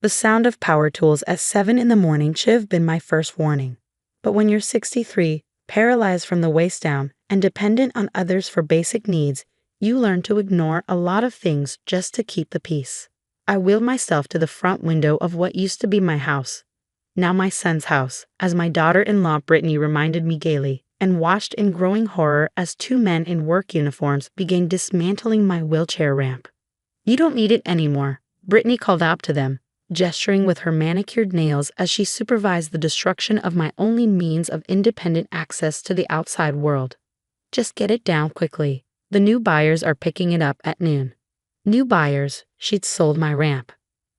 The sound of power tools at 7 in the morning should have been my first warning. But when you're 63, paralyzed from the waist down, and dependent on others for basic needs, you learn to ignore a lot of things just to keep the peace. I wheeled myself to the front window of what used to be my house, now my son's house, as my daughter-in-law Brittany reminded me gaily, and watched in growing horror as two men in work uniforms began dismantling my wheelchair ramp. "You don't need it anymore," Brittany called out to them, gesturing with her manicured nails as she supervised the destruction of my only means of independent access to the outside world. "Just get it down quickly. The new buyers are picking it up at noon." New buyers, she'd sold my ramp.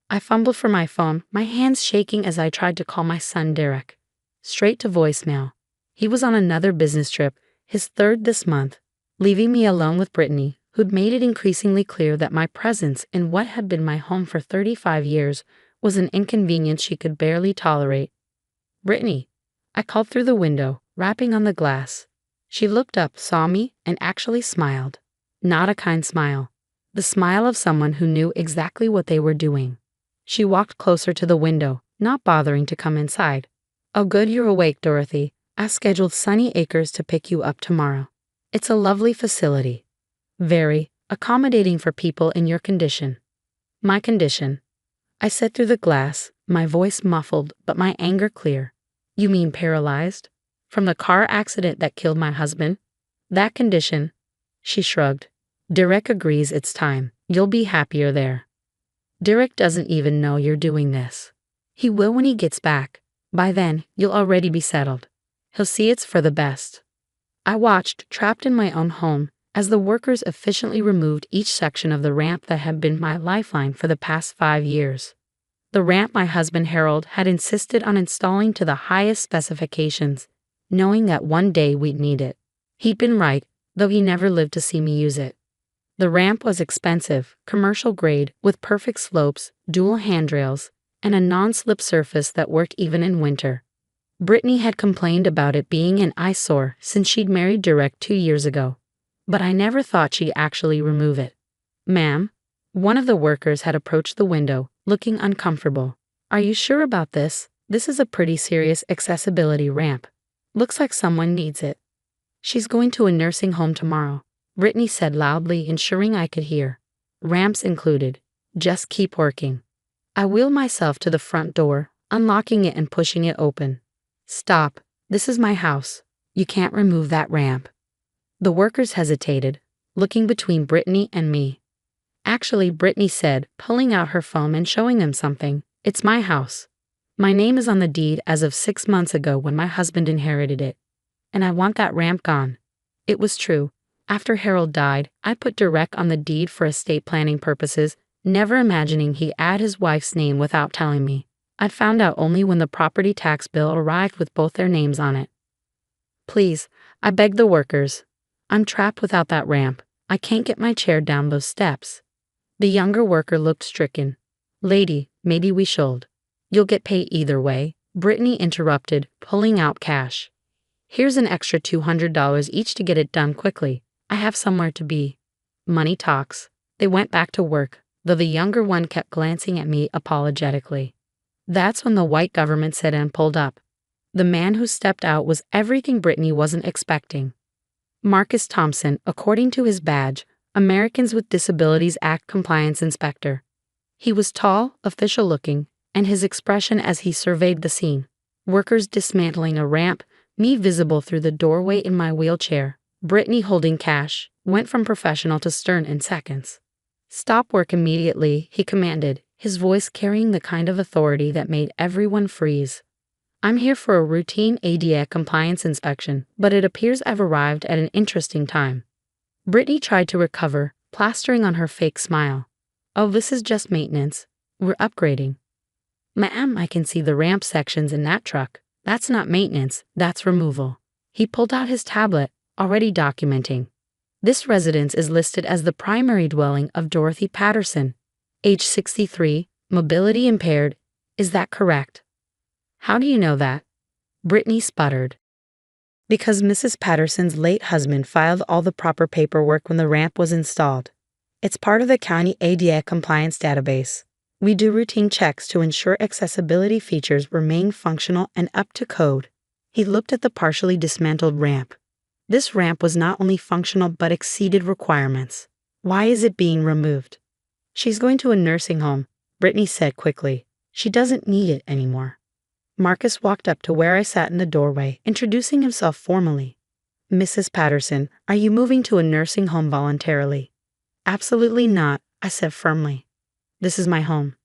I fumbled for my phone, my hands shaking as I tried to call my son Derek. Straight to voicemail. He was on another business trip, his third this month, leaving me alone with Brittany, who'd made it increasingly clear that my presence in what had been my home for 35 years was an inconvenience she could barely tolerate. "Brittany," I called through the window, rapping on the glass. She looked up, saw me, and actually smiled. Not a kind smile. The smile of someone who knew exactly what they were doing. She walked closer to the window, not bothering to come inside. "Oh, good you're awake, Dorothy. I've scheduled Sunny Acres to pick you up tomorrow. It's a lovely facility. Very accommodating for people in your condition." "My condition," I said through the glass, my voice muffled but my anger clear. "You mean paralyzed? From the car accident that killed my husband? That condition?" She shrugged. "Derek agrees it's time. You'll be happier there." "Derek doesn't even know you're doing this." "He will when he gets back. By then, you'll already be settled. He'll see it's for the best." I watched, trapped in my own home, as the workers efficiently removed each section of the ramp that had been my lifeline for the past 5 years. The ramp my husband Harold had insisted on installing to the highest specifications, knowing that one day we'd need it. He'd been right, though he never lived to see me use it. The ramp was expensive, commercial grade, with perfect slopes, dual handrails, and a non-slip surface that worked even in winter. Brittany had complained about it being an eyesore since she'd married Derek 2 years ago, but I never thought she'd actually remove it. "Ma'am?" One of the workers had approached the window, looking uncomfortable. "Are you sure about this? This is a pretty serious accessibility ramp. Looks like someone needs it." "She's going to a nursing home tomorrow," Brittany said loudly, ensuring I could hear. "Ramps included. Just keep working." I wheeled myself to the front door, unlocking it and pushing it open. "Stop. This is my house. You can't remove that ramp." The workers hesitated, looking between Brittany and me. "Actually," Brittany said, pulling out her phone and showing them something, "it's my house. My name is on the deed as of 6 months ago when my husband inherited it. And I want that ramp gone." It was true. After Harold died, I put Derek on the deed for estate planning purposes, never imagining he'd add his wife's name without telling me. I'd found out only when the property tax bill arrived with both their names on it. "Please," I begged the workers. "I'm trapped without that ramp. I can't get my chair down those steps." The younger worker looked stricken. "Lady, maybe we should." "You'll get paid either way," Brittany interrupted, pulling out cash. "Here's an extra $200 each to get it done quickly. I have somewhere to be." Money talks. They went back to work, though the younger one kept glancing at me apologetically. That's when the white government sedan pulled up. The man who stepped out was everything Brittany wasn't expecting. Marcus Thompson, according to his badge, Americans with Disabilities Act Compliance Inspector. He was tall, official-looking, and his expression as he surveyed the scene. Workers dismantling a ramp, me visible through the doorway in my wheelchair, Brittany holding cash, went from professional to stern in seconds. "Stop work immediately," he commanded, his voice carrying the kind of authority that made everyone freeze. "I'm here for a routine ADA compliance inspection, but it appears I've arrived at an interesting time." Brittany tried to recover, plastering on her fake smile. "Oh, this is just maintenance. We're upgrading." "Ma'am, I can see the ramp sections in that truck. That's not maintenance, that's removal." He pulled out his tablet, already documenting. "This residence is listed as the primary dwelling of Dorothy Patterson, age 63, mobility impaired. Is that correct?" "How do you know that?" Brittany sputtered. "Because Mrs. Patterson's late husband filed all the proper paperwork when the ramp was installed. It's part of the county ADA compliance database. We do routine checks to ensure accessibility features remain functional and up to code. He looked at the partially dismantled ramp. This ramp was not only functional but exceeded requirements. Why is it being removed? She's going to a nursing home, Brittany said quickly. She doesn't need it anymore. Marcus walked up to where I sat in the doorway, introducing himself formally. Mrs. Patterson, are you moving to a nursing home voluntarily? Absolutely not, I said firmly. This is my home.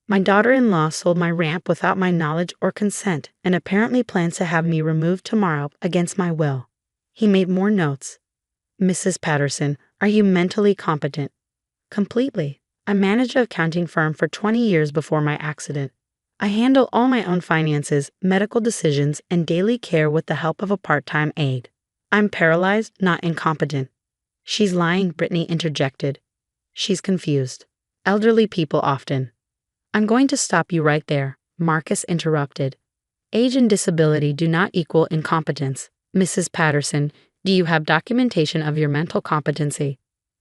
My daughter-in-law sold my ramp without my knowledge or consent and apparently plans to have me removed tomorrow against my will. He made more notes. Mrs. Patterson, are you mentally competent? Completely. I managed an accounting firm for 20 years before my accident. I handle all my own finances, medical decisions, and daily care with the help of a part-time aide. I'm paralyzed, not incompetent. She's lying, Brittany interjected. She's confused. Elderly people often. I'm going to stop you right there, Marcus interrupted. Age and disability do not equal incompetence. Mrs. Patterson, do you have documentation of your mental competency?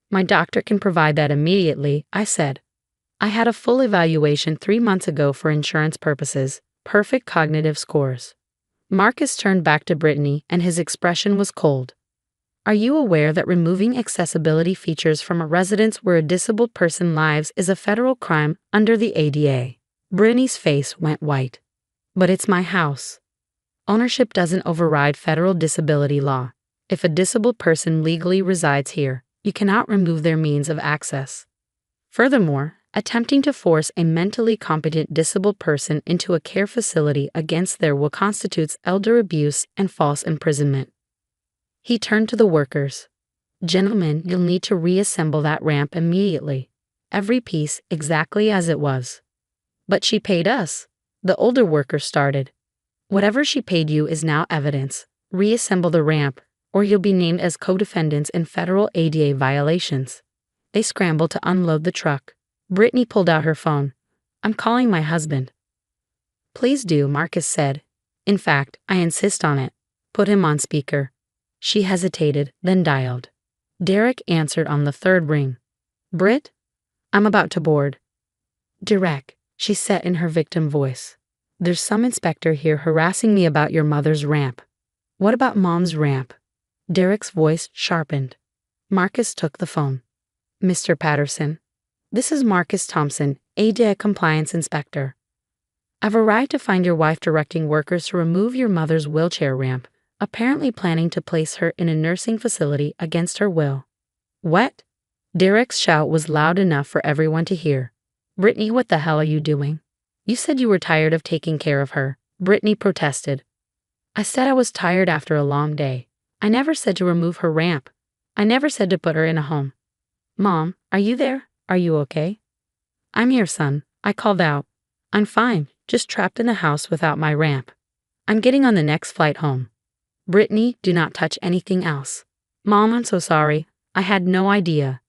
My doctor can provide that immediately, I said. I had a full evaluation 3 months ago for insurance purposes. Perfect cognitive scores. Marcus turned back to Brittany and his expression was cold. Are you aware that removing accessibility features from a residence where a disabled person lives is a federal crime under the ADA? Brittany's face went white. But it's my house. Ownership doesn't override federal disability law. If a disabled person legally resides here, you cannot remove their means of access. Furthermore, attempting to force a mentally competent disabled person into a care facility against their will constitutes elder abuse and false imprisonment. He turned to the workers. Gentlemen, you'll need to reassemble that ramp immediately. Every piece exactly as it was. But she paid us. The older worker started. Whatever she paid you is now evidence. Reassemble the ramp, or you'll be named as co-defendants in federal ADA violations. They scrambled to unload the truck. Brittany pulled out her phone. I'm calling my husband. Please do, Marcus said. In fact, I insist on it. Put him on speaker. She hesitated, then dialed. Derek answered on the third ring. Britt? I'm about to board. Derek, she said in her victim voice. There's some inspector here harassing me about your mother's ramp. What about Mom's ramp? Derek's voice sharpened. Marcus took the phone. Mr. Patterson. This is Marcus Thompson, ADA Compliance Inspector. I've arrived to find your wife directing workers to remove your mother's wheelchair ramp, apparently planning to place her in a nursing facility against her will. What? Derek's shout was loud enough for everyone to hear. Brittany, what the hell are you doing? You said you were tired of taking care of her, Brittany protested. I said I was tired after a long day. I never said to remove her ramp. I never said to put her in a home. Mom, are you there? Are you okay? I'm here, son, I called out. I'm fine, just trapped in the house without my ramp. I'm getting on the next flight home. Brittany, do not touch anything else. Mom, I'm so sorry. I had no idea.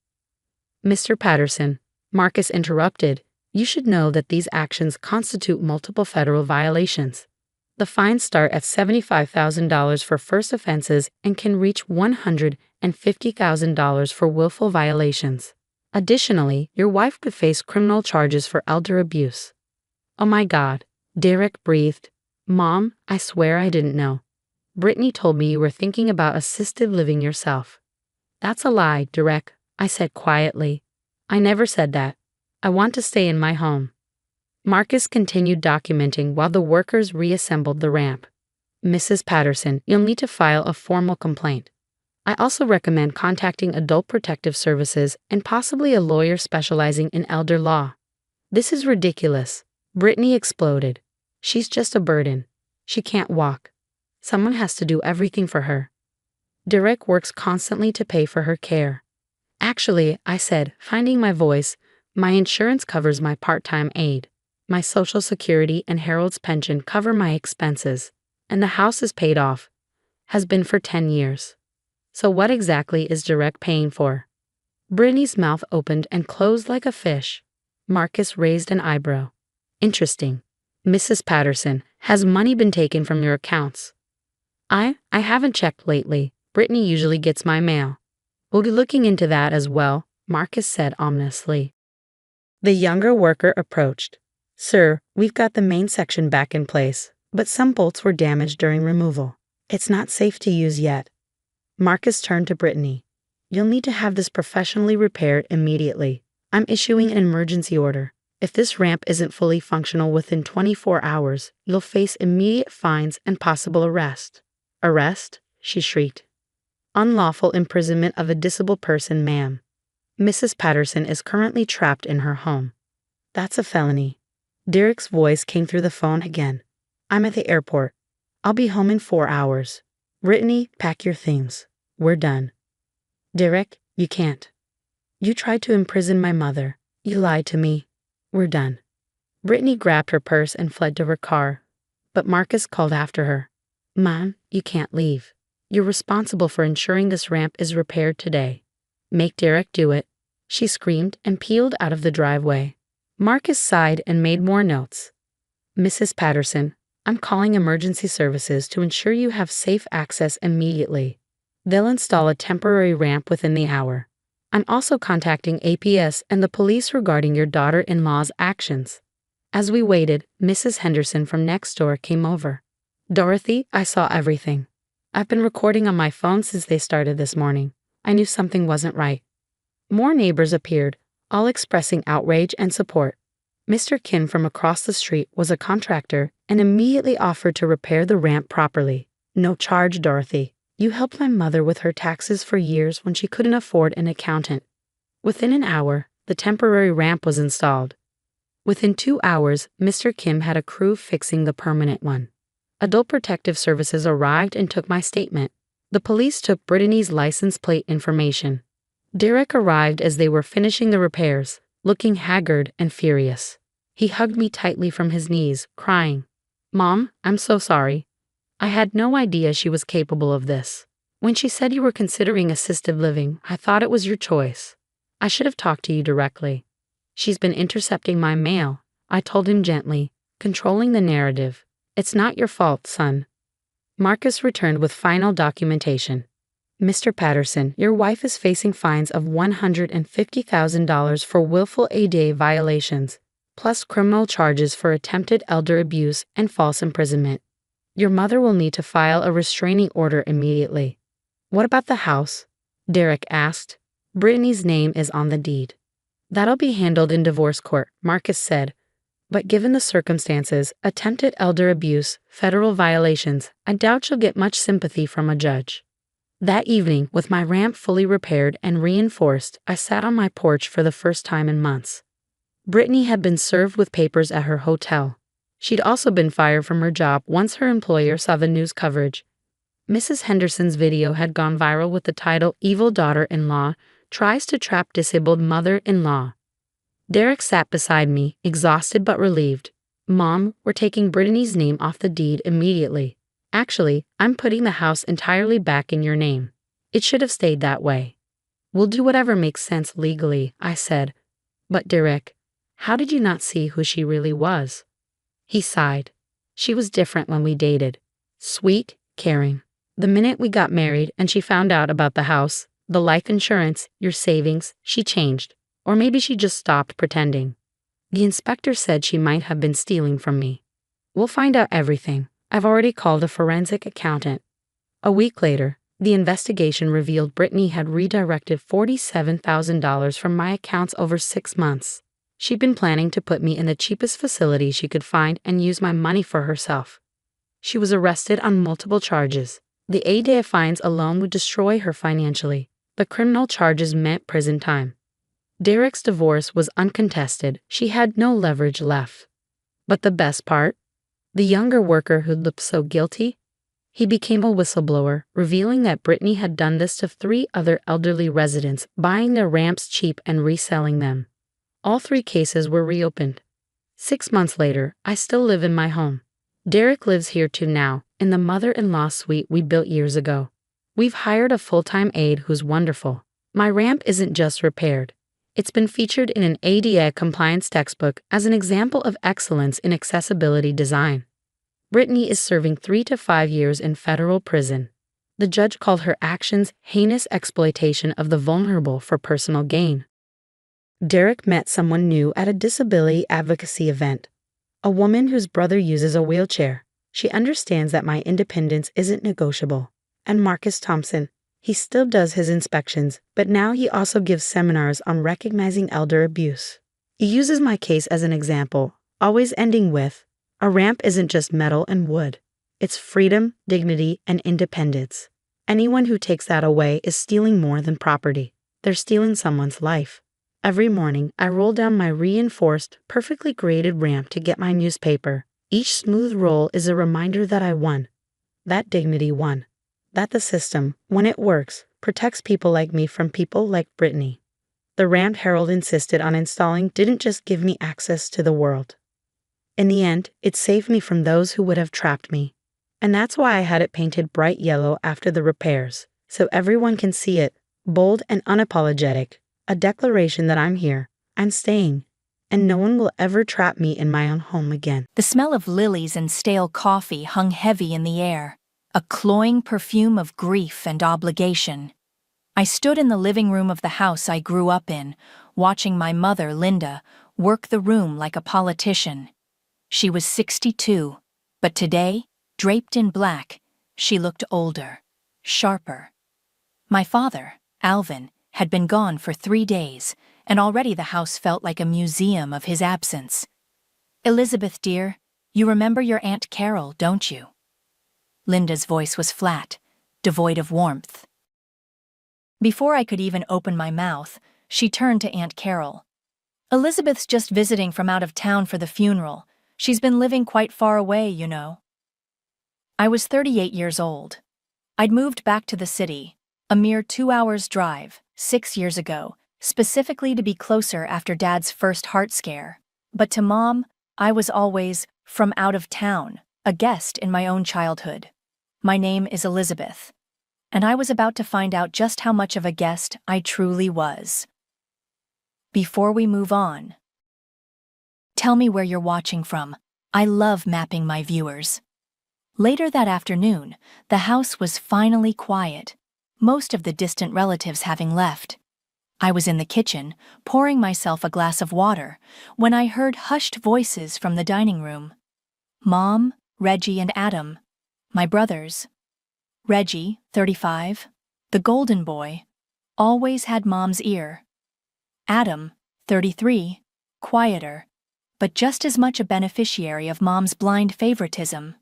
Mr. Patterson, Marcus interrupted, you should know that these actions constitute multiple federal violations. The fines start at $75,000 for first offenses and can reach $150,000 for willful violations. Additionally, your wife could face criminal charges for elder abuse. Oh my God, Derek breathed. Mom, I swear I didn't know. Brittany told me you were thinking about assisted living yourself. That's a lie, Derek, I said quietly. I never said that. I want to stay in my home. Marcus continued documenting while the workers reassembled the ramp. Mrs. Patterson, you'll need to file a formal complaint. I also recommend contacting Adult Protective Services and possibly a lawyer specializing in elder law. This is ridiculous. Brittany exploded. She's just a burden. She can't walk. Someone has to do everything for her. Derek works constantly to pay for her care. Actually, I said, finding my voice, my insurance covers my part-time aide. My Social Security and Harold's pension cover my expenses, and the house is paid off. Has been for 10 years. So what exactly is Derek paying for? Brittany's mouth opened and closed like a fish. Marcus raised an eyebrow. Interesting. Mrs. Patterson, has money been taken from your accounts? I haven't checked lately. Brittany usually gets my mail. We'll be looking into that as well, Marcus said ominously. The younger worker approached. Sir, we've got the main section back in place, but some bolts were damaged during removal. It's not safe to use yet. Marcus turned to Brittany. You'll need to have this professionally repaired immediately. I'm issuing an emergency order. If this ramp isn't fully functional within 24 hours, you'll face immediate fines and possible arrest. Arrest? She shrieked. Unlawful imprisonment of a disabled person, ma'am. Mrs. Patterson is currently trapped in her home. That's a felony. Derek's voice came through the phone again. I'm at the airport. I'll be home in 4 hours. Brittany, pack your things. We're done. Derek, you can't. You tried to imprison my mother. You lied to me. We're done. Brittany grabbed her purse and fled to her car, but Marcus called after her. Mom, you can't leave. You're responsible for ensuring this ramp is repaired today. Make Derek do it. She screamed and peeled out of the driveway. Marcus sighed and made more notes. Mrs. Patterson, I'm calling emergency services to ensure you have safe access immediately. They'll install a temporary ramp within the hour. I'm also contacting APS and the police regarding your daughter-in-law's actions. As we waited, Mrs. Henderson from next door came over. Dorothy, I saw everything. I've been recording on my phone since they started this morning. I knew something wasn't right. More neighbors appeared, all expressing outrage and support. Mr. Kim from across the street was a contractor and immediately offered to repair the ramp properly. No charge, Dorothy. You helped my mother with her taxes for years when she couldn't afford an accountant. Within an hour, the temporary ramp was installed. Within 2 hours, Mr. Kim had a crew fixing the permanent one. Adult Protective Services arrived and took my statement. The police took Brittany's license plate information. Derek arrived as they were finishing the repairs, looking haggard and furious. He hugged me tightly from his knees, crying, Mom, I'm so sorry. I had no idea she was capable of this. When she said you were considering assisted living, I thought it was your choice. I should have talked to you directly. She's been intercepting my mail, I told him gently, controlling the narrative. It's not your fault, son. Marcus returned with final documentation. Mr. Patterson, your wife is facing fines of $150,000 for willful ADA violations, plus criminal charges for attempted elder abuse and false imprisonment. Your mother will need to file a restraining order immediately. What about the house? Derek asked. Brittany's name is on the deed. That'll be handled in divorce court, Marcus said. But given the circumstances, attempted elder abuse, federal violations, I doubt you'll get much sympathy from a judge. That evening, with my ramp fully repaired and reinforced, I sat on my porch for the first time in months. Brittany had been served with papers at her hotel. She'd also been fired from her job once her employer saw the news coverage. Mrs. Henderson's video had gone viral with the title Evil Daughter-in-Law Tries to Trap Disabled Mother-in-Law. Derek sat beside me, exhausted but relieved. Mom, we're taking Brittany's name off the deed immediately. Actually, I'm putting the house entirely back in your name. It should have stayed that way. We'll do whatever makes sense legally, I said. But Derek, how did you not see who she really was? He sighed. She was different when we dated. Sweet, caring. The minute we got married and she found out about the house, the life insurance, your savings, she changed. Or maybe she just stopped pretending. The inspector said she might have been stealing from me. We'll find out everything. I've already called a forensic accountant. A week later, the investigation revealed Brittany had redirected $47,000 from my accounts over 6 months. She'd been planning to put me in the cheapest facility she could find and use my money for herself. She was arrested on multiple charges. The ADA fines alone would destroy her financially. The criminal charges meant prison time. Derek's divorce was uncontested. She had no leverage left. But the best part? The younger worker who looked so guilty? He became a whistleblower, revealing that Brittany had done this to 3 other elderly residents, buying their ramps cheap and reselling them. All 3 cases were reopened. 6 months later, I still live in my home. Derek lives here too now, in the mother-in-law suite we built years ago. We've hired a full-time aide who's wonderful. My ramp isn't just repaired. It's been featured in an ADA compliance textbook as an example of excellence in accessibility design. Brittany is serving 3 to 5 years in federal prison. The judge called her actions heinous exploitation of the vulnerable for personal gain. Derek met someone new at a disability advocacy event. A woman whose brother uses a wheelchair. She understands that my independence isn't negotiable. And Marcus Thompson. He still does his inspections, but now he also gives seminars on recognizing elder abuse. He uses my case as an example, always ending with, "A ramp isn't just metal and wood. It's freedom, dignity, and independence. Anyone who takes that away is stealing more than property. They're stealing someone's life." Every morning, I roll down my reinforced, perfectly graded ramp to get my newspaper. Each smooth roll is a reminder that I won. That dignity won. That the system, when it works, protects people like me from people like Brittany. The ramp Harold insisted on installing didn't just give me access to the world. In the end, it saved me from those who would have trapped me. And that's why I had it painted bright yellow after the repairs, so everyone can see it, bold and unapologetic, a declaration that I'm here, I'm staying, and no one will ever trap me in my own home again. The smell of lilies and stale coffee hung heavy in the air, a cloying perfume of grief and obligation. I stood in the living room of the house I grew up in, watching my mother, Linda, work the room like a politician. She was 62, but today, draped in black, she looked older, sharper. My father, Alvin, had been gone for 3 days, and already the house felt like a museum of his absence. "Elizabeth, dear, you remember your Aunt Carol, don't you?" Linda's voice was flat, devoid of warmth. Before I could even open my mouth, she turned to Aunt Carol. "Elizabeth's just visiting from out of town for the funeral. She's been living quite far away, you know." I was 38 years old. I'd moved back to the city, a mere 2 hours' drive, 6 years ago, specifically to be closer after Dad's first heart scare. But to Mom, I was always from out of town, a guest in my own childhood. My name is Elizabeth, and I was about to find out just how much of a guest I truly was. Before we move on, tell me where you're watching from. I love mapping my viewers. Later that afternoon, the house was finally quiet, most of the distant relatives having left. I was in the kitchen, pouring myself a glass of water, when I heard hushed voices from the dining room. Mom, Reggie, and Adam, my brothers. Reggie, 35, the golden boy, always had Mom's ear. Adam, 33, quieter, but just as much a beneficiary of Mom's blind favoritism.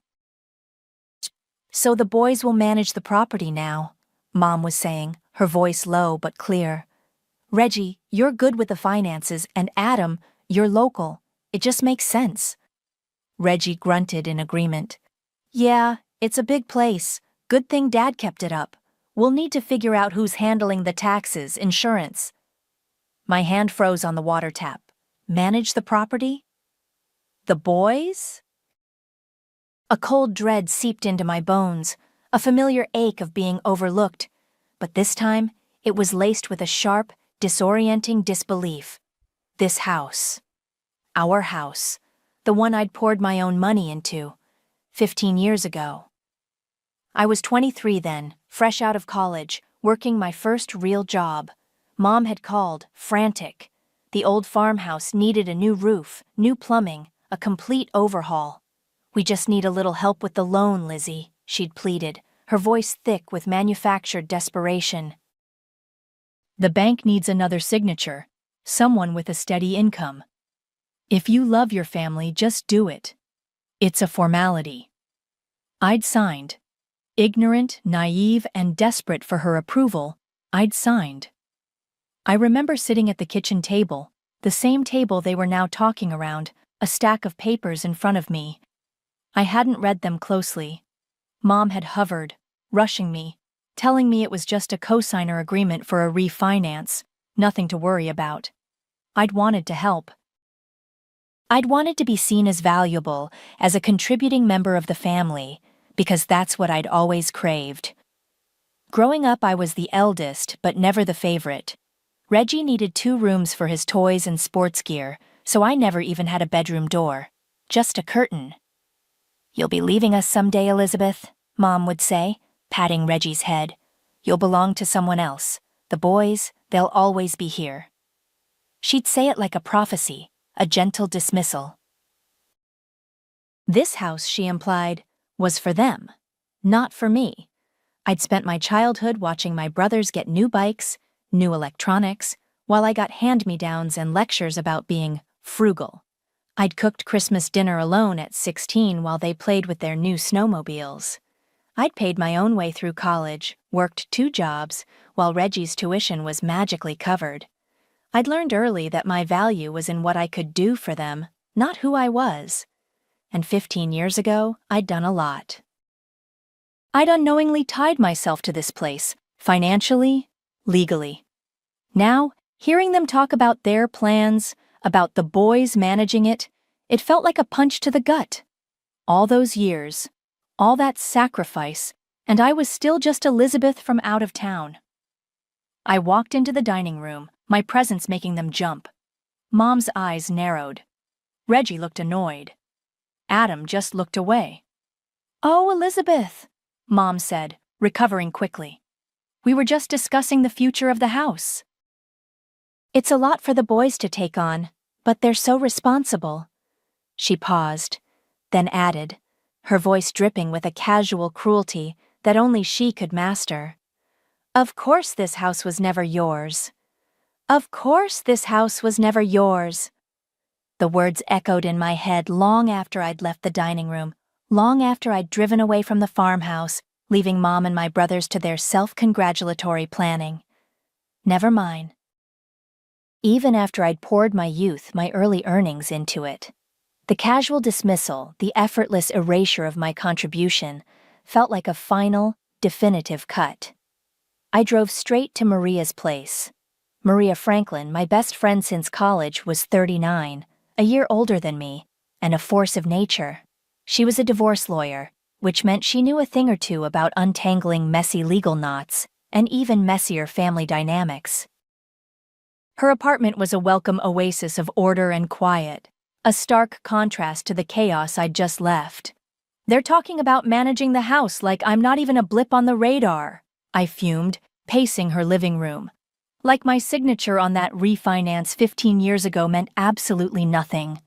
"So the boys will manage the property now," Mom was saying, her voice low but clear. "Reggie, you're good with the finances, and Adam, you're local. It just makes sense." Reggie grunted in agreement. "Yeah, it's a big place. Good thing Dad kept it up. We'll need to figure out who's handling the taxes, insurance." My hand froze on the water tap. Manage the property? The boys? A cold dread seeped into my bones, a familiar ache of being overlooked, but this time it was laced with a sharp, disorienting disbelief. This house. Our house. The one I'd poured my own money into, 15 years ago. I was 23 then, fresh out of college, working my first real job. Mom had called, frantic. The old farmhouse needed a new roof, new plumbing, a complete overhaul. "We just need a little help with the loan, Lizzie," she'd pleaded, her voice thick with manufactured desperation. "The bank needs another signature, someone with a steady income. If you love your family, just do it. It's a formality." I'd signed. Ignorant, naive, and desperate for her approval, I'd signed. I remember sitting at the kitchen table, the same table they were now talking around, a stack of papers in front of me. I hadn't read them closely. Mom had hovered, rushing me, telling me it was just a cosigner agreement for a refinance, nothing to worry about. I'd wanted to help. I'd wanted to be seen as valuable, as a contributing member of the family, because that's what I'd always craved. Growing up, I was the eldest, but never the favorite. Reggie needed 2 rooms for his toys and sports gear, so I never even had a bedroom door, just a curtain. "You'll be leaving us someday, Elizabeth," Mom would say, patting Reggie's head. "You'll belong to someone else. The boys, they'll always be here." She'd say it like a prophecy, a gentle dismissal. This house, she implied, was for them, not for me. I'd spent my childhood watching my brothers get new bikes, new electronics, while I got hand-me-downs and lectures about being frugal. I'd cooked Christmas dinner alone at 16 while they played with their new snowmobiles. I'd paid my own way through college, worked 2 jobs, while Reggie's tuition was magically covered. I'd learned early that my value was in what I could do for them, not who I was. And 15 years ago, I'd done a lot. I'd unknowingly tied myself to this place, financially, legally. Now, hearing them talk about their plans, about the boys managing it, it felt like a punch to the gut. All those years, all that sacrifice, and I was still just Elizabeth from out of town. I walked into the dining room, my presence making them jump. Mom's eyes narrowed. Reggie looked annoyed. Adam just looked away. "Oh, Elizabeth," Mom said, recovering quickly. "We were just discussing the future of the house. It's a lot for the boys to take on, but they're so responsible." She paused, then added, her voice dripping with a casual cruelty that only she could master. "Of course this house was never yours. Of course this house was never yours." The words echoed in my head long after I'd left the dining room, long after I'd driven away from the farmhouse, leaving Mom and my brothers to their self-congratulatory planning. Never mine. Even after I'd poured my youth, my early earnings into it, the casual dismissal, the effortless erasure of my contribution, felt like a final, definitive cut. I drove straight to Maria's place. Maria Franklin, my best friend since college, was 39, a year older than me, and a force of nature. She was a divorce lawyer, which meant she knew a thing or two about untangling messy legal knots and even messier family dynamics. Her apartment was a welcome oasis of order and quiet, a stark contrast to the chaos I'd just left. "They're talking about managing the house like I'm not even a blip on the radar," I fumed, pacing her living room. Like my signature on that refinance 15 years ago meant absolutely nothing.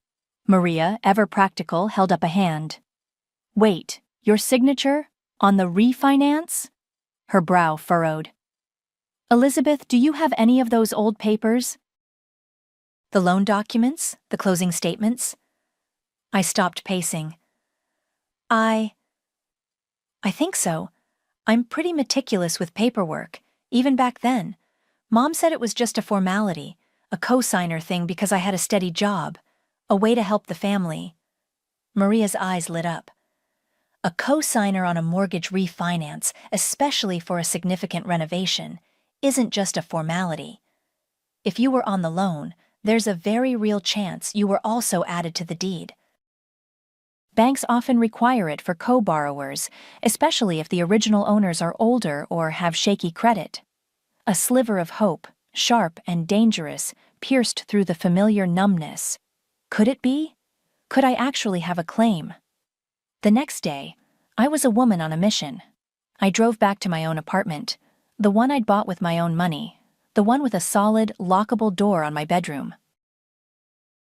Maria, ever practical, held up a hand. "Wait, your signature? On the refinance?" Her brow furrowed. "Elizabeth, do you have any of those old papers? The loan documents? The closing statements?" I stopped pacing. I think so. I'm pretty meticulous with paperwork, even back then. Mom said it was just a formality, a co-signer thing because I had a steady job, a way to help the family. Maria's eyes lit up. A co-signer on a mortgage refinance, especially for a significant renovation, isn't just a formality. If you were on the loan, there's a very real chance you were also added to the deed. Banks often require it for co-borrowers, especially if the original owners are older or have shaky credit. A sliver of hope, sharp and dangerous, pierced through the familiar numbness. Could it be? Could I actually have a claim? The next day, I was a woman on a mission. I drove back to my own apartment, the one I'd bought with my own money, the one with a solid, lockable door on my bedroom.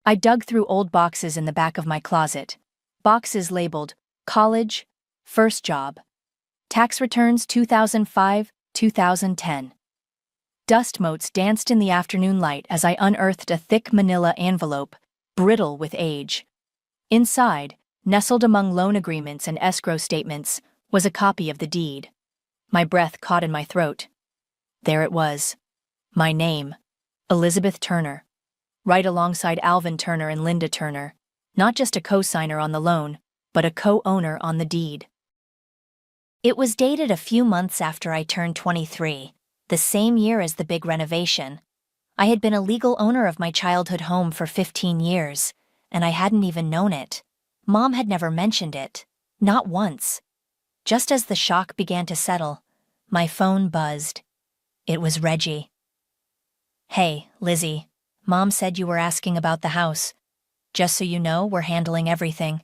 I dug through old boxes in the back of my closet, boxes labeled college, first job, tax returns 2005, 2010. Dust motes danced in the afternoon light as I unearthed a thick manila envelope, brittle with age. Inside, nestled among loan agreements and escrow statements, was a copy of the deed. My breath caught in my throat. There it was. My name, Elizabeth Turner, right alongside Alvin Turner and Linda Turner, not just a co-signer on the loan, but a co-owner on the deed. It was dated a few months after I turned 23, the same year as the big renovation. I had been a legal owner of my childhood home for 15 years, and I hadn't even known it. Mom had never mentioned it, not once. Just as the shock began to settle, my phone buzzed. It was Reggie. "Hey, Lizzie, Mom said you were asking about the house. Just so you know, we're handling everything.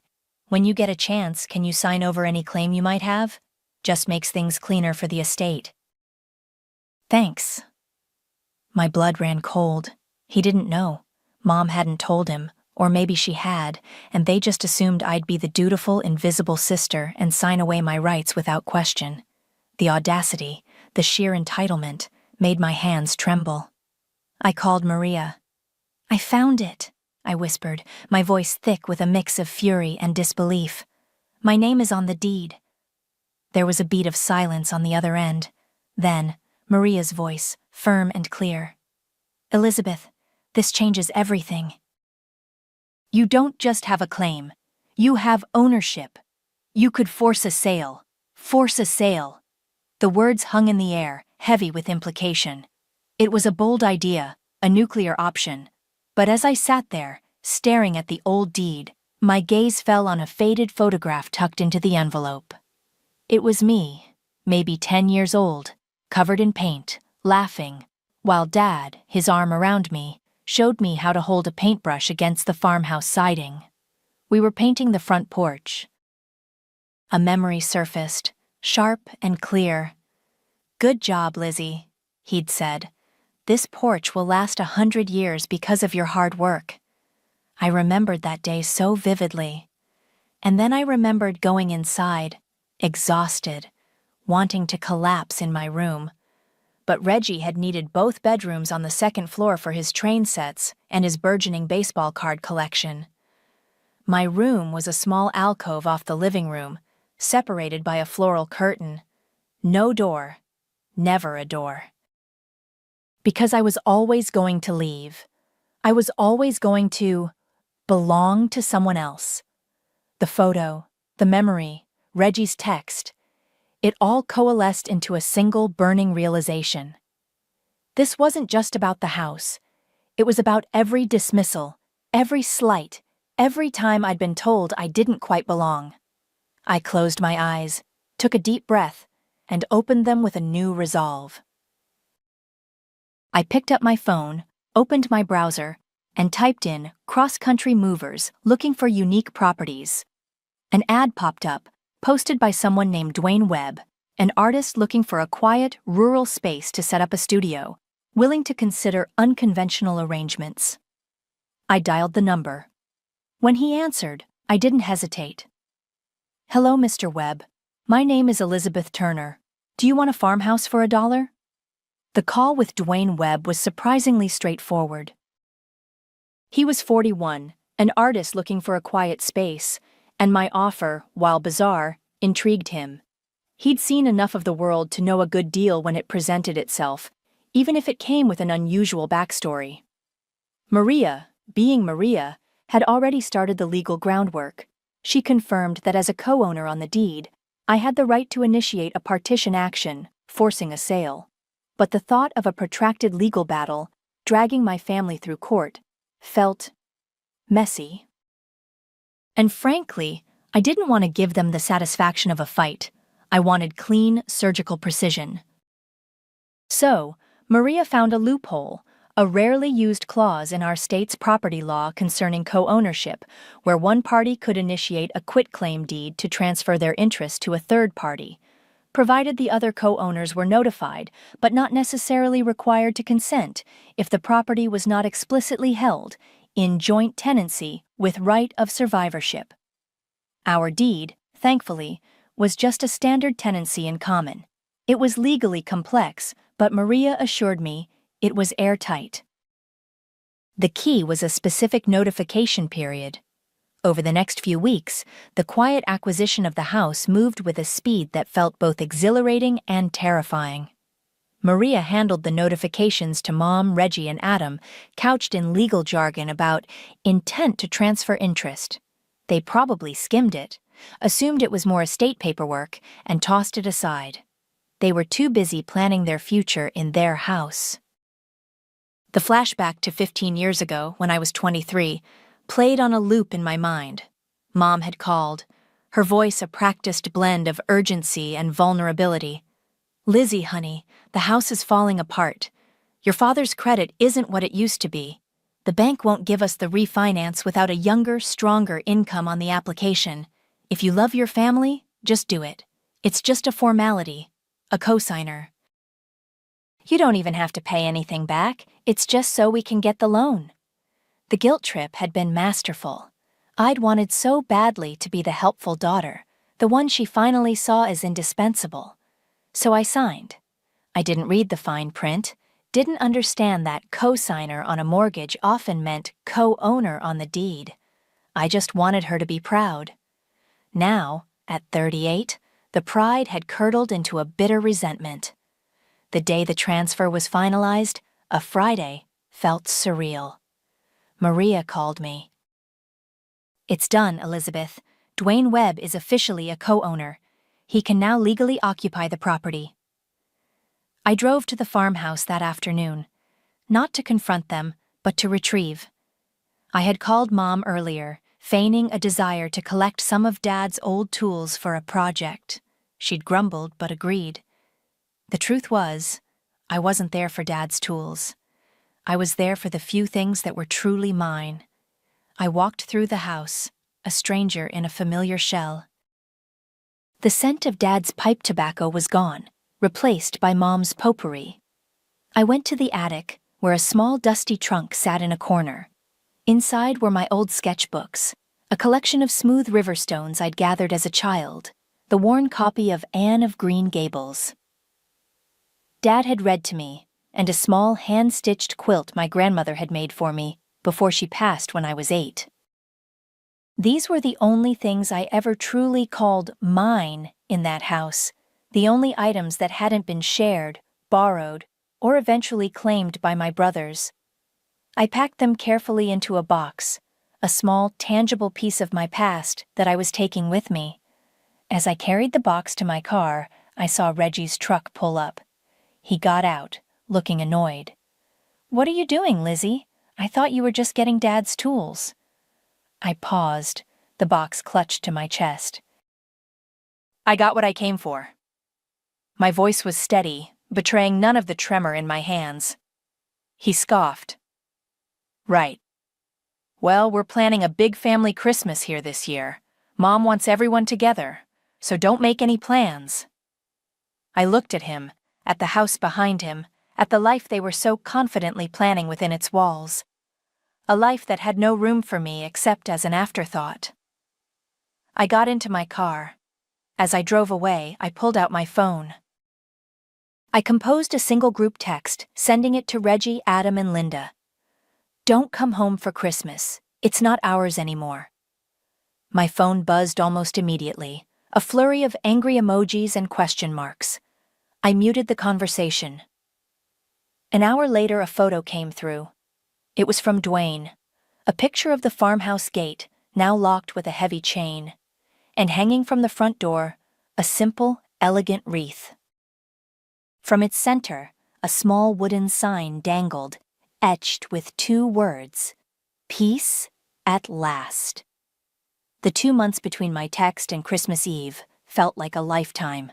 When you get a chance, can you sign over any claim you might have? Just makes things cleaner for the estate." Thanks. My blood ran cold. He didn't know. Mom hadn't told him, or maybe she had, and they just assumed I'd be the dutiful, invisible sister and sign away my rights without question. The audacity, the sheer entitlement, made my hands tremble. I called Maria. "I found it," I whispered, my voice thick with a mix of fury and disbelief. "My name is on the deed." There was a beat of silence on the other end. Then, Maria's voice, firm and clear. "Elizabeth, this changes everything. You don't just have a claim. You have ownership. You could force a sale. Force a sale." The words hung in the air, heavy with implication. It was a bold idea, a nuclear option. But as I sat there, staring at the old deed, my gaze fell on a faded photograph tucked into the envelope. It was me, maybe 10 years old, covered in paint, laughing, while Dad, his arm around me, showed me how to hold a paintbrush against the farmhouse siding. We were painting the front porch. A memory surfaced, sharp and clear. "Good job, Lizzie," he'd said. "This porch will last 100 years because of your hard work." I remembered that day so vividly. And then I remembered going inside, exhausted, wanting to collapse in my room. But Reggie had needed both bedrooms on the second floor for his train sets and his burgeoning baseball card collection. My room was a small alcove off the living room, separated by a floral curtain. No door. Never a door. Because I was always going to leave. I was always going to belong to someone else. The photo, the memory, Reggie's text, it all coalesced into a single burning realization. This wasn't just about the house. It was about every dismissal, every slight, every time I'd been told I didn't quite belong. I closed my eyes, took a deep breath, and opened them with a new resolve. I picked up my phone, opened my browser, and typed in cross-country movers looking for unique properties. An ad popped up, posted by someone named Dwayne Webb, an artist looking for a quiet, rural space to set up a studio, willing to consider unconventional arrangements. I dialed the number. When he answered, I didn't hesitate. "Hello, Mr. Webb. My name is Elizabeth Turner. Do you want a farmhouse for $1?" The call with Dwayne Webb was surprisingly straightforward. He was 41, an artist looking for a quiet space, and my offer, while bizarre, intrigued him. He'd seen enough of the world to know a good deal when it presented itself, even if it came with an unusual backstory. Maria, being Maria, had already started the legal groundwork. She confirmed that as a co-owner on the deed, I had the right to initiate a partition action, forcing a sale. But the thought of a protracted legal battle, dragging my family through court, felt messy. And frankly, I didn't want to give them the satisfaction of a fight. I wanted clean, surgical precision. So, Maria found a loophole, a rarely used clause in our state's property law concerning co-ownership, where one party could initiate a quitclaim deed to transfer their interest to a third party, provided the other co-owners were notified, but not necessarily required to consent if the property was not explicitly held in joint tenancy with right of survivorship. Our deed, thankfully, was just a standard tenancy in common. It was legally complex, but Maria assured me it was airtight. The key was a specific notification period. Over the next few weeks, the quiet acquisition of the house moved with a speed that felt both exhilarating and terrifying. Maria handled the notifications to Mom, Reggie, and Adam, couched in legal jargon about intent to transfer interest. They probably skimmed it, assumed it was more estate paperwork, and tossed it aside. They were too busy planning their future in their house. The flashback to 15 years ago, when I was 23, played on a loop in my mind. Mom had called, her voice a practiced blend of urgency and vulnerability. "Lizzie, honey, the house is falling apart. Your father's credit isn't what it used to be. The bank won't give us the refinance without a younger, stronger income on the application. If you love your family, just do it. It's just a formality. A cosigner." You don't even have to pay anything back, it's just so we can get the loan. The guilt trip had been masterful. I'd wanted so badly to be the helpful daughter, the one she finally saw as indispensable. So I signed. I didn't read the fine print, didn't understand that co-signer on a mortgage often meant co-owner on the deed. I just wanted her to be proud. Now, at 38, the pride had curdled into a bitter resentment. The day the transfer was finalized, a Friday, felt surreal. Maria called me. "It's done, Elizabeth. Dwayne Webb is officially a co-owner. He can now legally occupy the property." I drove to the farmhouse that afternoon, not to confront them, but to retrieve. I had called Mom earlier, feigning a desire to collect some of Dad's old tools for a project. She'd grumbled but agreed. The truth was, I wasn't there for Dad's tools. I was there for the few things that were truly mine. I walked through the house, a stranger in a familiar shell. The scent of Dad's pipe tobacco was gone, replaced by Mom's potpourri. I went to the attic, where a small dusty trunk sat in a corner. Inside were my old sketchbooks, a collection of smooth river stones I'd gathered as a child, the worn copy of Anne of Green Gables. Dad had read to me, and a small hand-stitched quilt my grandmother had made for me before she passed when I was 8. These were the only things I ever truly called mine in that house, the only items that hadn't been shared, borrowed, or eventually claimed by my brothers. I packed them carefully into a box, a small, tangible piece of my past that I was taking with me. As I carried the box to my car, I saw Reggie's truck pull up. He got out, looking annoyed. "What are you doing, Lizzie? I thought you were just getting Dad's tools." I paused, the box clutched to my chest. "I got what I came for." My voice was steady, betraying none of the tremor in my hands. He scoffed. "Right. Well, we're planning a big family Christmas here this year. Mom wants everyone together, so don't make any plans." I looked at him, at the house behind him, at the life they were so confidently planning within its walls. A life that had no room for me except as an afterthought. I got into my car. As I drove away, I pulled out my phone. I composed a single group text, sending it to Reggie, Adam, and Linda. "Don't come home for Christmas. It's not ours anymore." My phone buzzed almost immediately, a flurry of angry emojis and question marks. I muted the conversation. An hour later, a photo came through. It was from Dwayne, a picture of the farmhouse gate, now locked with a heavy chain, and hanging from the front door, a simple, elegant wreath. From its center, a small wooden sign dangled, etched with 2 words, "Peace at last." The 2 months between my text and Christmas Eve felt like a lifetime.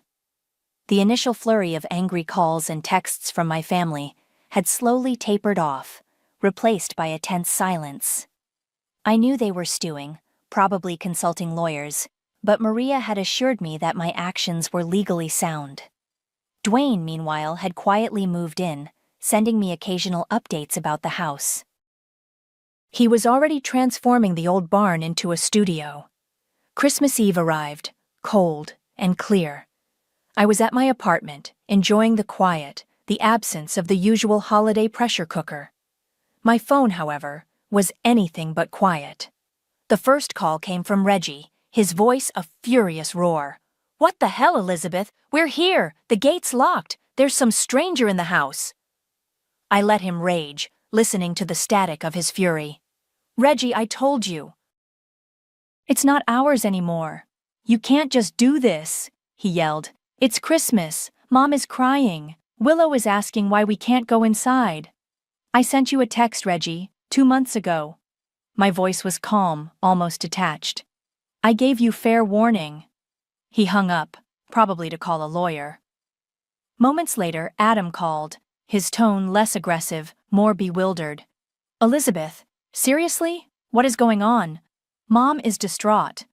The initial flurry of angry calls and texts from my family had slowly tapered off, replaced by a tense silence. I knew they were stewing, probably consulting lawyers, but Maria had assured me that my actions were legally sound. Dwayne, meanwhile, had quietly moved in, sending me occasional updates about the house. He was already transforming the old barn into a studio. Christmas Eve arrived, cold and clear. I was at my apartment, enjoying the quiet, the absence of the usual holiday pressure cooker. My phone, however, was anything but quiet. The first call came from Reggie, his voice a furious roar. "What the hell, Elizabeth? We're here! The gate's locked! There's some stranger in the house!" I let him rage, listening to the static of his fury. "Reggie, I told you." "It's not ours anymore. You can't just do this," he yelled. "It's Christmas. Mom is crying. Willow is asking why we can't go inside. I sent you a text, Reggie, 2 months ago." My voice was calm, almost detached. "I gave you fair warning." He hung up, probably to call a lawyer. Moments later, Adam called, his tone less aggressive, more bewildered. "Elizabeth, seriously? What is going on? Mom is distraught.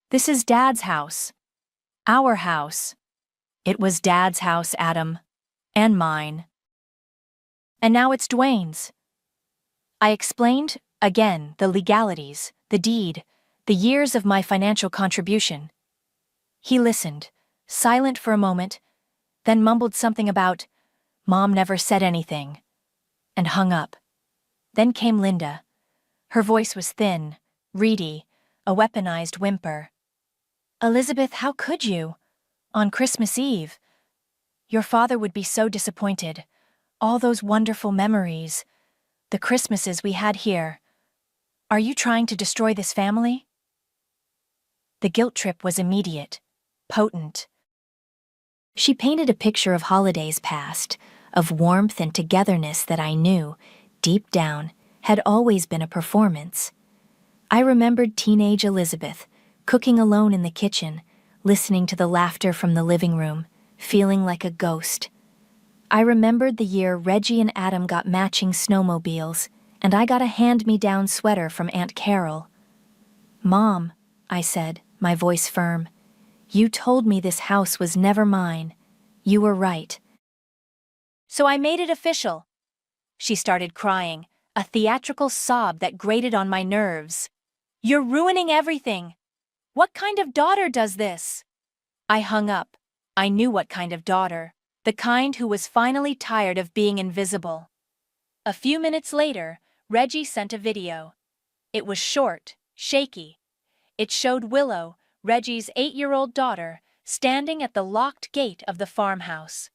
This is Dad's house. Our house." It was Dad's house, Adam. And mine. and now it's Dwayne's. I explained, again, the legalities, the deed, the years of my financial contribution. He listened, silent for a moment, then mumbled something about, "Mom never said anything," and hung up. Then came Linda. Her voice was thin, reedy, a weaponized whimper. "Elizabeth, how could you? On Christmas Eve. Your father would be so disappointed. All those wonderful memories, the Christmases we had here. Are you trying to destroy this family?" The guilt trip was immediate, potent. She painted a picture of holidays past, of warmth and togetherness that I knew, deep down, had always been a performance. I remembered teenage Elizabeth, cooking alone in the kitchen, listening to the laughter from the living room, feeling like a ghost. I remembered the year Reggie and Adam got matching snowmobiles, and I got a hand-me-down sweater from Aunt Carol. "Mom," I said, my voice firm, "you told me this house was never mine. You were right." "So I made it official." She started crying, a theatrical sob that grated on my nerves. "You're ruining everything. What kind of daughter does this?" I hung up. I knew what kind of daughter, the kind who was finally tired of being invisible. A few minutes later, Reggie sent a video. It was short, shaky. It showed Willow, Reggie's 8-year-old daughter, standing at the locked gate of the farmhouse.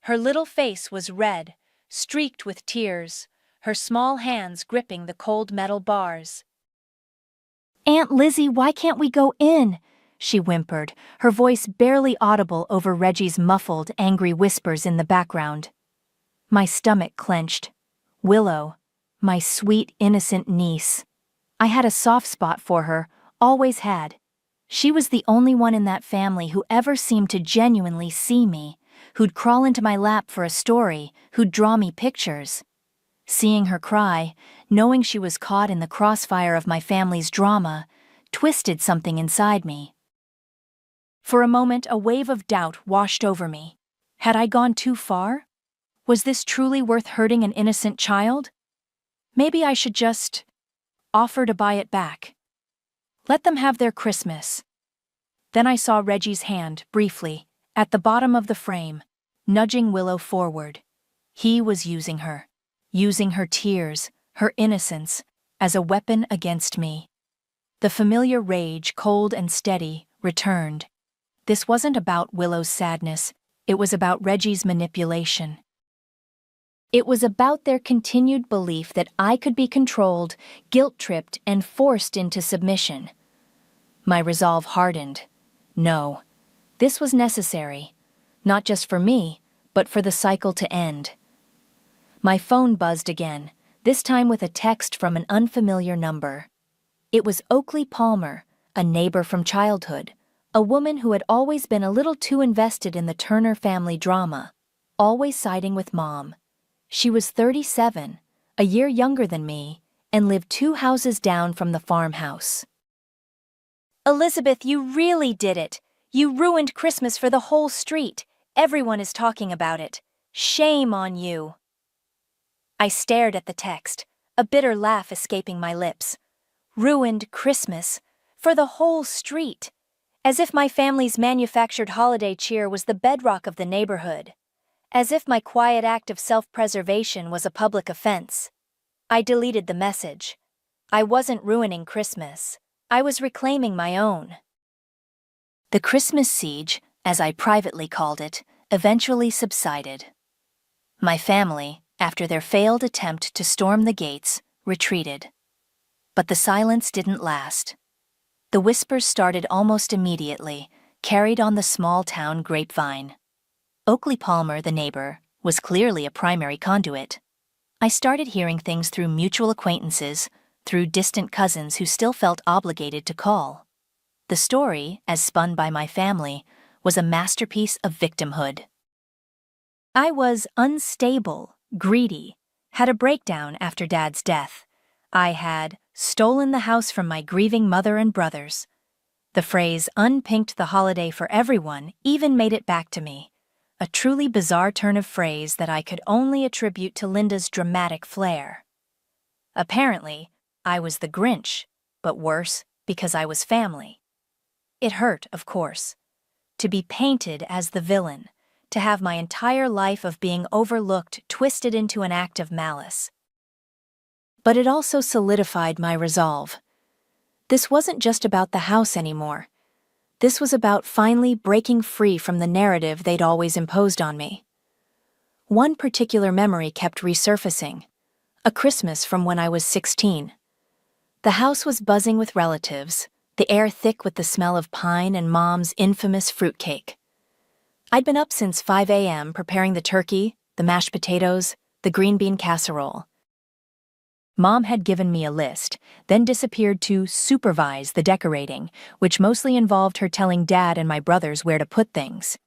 Her little face was red, streaked with tears, her small hands gripping the cold metal bars. "Aunt Lizzie, why can't we go in?" she whimpered, her voice barely audible over Reggie's muffled, angry whispers in the background. My stomach clenched. Willow, my sweet, innocent niece. I had a soft spot for her, always had. She was the only one in that family who ever seemed to genuinely see me, who'd crawl into my lap for a story, who'd draw me pictures. Seeing her cry, knowing she was caught in the crossfire of my family's drama, twisted something inside me. For a moment, a wave of doubt washed over me. Had I gone too far? Was this truly worth hurting an innocent child? Maybe I should just offer to buy it back. Let them have their Christmas. Then I saw Reggie's hand, briefly, at the bottom of the frame, nudging Willow forward. He was using her tears, her innocence, as a weapon against me. The familiar rage, cold and steady, returned. This wasn't about Willow's sadness, it was about Reggie's manipulation. It was about their continued belief that I could be controlled, guilt-tripped, and forced into submission. My resolve hardened. No, this was necessary, not just for me, but for the cycle to end. My phone buzzed again, this time with a text from an unfamiliar number. It was Oakley Palmer, a neighbor from childhood, a woman who had always been a little too invested in the Turner family drama, always siding with Mom. She was 37, a year younger than me, and lived 2 houses down from the farmhouse. "Elizabeth, you really did it. You ruined Christmas for the whole street. Everyone is talking about it. Shame on you." I stared at the text, a bitter laugh escaping my lips. Ruined Christmas, for the whole street. As if my family's manufactured holiday cheer was the bedrock of the neighborhood. As if my quiet act of self-preservation was a public offense. I deleted the message. I wasn't ruining Christmas. I was reclaiming my own. The Christmas siege, as I privately called it, eventually subsided. My family, after their failed attempt to storm the gates, retreated. But the silence didn't last. The whispers started almost immediately, carried on the small-town grapevine. Oakley Palmer, the neighbor, was clearly a primary conduit. I started hearing things through mutual acquaintances, through distant cousins who still felt obligated to call. The story, as spun by my family, was a masterpiece of victimhood. I was unstable, greedy, had a breakdown after Dad's death. I had stolen the house from my grieving mother and brothers. The phrase unpinked the holiday for everyone even made it back to me. a truly bizarre turn of phrase that I could only attribute to Linda's dramatic flair. Apparently, I was the Grinch, but worse, because I was family. It hurt, of course. To be painted as the villain, to have my entire life of being overlooked twisted into an act of malice. But it also solidified my resolve. This wasn't just about the house anymore. This was about finally breaking free from the narrative they'd always imposed on me. One particular memory kept resurfacing, a Christmas from when I was 16. The house was buzzing with relatives, the air thick with the smell of pine and Mom's infamous fruitcake. I'd been up since 5 a.m. preparing the turkey, the mashed potatoes, the green bean casserole. Mom had given me a list, then disappeared to supervise the decorating, which mostly involved her telling Dad and my brothers where to put things.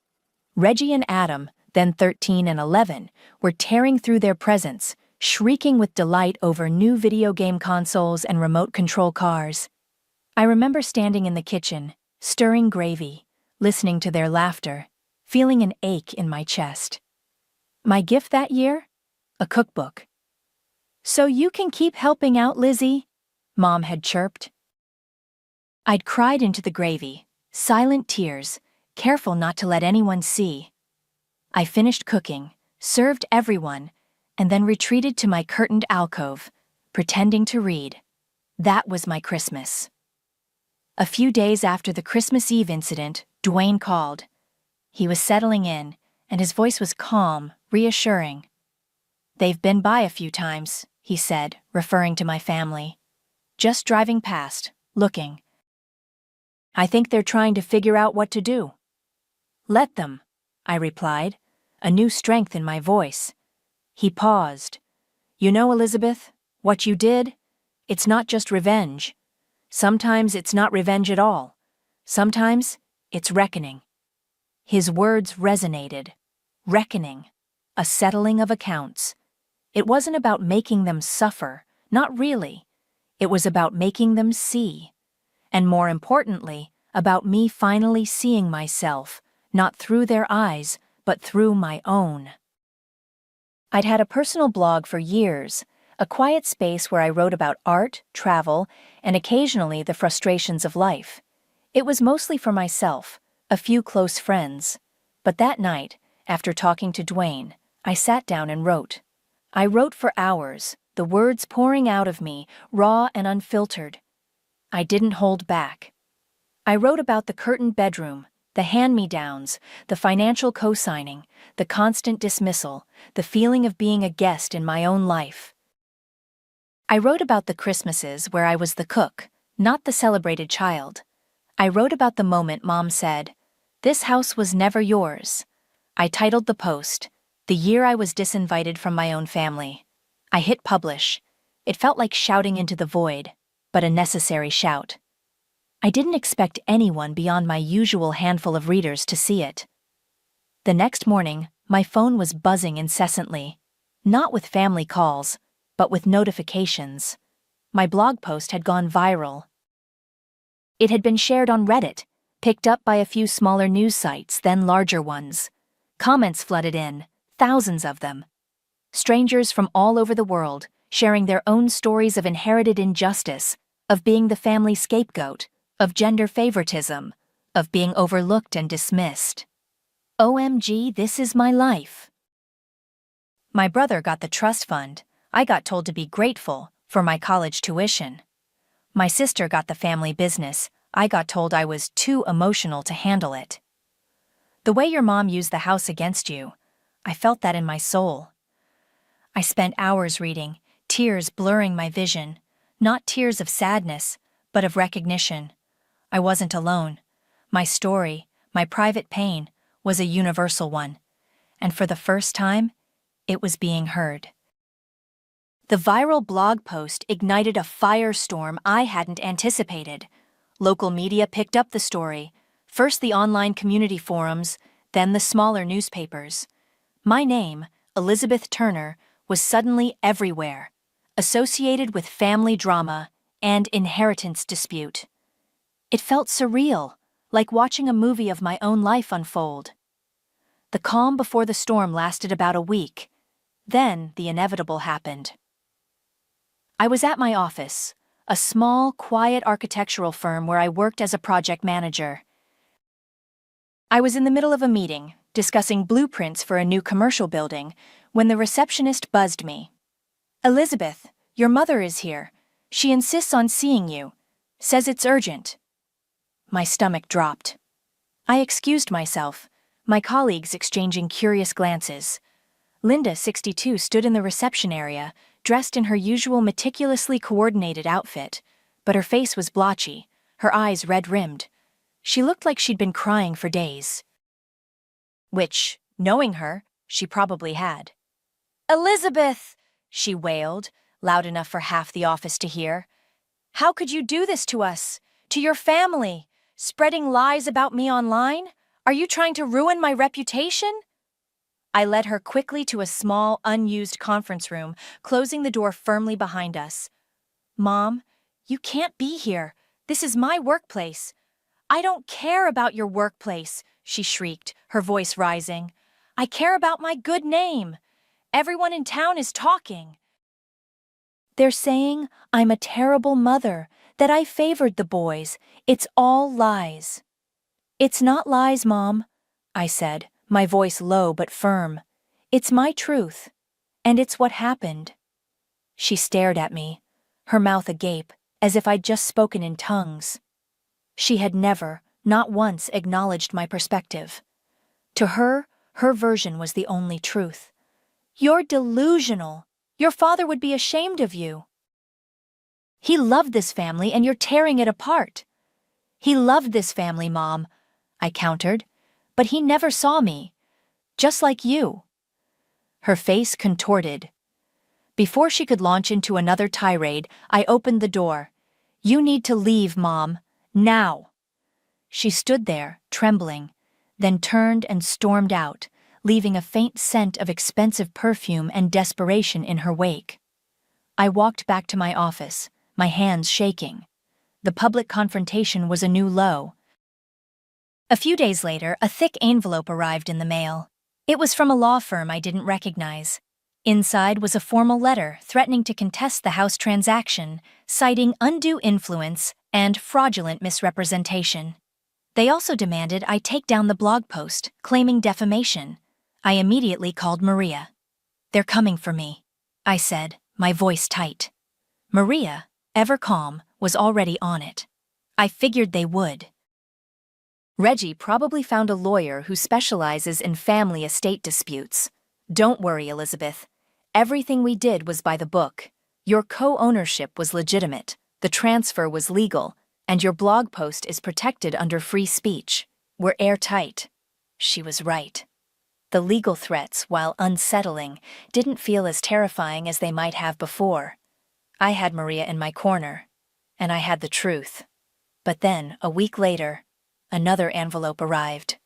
Reggie and Adam, then 13 and 11, were tearing through their presents, shrieking with delight over new video game consoles and remote control cars. I remember standing in the kitchen, stirring gravy, listening to their laughter, feeling an ache in my chest. My gift that year? A cookbook. "So you can keep helping out, Lizzie," Mom had chirped. I'd cried into the gravy, silent tears, careful not to let anyone see. I finished cooking, served everyone, and then retreated to my curtained alcove, pretending to read. That was my Christmas. A few days after the Christmas Eve incident, Dwayne called. He was settling in, and his voice was calm, reassuring. "They've been by a few times," he said, referring to my family. "Just driving past, looking. I think they're trying to figure out what to do." "Let them," I replied, a new strength in my voice. He paused. "You know, Elizabeth, what you did? It's not just revenge. Sometimes it's not revenge at all. Sometimes it's reckoning." His words resonated. Reckoning. A settling of accounts. It wasn't about making them suffer, not really. It was about making them see. And more importantly, about me finally seeing myself, not through their eyes, but through my own. I'd had a personal blog for years, a quiet space where I wrote about art, travel, and occasionally the frustrations of life. It was mostly for myself, a few close friends. But that night, after talking to Dwayne, I sat down and wrote. I wrote for hours, the words pouring out of me, raw and unfiltered. I didn't hold back. I wrote about the curtained bedroom, the hand-me-downs, the financial co-signing, the constant dismissal, the feeling of being a guest in my own life. I wrote about the Christmases where I was the cook, not the celebrated child. I wrote about the moment Mom said, "This house was never yours." I titled the post, "The Year I Was Disinvited from My Own Family." I hit publish. It felt like shouting into the void, but a necessary shout. I didn't expect anyone beyond my usual handful of readers to see it. The next morning, my phone was buzzing incessantly, not with family calls, but with notifications. My blog post had gone viral. It had been shared on Reddit, picked up by a few smaller news sites, then larger ones. Comments flooded in, thousands of them. Strangers from all over the world, sharing their own stories of inherited injustice, of being the family scapegoat, of gender favoritism, of being overlooked and dismissed. OMG, this is my life. My brother got the trust fund. I got told to be grateful for my college tuition. My sister got the family business. I got told I was too emotional to handle it. The way your mom used the house against you, I felt that in my soul. I spent hours reading, tears blurring my vision, not tears of sadness, but of recognition. I wasn't alone. My story, my private pain, was a universal one, and for the first time, it was being heard. The viral blog post ignited a firestorm I hadn't anticipated. Local media picked up the story, first the online community forums, then the smaller newspapers. My name, Elizabeth Turner, was suddenly everywhere, associated with family drama and inheritance dispute. It felt surreal, like watching a movie of my own life unfold. The calm before the storm lasted about a week. Then the inevitable happened. I was at my office, a small, quiet architectural firm where I worked as a project manager. I was in the middle of a meeting, discussing blueprints for a new commercial building, when the receptionist buzzed me. "Elizabeth, your mother is here. She insists on seeing you. Says it's urgent." My stomach dropped. I excused myself, my colleagues exchanging curious glances. Linda, 62, stood in the reception area, dressed in her usual meticulously coordinated outfit, but her face was blotchy, her eyes red-rimmed. She looked like she'd been crying for days. Which, knowing her, she probably had. "Elizabeth!" she wailed, loud enough for half the office to hear. "How could you do this to us? To your family? Spreading lies about me online? Are you trying to ruin my reputation?" I led her quickly to a small, unused conference room, closing the door firmly behind us. "Mom, you can't be here. This is my workplace." "I don't care about your workplace," she shrieked, her voice rising. "I care about my good name. Everyone in town is talking. They're saying I'm a terrible mother, that I favored the boys. It's all lies." "It's not lies, Mom," I said, my voice low but firm. "It's my truth, and it's what happened." She stared at me, her mouth agape, as if I'd just spoken in tongues. She had never, not once, acknowledged my perspective. To her, her version was the only truth. "You're delusional. Your father would be ashamed of you. He loved this family and you're tearing it apart." "He loved this family, Mom," I countered, "but he never saw me. Just like you." Her face contorted. Before she could launch into another tirade, I opened the door. "You need to leave, Mom. Now." She stood there, trembling, then turned and stormed out, leaving a faint scent of expensive perfume and desperation in her wake. I walked back to my office, my hands shaking. The public confrontation was a new low. A few days later, a thick envelope arrived in the mail. It was from a law firm I didn't recognize. Inside was a formal letter threatening to contest the house transaction, citing undue influence and fraudulent misrepresentation. They also demanded I take down the blog post, claiming defamation. I immediately called Maria. "They're coming for me," I said, my voice tight. Maria, ever calm, was already on it. I figured they would. "Reggie probably found a lawyer who specializes in family estate disputes. Don't worry, Elizabeth. Everything we did was by the book. Your co-ownership was legitimate, the transfer was legal, and your blog post is protected under free speech. We're airtight." She was right. The legal threats, while unsettling, didn't feel as terrifying as they might have before. I had Maria in my corner, and I had the truth. But then, a week later, another envelope arrived.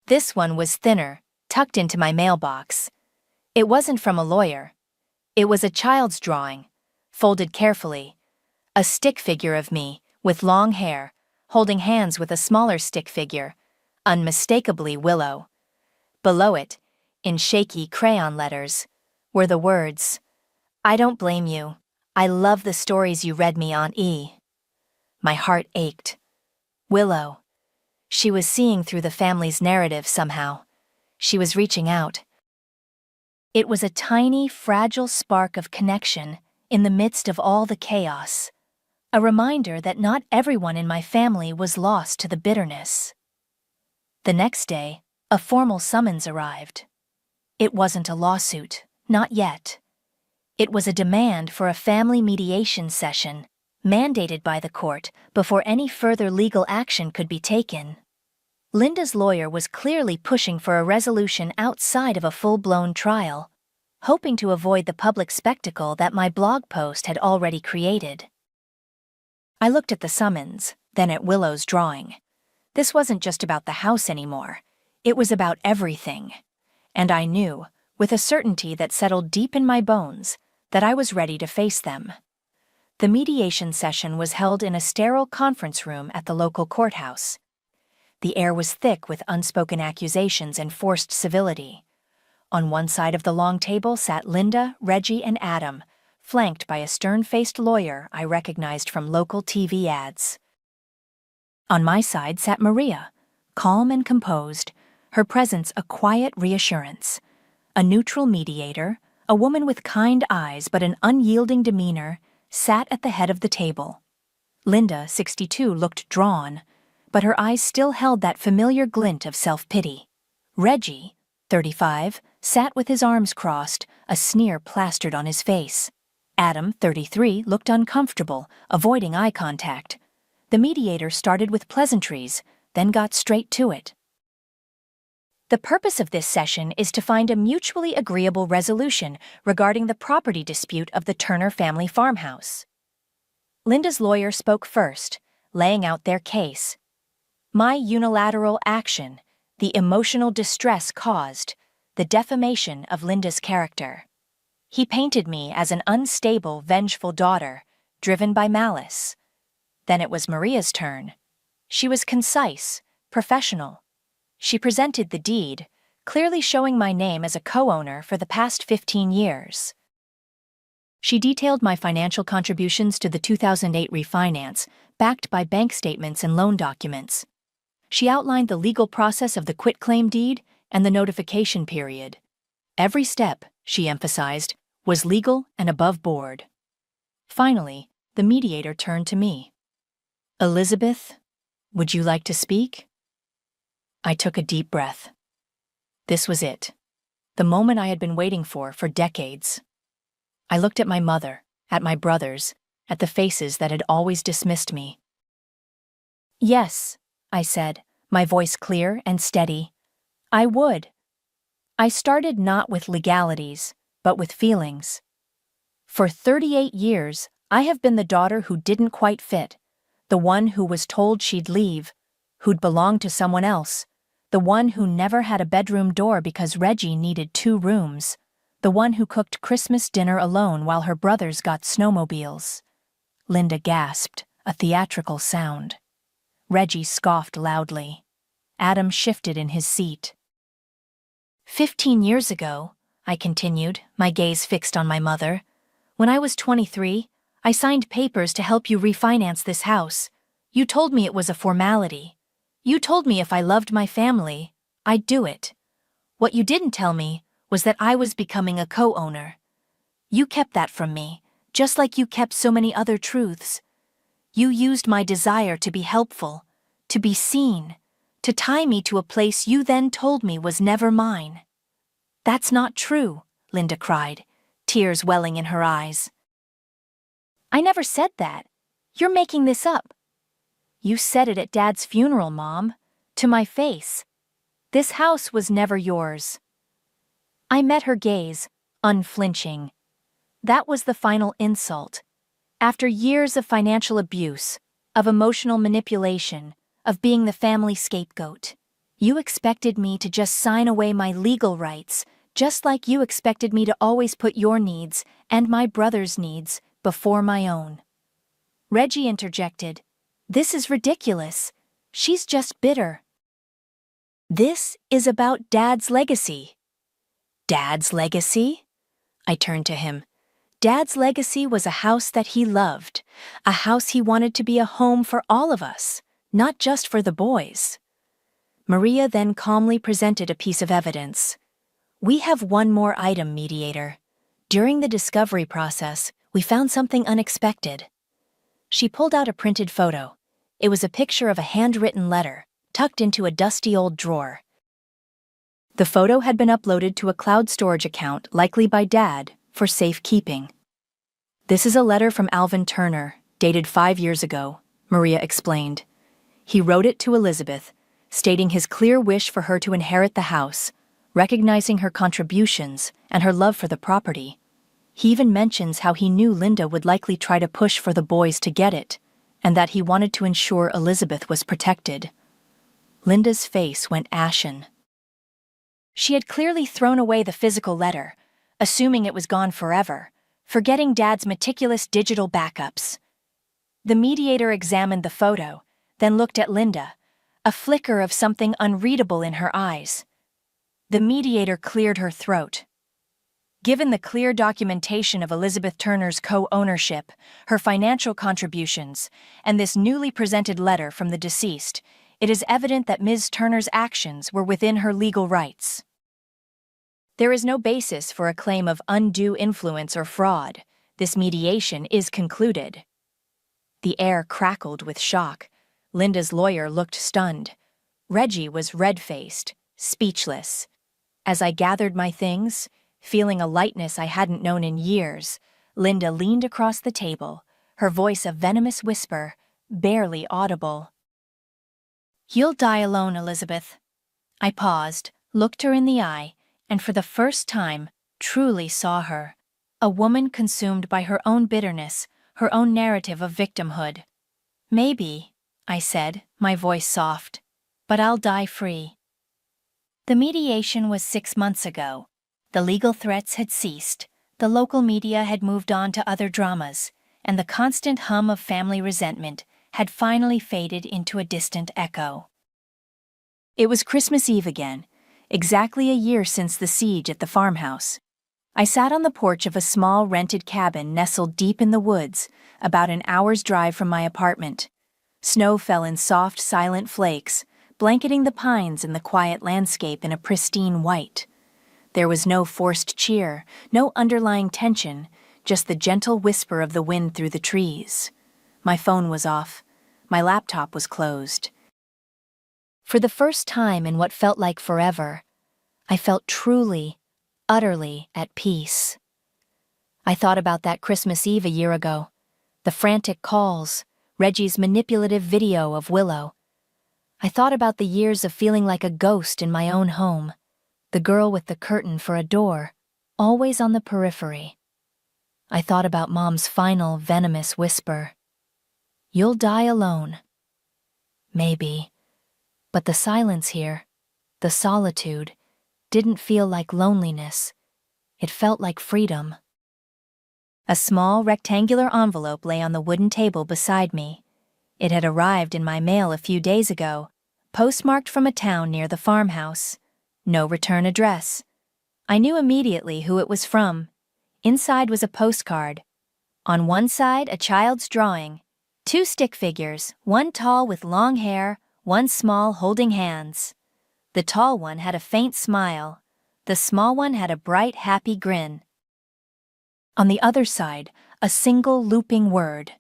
This one was thinner, tucked into my mailbox. It wasn't from a lawyer. It was a child's drawing, folded carefully. A stick figure of me, with long hair, holding hands with a smaller stick figure, unmistakably Willow. Below it, in shaky crayon letters, were the words, "I don't blame you. I love the stories you read me on E." My heart ached. Willow. She was seeing through the family's narrative somehow. She was reaching out. It was a tiny, fragile spark of connection in the midst of all the chaos. A reminder that not everyone in my family was lost to the bitterness. The next day, a formal summons arrived. It wasn't a lawsuit, not yet. It was a demand for a family mediation session, mandated by the court before any further legal action could be taken. Linda's lawyer was clearly pushing for a resolution outside of a full-blown trial, hoping to avoid the public spectacle that my blog post had already created. I looked at the summons, then at Willow's drawing. This wasn't just about the house anymore. It was about everything. And I knew, with a certainty that settled deep in my bones, that I was ready to face them. The mediation session was held in a sterile conference room at the local courthouse. The air was thick with unspoken accusations and forced civility. On one side of the long table sat Linda, Reggie, and Adam, flanked by a stern-faced lawyer I recognized from local TV ads. On my side sat Maria, calm and composed, her presence a quiet reassurance. A neutral mediator, a woman with kind eyes but an unyielding demeanor, sat at the head of the table. Linda, 62, looked drawn, but her eyes still held that familiar glint of self-pity. Reggie, 35, sat with his arms crossed, a sneer plastered on his face. Adam, 33, looked uncomfortable, avoiding eye contact. The mediator started with pleasantries, then got straight to it. The purpose of this session is to find a mutually agreeable resolution regarding the property dispute of the Turner family farmhouse. Linda's lawyer spoke first, laying out their case. My unilateral action, the emotional distress caused, the defamation of Linda's character. He painted me as an unstable, vengeful daughter, driven by malice. Then it was Maria's turn. She was concise, professional. She presented the deed, clearly showing my name as a co-owner for the past 15 years. She detailed my financial contributions to the 2008 refinance, backed by bank statements and loan documents. She outlined the legal process of the quitclaim deed and the notification period. Every step, she emphasized, was legal and above board. Finally, the mediator turned to me. Elizabeth, would you like to speak? I took a deep breath. This was it. The moment I had been waiting for decades. I looked at my mother, at my brothers, at the faces that had always dismissed me. Yes, I said, my voice clear and steady. I would. I started not with legalities, but with feelings. For 38 years, I have been the daughter who didn't quite fit, the one who was told she'd leave, who'd belong to someone else, the one who never had a bedroom door because Reggie needed 2 rooms, the one who cooked Christmas dinner alone while her brothers got snowmobiles. Linda gasped, a theatrical sound. Reggie scoffed loudly. Adam shifted in his seat. 15 years ago, I continued, my gaze fixed on my mother, when I was 23, I signed papers to help you refinance this house. You told me it was a formality. You told me if I loved my family, I'd do it. What you didn't tell me was that I was becoming a co-owner. You kept that from me, just like you kept so many other truths. You used my desire to be helpful, to be seen, to tie me to a place you then told me was never mine. That's not true, Linda cried, tears welling in her eyes. I never said that. You're making this up. You said it at Dad's funeral, Mom, to my face. This house was never yours. I met her gaze, unflinching. That was the final insult. After years of financial abuse, of emotional manipulation, of being the family scapegoat, you expected me to just sign away my legal rights, just like you expected me to always put your needs and my brother's needs before my own. Reggie interjected, "This is ridiculous. She's just bitter." This is about Dad's legacy. Dad's legacy? I turned to him. Dad's legacy was a house that he loved, a house he wanted to be a home for all of us, not just for the boys. Maria then calmly presented a piece of evidence. We have one more item, mediator. During the discovery process, we found something unexpected. She pulled out a printed photo. It was a picture of a handwritten letter, tucked into a dusty old drawer. The photo had been uploaded to a cloud storage account, likely by Dad, for safekeeping. This is a letter from Alvin Turner, dated 5 years ago, Maria explained. He wrote it to Elizabeth, stating his clear wish for her to inherit the house, recognizing her contributions and her love for the property. He even mentions how he knew Linda would likely try to push for the boys to get it, and that he wanted to ensure Elizabeth was protected. Linda's face went ashen. She had clearly thrown away the physical letter, assuming it was gone forever, forgetting Dad's meticulous digital backups. The mediator examined the photo, then looked at Linda, a flicker of something unreadable in her eyes. The mediator cleared her throat. Given the clear documentation of Elizabeth Turner's co-ownership, her financial contributions, and this newly presented letter from the deceased, it is evident that Ms. Turner's actions were within her legal rights. There is no basis for a claim of undue influence or fraud. This mediation is concluded. The air crackled with shock. Linda's lawyer looked stunned. Reggie was red-faced, speechless. As I gathered my things, feeling a lightness I hadn't known in years, Linda leaned across the table, her voice a venomous whisper, barely audible. "You'll die alone, Elizabeth." I paused, looked her in the eye, and for the first time, truly saw her. A woman consumed by her own bitterness, her own narrative of victimhood. "Maybe," I said, my voice soft, "but I'll die free." The mediation was 6 months ago. The legal threats had ceased, the local media had moved on to other dramas, and the constant hum of family resentment had finally faded into a distant echo. It was Christmas Eve again, exactly a year since the siege at the farmhouse. I sat on the porch of a small rented cabin nestled deep in the woods, about an hour's drive from my apartment. Snow fell in soft, silent flakes, blanketing the pines and the quiet landscape in a pristine white. There was no forced cheer, no underlying tension, just the gentle whisper of the wind through the trees. My phone was off. My laptop was closed. For the first time in what felt like forever, I felt truly, utterly at peace. I thought about that Christmas Eve a year ago, the frantic calls, Reggie's manipulative video of Willow. I thought about the years of feeling like a ghost in my own home, the girl with the curtain for a door, always on the periphery. I thought about Mom's final venomous whisper. "You'll die alone." Maybe. But the silence here, the solitude, didn't feel like loneliness. It felt like freedom. A small rectangular envelope lay on the wooden table beside me. It had arrived in my mail a few days ago, postmarked from a town near the farmhouse. No return address. I knew immediately who it was from. Inside was a postcard. On one side, a child's drawing. 2 stick figures, one tall with long hair, one small holding hands. The tall one had a faint smile. The small one had a bright, happy grin. On the other side, a single looping word.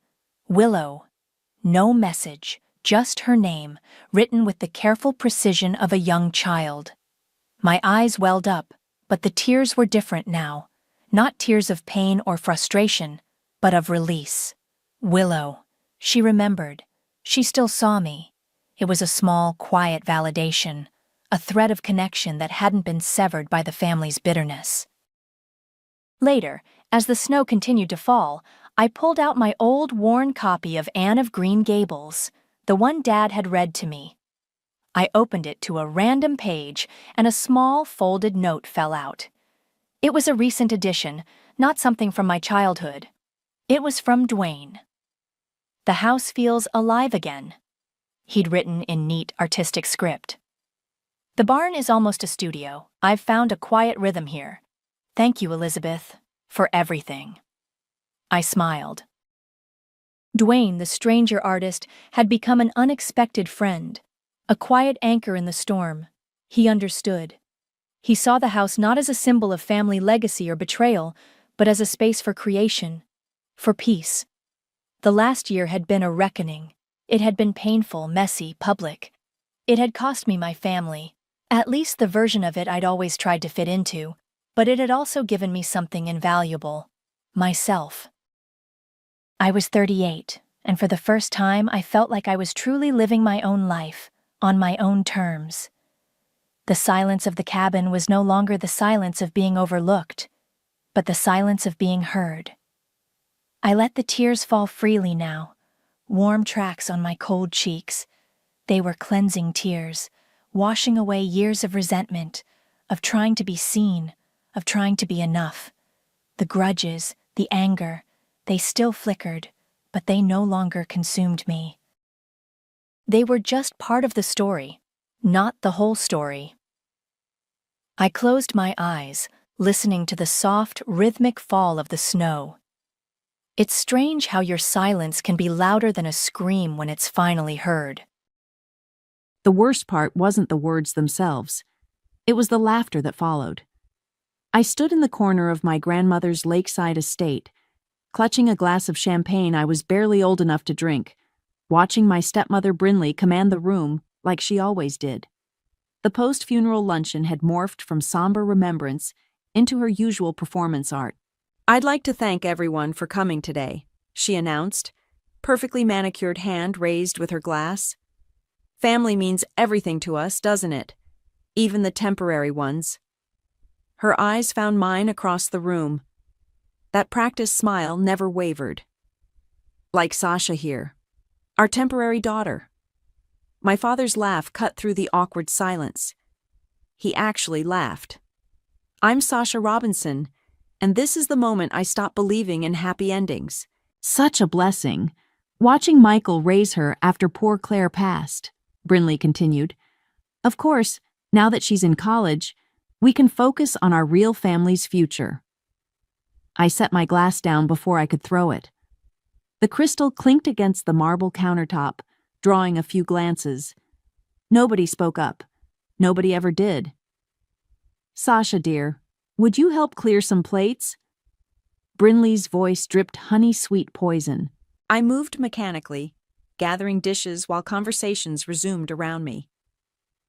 Willow. No message, just her name, written with the careful precision of a young child. My eyes welled up, but the tears were different now. Not tears of pain or frustration, but of release. Willow. She remembered. She still saw me. It was a small, quiet validation, a thread of connection that hadn't been severed by the family's bitterness. Later, as the snow continued to fall, I pulled out my old, worn copy of Anne of Green Gables, the one Dad had read to me. I opened it to a random page, and a small, folded note fell out. It was a recent edition, not something from my childhood. It was from Dwayne. "The house feels alive again," he'd written in neat, artistic script. "The barn is almost a studio. I've found a quiet rhythm here. Thank you, Elizabeth, for everything." I smiled. Dwayne, the stranger artist, had become an unexpected friend, a quiet anchor in the storm. He understood. He saw the house not as a symbol of family legacy or betrayal, but as a space for creation, for peace. The last year had been a reckoning. It had been painful, messy, public. It had cost me my family, at least the version of it I'd always tried to fit into, but it had also given me something invaluable: myself. I was 38, and for the first time I felt like I was truly living my own life, on my own terms. The silence of the cabin was no longer the silence of being overlooked, but the silence of being heard. I let the tears fall freely now, warm tracks on my cold cheeks. They were cleansing tears, washing away years of resentment, of trying to be seen, of trying to be enough. The grudges, the anger, they still flickered, but they no longer consumed me. They were just part of the story, not the whole story. I closed my eyes, listening to the soft, rhythmic fall of the snow. It's strange how your silence can be louder than a scream when it's finally heard. The worst part wasn't the words themselves. It was the laughter that followed. I stood in the corner of my grandmother's lakeside estate, clutching a glass of champagne I was barely old enough to drink, watching my stepmother Brinley command the room like she always did. The post-funeral luncheon had morphed from somber remembrance into her usual performance art. "I'd like to thank everyone for coming today," she announced, perfectly manicured hand raised with her glass. "Family means everything to us, doesn't it? Even the temporary ones." Her eyes found mine across the room. That practiced smile never wavered. "Like Sasha here, our temporary daughter." My father's laugh cut through the awkward silence. He actually laughed. "I'm Sasha Robinson, and this is the moment I stopped believing in happy endings." "Such a blessing. Watching Michael raise her after poor Claire passed," Brinley continued. "Of course, now that she's in college, we can focus on our real family's future." I set my glass down before I could throw it. The crystal clinked against the marble countertop, drawing a few glances. Nobody spoke up. Nobody ever did. "Sasha, dear, would you help clear some plates?" Brinley's voice dripped honey-sweet poison. I moved mechanically, gathering dishes while conversations resumed around me.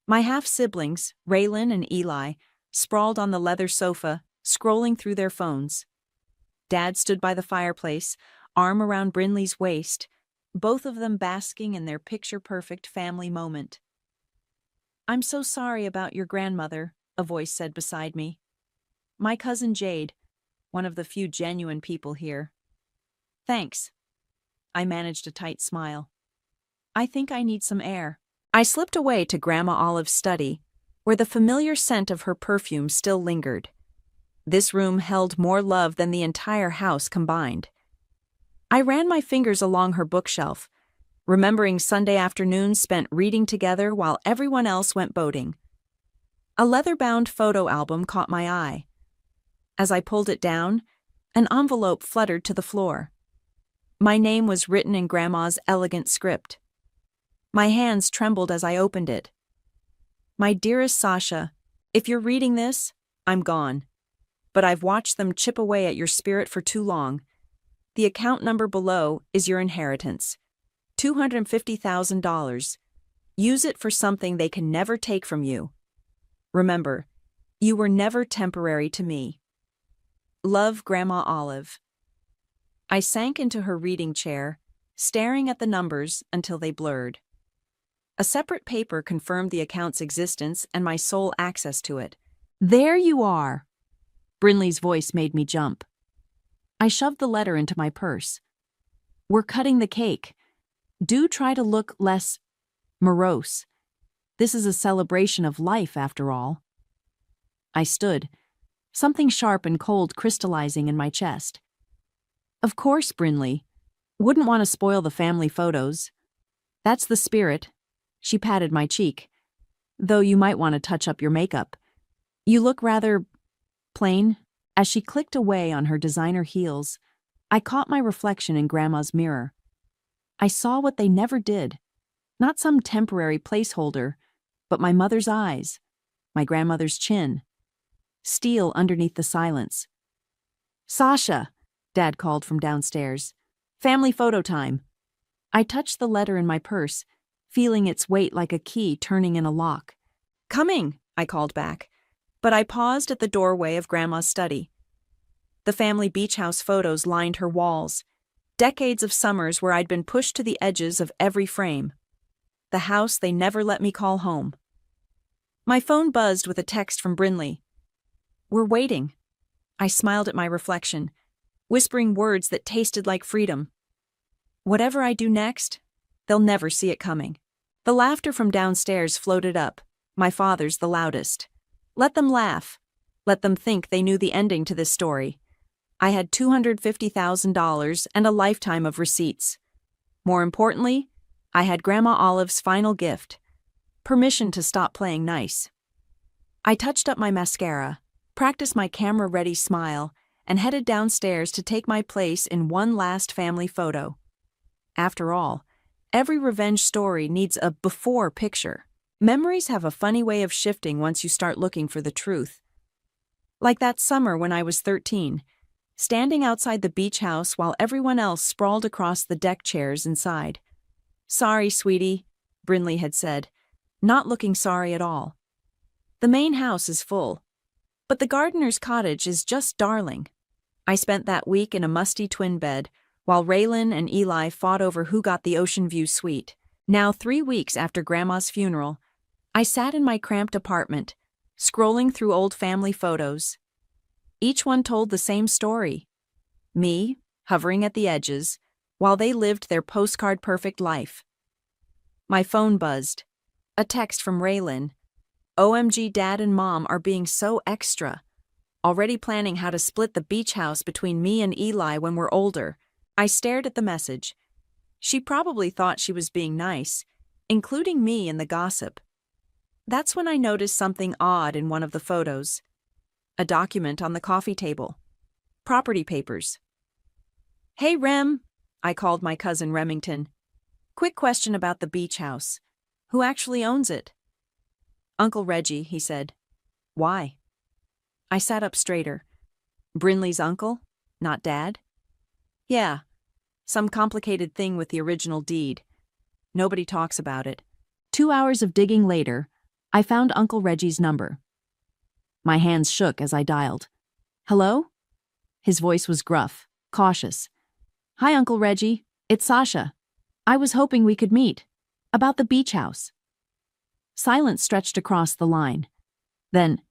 My half-siblings, Raylan and Eli, sprawled on the leather sofa, scrolling through their phones. Dad stood by the fireplace, arm around Brinley's waist, both of them basking in their picture-perfect family moment. "I'm so sorry about your grandmother," a voice said beside me. "My cousin Jade, one of the few genuine people here." "Thanks." I managed a tight smile. "I think I need some air." I slipped away to Grandma Olive's study, where the familiar scent of her perfume still lingered. This room held more love than the entire house combined. I ran my fingers along her bookshelf, remembering Sunday afternoons spent reading together while everyone else went boating. A leather-bound photo album caught my eye. As I pulled it down, an envelope fluttered to the floor. My name was written in Grandma's elegant script. My hands trembled as I opened it. "My dearest Sasha, if you're reading this, I'm gone. But I've watched them chip away at your spirit for too long. The account number below is your inheritance. $250,000. Use it for something they can never take from you. Remember, you were never temporary to me. Love, Grandma Olive." I sank into her reading chair, staring at the numbers until they blurred. A separate paper confirmed the account's existence and my sole access to it. "There you are!" Brinley's voice made me jump. I shoved the letter into my purse. "We're cutting the cake. Do try to look less morose. This is a celebration of life, after all." I stood, something sharp and cold crystallizing in my chest. "Of course, Brinley. Wouldn't want to spoil the family photos. That's the spirit." She patted my cheek. "Though you might want to touch up your makeup. You look rather plain." As she clicked away on her designer heels, I caught my reflection in Grandma's mirror. I saw what they never did. Not some temporary placeholder, but my mother's eyes, my grandmother's chin. Steel underneath the silence. "Sasha," Dad called from downstairs. "Family photo time." I touched the letter in my purse, feeling its weight like a key turning in a lock. "Coming," I called back, but I paused at the doorway of Grandma's study. The family beach house photos lined her walls, decades of summers where I'd been pushed to the edges of every frame. The house they never let me call home. My phone buzzed with a text from Brinley. "We're waiting." I smiled at my reflection, whispering words that tasted like freedom. Whatever I do next, they'll never see it coming. The laughter from downstairs floated up, my father's the loudest. Let them laugh. Let them think they knew the ending to this story. I had $250,000 and a lifetime of receipts. More importantly, I had Grandma Olive's final gift: permission to stop playing nice. I touched up my mascara, practiced my camera-ready smile, and headed downstairs to take my place in one last family photo. After all, every revenge story needs a before picture. Memories have a funny way of shifting once you start looking for the truth. Like that summer when I was 13, standing outside the beach house while everyone else sprawled across the deck chairs inside. "Sorry, sweetie," Brinley had said, not looking sorry at all. "The main house is full, but the gardener's cottage is just darling." I spent that week in a musty twin bed, while Raylan and Eli fought over who got the ocean view suite. Now 3 weeks after Grandma's funeral, I sat in my cramped apartment, scrolling through old family photos. Each one told the same story. Me, hovering at the edges, while they lived their postcard-perfect life. My phone buzzed. A text from Raylan. "OMG, Dad and Mom are being so extra. Already planning how to split the beach house between me and Eli when we're older." I stared at the message. She probably thought she was being nice, including me in the gossip. That's when I noticed something odd in one of the photos. A document on the coffee table. Property papers. "Hey, Rem," I called my cousin Remington. "Quick question about the beach house. Who actually owns it?" "Uncle Reggie," he said. "Why?" I sat up straighter. "Brinley's uncle? Not Dad?" "Yeah. Some complicated thing with the original deed. Nobody talks about it." 2 hours of digging later, I found Uncle Reggie's number. My hands shook as I dialed. "Hello?" His voice was gruff, cautious. "Hi, Uncle Reggie. It's Sasha. I was hoping we could meet. About the beach house." Silence stretched across the line. Then,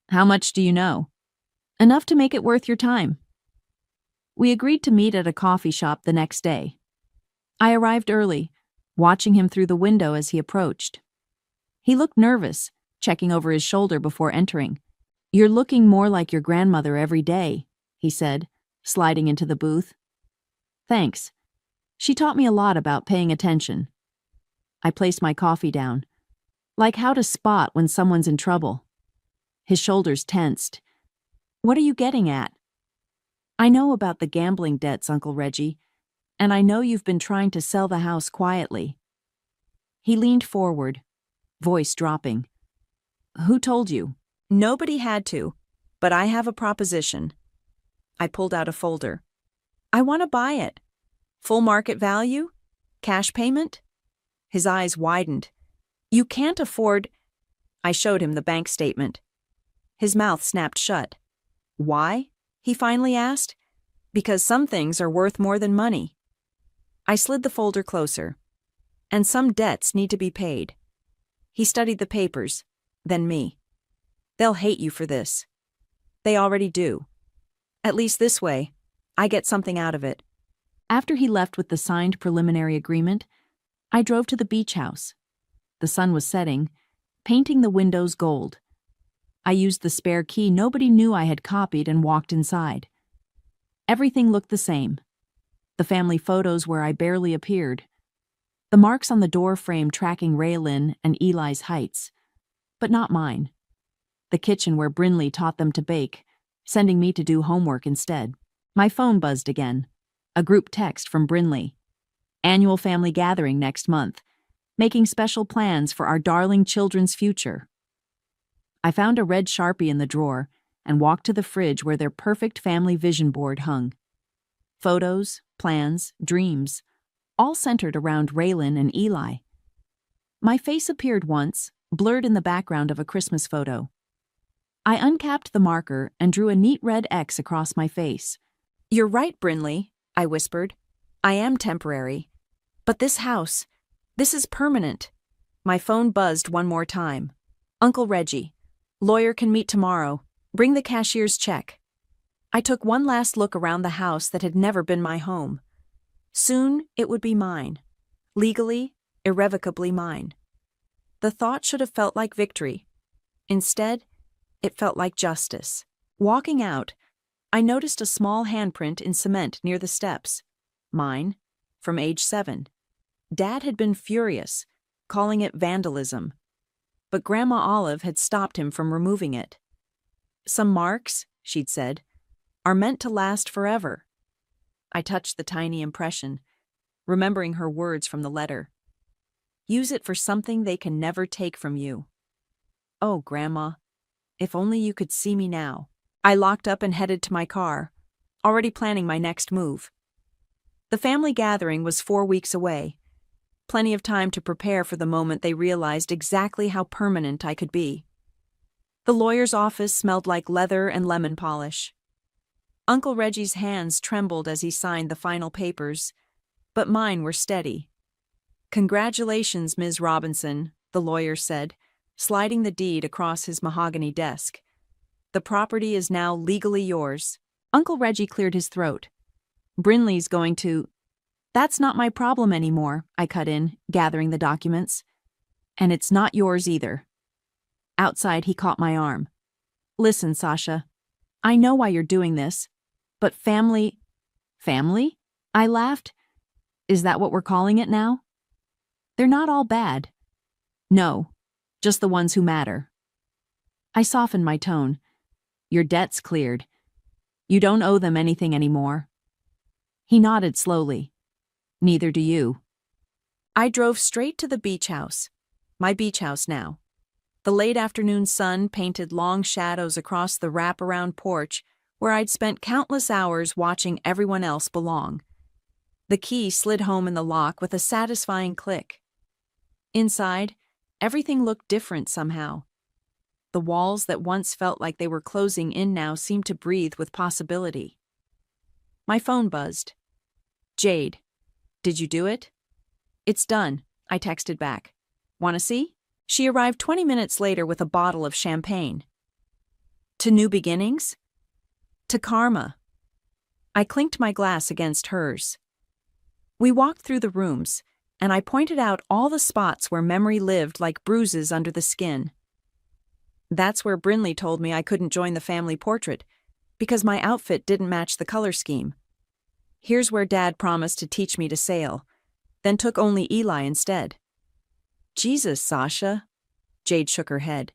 "How much do you know?" "Enough to make it worth your time." We agreed to meet at a coffee shop the next day. I arrived early, watching him through the window as he approached. He looked nervous, checking over his shoulder before entering. "You're looking more like your grandmother every day," he said, sliding into the booth. "Thanks. She taught me a lot about paying attention." I placed my coffee down. Like how to spot when someone's in trouble. His shoulders tensed. "What are you getting at?" "I know about the gambling debts, Uncle Reggie, and I know you've been trying to sell the house quietly." He leaned forward, voice dropping. "Who told you?" "Nobody had to, but I have a proposition." I pulled out a folder. "I want to buy it. Full market value? Cash payment?" His eyes widened. "You can't afford—" I showed him the bank statement. His mouth snapped shut. "Why?" he finally asked. "Because some things are worth more than money." I slid the folder closer. "And some debts need to be paid." He studied the papers, then me. "They'll hate you for this." "They already do. At least this way, I get something out of it." After he left with the signed preliminary agreement, I drove to the beach house. The sun was setting, painting the windows gold. I used the spare key nobody knew I had copied and walked inside. Everything looked the same. The family photos where I barely appeared. The marks on the door frame tracking Raylan and Eli's heights. But not mine. The kitchen where Brinley taught them to bake, sending me to do homework instead. My phone buzzed again. A group text from Brinley. "Annual family gathering next month. Making special plans for our darling children's future." I found a red Sharpie in the drawer and walked to the fridge where their perfect family vision board hung. Photos, plans, dreams, all centered around Raylan and Eli. My face appeared once, blurred in the background of a Christmas photo. I uncapped the marker and drew a neat red X across my face. "You're right, Brinley," I whispered. "I am temporary. But this house, this is permanent." My phone buzzed one more time. "Uncle Reggie. Lawyer can meet tomorrow. Bring the cashier's check." I took one last look around the house that had never been my home. Soon it would be mine. Legally, irrevocably mine. The thought should have felt like victory. Instead, it felt like justice. Walking out, I noticed a small handprint in cement near the steps. Mine, from age 7. Dad had been furious, calling it vandalism. But Grandma Olive had stopped him from removing it. Some marks, she'd said, are meant to last forever. I touched the tiny impression, remembering her words from the letter. Use it for something they can never take from you. Oh, Grandma, if only you could see me now. I locked up and headed to my car, already planning my next move. The family gathering was 4 weeks away. Plenty of time to prepare for the moment they realized exactly how permanent I could be. The lawyer's office smelled like leather and lemon polish. Uncle Reggie's hands trembled as he signed the final papers, but mine were steady. "Congratulations, Ms. Robinson," the lawyer said, sliding the deed across his mahogany desk. "The property is now legally yours." Uncle Reggie cleared his throat. "Brinley's going to—" "That's not my problem anymore," I cut in, gathering the documents. "And it's not yours either." Outside, he caught my arm. "Listen, Sasha, I know why you're doing this, but family—" "Family?" I laughed. "Is that what we're calling it now?" "They're not all bad." "No, just the ones who matter." I softened my tone. "Your debt's cleared. You don't owe them anything anymore." He nodded slowly. "Neither do you." I drove straight to the beach house. My beach house now. The late afternoon sun painted long shadows across the wraparound porch where I'd spent countless hours watching everyone else belong. The key slid home in the lock with a satisfying click. Inside, everything looked different somehow. The walls that once felt like they were closing in now seemed to breathe with possibility. My phone buzzed. "Jade, did you do it?" "It's done," I texted back. "Want to see?" She arrived 20 minutes later with a bottle of champagne. "To new beginnings?" "To karma." I clinked my glass against hers. We walked through the rooms, and I pointed out all the spots where memory lived like bruises under the skin. "That's where Brinley told me I couldn't join the family portrait, because my outfit didn't match the color scheme. Here's where Dad promised to teach me to sail, then took only Eli instead." "Jesus, Sasha." Jade shook her head.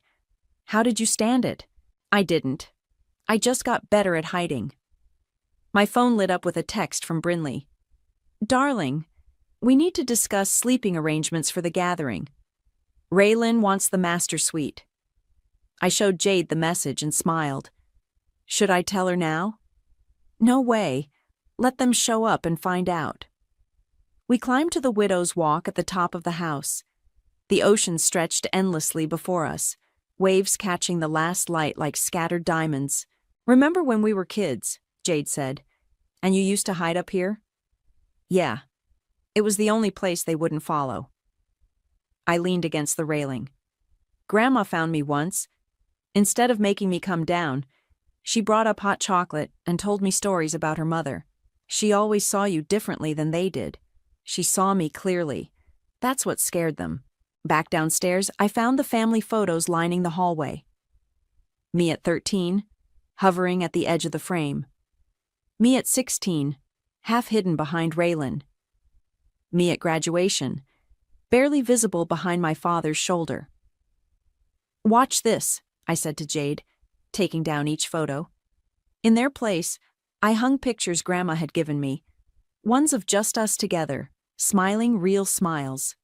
"How did you stand it?" "I didn't. I just got better at hiding." My phone lit up with a text from Brinley. "Darling, we need to discuss sleeping arrangements for the gathering. Raylan wants the master suite." I showed Jade the message and smiled. "Should I tell her now?" "No way. Let them show up and find out." We climbed to the widow's walk at the top of the house. The ocean stretched endlessly before us, waves catching the last light like scattered diamonds. "Remember when we were kids," Jade said, "and you used to hide up here?" "Yeah. It was the only place they wouldn't follow." I leaned against the railing. "Grandma found me once. Instead of making me come down, she brought up hot chocolate and told me stories about her mother. She always saw you differently than they did. She saw me clearly. That's what scared them." Back downstairs, I found the family photos lining the hallway. Me at 13, hovering at the edge of the frame. Me at 16, half hidden behind Raylan. Me at graduation, barely visible behind my father's shoulder. "Watch this," I said to Jade, taking down each photo. In their place, I hung pictures Grandma had given me, ones of just us together, smiling real smiles.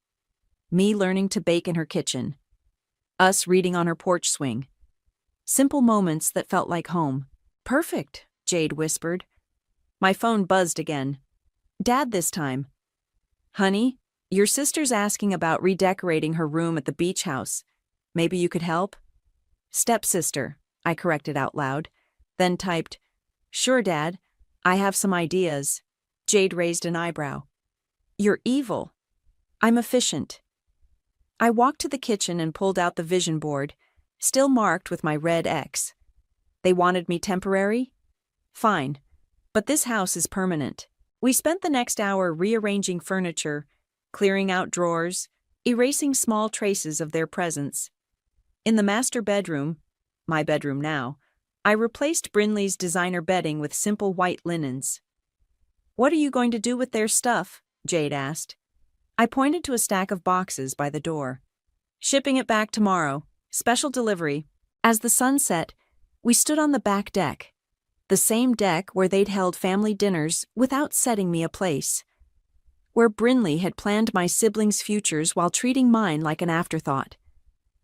Me learning to bake in her kitchen. Us reading on her porch swing. Simple moments that felt like home. "Perfect," Jade whispered. My phone buzzed again. "Dad this time." "Honey, your sister's asking about redecorating her room at the beach house. Maybe you could help?" "Stepsister," I corrected out loud, then typed, "Sure, Dad. I have some ideas." Jade raised an eyebrow. "You're evil." "I'm efficient." I walked to the kitchen and pulled out the vision board, still marked with my red X. They wanted me temporary? Fine. But this house is permanent. We spent the next hour rearranging furniture, clearing out drawers, erasing small traces of their presence. In the master bedroom, my bedroom now, I replaced Brinley's designer bedding with simple white linens. "What are you going to do with their stuff?" Jade asked. I pointed to a stack of boxes by the door. Shipping it back tomorrow. Special delivery. As the sun set, we stood on the back deck. The same deck where they'd held family dinners without setting me a place. Where Brinley had planned my siblings' futures while treating mine like an afterthought.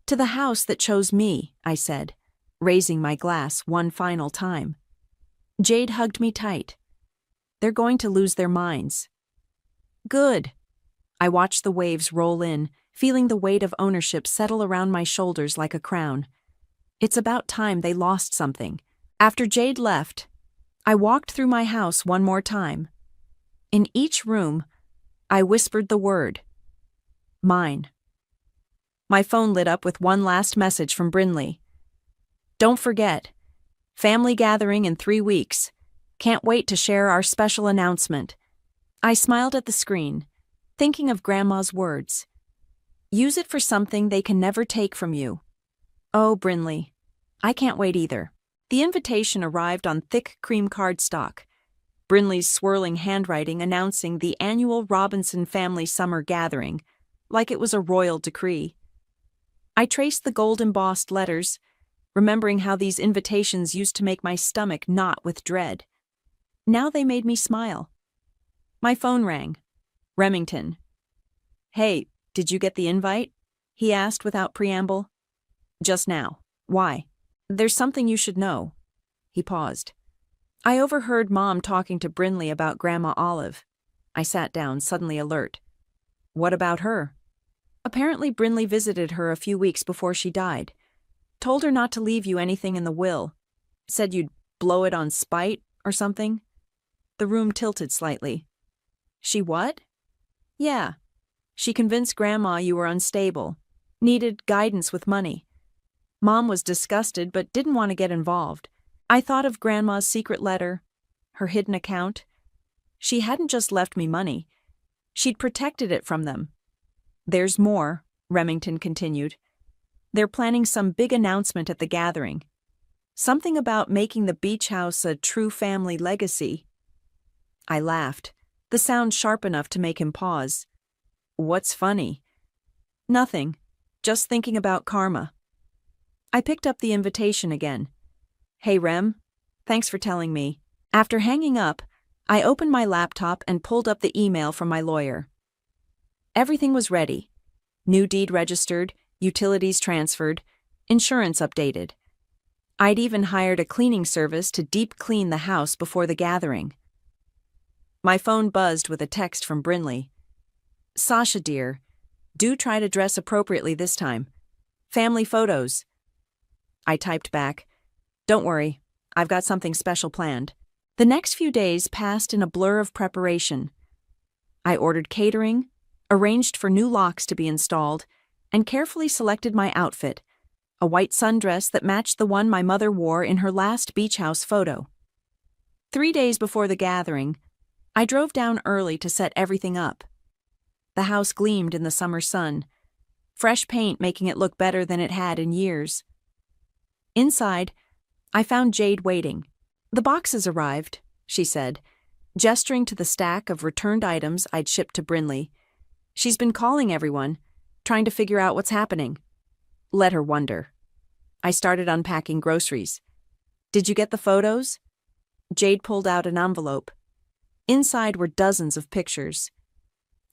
To the house that chose me, I said, raising my glass one final time. Jade hugged me tight. They're going to lose their minds. Good. I watched the waves roll in, feeling the weight of ownership settle around my shoulders like a crown. It's about time they lost something. After Jade left, I walked through my house one more time. In each room, I whispered the word. Mine. My phone lit up with one last message from Brinley. Don't forget. Family gathering in 3 weeks. Can't wait to share our special announcement. I smiled at the screen, thinking of Grandma's words. Use it for something they can never take from you. Oh, Brinley. I can't wait either. The invitation arrived on thick cream cardstock. Brinley's swirling handwriting announcing the annual Robinson family summer gathering, like it was a royal decree. I traced the gold-embossed letters, remembering how these invitations used to make my stomach knot with dread. Now they made me smile. My phone rang. Remington. Hey, did you get the invite? He asked without preamble. Just now. Why? There's something you should know. He paused. I overheard Mom talking to Brinley about Grandma Olive. I sat down, suddenly alert. What about her? Apparently Brinley visited her a few weeks before she died. Told her not to leave you anything in the will. Said you'd blow it on spite or something. The room tilted slightly. She what? Yeah. She convinced Grandma you were unstable. Needed guidance with money. Mom was disgusted but didn't want to get involved. I thought of Grandma's secret letter, her hidden account. She hadn't just left me money. She'd protected it from them. There's more, Remington continued. They're planning some big announcement at the gathering. Something about making the beach house a true family legacy. I laughed, the sound sharp enough to make him pause. What's funny? Nothing, just thinking about karma. I picked up the invitation again. Hey Rem, thanks for telling me. After hanging up, I opened my laptop and pulled up the email from my lawyer. Everything was ready. New deed registered, utilities transferred, insurance updated. I'd even hired a cleaning service to deep clean the house before the gathering. My phone buzzed with a text from Brinley. Sasha dear, do try to dress appropriately this time. Family photos. I typed back, don't worry, I've got something special planned. The next few days passed in a blur of preparation. I ordered catering, arranged for new locks to be installed, and carefully selected my outfit, a white sundress that matched the one my mother wore in her last beach house photo. 3 days before the gathering, I drove down early to set everything up. The house gleamed in the summer sun, fresh paint making it look better than it had in years. Inside, I found Jade waiting. The boxes arrived, she said, gesturing to the stack of returned items I'd shipped to Brinley. She's been calling everyone, trying to figure out what's happening. Let her wonder. I started unpacking groceries. Did you get the photos? Jade pulled out an envelope. Inside were dozens of pictures.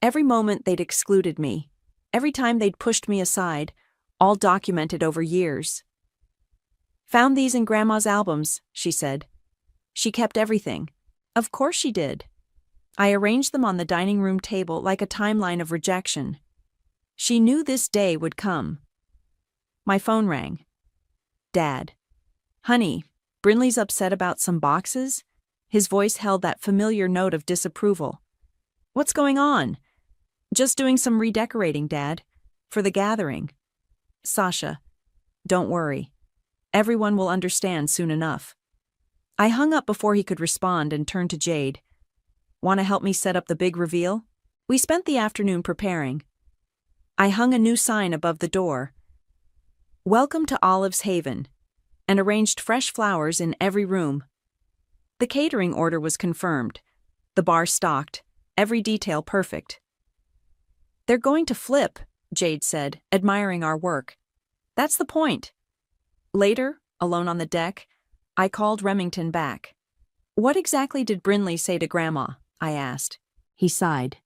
Every moment they'd excluded me, every time they'd pushed me aside, all documented over years. Found these in Grandma's albums, she said. She kept everything. Of course she did. I arranged them on the dining room table like a timeline of rejection. She knew this day would come. My phone rang. Dad. Honey, Brinley's upset about some boxes? His voice held that familiar note of disapproval. What's going on? Just doing some redecorating, Dad. For the gathering. Sasha. Don't worry. Everyone will understand soon enough. I hung up before he could respond and turned to Jade. Want to help me set up the big reveal? We spent the afternoon preparing. I hung a new sign above the door. Welcome to Olive's Haven, and arranged fresh flowers in every room. The catering order was confirmed, the bar stocked, every detail perfect. They're going to flip, Jade said, admiring our work. That's the point. Later, alone on the deck, I called Remington back. What exactly did Brinley say to Grandma? I asked. He sighed.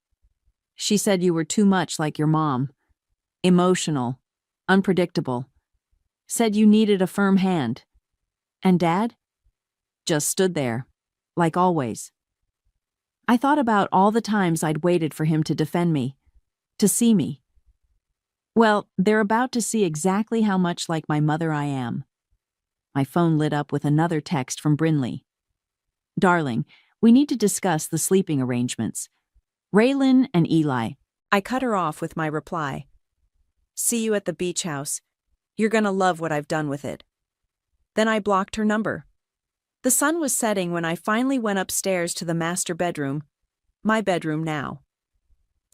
She said you were too much like your mom. Emotional, unpredictable. Said you needed a firm hand. And Dad? Just stood there, like always. I thought about all the times I'd waited for him to defend me, to see me. Well, they're about to see exactly how much like my mother I am. My phone lit up with another text from Brinley. Darling, we need to discuss the sleeping arrangements. Raylan and Eli. I cut her off with my reply. See you at the beach house. You're gonna love what I've done with it. Then I blocked her number. The sun was setting when I finally went upstairs to the master bedroom, my bedroom now.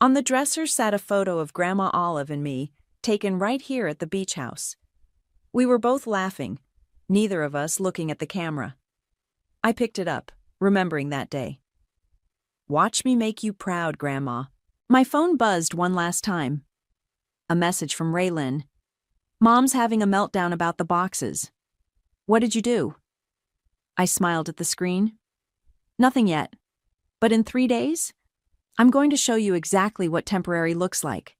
On the dresser sat a photo of Grandma Olive and me, taken right here at the beach house. We were both laughing, neither of us looking at the camera. I picked it up, remembering that day. Watch me make you proud, Grandma. My phone buzzed one last time. A message from Raylan. Mom's having a meltdown about the boxes. What did you do? I smiled at the screen. Nothing yet. But in 3 days, I'm going to show you exactly what temporary looks like.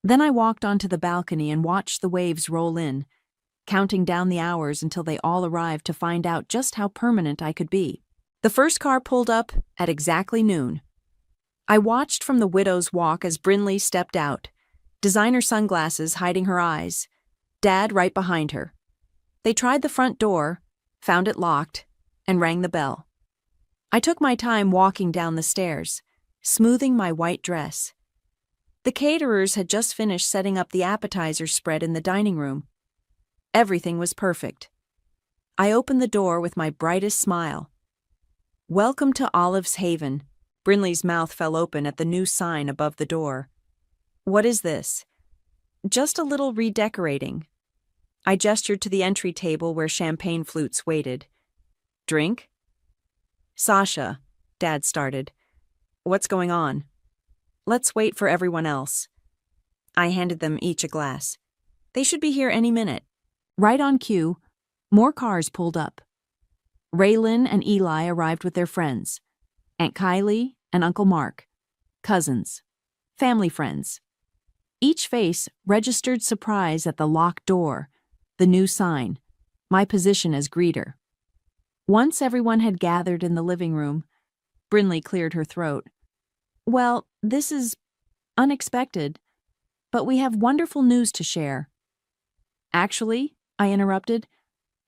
Then I walked onto the balcony and watched the waves roll in, counting down the hours until they all arrived to find out just how permanent I could be. The first car pulled up at exactly noon. I watched from the widow's walk as Brinley stepped out, designer sunglasses hiding her eyes, Dad right behind her. They tried the front door, found it locked, and rang the bell. I took my time walking down the stairs, smoothing my white dress. The caterers had just finished setting up the appetizer spread in the dining room. Everything was perfect. I opened the door with my brightest smile. Welcome to Olive's Haven. Brinley's mouth fell open at the new sign above the door. What is this? Just a little redecorating. I gestured to the entry table where champagne flutes waited. Drink? Sasha, Dad started. What's going on? Let's wait for everyone else. I handed them each a glass. They should be here any minute. Right on cue, more cars pulled up. Raylan and Eli arrived with their friends. Aunt Kylie and Uncle Mark. Cousins. Family friends. Each face registered surprise at the locked door, the new sign, my position as greeter. Once everyone had gathered in the living room, Brinley cleared her throat. Well, this is unexpected, but we have wonderful news to share. Actually, I interrupted,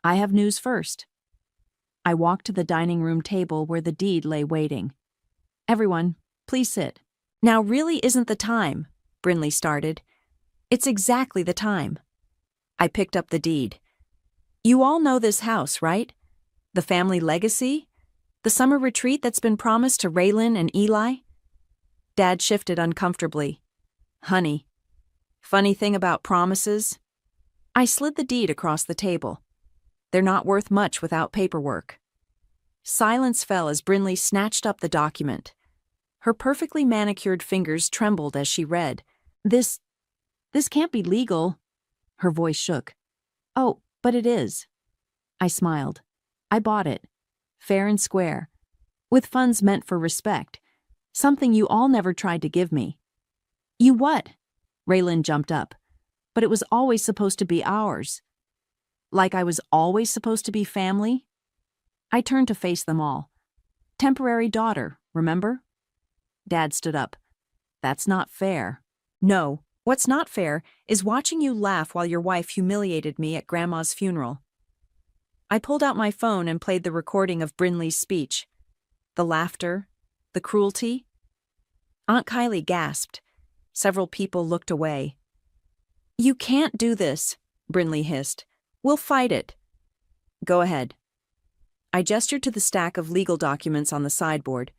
I have news first. I walked to the dining room table where the deed lay waiting. Everyone, please sit. Now really isn't the time, Brinley started. It's exactly the time. I picked up the deed. You all know this house, right? The family legacy? The summer retreat that's been promised to Raylan and Eli? Dad shifted uncomfortably. Honey, funny thing about promises? I slid the deed across the table. They're not worth much without paperwork. Silence fell as Brinley snatched up the document. Her perfectly manicured fingers trembled as she read. This can't be legal. Her voice shook. Oh, but it is. I smiled. I bought it. Fair and square. With funds meant for respect. Something you all never tried to give me. You what? Raylan jumped up. But it was always supposed to be ours. Like I was always supposed to be family? I turned to face them all. Temporary daughter, remember? Dad stood up. That's not fair. No, what's not fair is watching you laugh while your wife humiliated me at Grandma's funeral. I pulled out my phone and played the recording of Brinley's speech. The laughter, the cruelty. Aunt Kylie gasped. Several people looked away. You can't do this, Brinley hissed. We'll fight it. Go ahead. I gestured to the stack of legal documents on the sideboard.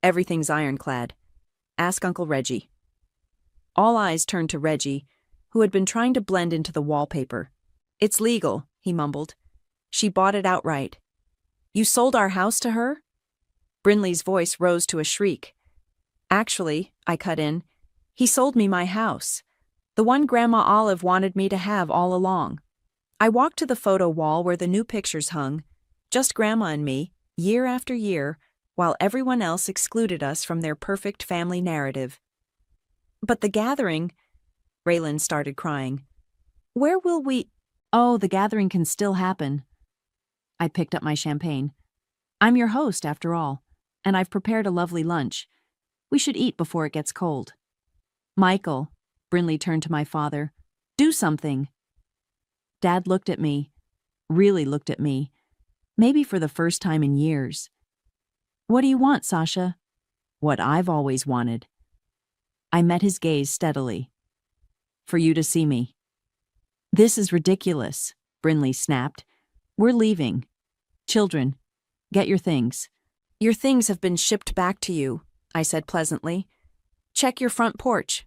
Everything's ironclad. Ask Uncle Reggie. All eyes turned to Reggie, who had been trying to blend into the wallpaper. It's legal, he mumbled. She bought it outright. You sold our house to her? Brinley's voice rose to a shriek. Actually, I cut in, He sold me my house. The one Grandma Olive wanted me to have all along. I walked to the photo wall where the new pictures hung, just Grandma and me, year after year, while everyone else excluded us from their perfect family narrative. But the gathering, Raylan started crying. Where will we? Oh, the gathering can still happen. I picked up my champagne. I'm your host, after all, and I've prepared a lovely lunch. We should eat before it gets cold. Michael, Brinley turned to my father, do something. Dad looked at me, really looked at me, maybe for the first time in years. What do you want, Sasha? What I've always wanted. I met his gaze steadily. For you to see me. This is ridiculous, Brinley snapped. We're leaving. Children, get your things. Your things have been shipped back to you, I said pleasantly. Check your front porch.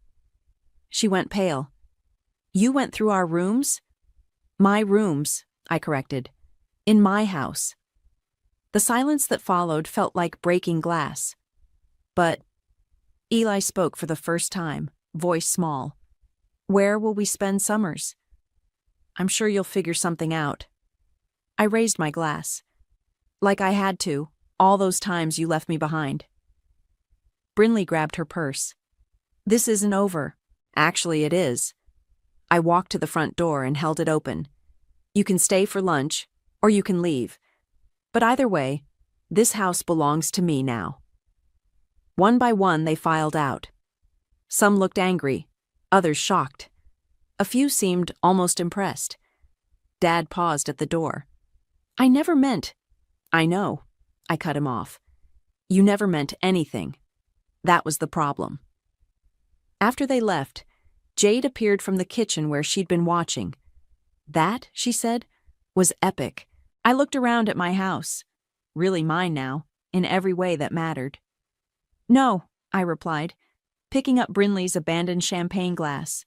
She went pale. You went through our rooms? My rooms, I corrected. In my house. The silence that followed felt like breaking glass. But Eli spoke for the first time, voice small. Where will we spend summers? I'm sure you'll figure something out. I raised my glass. Like I had to, all those times you left me behind. Brinley grabbed her purse. This isn't over. Actually, it is. I walked to the front door and held it open. You can stay for lunch, or you can leave. But either way, this house belongs to me now. One by one, they filed out. Some looked angry, others shocked. A few seemed almost impressed. Dad paused at the door. I never meant... I know, I cut him off. You never meant anything. That was the problem. After they left, Jade appeared from the kitchen where she'd been watching. That, she said, was epic. I looked around at my house. Really mine now, in every way that mattered. No, I replied, picking up Brinley's abandoned champagne glass.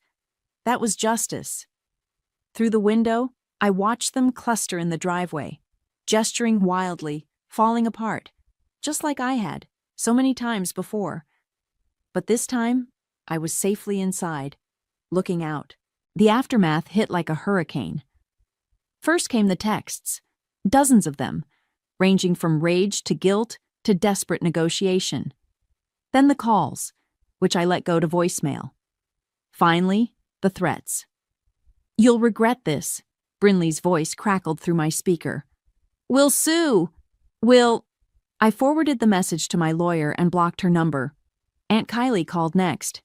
That was justice. Through the window, I watched them cluster in the driveway, gesturing wildly, falling apart, just like I had, so many times before. But this time, I was safely inside, looking out. The aftermath hit like a hurricane. First came the texts, dozens of them, ranging from rage to guilt to desperate negotiation. Then the calls, which I let go to voicemail. Finally, the threats. You'll regret this, Brinley's voice crackled through my speaker. We'll sue. I forwarded the message to my lawyer and blocked her number. Aunt Kylie called next.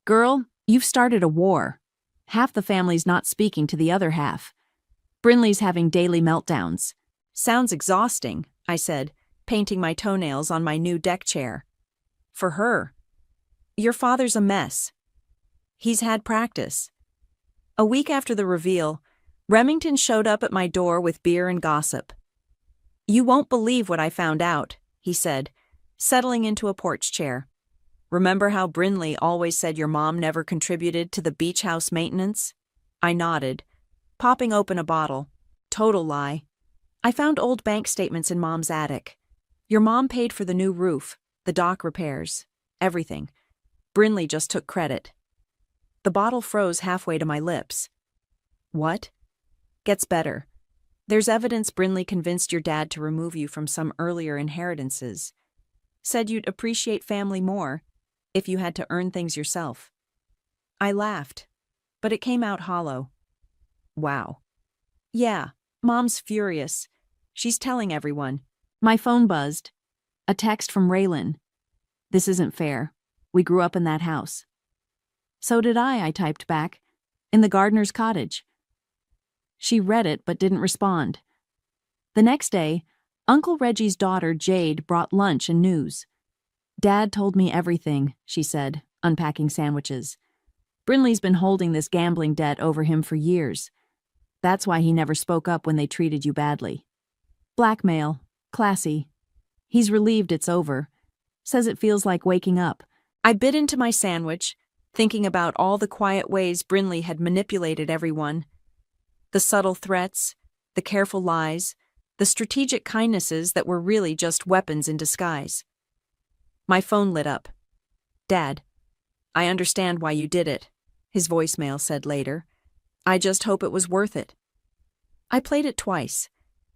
Girl, you've started a war. Half the family's not speaking to the other half. Brinley's having daily meltdowns. Sounds exhausting, I said, painting my toenails on my new deck chair. For her. Your father's a mess. He's had practice. A week after the reveal, Remington showed up at my door with beer and gossip. You won't believe what I found out, he said, settling into a porch chair. Remember how Brinley always said your mom never contributed to the beach house maintenance? I nodded, popping open a bottle. Total lie. I found old bank statements in Mom's attic. Your mom paid for the new roof, the dock repairs, everything. Brinley just took credit. The bottle froze halfway to my lips. What? Gets better. There's evidence Brinley convinced your dad to remove you from some earlier inheritances. Said you'd appreciate family more if you had to earn things yourself. I laughed, but it came out hollow. Wow. Yeah, Mom's furious. She's telling everyone. My phone buzzed. A text from Raylan. This isn't fair. We grew up in that house. So did I typed back. In the gardener's cottage. She read it but didn't respond. The next day, Uncle Reggie's daughter Jade brought lunch and news. Dad told me everything, she said, unpacking sandwiches. Brinley's been holding this gambling debt over him for years. That's why he never spoke up when they treated you badly. Blackmail. Classy. He's relieved it's over. Says it feels like waking up. I bit into my sandwich, thinking about all the quiet ways Brinley had manipulated everyone. The subtle threats, the careful lies, the strategic kindnesses that were really just weapons in disguise. My phone lit up. Dad. I understand why you did it, his voicemail said later. I just hope it was worth it. I played it twice,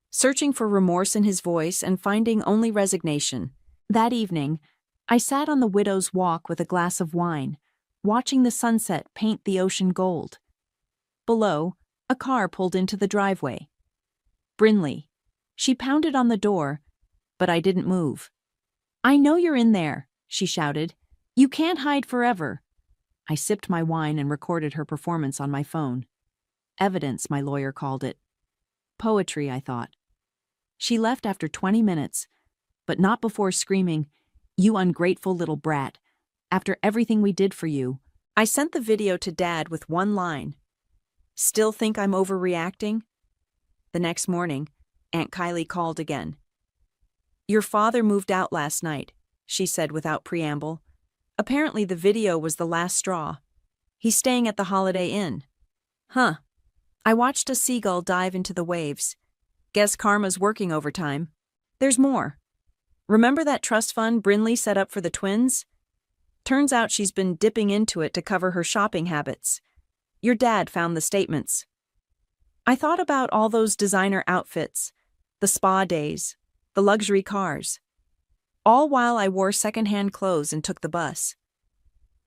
searching for remorse in his voice and finding only resignation. That evening, I sat on the widow's walk with a glass of wine, watching the sunset paint the ocean gold. Below, a car pulled into the driveway. Brinley. She pounded on the door, but I didn't move. I know you're in there, she shouted. You can't hide forever. I sipped my wine and recorded her performance on my phone. Evidence, my lawyer called it. Poetry, I thought. She left after 20 minutes, but not before screaming, "You ungrateful little brat. After everything we did for you." I sent the video to Dad with one line. Still think I'm overreacting? The next morning, Aunt Kylie called again. Your father moved out last night, she said without preamble. Apparently the video was the last straw. He's staying at the Holiday Inn. Huh. I watched a seagull dive into the waves. Guess karma's working overtime. There's more. Remember that trust fund Brinley set up for the twins? Turns out she's been dipping into it to cover her shopping habits. Your dad found the statements. I thought about all those designer outfits, the spa days, the luxury cars. All while I wore secondhand clothes and took the bus.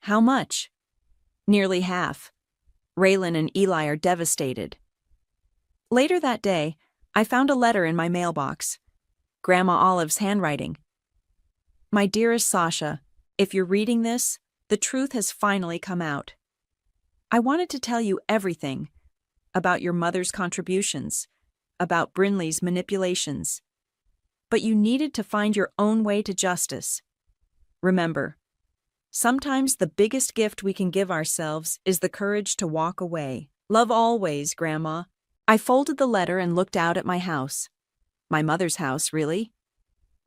How much? Nearly half. Raylan and Eli are devastated. Later that day, I found a letter in my mailbox. Grandma Olive's handwriting. My dearest Sasha, if you're reading this, the truth has finally come out. I wanted to tell you everything about your mother's contributions, about Brinley's manipulations. But you needed to find your own way to justice. Remember, sometimes the biggest gift we can give ourselves is the courage to walk away. Love always, Grandma. I folded the letter and looked out at my house. My mother's house, really.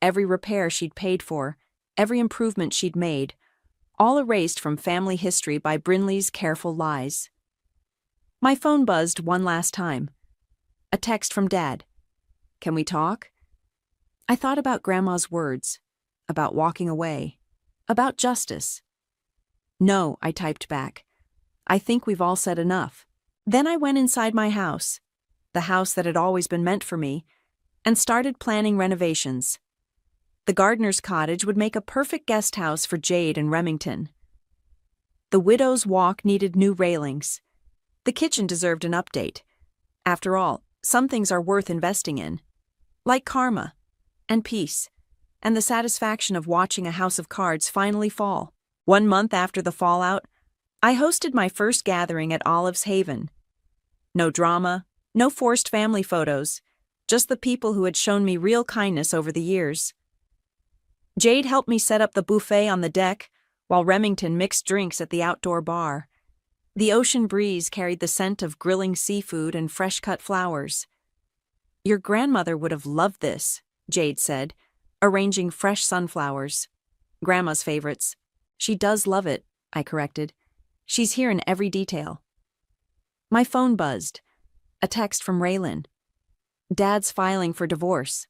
Every repair she'd paid for, every improvement she'd made, all erased from family history by Brinley's careful lies. My phone buzzed one last time. A text from Dad. Can we talk? I thought about Grandma's words, about walking away, about justice. No, I typed back. I think we've all said enough. Then I went inside my house, the house that had always been meant for me, and started planning renovations. The gardener's cottage would make a perfect guest house for Jade and Remington. The widow's walk needed new railings. The kitchen deserved an update. After all, some things are worth investing in. Like karma, and peace, and the satisfaction of watching a house of cards finally fall. 1 month after the fallout, I hosted my first gathering at Olive's Haven. No drama, no forced family photos, just the people who had shown me real kindness over the years. Jade helped me set up the buffet on the deck, while Remington mixed drinks at the outdoor bar. The ocean breeze carried the scent of grilling seafood and fresh-cut flowers. Your grandmother would have loved this, Jade said, arranging fresh sunflowers. Grandma's favorites. She does love it, I corrected. She's here in every detail. My phone buzzed. A text from Raylan. Dad's filing for divorce.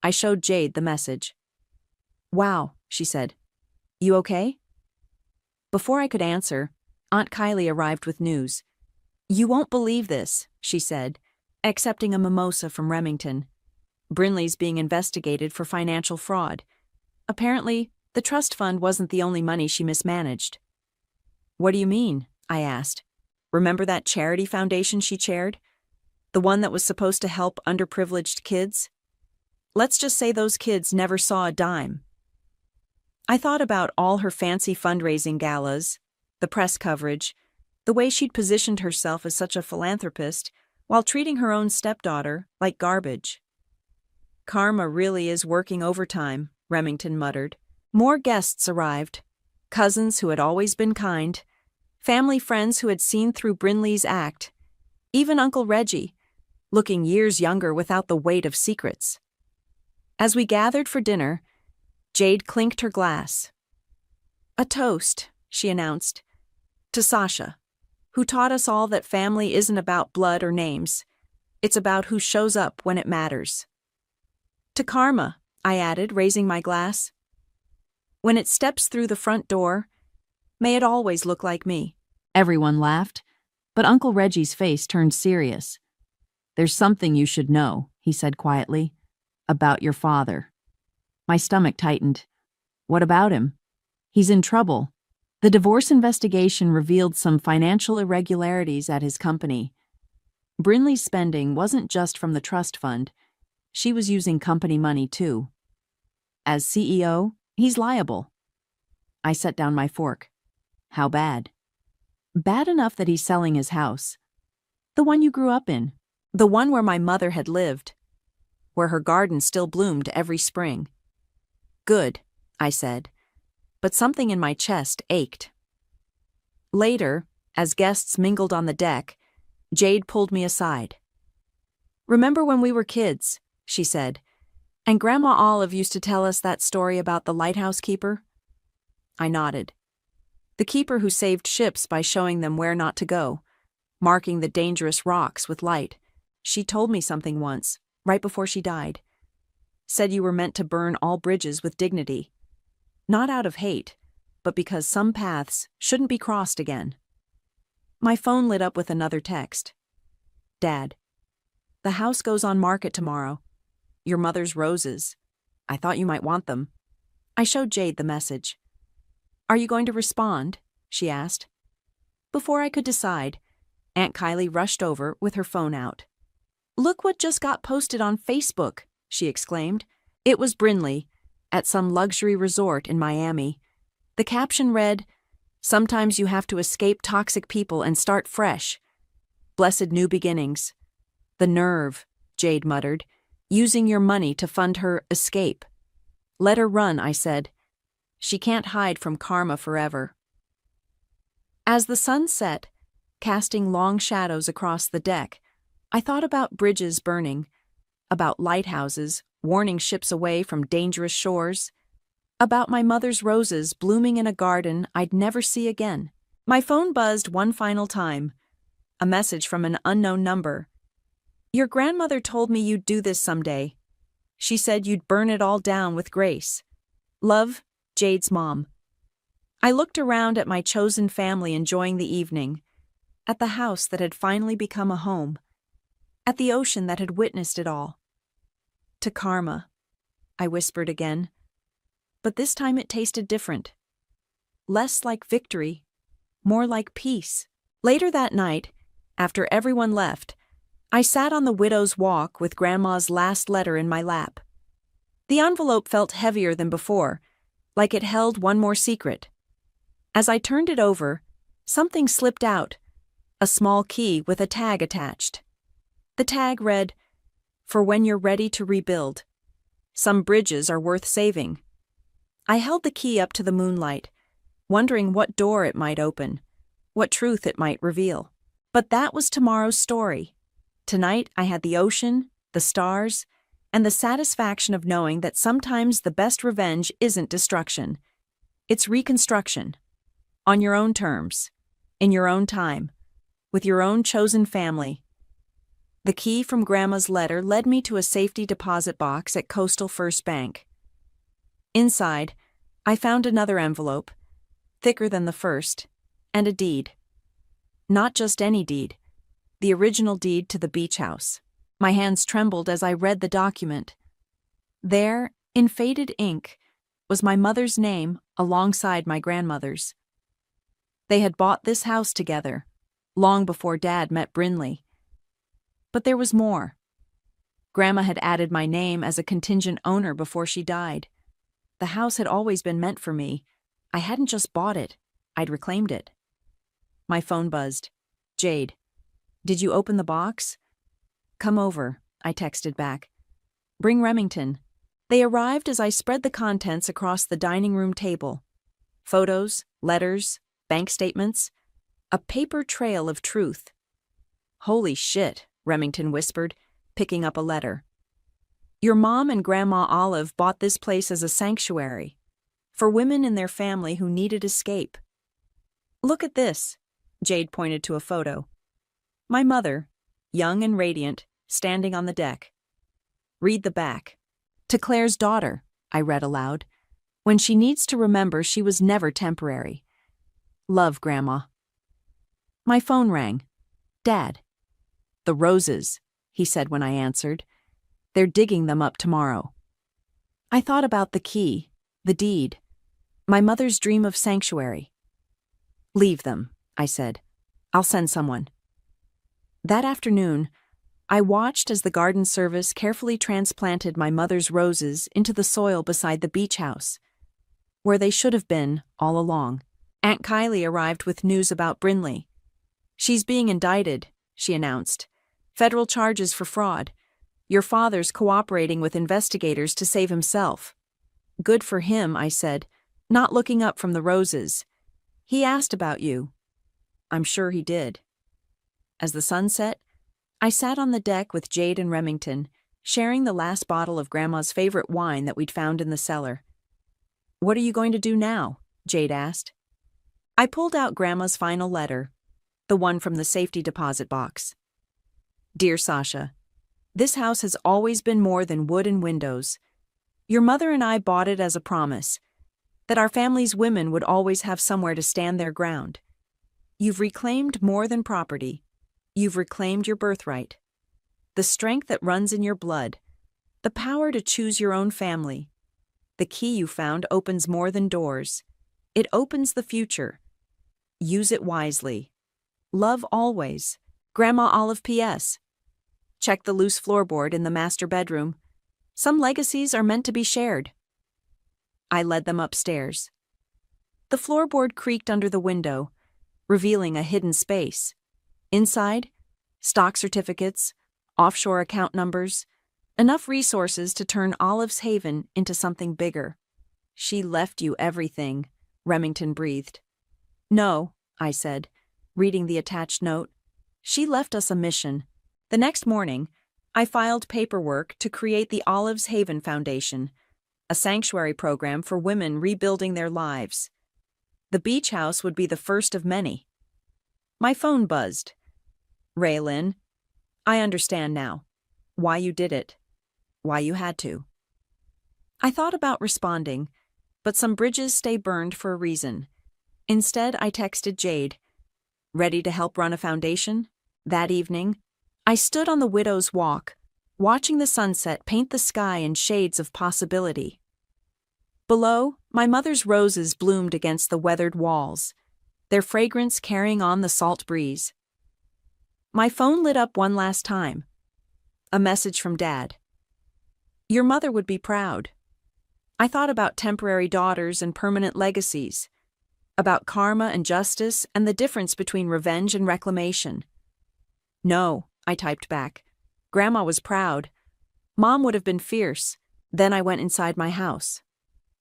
I showed Jade the message. Wow, she said. You okay? Before I could answer, Aunt Kylie arrived with news. You won't believe this, she said, accepting a mimosa from Remington. Brinley's being investigated for financial fraud. Apparently, the trust fund wasn't the only money she mismanaged. What do you mean? I asked. Remember that charity foundation she chaired? The one that was supposed to help underprivileged kids? Let's just say those kids never saw a dime. I thought about all her fancy fundraising galas, the press coverage, the way she'd positioned herself as such a philanthropist while treating her own stepdaughter like garbage. Karma really is working overtime, Remington muttered. More guests arrived. Cousins who had always been kind, family friends who had seen through Brinley's act, even Uncle Reggie, looking years younger without the weight of secrets. As we gathered for dinner, Jade clinked her glass. A toast, she announced, to Sasha, who taught us all that family isn't about blood or names. It's about who shows up when it matters. To karma, I added, raising my glass. When it steps through the front door, May it always look like me. Everyone laughed, but Uncle Reggie's face turned serious. There's something you should know, he said quietly, about your father. My stomach tightened. What about him? He's in trouble. The divorce investigation revealed some financial irregularities at his company. Brinley's spending wasn't just from the trust fund. She was using company money too. As CEO, he's liable. I set down my fork. How bad? Bad enough that he's selling his house. The one you grew up in. The one where my mother had lived. Where her garden still bloomed every spring. Good, I said, but something in my chest ached. Later, as guests mingled on the deck, Jade pulled me aside. Remember when we were kids, she said, and Grandma Olive used to tell us that story about the lighthouse keeper? I nodded. The keeper who saved ships by showing them where not to go, marking the dangerous rocks with light. She told me something once, right before she died. Said you were meant to burn all bridges with dignity. Not out of hate, but because some paths shouldn't be crossed again. My phone lit up with another text. Dad, the house goes on market tomorrow. Your mother's roses. I thought you might want them. I showed Jade the message. Are you going to respond? She asked. Before I could decide, Aunt Kylie rushed over with her phone out. Look what just got posted on Facebook, she exclaimed. It was Brinley, at some luxury resort in Miami. The caption read, "Sometimes you have to escape toxic people and start fresh. Blessed new beginnings." The nerve, Jade muttered, using your money to fund her escape. Let her run, I said. She can't hide from karma forever. As the sun set, casting long shadows across the deck, I thought about bridges burning, about lighthouses warning ships away from dangerous shores, about my mother's roses blooming in a garden I'd never see again. My phone buzzed one final time. A message from an unknown number. Your grandmother told me you'd do this someday. She said you'd burn it all down with grace. Love, Jade's mom. I looked around at my chosen family enjoying the evening, at the house that had finally become a home, at the ocean that had witnessed it all. To karma, I whispered again. But this time it tasted different. Less like victory, more like peace. Later that night, after everyone left, I sat on the widow's walk with Grandma's last letter in my lap. The envelope felt heavier than before, like it held one more secret. As I turned it over, something slipped out, a small key with a tag attached. The tag read, "For when you're ready to rebuild. Some bridges are worth saving." I held the key up to the moonlight, wondering what door it might open, what truth it might reveal. But that was tomorrow's story. Tonight I had the ocean, the stars, and the satisfaction of knowing that sometimes the best revenge isn't destruction. It's reconstruction. On your own terms, in your own time, with your own chosen family. The key from Grandma's letter led me to a safety deposit box at Coastal First Bank. Inside, I found another envelope, thicker than the first, and a deed. Not just any deed, the original deed to the beach house. My hands trembled as I read the document. There, in faded ink, was my mother's name alongside my grandmother's. They had bought this house together, long before Dad met Brinley. But there was more. Grandma had added my name as a contingent owner before she died. The house had always been meant for me. I hadn't just bought it, I'd reclaimed it. My phone buzzed. Jade, did you open the box? Come over, I texted back. Bring Remington. They arrived as I spread the contents across the dining room table. Photos, letters, bank statements, a paper trail of truth. Holy shit, Remington whispered, picking up a letter. Your mom and Grandma Olive bought this place as a sanctuary for women in their family who needed escape. Look at this, Jade pointed to a photo. My mother, young and radiant, standing on the deck. Read the back. To Claire's daughter, I read aloud. When she needs to remember she was never temporary. Love, Grandma. My phone rang. Dad. The roses, he said when I answered. They're digging them up tomorrow. I thought about the key, the deed, my mother's dream of sanctuary. Leave them, I said. I'll send someone. That afternoon, I watched as the garden service carefully transplanted my mother's roses into the soil beside the beach house, where they should have been all along. Aunt Kylie arrived with news about Brinley. She's being indicted, she announced. Federal charges for fraud. Your father's cooperating with investigators to save himself. Good for him, I said, not looking up from the roses. He asked about you. I'm sure he did. As the sun set, I sat on the deck with Jade and Remington, sharing the last bottle of Grandma's favorite wine that we'd found in the cellar. What are you going to do now? Jade asked. I pulled out Grandma's final letter, the one from the safety deposit box. Dear Sasha, this house has always been more than wood and windows. Your mother and I bought it as a promise, that our family's women would always have somewhere to stand their ground. You've reclaimed more than property. You've reclaimed your birthright. The strength that runs in your blood, the power to choose your own family. The key you found opens more than doors. It opens the future. Use it wisely. Love always. Grandma Olive P.S. Check the loose floorboard in the master bedroom. Some legacies are meant to be shared. I led them upstairs. The floorboard creaked under the window, revealing a hidden space. Inside, stock certificates, offshore account numbers, enough resources to turn Olive's Haven into something bigger. She left you everything, Remington breathed. No, I said, reading the attached note. She left us a mission. The next morning, I filed paperwork to create the Olive's Haven Foundation, a sanctuary program for women rebuilding their lives. The beach house would be the first of many. My phone buzzed. Raylin, I understand now. Why you did it. Why you had to. I thought about responding, but some bridges stay burned for a reason. Instead, I texted Jade. Ready to help run a foundation? That evening, I stood on the Widow's Walk, watching the sunset paint the sky in shades of possibility. Below, my mother's roses bloomed against the weathered walls, their fragrance carrying on the salt breeze. My phone lit up one last time. A message from Dad. Your mother would be proud. I thought about temporary daughters and permanent legacies, about karma and justice and the difference between revenge and reclamation. No, I typed back. Grandma was proud. Mom would have been fierce. Then I went inside my house.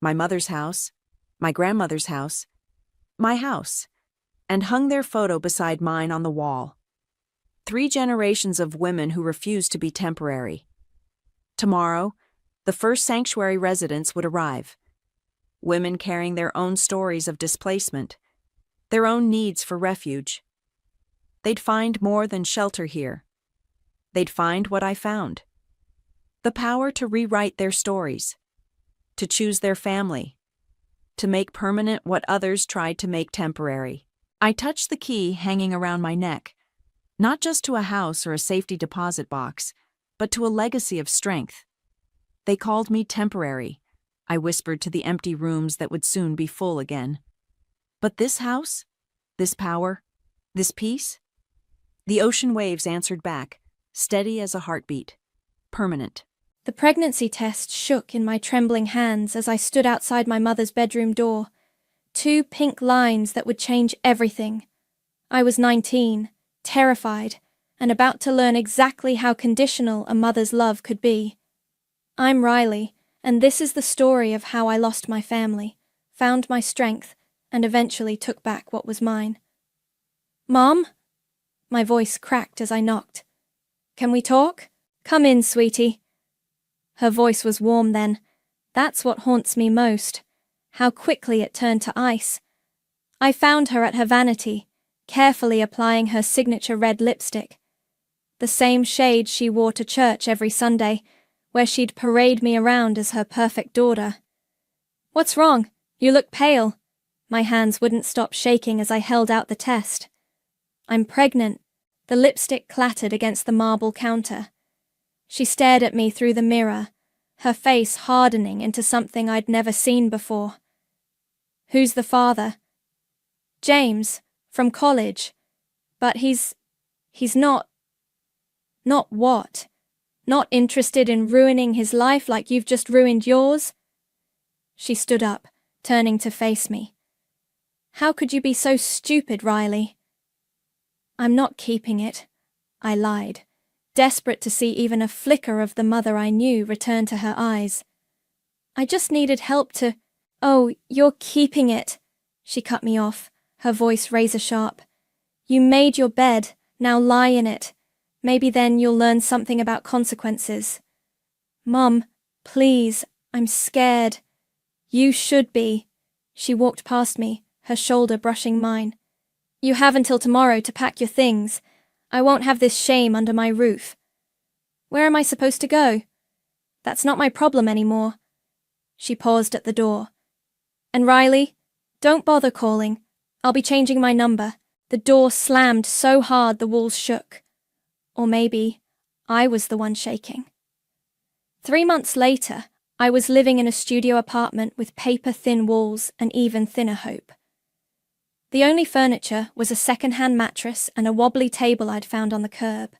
My mother's house, my grandmother's house, my house, and hung their photo beside mine on the wall. 3 generations of women who refused to be temporary. Tomorrow, the first sanctuary residents would arrive. Women carrying their own stories of displacement, their own needs for refuge. They'd find more than shelter here. They'd find what I found. The power to rewrite their stories, to choose their family, to make permanent what others tried to make temporary. I touched the key hanging around my neck, not just to a house or a safety deposit box, but to a legacy of strength. They called me temporary, I whispered to the empty rooms that would soon be full again. But this house, this power, this peace? The ocean waves answered back, steady as a heartbeat, permanent. The pregnancy test shook in my trembling hands as I stood outside my mother's bedroom door. 2 pink lines that would change everything. I was 19, terrified, and about to learn exactly how conditional a mother's love could be. I'm Riley, and this is the story of how I lost my family, found my strength, and eventually took back what was mine. Mom? My voice cracked as I knocked. Can we talk? Come in, sweetie. Her voice was warm then. That's what haunts me most. How quickly it turned to ice. I found her at her vanity, carefully applying her signature red lipstick. The same shade she wore to church every Sunday, where she'd parade me around as her perfect daughter. What's wrong? You look pale. My hands wouldn't stop shaking as I held out the test. I'm pregnant. The lipstick clattered against the marble counter. She stared at me through the mirror, her face hardening into something I'd never seen before. Who's the father? James, from college. But he's not. Not what? Not interested in ruining his life like you've just ruined yours? She stood up, turning to face me. How could you be so stupid, Riley? I'm not keeping it, I lied, desperate to see even a flicker of the mother I knew return to her eyes. I just needed help to— Oh, you're keeping it, she cut me off, her voice razor-sharp. You made your bed, now lie in it. Maybe then you'll learn something about consequences. Mum, please, I'm scared. You should be. She walked past me, her shoulder brushing mine. You have until tomorrow to pack your things. I won't have this shame under my roof. Where am I supposed to go? That's not my problem anymore. She paused at the door. And Riley, don't bother calling. I'll be changing my number. The door slammed so hard the walls shook. Or maybe I was the one shaking. 3 months later, I was living in a studio apartment with paper-thin walls and even thinner hope. The only furniture was a second-hand mattress and a wobbly table I'd found on the curb.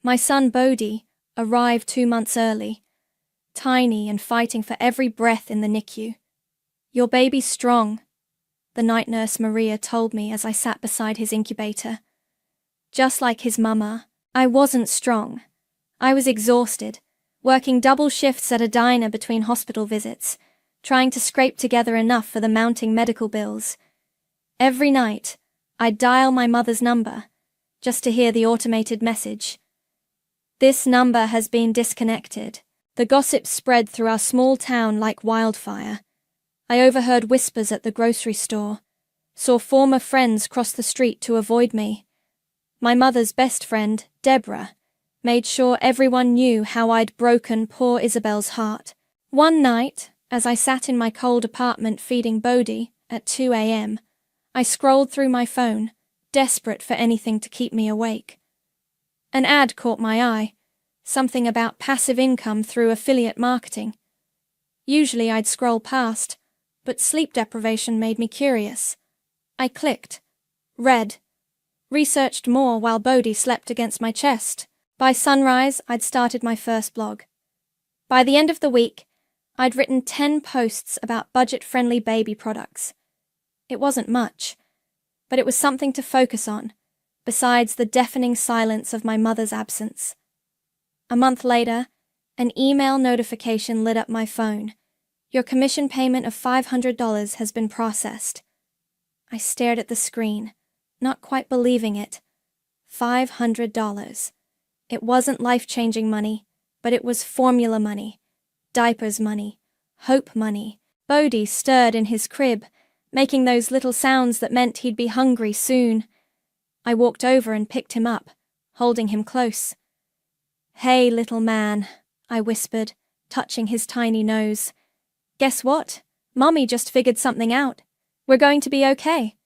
My son Bodhi arrived 2 months early, tiny and fighting for every breath in the NICU. Your baby's strong, the night nurse Maria told me as I sat beside his incubator. Just like his mama, I wasn't strong. I was exhausted, working double shifts at a diner between hospital visits, trying to scrape together enough for the mounting medical bills. Every night, I'd dial my mother's number, just to hear the automated message. This number has been disconnected. The gossip spread through our small town like wildfire. I overheard whispers at the grocery store, saw former friends cross the street to avoid me. My mother's best friend, Deborah, made sure everyone knew how I'd broken poor Isabel's heart. One night, as I sat in my cold apartment feeding Bodhi at 2 a.m., I scrolled through my phone, desperate for anything to keep me awake. An ad caught my eye, something about passive income through affiliate marketing. Usually I'd scroll past, but sleep deprivation made me curious. I clicked, read, researched more while Bodhi slept against my chest. By sunrise, I'd started my first blog. By the end of the week, I'd written 10 posts about budget-friendly baby products. It wasn't much, but it was something to focus on, besides the deafening silence of my mother's absence. A month later, an email notification lit up my phone. Your commission payment of $500 has been processed. I stared at the screen, not quite believing it. $500. It wasn't life-changing money, but it was formula money, diapers money, hope money. Bodhi stirred in his crib, making those little sounds that meant he'd be hungry soon. I walked over and picked him up, holding him close. Hey, little man, I whispered, touching his tiny nose. Guess what? Mommy just figured something out. We're going to be okay.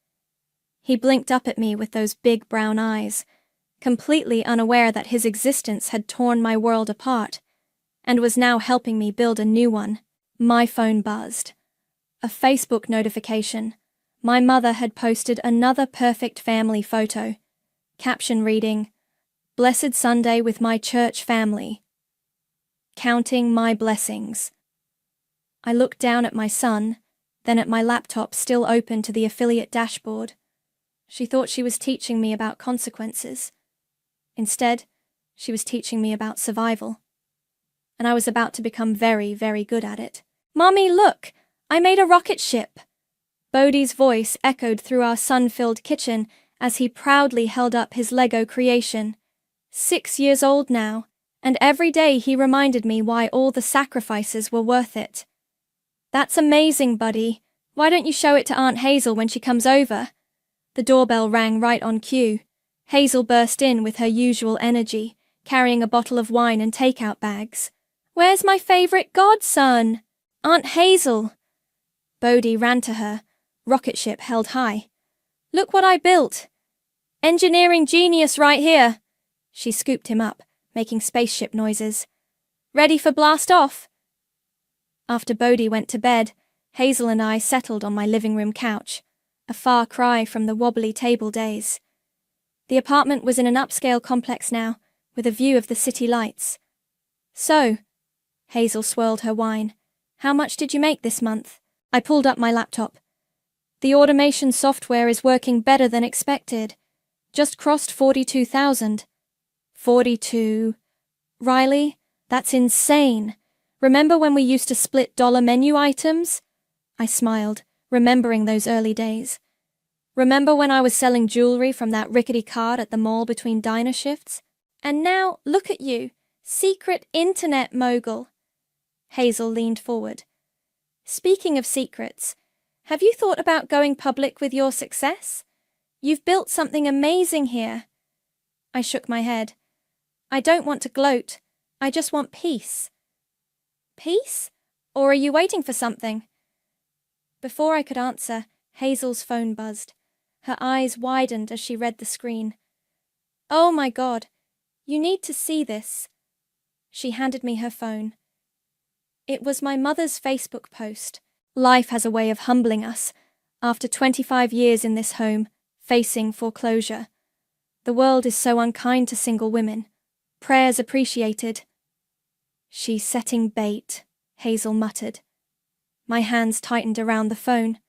He blinked up at me with those big brown eyes, completely unaware that his existence had torn my world apart, and was now helping me build a new one. My phone buzzed. A Facebook notification. My mother had posted another perfect family photo. Caption reading, Blessed Sunday with my church family. Counting my blessings. I looked down at my son, then at my laptop still open to the affiliate dashboard. She thought she was teaching me about consequences. Instead, she was teaching me about survival. And I was about to become very, very good at it. Mommy, look! I made a rocket ship! Bodhi's voice echoed through our sun-filled kitchen as he proudly held up his Lego creation. 6 years old now, and every day he reminded me why all the sacrifices were worth it. That's amazing, buddy. Why don't you show it to Aunt Hazel when she comes over? The doorbell rang right on cue. Hazel burst in with her usual energy, carrying a bottle of wine and takeout bags. Where's my favorite godson? Aunt Hazel! Bodhi ran to her, rocket ship held high. "Look what I built! Engineering genius right here!" She scooped him up, making spaceship noises. "Ready for blast off?" After Bodhi went to bed, Hazel and I settled on my living room couch, a far cry from the wobbly table days. The apartment was in an upscale complex now, with a view of the city lights. "So," Hazel swirled her wine, "how much did you make this month?" I pulled up my laptop. "The automation software is working better than expected. Just crossed 42,000. 42. Riley, that's insane. Remember when we used to split dollar menu items?" I smiled, remembering those early days. "Remember when I was selling jewelry from that rickety cart at the mall between diner shifts? And now, look at you, secret internet mogul." Hazel leaned forward. "Speaking of secrets, have you thought about going public with your success? You've built something amazing here." I shook my head. "I don't want to gloat. I just want peace." "Peace? Or are you waiting for something?" Before I could answer, Hazel's phone buzzed. Her eyes widened as she read the screen. "Oh my God, you need to see this." She handed me her phone. It was my mother's Facebook post. Life has a way of humbling us. After 25 years in this home, facing foreclosure. The world is so unkind to single women. Prayers appreciated. "She's setting bait," Hazel muttered. My hands tightened around the phone.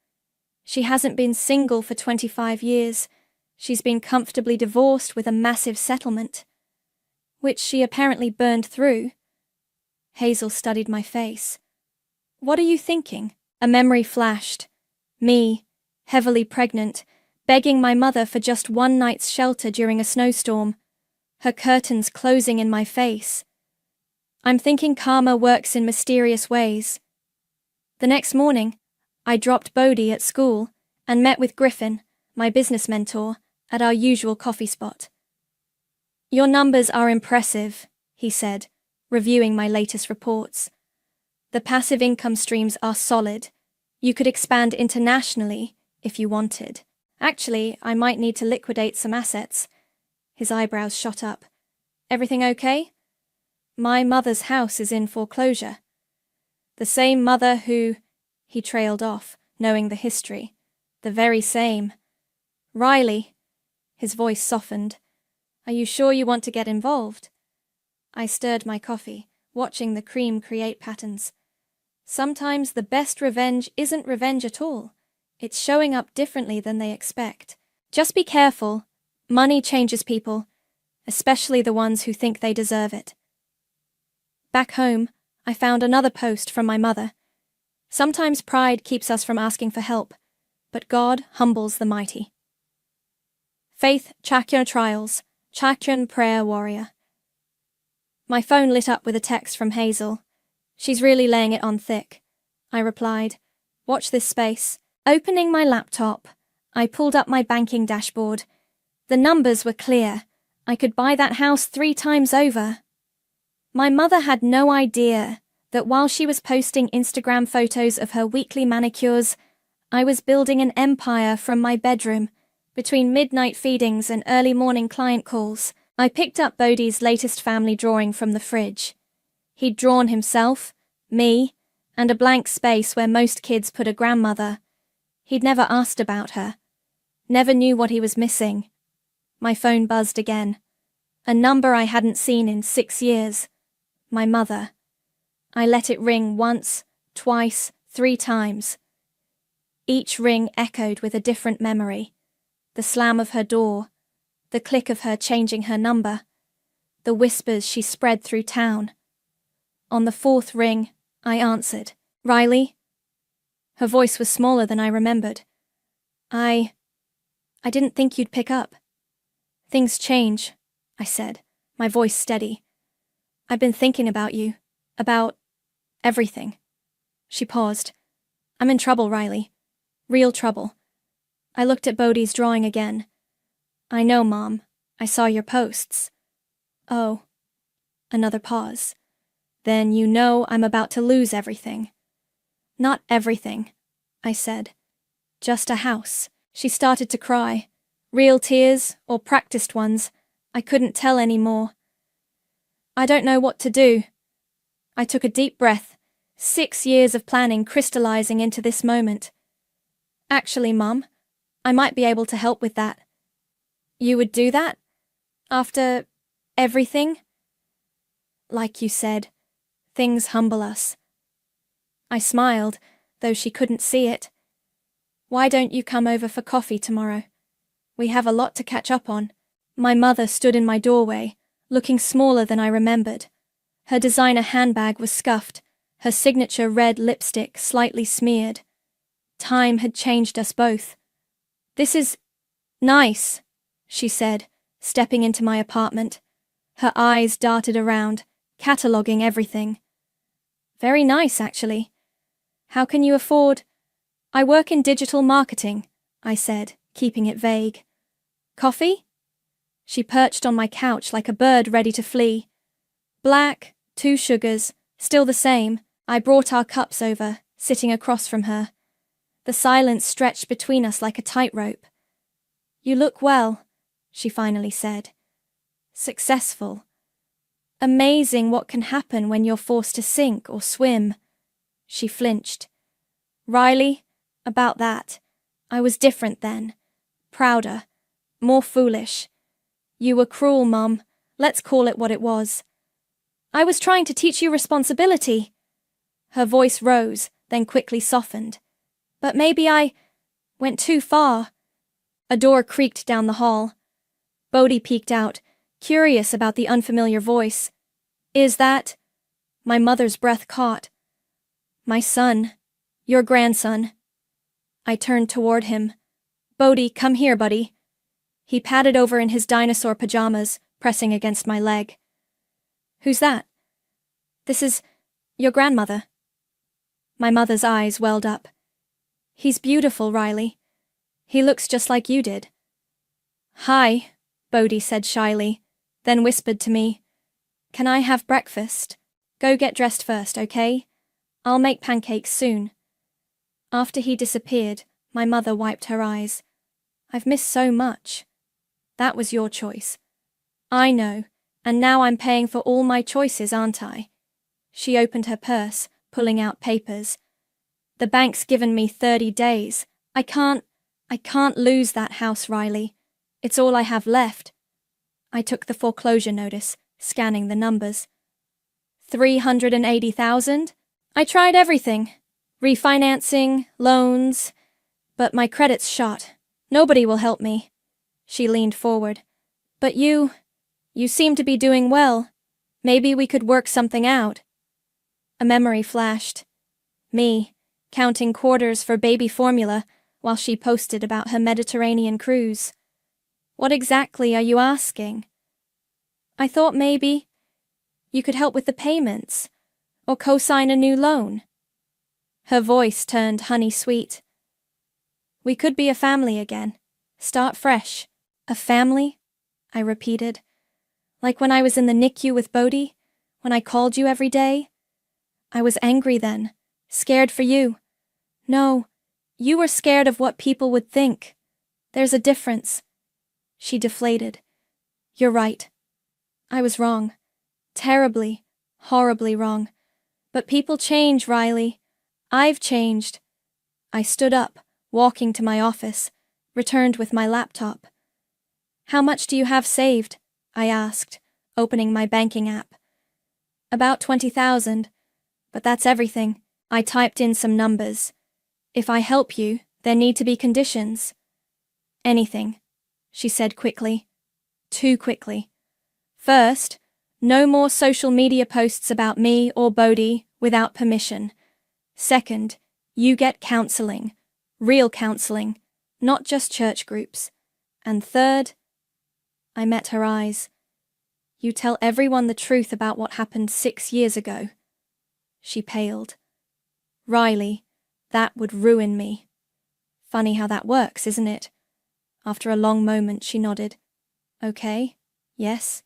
She hasn't been single for 25 years. She's been comfortably divorced with a massive settlement, which she apparently burned through. Hazel studied my face. "What are you thinking?" A memory flashed. Me, heavily pregnant, begging my mother for just one night's shelter during a snowstorm, her curtains closing in my face. I'm thinking karma works in mysterious ways. The next morning, I dropped Bodhi at school and met with Griffin, my business mentor, at our usual coffee spot. "Your numbers are impressive," he said, reviewing my latest reports. "The passive income streams are solid. You could expand internationally if you wanted. Actually, I might need to liquidate some assets." His eyebrows shot up. "Everything okay?" "My mother's house is in foreclosure." "The same mother who—" He trailed off, knowing the history. "The very same." "Riley." His voice softened. "Are you sure you want to get involved?" I stirred my coffee, watching the cream create patterns. Sometimes the best revenge isn't revenge at all. It's showing up differently than they expect. Just be careful. Money changes people, especially the ones who think they deserve it. Back home, I found another post from my mother. Sometimes pride keeps us from asking for help, but God humbles the mighty. Faith Chakya Trials, Chakyan Prayer Warrior. My phone lit up with a text from Hazel. "She's really laying it on thick." I replied, "Watch this space." Opening my laptop, I pulled up my banking dashboard. The numbers were clear. I could buy that house 3 times over. My mother had no idea that while she was posting Instagram photos of her weekly manicures, I was building an empire from my bedroom. Between midnight feedings and early morning client calls, I picked up Bodhi's latest family drawing from the fridge. He'd drawn himself, me, and a blank space where most kids put a grandmother. He'd never asked about her. Never knew what he was missing. My phone buzzed again. A number I hadn't seen in 6 years. My mother. I let it ring once, twice, 3 times. Each ring echoed with a different memory. The slam of her door, the click of her changing her number, the whispers she spread through town. On the 4th ring, I answered. "Riley?" Her voice was smaller than I remembered. I didn't think you'd pick up." "Things change," I said, my voice steady. "I've been thinking about you. About everything." She paused. "I'm in trouble, Riley. Real trouble." I looked at Bodhi's drawing again. "I know, Mom. I saw your posts." "Oh." Another pause. "Then you know I'm about to lose everything." "Not everything," I said. Just a house. She started to cry. Real tears, or practiced ones. I couldn't tell anymore. I don't know what to do. I took a deep breath. 6 years of planning crystallizing into this moment. Actually, Mum, I might be able to help with that. You would do that? After everything? Like you said, things humble us. I smiled, though she couldn't see it. Why don't you come over for coffee tomorrow? We have a lot to catch up on. My mother stood in my doorway, looking smaller than I remembered. Her designer handbag was scuffed, her signature red lipstick slightly smeared. Time had changed us both. This is nice, she said, stepping into my apartment. Her eyes darted around, cataloguing everything. Very nice, actually. How can you afford? I work in digital marketing, I said, keeping it vague. Coffee? She perched on my couch like a bird ready to flee. Black, 2 sugars, still the same. I brought our cups over, sitting across from her. The silence stretched between us like a tightrope. You look well, she finally said. Successful. Amazing what can happen when you're forced to sink or swim. She flinched. Riley, about that. I was different then. Prouder. More foolish. You were cruel, Mum. Let's call it what it was. I was trying to teach you responsibility. Her voice rose, then quickly softened. But maybe I went too far. A door creaked down the hall. Bodhi peeked out, curious about the unfamiliar voice. Is that? My mother's breath caught. My son. Your grandson. I turned toward him. Bodhi, come here, buddy. He padded over in his dinosaur pajamas, pressing against my leg. Who's that? This is your grandmother. My mother's eyes welled up. He's beautiful, Riley. He looks just like you did. Hi, Bodhi said shyly, then whispered to me. Can I have breakfast? Go get dressed first, okay? I'll make pancakes soon. After he disappeared, my mother wiped her eyes. I've missed so much. That was your choice. I know, and now I'm paying for all my choices, aren't I? She opened her purse, pulling out papers. The bank's given me 30 days. I can't lose that house, Riley. It's all I have left. I took the foreclosure notice, scanning the numbers. 380,000? I tried everything. Refinancing, loans, but my credit's shot. Nobody will help me. She leaned forward. But you seem to be doing well. Maybe we could work something out. A memory flashed. Me, counting quarters for baby formula while she posted about her Mediterranean cruise. What exactly are you asking? I thought maybe you could help with the payments, or co-sign a new loan. Her voice turned honey-sweet. We could be a family again. Start fresh. A family? I repeated. Like when I was in the NICU with Bodhi, when I called you every day. I was angry then, scared for you. No, you were scared of what people would think. There's a difference. She deflated. You're right. I was wrong. Terribly, horribly wrong. But people change, Riley. I've changed. I stood up, walking to my office, returned with my laptop. How much do you have saved? I asked, opening my banking app. About 20,000, but that's everything. I typed in some numbers. If I help you, there need to be conditions. Anything, she said quickly. Too quickly. First, no more social media posts about me or Bodhi without permission. Second, you get counseling. Real counseling, not just church groups. And third, I met her eyes. You tell everyone the truth about what happened 6 years ago. She paled. Riley, that would ruin me. Funny how that works, isn't it? After a long moment, she nodded. Okay, yes,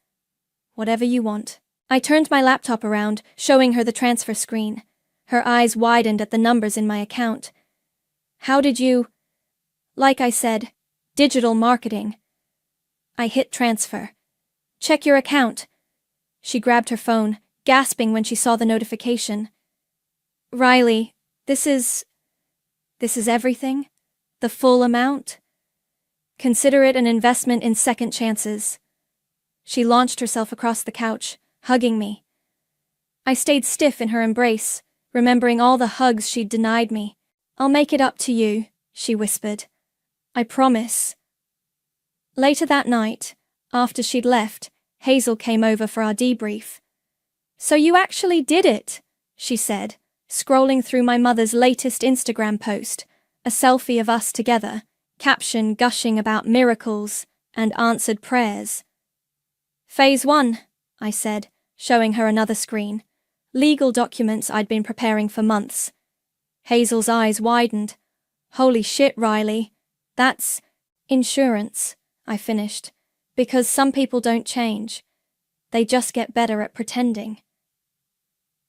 whatever you want. I turned my laptop around, showing her the transfer screen. Her eyes widened at the numbers in my account. How did you... Like I said, digital marketing. I hit transfer. Check your account. She grabbed her phone, gasping when she saw the notification. Riley, this is everything? The full amount? Consider it an investment in second chances. She launched herself across the couch, hugging me. I stayed stiff in her embrace, remembering all the hugs she'd denied me. I'll make it up to you, she whispered. I promise. Later that night, after she'd left, Hazel came over for our debrief. So you actually did it, she said, scrolling through my mother's latest Instagram post, a selfie of us together, caption gushing about miracles and answered prayers. Phase 1, I said, showing her another screen. Legal documents I'd been preparing for months. Hazel's eyes widened. Holy shit, Riley. That's insurance, I finished, because some people don't change. They just get better at pretending.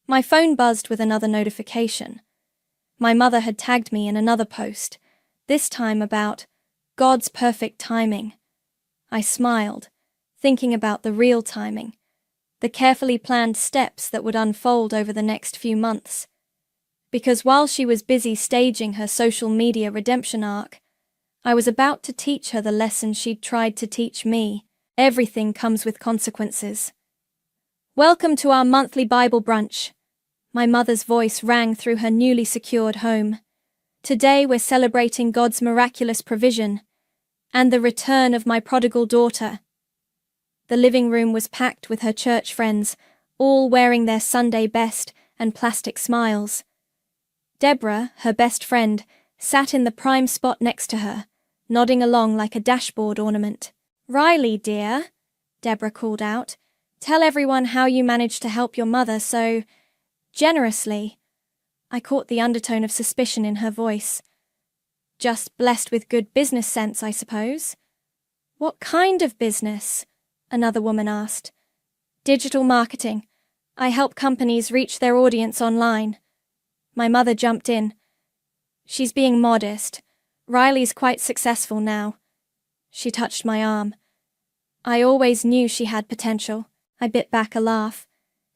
My phone buzzed with another notification. My mother had tagged me in another post, this time about God's perfect timing. I smiled, thinking about the real timing, the carefully planned steps that would unfold over the next few months. Because while she was busy staging her social media redemption arc, I was about to teach her the lesson she'd tried to teach me. Everything comes with consequences. Welcome to our monthly Bible brunch. My mother's voice rang through her newly secured home. Today we're celebrating God's miraculous provision and the return of my prodigal daughter. The living room was packed with her church friends, all wearing their Sunday best and plastic smiles. Deborah, her best friend, sat in the prime spot next to her, nodding along like a dashboard ornament. Riley, dear, Deborah called out, tell everyone how you managed to help your mother so generously. I caught the undertone of suspicion in her voice. Just blessed with good business sense, I suppose. What kind of business? Another woman asked. Digital marketing. I help companies reach their audience online. My mother jumped in. She's being modest. Riley's quite successful now. She touched my arm. I always knew she had potential. I bit back a laugh.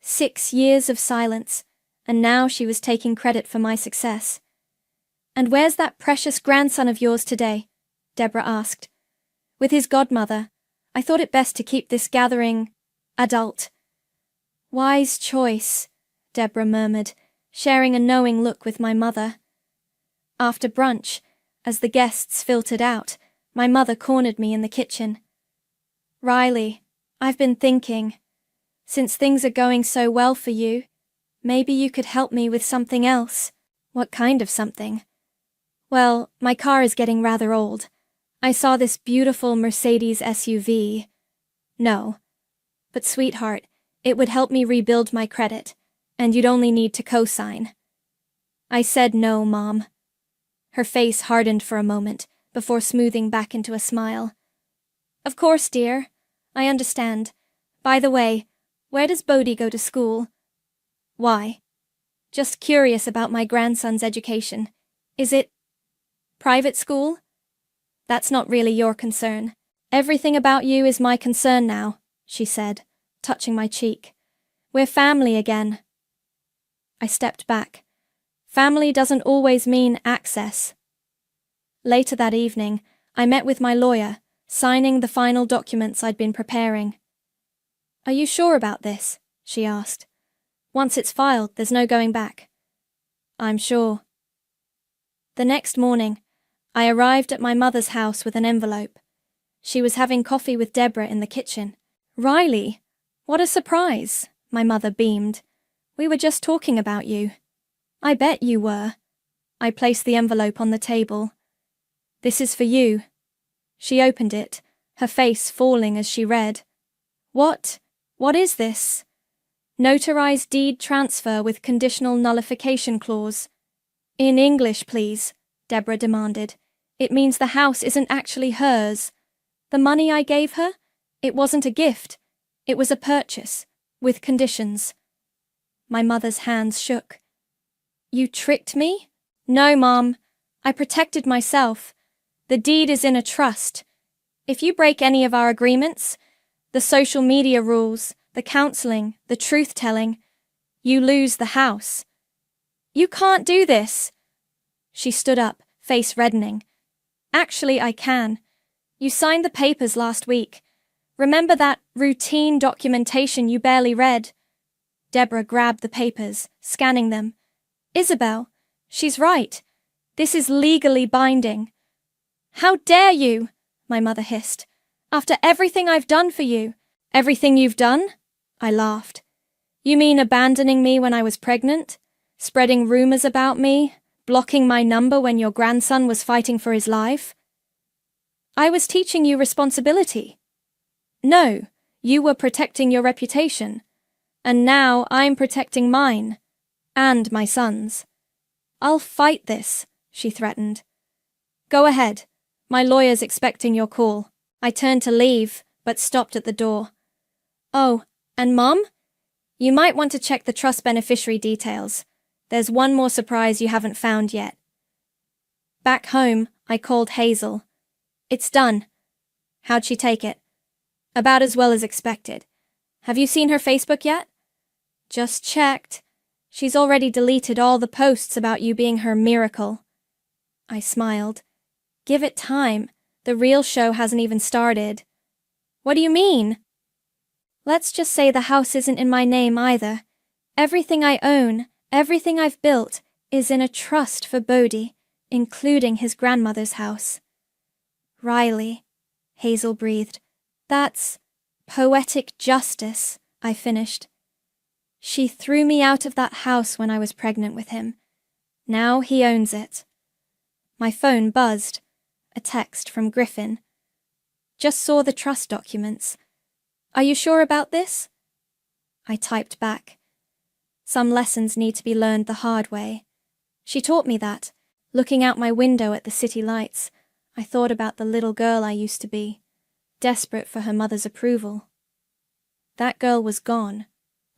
6 years of silence, and now she was taking credit for my success. And where's that precious grandson of yours today? Deborah asked. With his godmother. I thought it best to keep this gathering adult. Wise choice, Deborah murmured, sharing a knowing look with my mother. After brunch, as the guests filtered out, my mother cornered me in the kitchen. Riley, I've been thinking, since things are going so well for you, maybe you could help me with something else. What kind of something? Well, my car is getting rather old. I saw this beautiful Mercedes SUV. No. But sweetheart, it would help me rebuild my credit, and you'd only need to co-sign. I said no, Mom. Her face hardened for a moment, before smoothing back into a smile. Of course, dear. I understand. By the way, where does Bodhi go to school? Why? Just curious about my grandson's education. Is it private school? That's not really your concern. Everything about you is my concern now, she said, touching my cheek. We're family again. I stepped back. Family doesn't always mean access. Later that evening, I met with my lawyer, signing the final documents I'd been preparing. Are you sure about this? She asked. Once it's filed, there's no going back. I'm sure. The next morning, I arrived at my mother's house with an envelope. She was having coffee with Deborah in the kitchen. Riley, what a surprise, my mother beamed. We were just talking about you. I bet you were. I placed the envelope on the table. This is for you. She opened it, her face falling as she read. What is this? Notarized deed transfer with conditional nullification clause. In English, please, Deborah demanded. It means the house isn't actually hers. The money I gave her? It wasn't a gift. It was a purchase, with conditions. My mother's hands shook. You tricked me? No, Mom. I protected myself. The deed is in a trust. If you break any of our agreements, the social media rules, the counseling, the truth-telling, you lose the house. You can't do this. She stood up, face reddening. Actually, I can. You signed the papers last week. Remember that routine documentation you barely read? Deborah grabbed the papers, scanning them. Isabel, she's right. This is legally binding. How dare you? My mother hissed. After everything I've done for you. Everything you've done? I laughed. You mean abandoning me when I was pregnant? Spreading rumors about me? Blocking my number when your grandson was fighting for his life? I was teaching you responsibility. No, you were protecting your reputation. And now I'm protecting mine. And my son's. I'll fight this, she threatened. Go ahead. My lawyer's expecting your call. I turned to leave, but stopped at the door. Oh, and Mom? You might want to check the trust beneficiary details. There's one more surprise you haven't found yet. Back home, I called Hazel. It's done. How'd she take it? About as well as expected. Have you seen her Facebook yet? Just checked. She's already deleted all the posts about you being her miracle. I smiled. Give it time. The real show hasn't even started. What do you mean? Let's just say the house isn't in my name either. Everything I own, everything I've built, is in a trust for Bodhi, including his grandmother's house. Riley, Hazel breathed. That's poetic justice, I finished. She threw me out of that house when I was pregnant with him. Now he owns it. My phone buzzed. A text from Griffin. Just saw the trust documents. Are you sure about this? I typed back. Some lessons need to be learned the hard way. She taught me that. Looking out my window at the city lights, I thought about the little girl I used to be, desperate for her mother's approval. That girl was gone,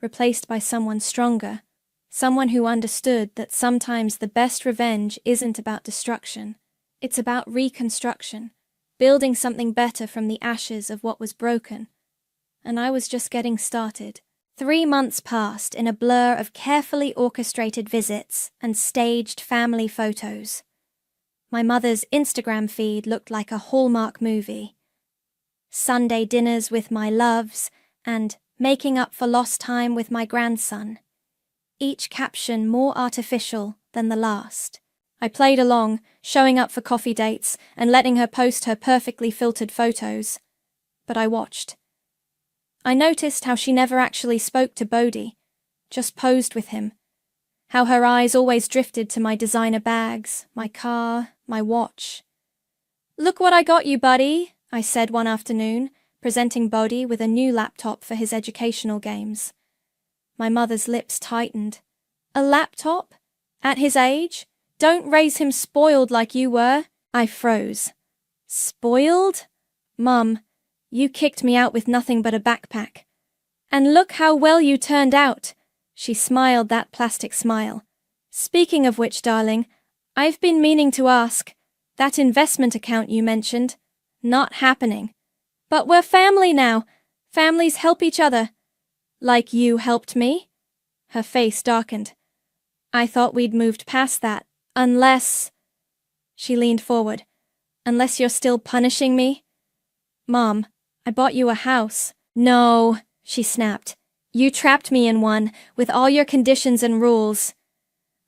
replaced by someone stronger, someone who understood that sometimes the best revenge isn't about destruction. It's about reconstruction, building something better from the ashes of what was broken. And I was just getting started. 3 months passed in a blur of carefully orchestrated visits and staged family photos. My mother's Instagram feed looked like a Hallmark movie. Sunday dinners with my loves and making up for lost time with my grandson. Each caption more artificial than the last. I played along, showing up for coffee dates and letting her post her perfectly filtered photos. But I watched. I noticed how she never actually spoke to Bodhi, just posed with him. How her eyes always drifted to my designer bags, my car, my watch. Look what I got you, buddy, I said one afternoon, presenting Bodhi with a new laptop for his educational games. My mother's lips tightened. A laptop? At his age? Don't raise him spoiled like you were. I froze. Spoiled? Mum, you kicked me out with nothing but a backpack. And look how well you turned out. She smiled that plastic smile. Speaking of which, darling, I've been meaning to ask. That investment account you mentioned. Not happening. But we're family now. Families help each other. Like you helped me? Her face darkened. I thought we'd moved past that. Unless... She leaned forward. Unless you're still punishing me? Mom, I bought you a house. No, she snapped. You trapped me in one, with all your conditions and rules.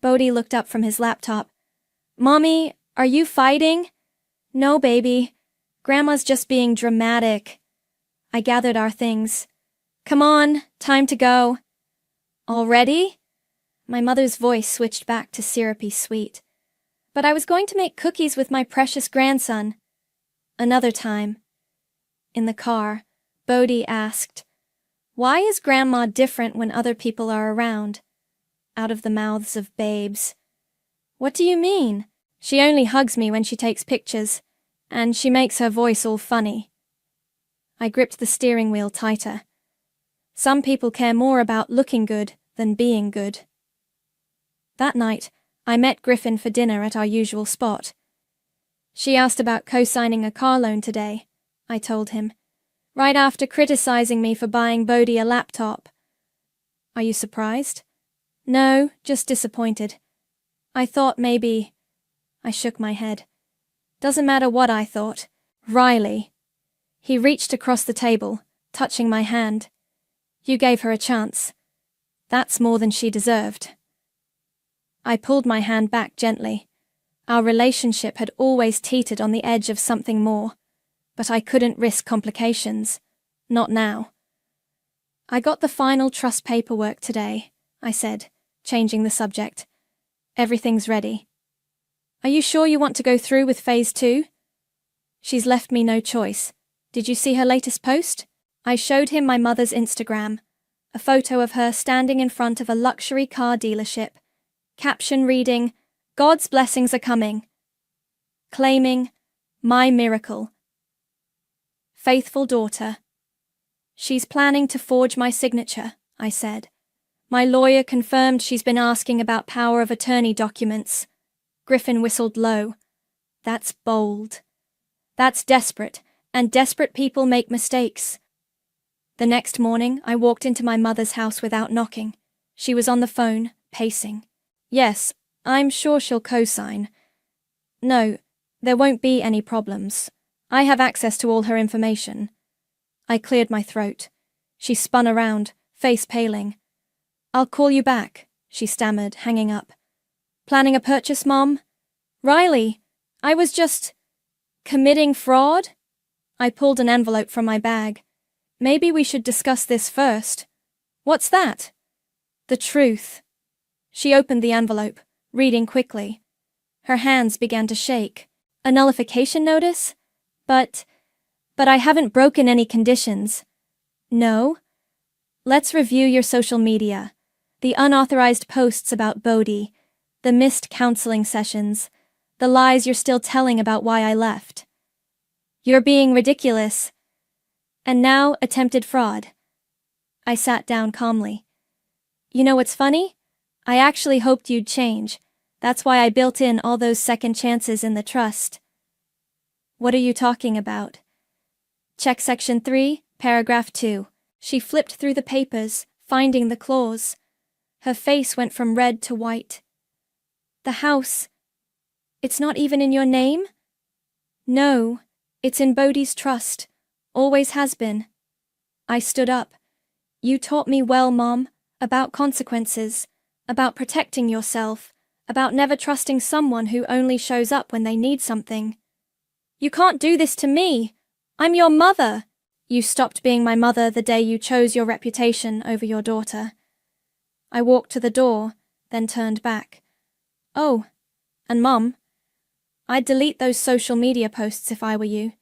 Bodhi looked up from his laptop. Mommy, are you fighting? No, baby. Grandma's just being dramatic. I gathered our things. Come on, time to go. Already? My mother's voice switched back to syrupy sweet. But I was going to make cookies with my precious grandson. Another time. In the car, Bodhi asked, Why is Grandma different when other people are around? Out of the mouths of babes. What do you mean? She only hugs me when she takes pictures, and she makes her voice all funny. I gripped the steering wheel tighter. Some people care more about looking good than being good. That night, I met Griffin for dinner at our usual spot. She asked about co-signing a car loan today, I told him, right after criticizing me for buying Bodhi a laptop. Are you surprised? No, just disappointed. I thought maybe... I shook my head. Doesn't matter what I thought. Riley. He reached across the table, touching my hand. You gave her a chance. That's more than she deserved. I pulled my hand back gently. Our relationship had always teetered on the edge of something more, but I couldn't risk complications. Not now. I got the final trust paperwork today, I said, changing the subject. Everything's ready. Are you sure you want to go through with phase 2? She's left me no choice. Did you see her latest post? I showed him my mother's Instagram, a photo of her standing in front of a luxury car dealership, caption reading, God's blessings are coming. Claiming, my miracle. Faithful daughter. She's planning to forge my signature, I said. My lawyer confirmed she's been asking about power of attorney documents. Griffin whistled low. That's bold. That's desperate, and desperate people make mistakes. The next morning, I walked into my mother's house without knocking. She was on the phone, pacing. Yes, I'm sure she'll co-sign. No, there won't be any problems. I have access to all her information. I cleared my throat. She spun around, face paling. I'll call you back, she stammered, hanging up. Planning a purchase, Mom? Riley, I was just... committing fraud? I pulled an envelope from my bag. Maybe we should discuss this first. What's that? The truth. She opened the envelope, reading quickly. Her hands began to shake. A nullification notice? But I haven't broken any conditions. No? Let's review your social media. The unauthorized posts about Bodhi, the missed counseling sessions, the lies you're still telling about why I left. You're being ridiculous. And now, attempted fraud. I sat down calmly. You know what's funny? I actually hoped you'd change. That's why I built in all those second chances in the trust. What are you talking about? Check section 3, paragraph 2. She flipped through the papers, finding the clause. Her face went from red to white. The house. It's not even in your name? No, it's in Bodhi's trust. Always has been. I stood up. You taught me well, Mom, about consequences, about protecting yourself, about never trusting someone who only shows up when they need something. You can't do this to me. I'm your mother. You stopped being my mother the day you chose your reputation over your daughter. I walked to the door, then turned back. Oh, and Mom, I'd delete those social media posts if I were you.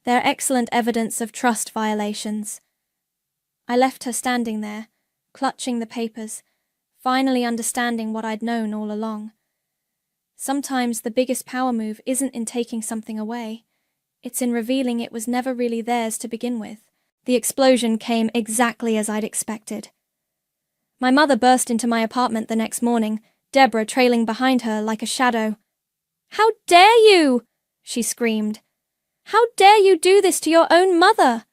They're excellent evidence of trust violations. I left her standing there, clutching the papers, finally understanding what I'd known all along. Sometimes the biggest power move isn't in taking something away. It's in revealing it was never really theirs to begin with. The explosion came exactly as I'd expected. My mother burst into my apartment the next morning, Deborah trailing behind her like a shadow. "How dare you!" she screamed. "How dare you do this to your own mother?"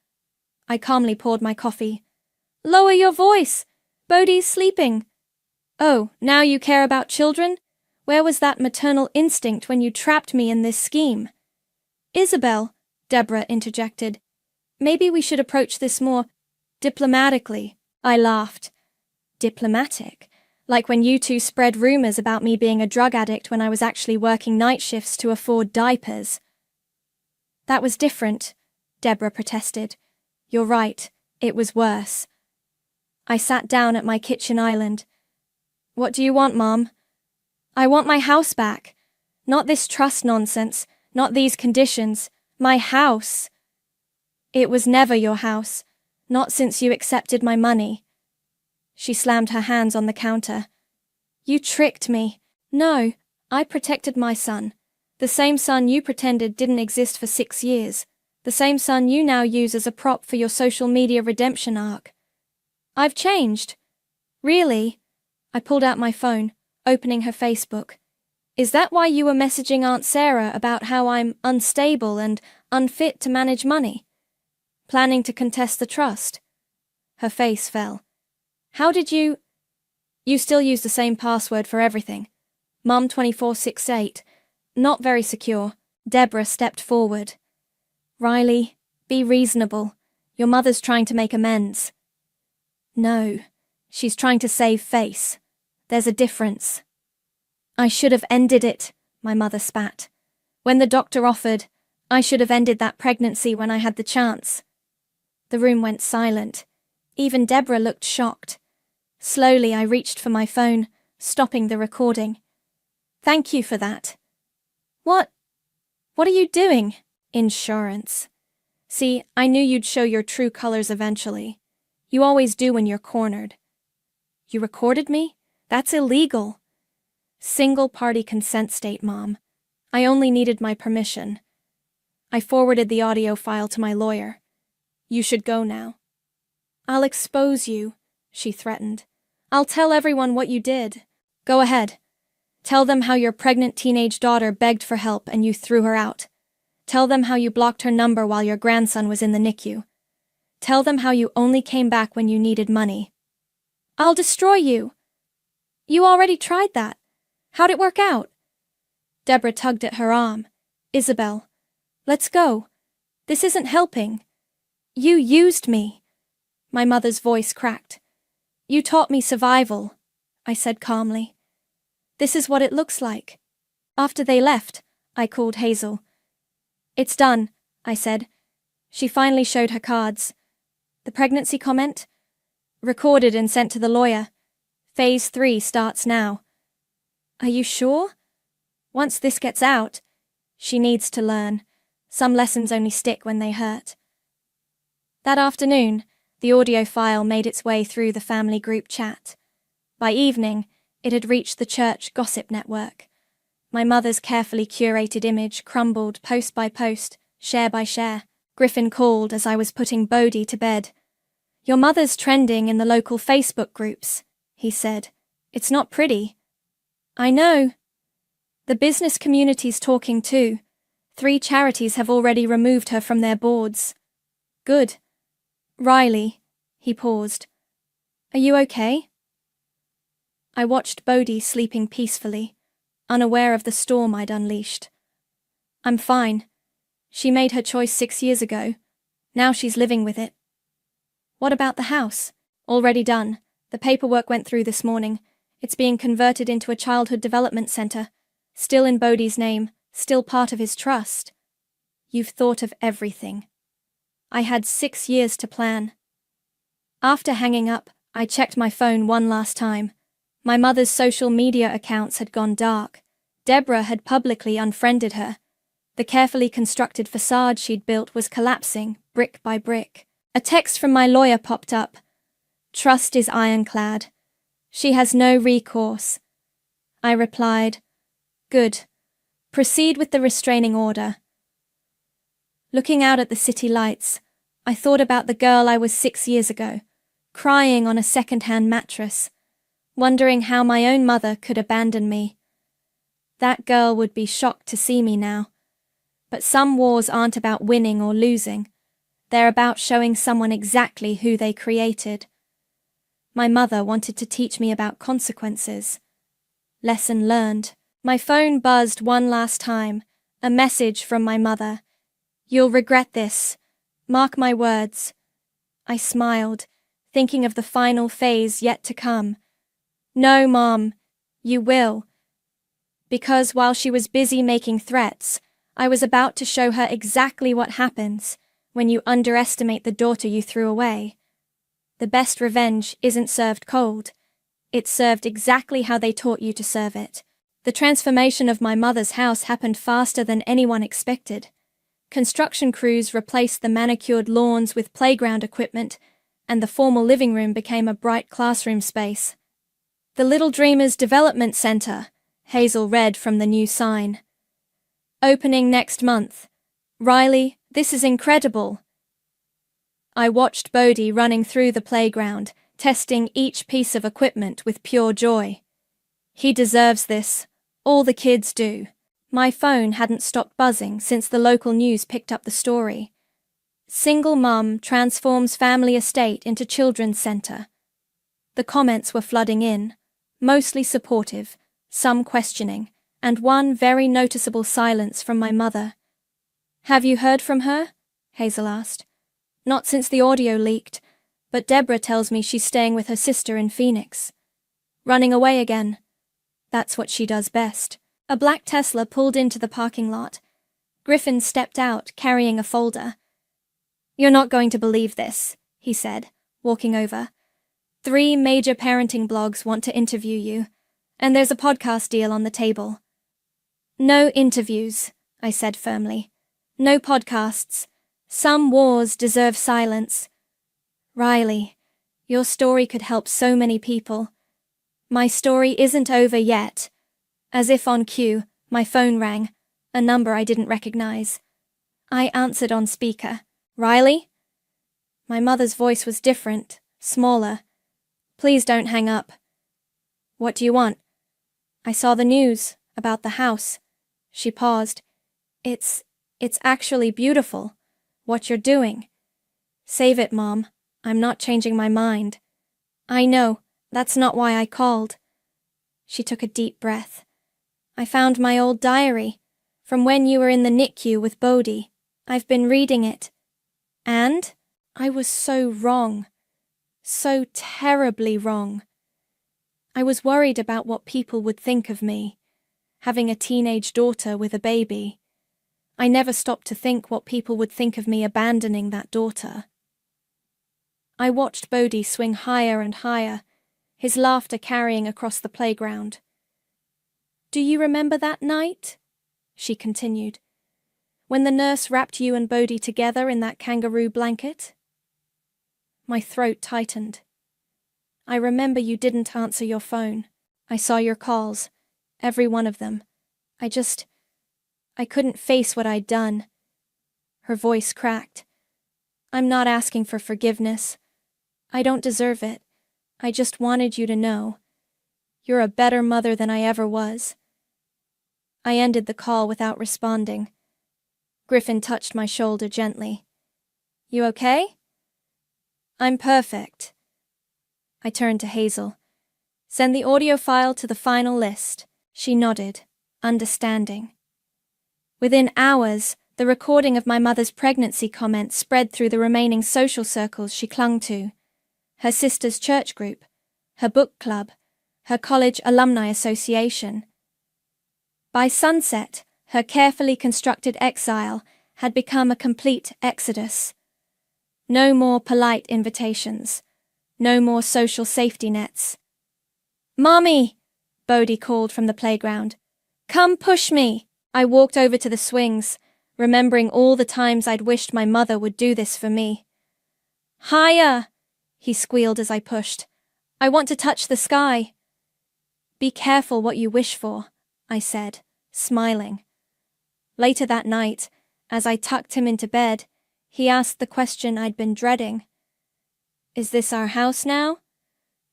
I calmly poured my coffee. "Lower your voice. Bodhi's sleeping." "Oh, now you care about children? Where was that maternal instinct when you trapped me in this scheme?" "Isabel," Deborah interjected, "maybe we should approach this more diplomatically." I laughed. Diplomatic? Like when you two spread rumors about me being a drug addict when I was actually working night shifts to afford diapers. "That was different," Deborah protested. "You're right, it was worse." I sat down at my kitchen island. "What do you want, Mom?" "I want my house back. Not this trust nonsense, not these conditions. My house." "It was never your house, not since you accepted my money." She slammed her hands on the counter. "You tricked me. No, I protected my son. The same son you pretended didn't exist for 6 years. The same son you now use as a prop for your social media redemption arc. I've changed." "Really?" I pulled out my phone, opening her Facebook. Is that why you were messaging Aunt Sarah about how I'm unstable and unfit to manage money? Planning to contest the trust? Her face fell. How did you... You still use the same password for everything. Mum2468. Not very secure. Deborah stepped forward. Riley, be reasonable. Your mother's trying to make amends. No, she's trying to save face. There's a difference. I should have ended it, my mother spat. When the doctor offered, I should have ended that pregnancy when I had the chance. The room went silent. Even Deborah looked shocked. Slowly I reached for my phone, stopping the recording. Thank you for that. What are you doing? Insurance. See, I knew you'd show your true colors eventually. You always do when you're cornered. You recorded me? That's illegal. Single-party consent state, Mom. I only needed my permission. I forwarded the audio file to my lawyer. You should go now. I'll expose you, she threatened. I'll tell everyone what you did. Go ahead. Tell them how your pregnant teenage daughter begged for help and you threw her out. Tell them how you blocked her number while your grandson was in the NICU. Tell them how you only came back when you needed money. I'll destroy you. You already tried that. How'd it work out? Deborah tugged at her arm. Isabel, let's go. This isn't helping. You used me. My mother's voice cracked. You taught me survival, I said calmly. This is what it looks like. After they left, I called Hazel. It's done, I said. She finally showed her cards. The pregnancy comment? Recorded and sent to the lawyer. Phase 3 starts now. Are you sure? Once this gets out, she needs to learn. Some lessons only stick when they hurt. That afternoon, the audio file made its way through the family group chat. By evening, it had reached the church gossip network. My mother's carefully curated image crumbled post by post, share by share. Griffin called as I was putting Bodhi to bed. Your mother's trending in the local Facebook groups, he said. It's not pretty. I know. The business community's talking too. 3 charities have already removed her from their boards. Good. Riley, he paused. Are you okay? I watched Bodhi sleeping peacefully, unaware of the storm I'd unleashed. I'm fine. She made her choice 6 years ago. Now she's living with it. What about the house? Already done. The paperwork went through this morning. It's being converted into a childhood development center. Still in Bodhi's name, still part of his trust. You've thought of everything. I had 6 years to plan. After hanging up, I checked my phone one last time. My mother's social media accounts had gone dark. Deborah had publicly unfriended her. The carefully constructed facade she'd built was collapsing, brick by brick. A text from my lawyer popped up. Trust is ironclad. She has no recourse. I replied, Good. Proceed with the restraining order. Looking out at the city lights, I thought about the girl I was 6 years ago, crying on a second-hand mattress, wondering how my own mother could abandon me. That girl would be shocked to see me now. But some wars aren't about winning or losing. They're about showing someone exactly who they created. My mother wanted to teach me about consequences. Lesson learned. My phone buzzed one last time, a message from my mother. You'll regret this. Mark my words. I smiled, thinking of the final phase yet to come. No, Mom, you will. Because while she was busy making threats, I was about to show her exactly what happens when you underestimate the daughter you threw away. The best revenge isn't served cold. It's served exactly how they taught you to serve it. The transformation of my mother's house happened faster than anyone expected. Construction crews replaced the manicured lawns with playground equipment, and the formal living room became a bright classroom space. The Little Dreamers Development Center, Hazel read from the new sign. Opening next month. Riley, this is incredible. I watched Bodhi running through the playground, testing each piece of equipment with pure joy. He deserves this, All the kids do. My phone hadn't stopped buzzing since the local news picked up the story. Single mum transforms family estate into children's centre. The comments were flooding in, mostly supportive, some questioning, and one very noticeable silence from my mother. "Have you heard from her?" Hazel asked. "Not since the audio leaked, but Deborah tells me she's staying with her sister in Phoenix. Running away again. That's what she does best." A black Tesla pulled into the parking lot. Griffin stepped out, carrying a folder. "You're not going to believe this," he said, walking over. "3 major parenting blogs want to interview you, and there's a podcast deal on the table." "No interviews," I said firmly. "No podcasts. Some wars deserve silence." "Riley, your story could help so many people." "My story isn't over yet." As if on cue, my phone rang, a number I didn't recognize. I answered on speaker. "Riley?" My mother's voice was different, smaller. "Please don't hang up." "What do you want?" "I saw the news about the house." She paused. It's actually beautiful, what you're doing." "Save it, Mom. I'm not changing my mind." "I know. That's not why I called." She took a deep breath. "I found my old diary, from when you were in the NICU with Bodhi. I've been reading it. And I was so wrong. So terribly wrong. I was worried about what people would think of me, having a teenage daughter with a baby. I never stopped to think what people would think of me abandoning that daughter." I watched Bodhi swing higher and higher, his laughter carrying across the playground. "Do you remember that night?" she continued. "When the nurse wrapped you and Bodhi together in that kangaroo blanket?" My throat tightened. "I remember you didn't answer your phone. I saw your calls, every one of them. I couldn't face what I'd done." Her voice cracked. "I'm not asking for forgiveness. I don't deserve it. I just wanted you to know. You're a better mother than I ever was." I ended the call without responding. Griffin touched my shoulder gently. "You okay?" "I'm perfect." I turned to Hazel. "Send the audio file to the final list." She nodded, understanding. Within hours, the recording of my mother's pregnancy comments spread through the remaining social circles she clung to. Her sister's church group, her book club, her college alumni association. By sunset, her carefully constructed exile had become a complete exodus. No more polite invitations. No more social safety nets. "Mommy!" Bodhi called from the playground. "Come push me!" I walked over to the swings, remembering all the times I'd wished my mother would do this for me. "Higher!" he squealed as I pushed. "I want to touch the sky." "Be careful what you wish for," I said, smiling. Later that night, as I tucked him into bed, he asked the question I'd been dreading. "Is this our house now?"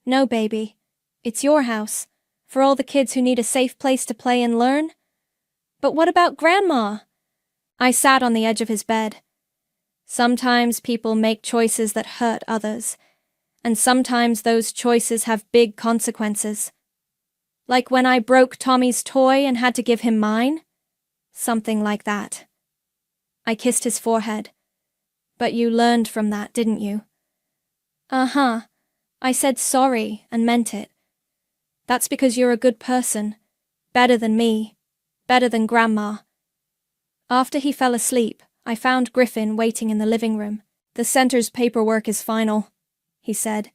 "No, baby. It's your house, for all the kids who need a safe place to play and learn." "But what about Grandma?" I sat on the edge of his bed. Sometimes people make choices that hurt others, and sometimes those choices have big consequences. Like when I broke Tommy's toy and had to give him mine? Something like that. I kissed his forehead. "But you learned from that, didn't you?" "Uh-huh. I said sorry and meant it. That's because you're a good person. Better than me. Better than Grandma." After he fell asleep, I found Griffin waiting in the living room. "The center's paperwork is final," he said.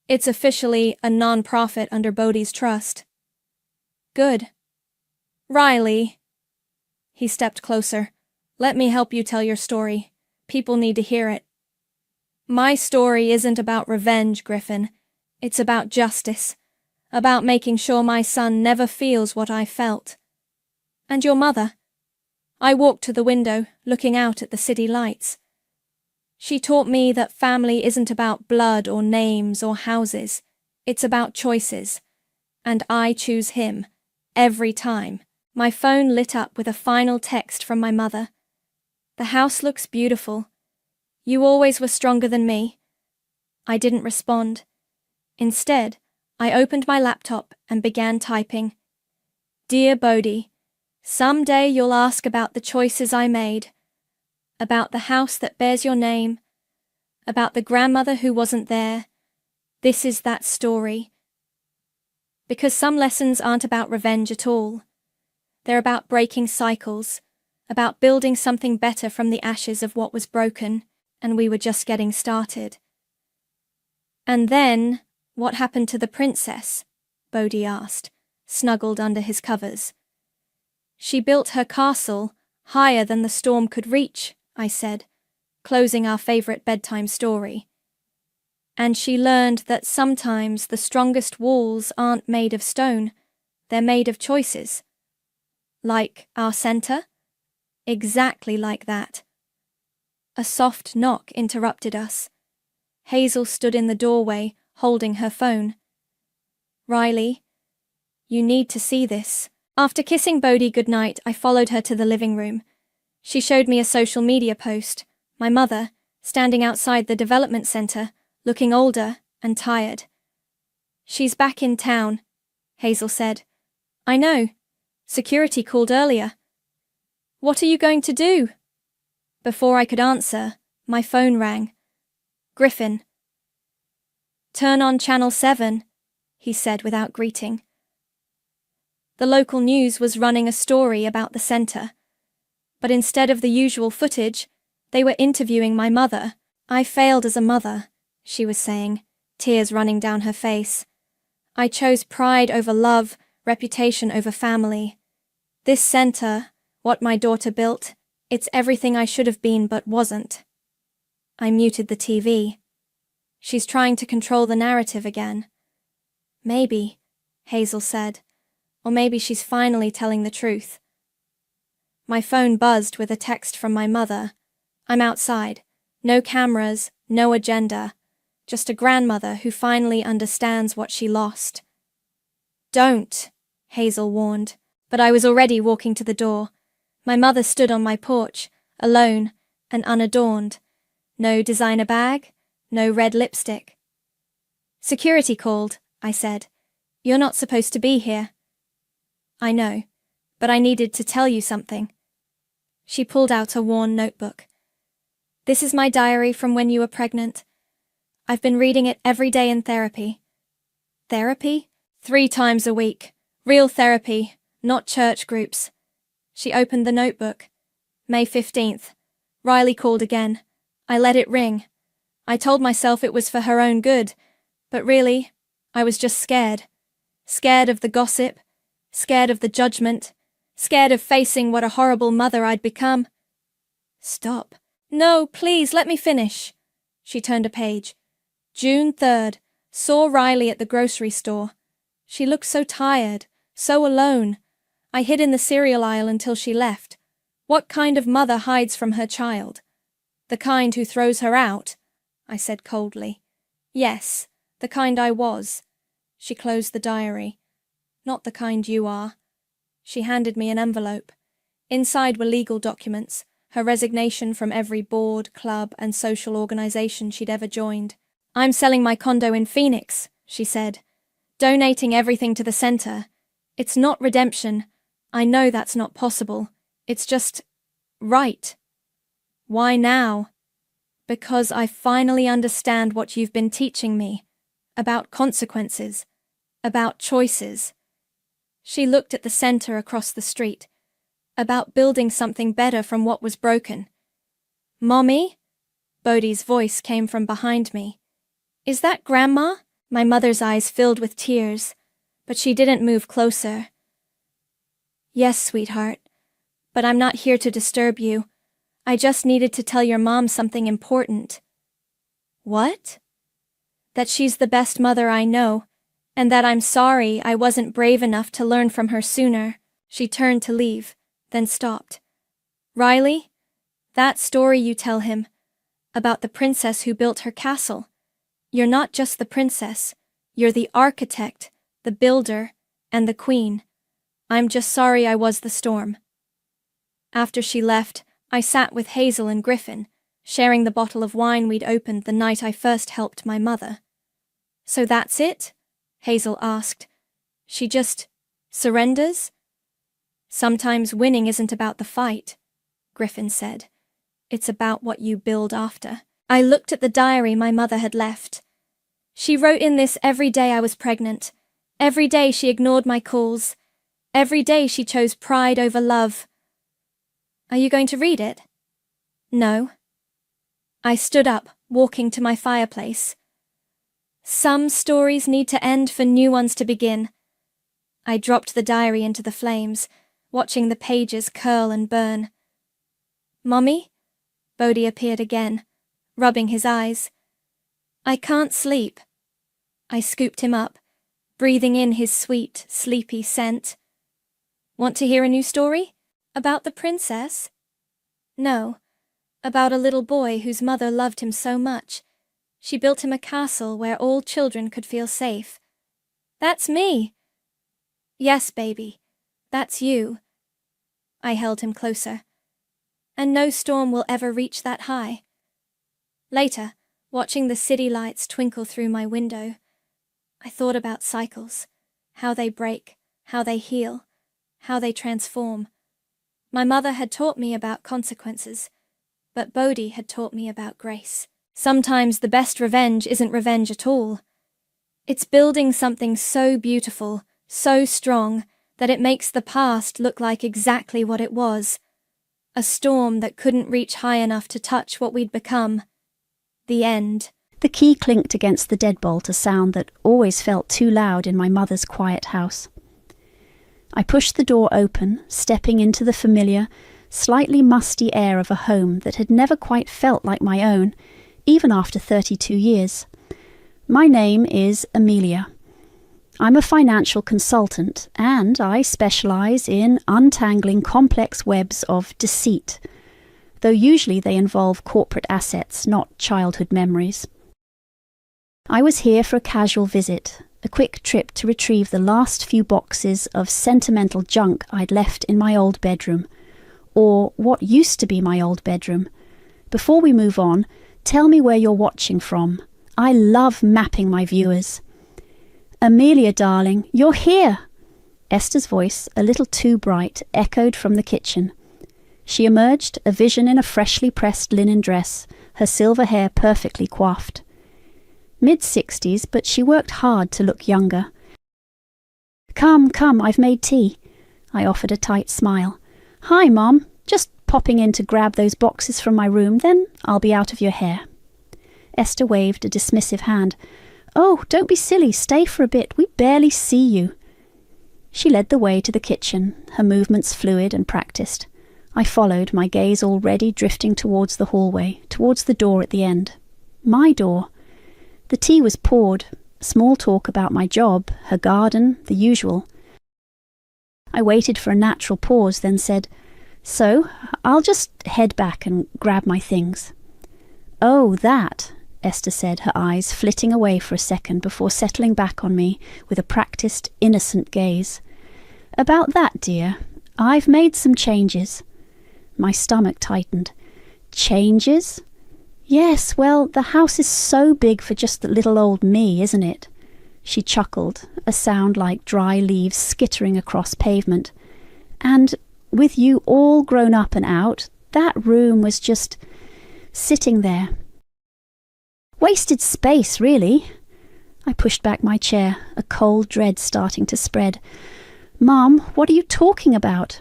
"It's officially a non-profit under Bodhi's trust." "Good." "Riley." He stepped closer. "Let me help you tell your story. People need to hear it." "My story isn't about revenge, Griffin. It's about justice. About making sure my son never feels what I felt." "And your mother?" I walked to the window, looking out at the city lights. "She taught me that family isn't about blood or names or houses. It's about choices. And I choose him. every time. My phone lit up with a final text from my mother. "The house looks beautiful. You always were stronger than me." I didn't respond. Instead, I opened my laptop and began typing. "Dear Bodhi, someday you'll ask about the choices I made, about the house that bears your name, about the grandmother who wasn't there. This is that story. Because some lessons aren't about revenge at all. They're about breaking cycles, about building something better from the ashes of what was broken, and we were just getting started." "And then, what happened to the princess?" Bodhi asked, snuggled under his covers. "She built her castle higher than the storm could reach," I said, closing our favorite bedtime story. "And she learned that sometimes the strongest walls aren't made of stone, they're made of choices." "Like our center?" "Exactly like that." A soft knock interrupted us. Hazel stood in the doorway, holding her phone. "Riley, you need to see this." After kissing Bodhi goodnight, I followed her to the living room. She showed me a social media post. My mother, standing outside the development center, looking older and tired. "She's back in town," Hazel said. "I know. Security called earlier." "What are you going to do?" Before I could answer, my phone rang. Griffin. "Turn on Channel 7, he said without greeting. The local news was running a story about the center. But instead of the usual footage, they were interviewing my mother. "I failed as a mother," she was saying, tears running down her face. "I chose pride over love, reputation over family. This center, what my daughter built, it's everything I should have been but wasn't." I muted the TV. She's trying to control the narrative again. "Maybe," Hazel said. "Or maybe she's finally telling the truth." My phone buzzed with a text from my mother. I'm outside. No cameras, no agenda. Just a grandmother who finally understands what she lost. "Don't," Hazel warned, but I was already walking to the door. My mother stood on my porch, alone and unadorned. No designer bag, no red lipstick. "Security called," I said. "You're not supposed to be here." "I know, but I needed to tell you something." She pulled out a worn notebook. "This is my diary from when you were pregnant. I've been reading it every day in therapy." "Therapy?" 3 times a week. Real therapy, not church groups." She opened the notebook. May 15th. Riley called again. I let it ring. I told myself it was for her own good, but really, I was just scared. Scared of the gossip, scared of the judgment, scared of facing what a horrible mother I'd become. "Stop." "No, please, let me finish." She turned a page. June 3rd. Saw Riley at the grocery store. She looked so tired, so alone. I hid in the cereal aisle until she left. What kind of mother hides from her child? "The kind who throws her out," I said coldly. "Yes, the kind I was." She closed the diary. "Not the kind you are." She handed me an envelope. Inside were legal documents, her resignation from every board, club, and social organization she'd ever joined. "I'm selling my condo in Phoenix," she said. "Donating everything to the center. It's not redemption. I know that's not possible. It's just right." "Why now?" "Because I finally understand what you've been teaching me. About consequences. About choices." She looked at the center across the street. About building something better from what was broken. "Mommy?" Bodhi's voice came from behind me. "Is that Grandma?" My mother's eyes filled with tears, but she didn't move closer. "Yes, sweetheart, but I'm not here to disturb you. I just needed to tell your mom something important." "What?" "That she's the best mother I know, and that I'm sorry I wasn't brave enough to learn from her sooner." She turned to leave, then stopped. "Riley, that story you tell him, about the princess who built her castle. You're not just the princess, you're the architect, the builder, and the queen. I'm just sorry I was the storm. After she left, I sat with Hazel and Griffin, sharing the bottle of wine we'd opened the night I first helped my mother. So that's it? Hazel asked. She just surrenders? Sometimes winning isn't about the fight, Griffin said. It's about what you build after. I looked at the diary my mother had left. She wrote in this every day I was pregnant. Every day she ignored my calls. Every day she chose pride over love. Are you going to read it? No. I stood up, walking to my fireplace. Some stories need to end for new ones to begin. I dropped the diary into the flames, watching the pages curl and burn. Mommy? Bodhi appeared again, rubbing his eyes. I can't sleep. I scooped him up, breathing in his sweet, sleepy scent. Want to hear a new story? About the princess? No, about a little boy whose mother loved him so much. She built him a castle where all children could feel safe. That's me. Yes, baby, that's you. I held him closer. And no storm will ever reach that high. Later, watching the city lights twinkle through my window, I thought about cycles, how they break, how they heal, how they transform. My mother had taught me about consequences, but Bodhi had taught me about grace. Sometimes the best revenge isn't revenge at all. It's building something so beautiful, so strong, that it makes the past look like exactly what it was. A storm that couldn't reach high enough to touch what we'd become. The end. The key clinked against the deadbolt, a sound that always felt too loud in my mother's quiet house. I pushed the door open, stepping into the familiar, slightly musty air of a home that had never quite felt like my own, even after 32 years. My name is Amelia. I'm a financial consultant, and I specialise in untangling complex webs of deceit, though usually they involve corporate assets, not childhood memories. I was here for a casual visit, a quick trip to retrieve the last few boxes of sentimental junk I'd left in my old bedroom, or what used to be my old bedroom. Before we move on, tell me where you're watching from. I love mapping my viewers. Amelia, darling, you're here! Esther's voice, a little too bright, echoed from the kitchen. She emerged, a vision in a freshly pressed linen dress, her silver hair perfectly coiffed. Mid-60s, but she worked hard to look younger. Come, I've made tea. I offered a tight smile. Hi, Mom. Just popping in to grab those boxes from my room, then I'll be out of your hair. Esther waved a dismissive hand. Oh, don't be silly, stay for a bit, we barely see you. She led the way to the kitchen, her movements fluid and practiced. I followed, my gaze already drifting towards the hallway, towards the door at the end. My door. The tea was poured, small talk about my job, her garden, the usual. I waited for a natural pause, then said, So, I'll just head back and grab my things. Oh, that, Esther said, her eyes flitting away for a second before settling back on me with a practiced, innocent gaze. About that, dear, I've made some changes. My stomach tightened. Changes? Yes, well, the house is so big for just the little old me, isn't it? She chuckled, a sound like dry leaves skittering across pavement. And with you all grown up and out, that room was just sitting there. Wasted space, really. I pushed back my chair, a cold dread starting to spread. Mum, what are you talking about?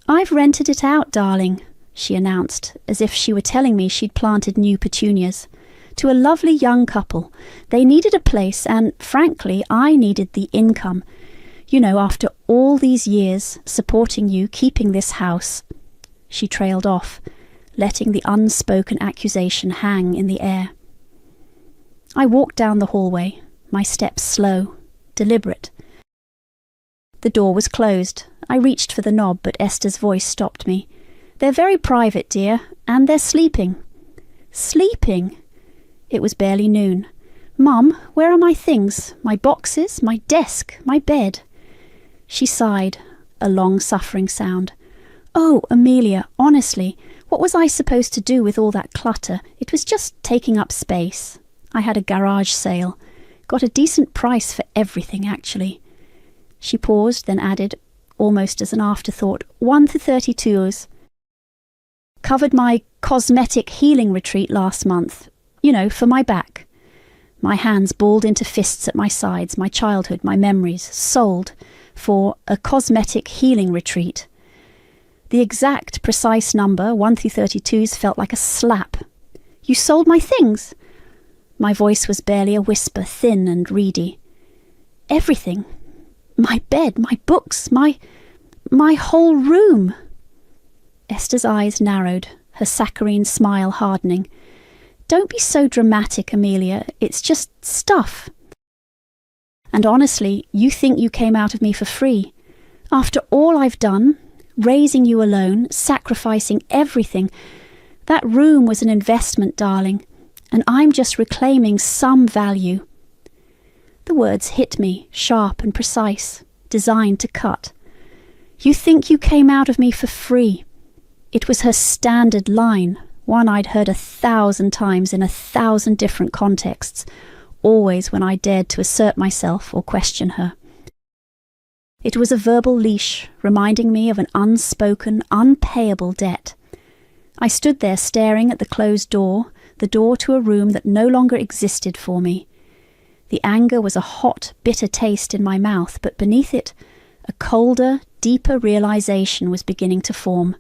I've rented it out, darling, she announced, as if she were telling me she'd planted new petunias. To a lovely young couple. They needed a place, and, frankly, I needed the income. You know, after all these years, supporting you, keeping this house. She trailed off, letting the unspoken accusation hang in the air. I walked down the hallway, my steps slow, deliberate. The door was closed. I reached for the knob, but Esther's voice stopped me. They're very private, dear, and they're sleeping. Sleeping? It was barely noon. Mum, where are my things? My boxes, my desk, my bed? She sighed, a long-suffering sound. "Oh, Amelia, honestly, what was I supposed to do with all that clutter? It was just taking up space. I had a garage sale. Got a decent price for everything, actually." She paused, then added, almost as an afterthought, 1 to 32s. "Covered my cosmetic healing retreat last month. For my back." My hands balled into fists at my sides, my childhood, my memories, sold for a cosmetic healing retreat. The exact, precise number, 1 through 32s, felt like a slap. "You sold my things?" My voice was barely a whisper, thin and reedy. "Everything. My bed, my books, my whole room." Esther's eyes narrowed, her saccharine smile hardening. "Don't be so dramatic, Amelia. It's just stuff. And honestly, you think you came out of me for free. After all I've done, raising you alone, sacrificing everything, that room was an investment, darling, and I'm just reclaiming some value." The words hit me, sharp and precise, designed to cut. "You think you came out of me for free." It was her standard line, one I'd heard 1,000 times in 1,000 different contexts, always when I dared to assert myself or question her. It was a verbal leash, reminding me of an unspoken, unpayable debt. I stood there staring at the closed door, the door to a room that no longer existed for me. The anger was a hot, bitter taste in my mouth, but beneath it, a colder, deeper realization was beginning to form.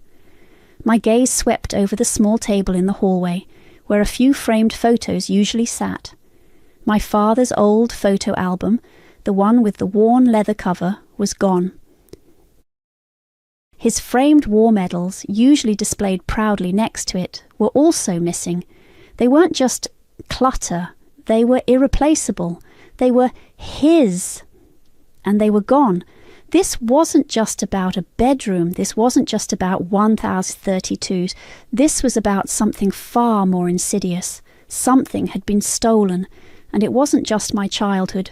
My gaze swept over the small table in the hallway, where a few framed photos usually sat. My father's old photo album, the one with the worn leather cover, was gone. His framed war medals, usually displayed proudly next to it, were also missing. They weren't just clutter, they were irreplaceable. They were his, and they were gone. This wasn't just about a bedroom. This wasn't just about 1,032s. This was about something far more insidious. Something had been stolen, and it wasn't just my childhood.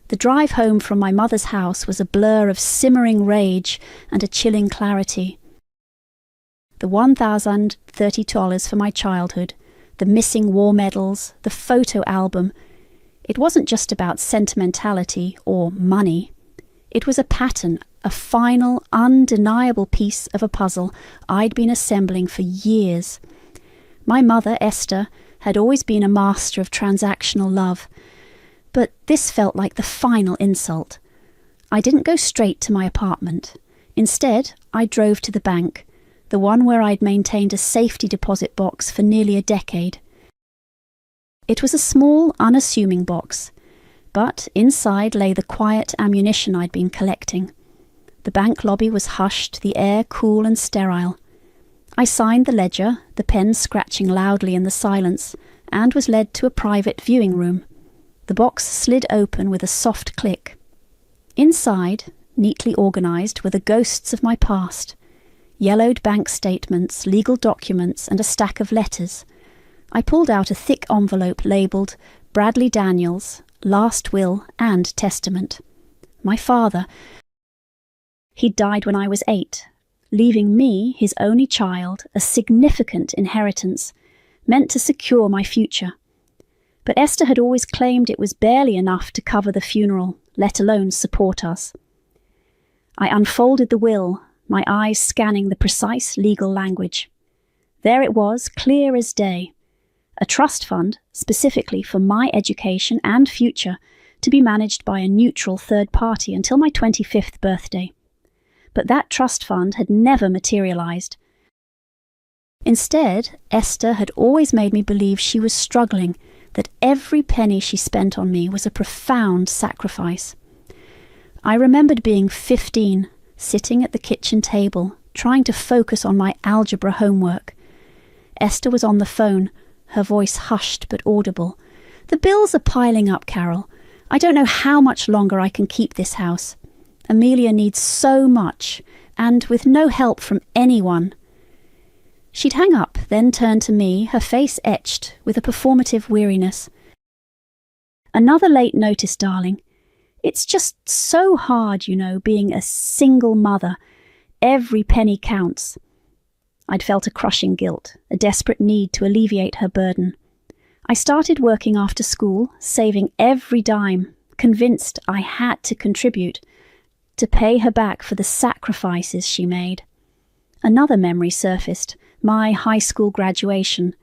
The drive home from my mother's house was a blur of simmering rage and a chilling clarity. The $1,030 for my childhood, the missing war medals, the photo album. It wasn't just about sentimentality or money. It was a pattern, a final, undeniable piece of a puzzle I'd been assembling for years. My mother, Esther, had always been a master of transactional love, but this felt like the final insult. I didn't go straight to my apartment. Instead, I drove to the bank, the one where I'd maintained a safety deposit box for nearly a decade. It was a small, unassuming box, but inside lay the quiet ammunition I'd been collecting. The bank lobby was hushed, the air cool and sterile. I signed the ledger, the pen scratching loudly in the silence, and was led to a private viewing room. The box slid open with a soft click. Inside, neatly organised, were the ghosts of my past. Yellowed bank statements, legal documents, and a stack of letters. I pulled out a thick envelope labelled Bradley Daniels, Last Will and Testament. My father. He'd died when I was 8, leaving me, his only child, a significant inheritance, meant to secure my future. But Esther had always claimed it was barely enough to cover the funeral, let alone support us. I unfolded the will, my eyes scanning the precise legal language. There it was, clear as day. A trust fund, specifically for my education and future, to be managed by a neutral third party until my 25th birthday. But that trust fund had never materialised. Instead, Esther had always made me believe she was struggling, that every penny she spent on me was a profound sacrifice. I remembered being 15, sitting at the kitchen table, trying to focus on my algebra homework. Esther was on the phone, her voice hushed but audible. "The bills are piling up, Carol. I don't know how much longer I can keep this house. Amelia needs so much, and with no help from anyone." She'd hang up, then turn to me, her face etched with a performative weariness. "Another late notice, darling. It's just so hard, being a single mother. Every penny counts. I'd felt a crushing guilt, a desperate need to alleviate her burden. I started working after school, saving every dime, convinced I had to contribute, to pay her back for the sacrifices she made. Another memory surfaced, my high school graduation.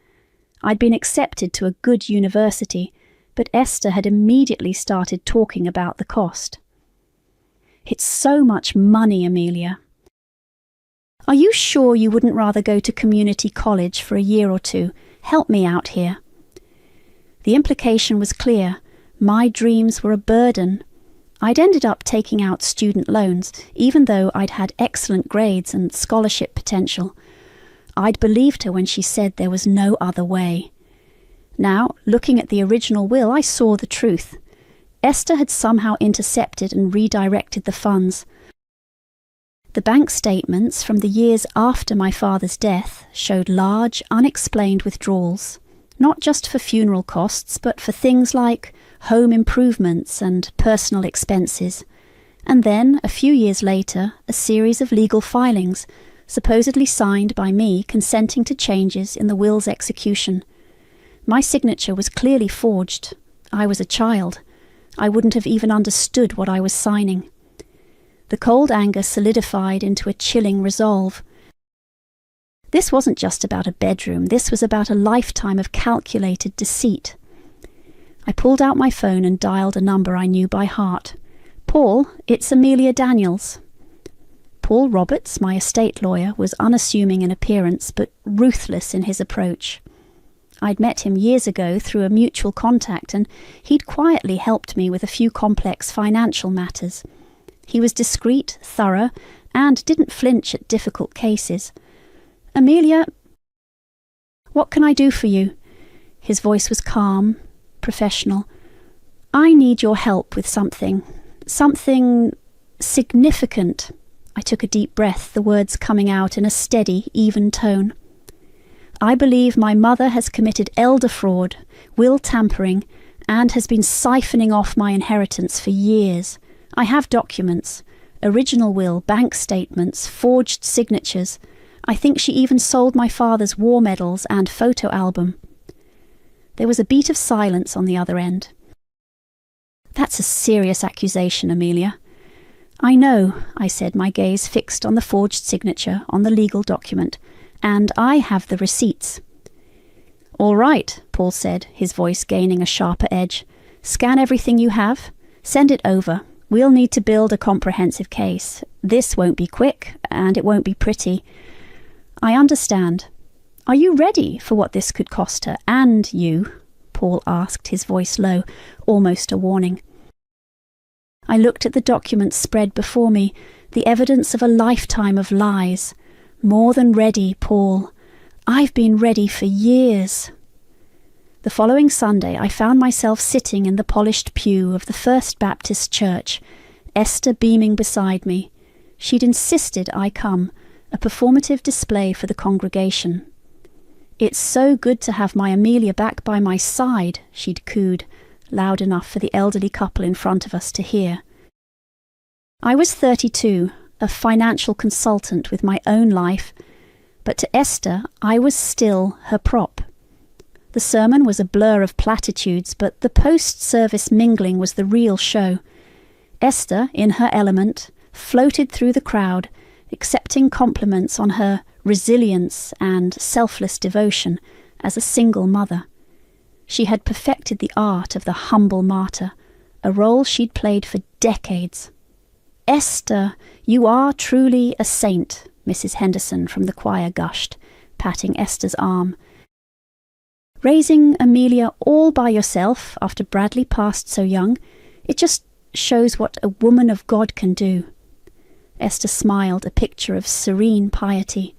I'd been accepted to a good university, but Esther had immediately started talking about the cost. "It's so much money, Amelia. Are you sure you wouldn't rather go to community college for a year or two? Help me out here." The implication was clear. My dreams were a burden. I'd ended up taking out student loans, even though I'd had excellent grades and scholarship potential. I'd believed her when she said there was no other way. Now, looking at the original will, I saw the truth. Esther had somehow intercepted and redirected the funds. The bank statements from the years after my father's death showed large, unexplained withdrawals, not just for funeral costs, but for things like home improvements and personal expenses. And then, a few years later, a series of legal filings, supposedly signed by me consenting to changes in the will's execution. My signature was clearly forged. I was a child. I wouldn't have even understood what I was signing. The cold anger solidified into a chilling resolve. This wasn't just about a bedroom. This was about a lifetime of calculated deceit. I pulled out my phone and dialed a number I knew by heart. "Paul, it's Amelia Daniels." Paul Roberts, my estate lawyer, was unassuming in appearance but ruthless in his approach. I'd met him years ago through a mutual contact, and he'd quietly helped me with a few complex financial matters. He was discreet, thorough, and didn't flinch at difficult cases. "Amelia, what can I do for you?" His voice was calm, professional. "I need your help with something significant." I took a deep breath, the words coming out in a steady, even tone. "I believe my mother has committed elder fraud, will tampering, and has been siphoning off my inheritance for years. I have documents, original will, bank statements, forged signatures. I think she even sold my father's war medals and photo album." There was a beat of silence on the other end. "That's a serious accusation, Amelia." "I know," I said, my gaze fixed on the forged signature on the legal document, "and I have the receipts." "All right," Paul said, his voice gaining a sharper edge. "Scan everything you have. Send it over. We'll need to build a comprehensive case. This won't be quick, and it won't be pretty. I understand. Are you ready for what this could cost her, and you?" Paul asked, his voice low, almost a warning. I looked at the documents spread before me, the evidence of a lifetime of lies. "More than ready, Paul. I've been ready for years." The following Sunday, I found myself sitting in the polished pew of the First Baptist Church, Esther beaming beside me. She'd insisted I come, a performative display for the congregation. "It's so good to have my Amelia back by my side," she'd cooed, loud enough for the elderly couple in front of us to hear. I was 32, a financial consultant with my own life, but to Esther I was still her prop. The sermon was a blur of platitudes, but the post-service mingling was the real show. Esther, in her element, floated through the crowd, accepting compliments on her resilience and selfless devotion as a single mother. She had perfected the art of the humble martyr, a role she'd played for decades. "Esther, you are truly a saint," Mrs. Henderson from the choir gushed, patting Esther's arm. "Raising Amelia all by yourself after Bradley passed so young, it just shows what a woman of God can do." Esther smiled, a picture of serene piety.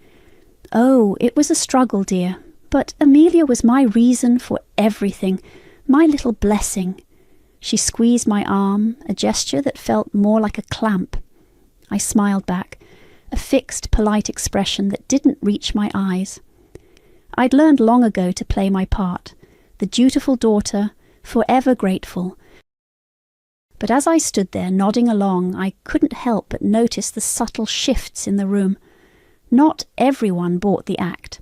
"Oh, it was a struggle, dear, but Amelia was my reason for everything, my little blessing." She squeezed my arm, a gesture that felt more like a clamp. I smiled back, a fixed, polite expression that didn't reach my eyes. I'd learned long ago to play my part, the dutiful daughter, forever grateful. But as I stood there nodding along, I couldn't help but notice the subtle shifts in the room. Not everyone bought the act.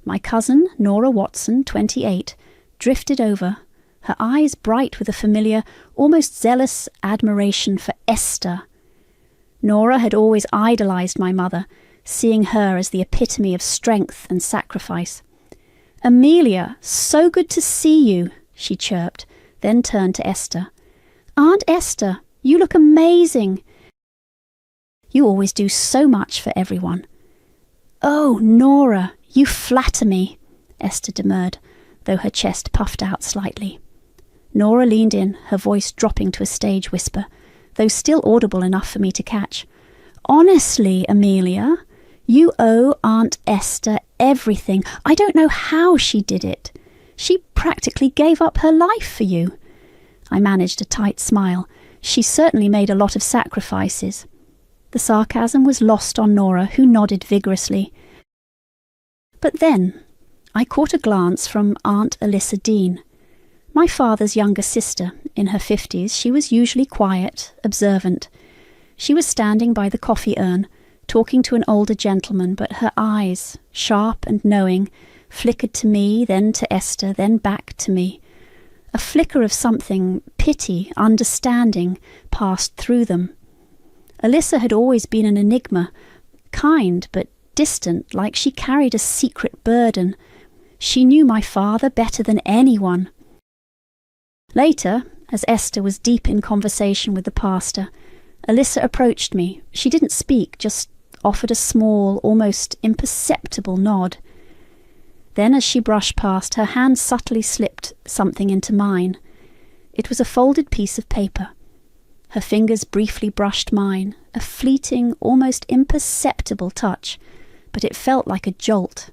My cousin, Nora Watson, 28, drifted over, her eyes bright with a familiar, almost zealous admiration for Esther. Nora had always idolized my mother, seeing her as the epitome of strength and sacrifice. "Amelia, so good to see you," she chirped, then turned to Esther. "Aunt Esther, you look amazing. You always do so much for everyone." "Oh, Nora, you flatter me," Esther demurred, though her chest puffed out slightly. Nora leaned in, her voice dropping to a stage whisper, though still audible enough for me to catch. "Honestly, Amelia, you owe Aunt Esther everything. I don't know how she did it. She practically gave up her life for you." I managed a tight smile. She certainly made a lot of sacrifices. The sarcasm was lost on Nora, who nodded vigorously. But then I caught a glance from Aunt Alyssa Dean. My father's younger sister, in her 50s, she was usually quiet, observant. She was standing by the coffee urn, talking to an older gentleman, but her eyes, sharp and knowing, flickered to me, then to Esther, then back to me. A flicker of something, pity, understanding, passed through them. Alyssa had always been an enigma, kind but distant, like she carried a secret burden. She knew my father better than anyone. Later, as Esther was deep in conversation with the pastor, Alyssa approached me. She didn't speak, just offered a small, almost imperceptible nod. Then, as she brushed past, her hand subtly slipped something into mine. It was a folded piece of paper. Her fingers briefly brushed mine, a fleeting, almost imperceptible touch, but it felt like a jolt.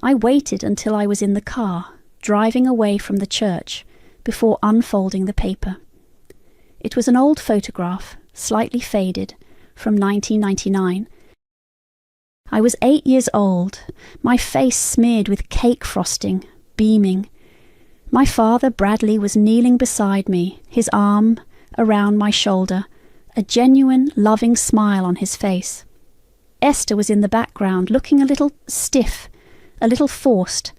I waited until I was in the car, driving away from the church, before unfolding the paper. It was an old photograph, slightly faded, from 1999. I was 8 years old, my face smeared with cake frosting, beaming. My father, Bradley, was kneeling beside me, his arm around my shoulder, a genuine, loving smile on his face. Esther was in the background, looking a little stiff, a little forced.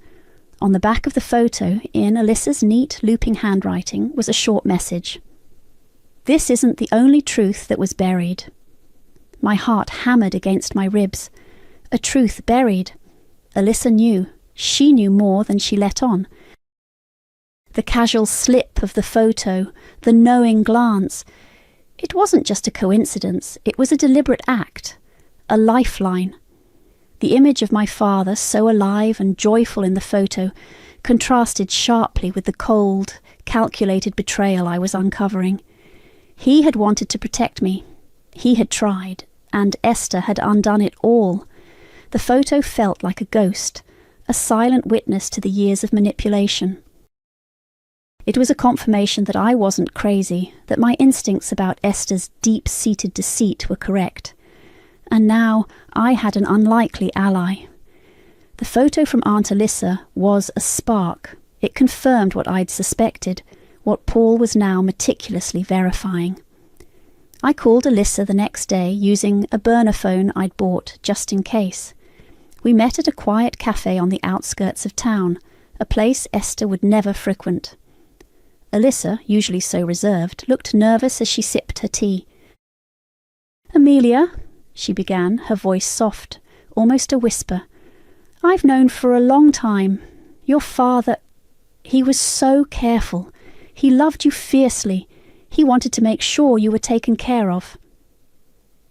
On the back of the photo, in Alyssa's neat, looping handwriting, was a short message. "This isn't the only truth that was buried." My heart hammered against my ribs. A truth buried. Alyssa knew. She knew more than she let on. The casual slip of the photo, the knowing glance. It wasn't just a coincidence, it was a deliberate act, a lifeline. The image of my father, so alive and joyful in the photo, contrasted sharply with the cold, calculated betrayal I was uncovering. He had wanted to protect me. He had tried, and Esther had undone it all. The photo felt like a ghost, a silent witness to the years of manipulation. It was a confirmation that I wasn't crazy, that my instincts about Esther's deep-seated deceit were correct. And now I had an unlikely ally. The photo from Aunt Alyssa was a spark. It confirmed what I'd suspected, what Paul was now meticulously verifying. I called Alyssa the next day using a burner phone I'd bought just in case. We met at a quiet cafe on the outskirts of town, a place Esther would never frequent. Alyssa, usually so reserved, looked nervous as she sipped her tea. "Amelia," she began, her voice soft, almost a whisper, "I've known for a long time. Your father, he was so careful. He loved you fiercely. He wanted to make sure you were taken care of."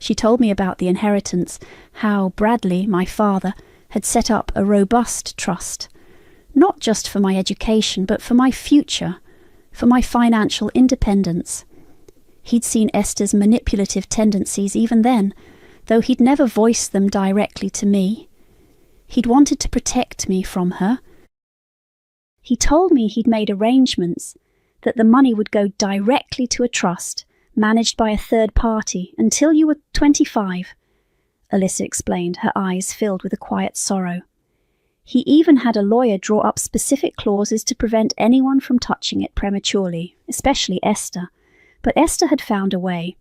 She told me about the inheritance, how Bradley, my father, had set up a robust trust, not just for my education, but for my future, for my financial independence. He'd seen Esther's manipulative tendencies even then, though he'd never voiced them directly to me. He'd wanted to protect me from her. He told me he'd made arrangements that the money would go directly to a trust managed by a third party until you were 25, Alyssa explained, her eyes filled with a quiet sorrow. He even had a lawyer draw up specific clauses to prevent anyone from touching it prematurely, especially Esther, but Esther had found a way.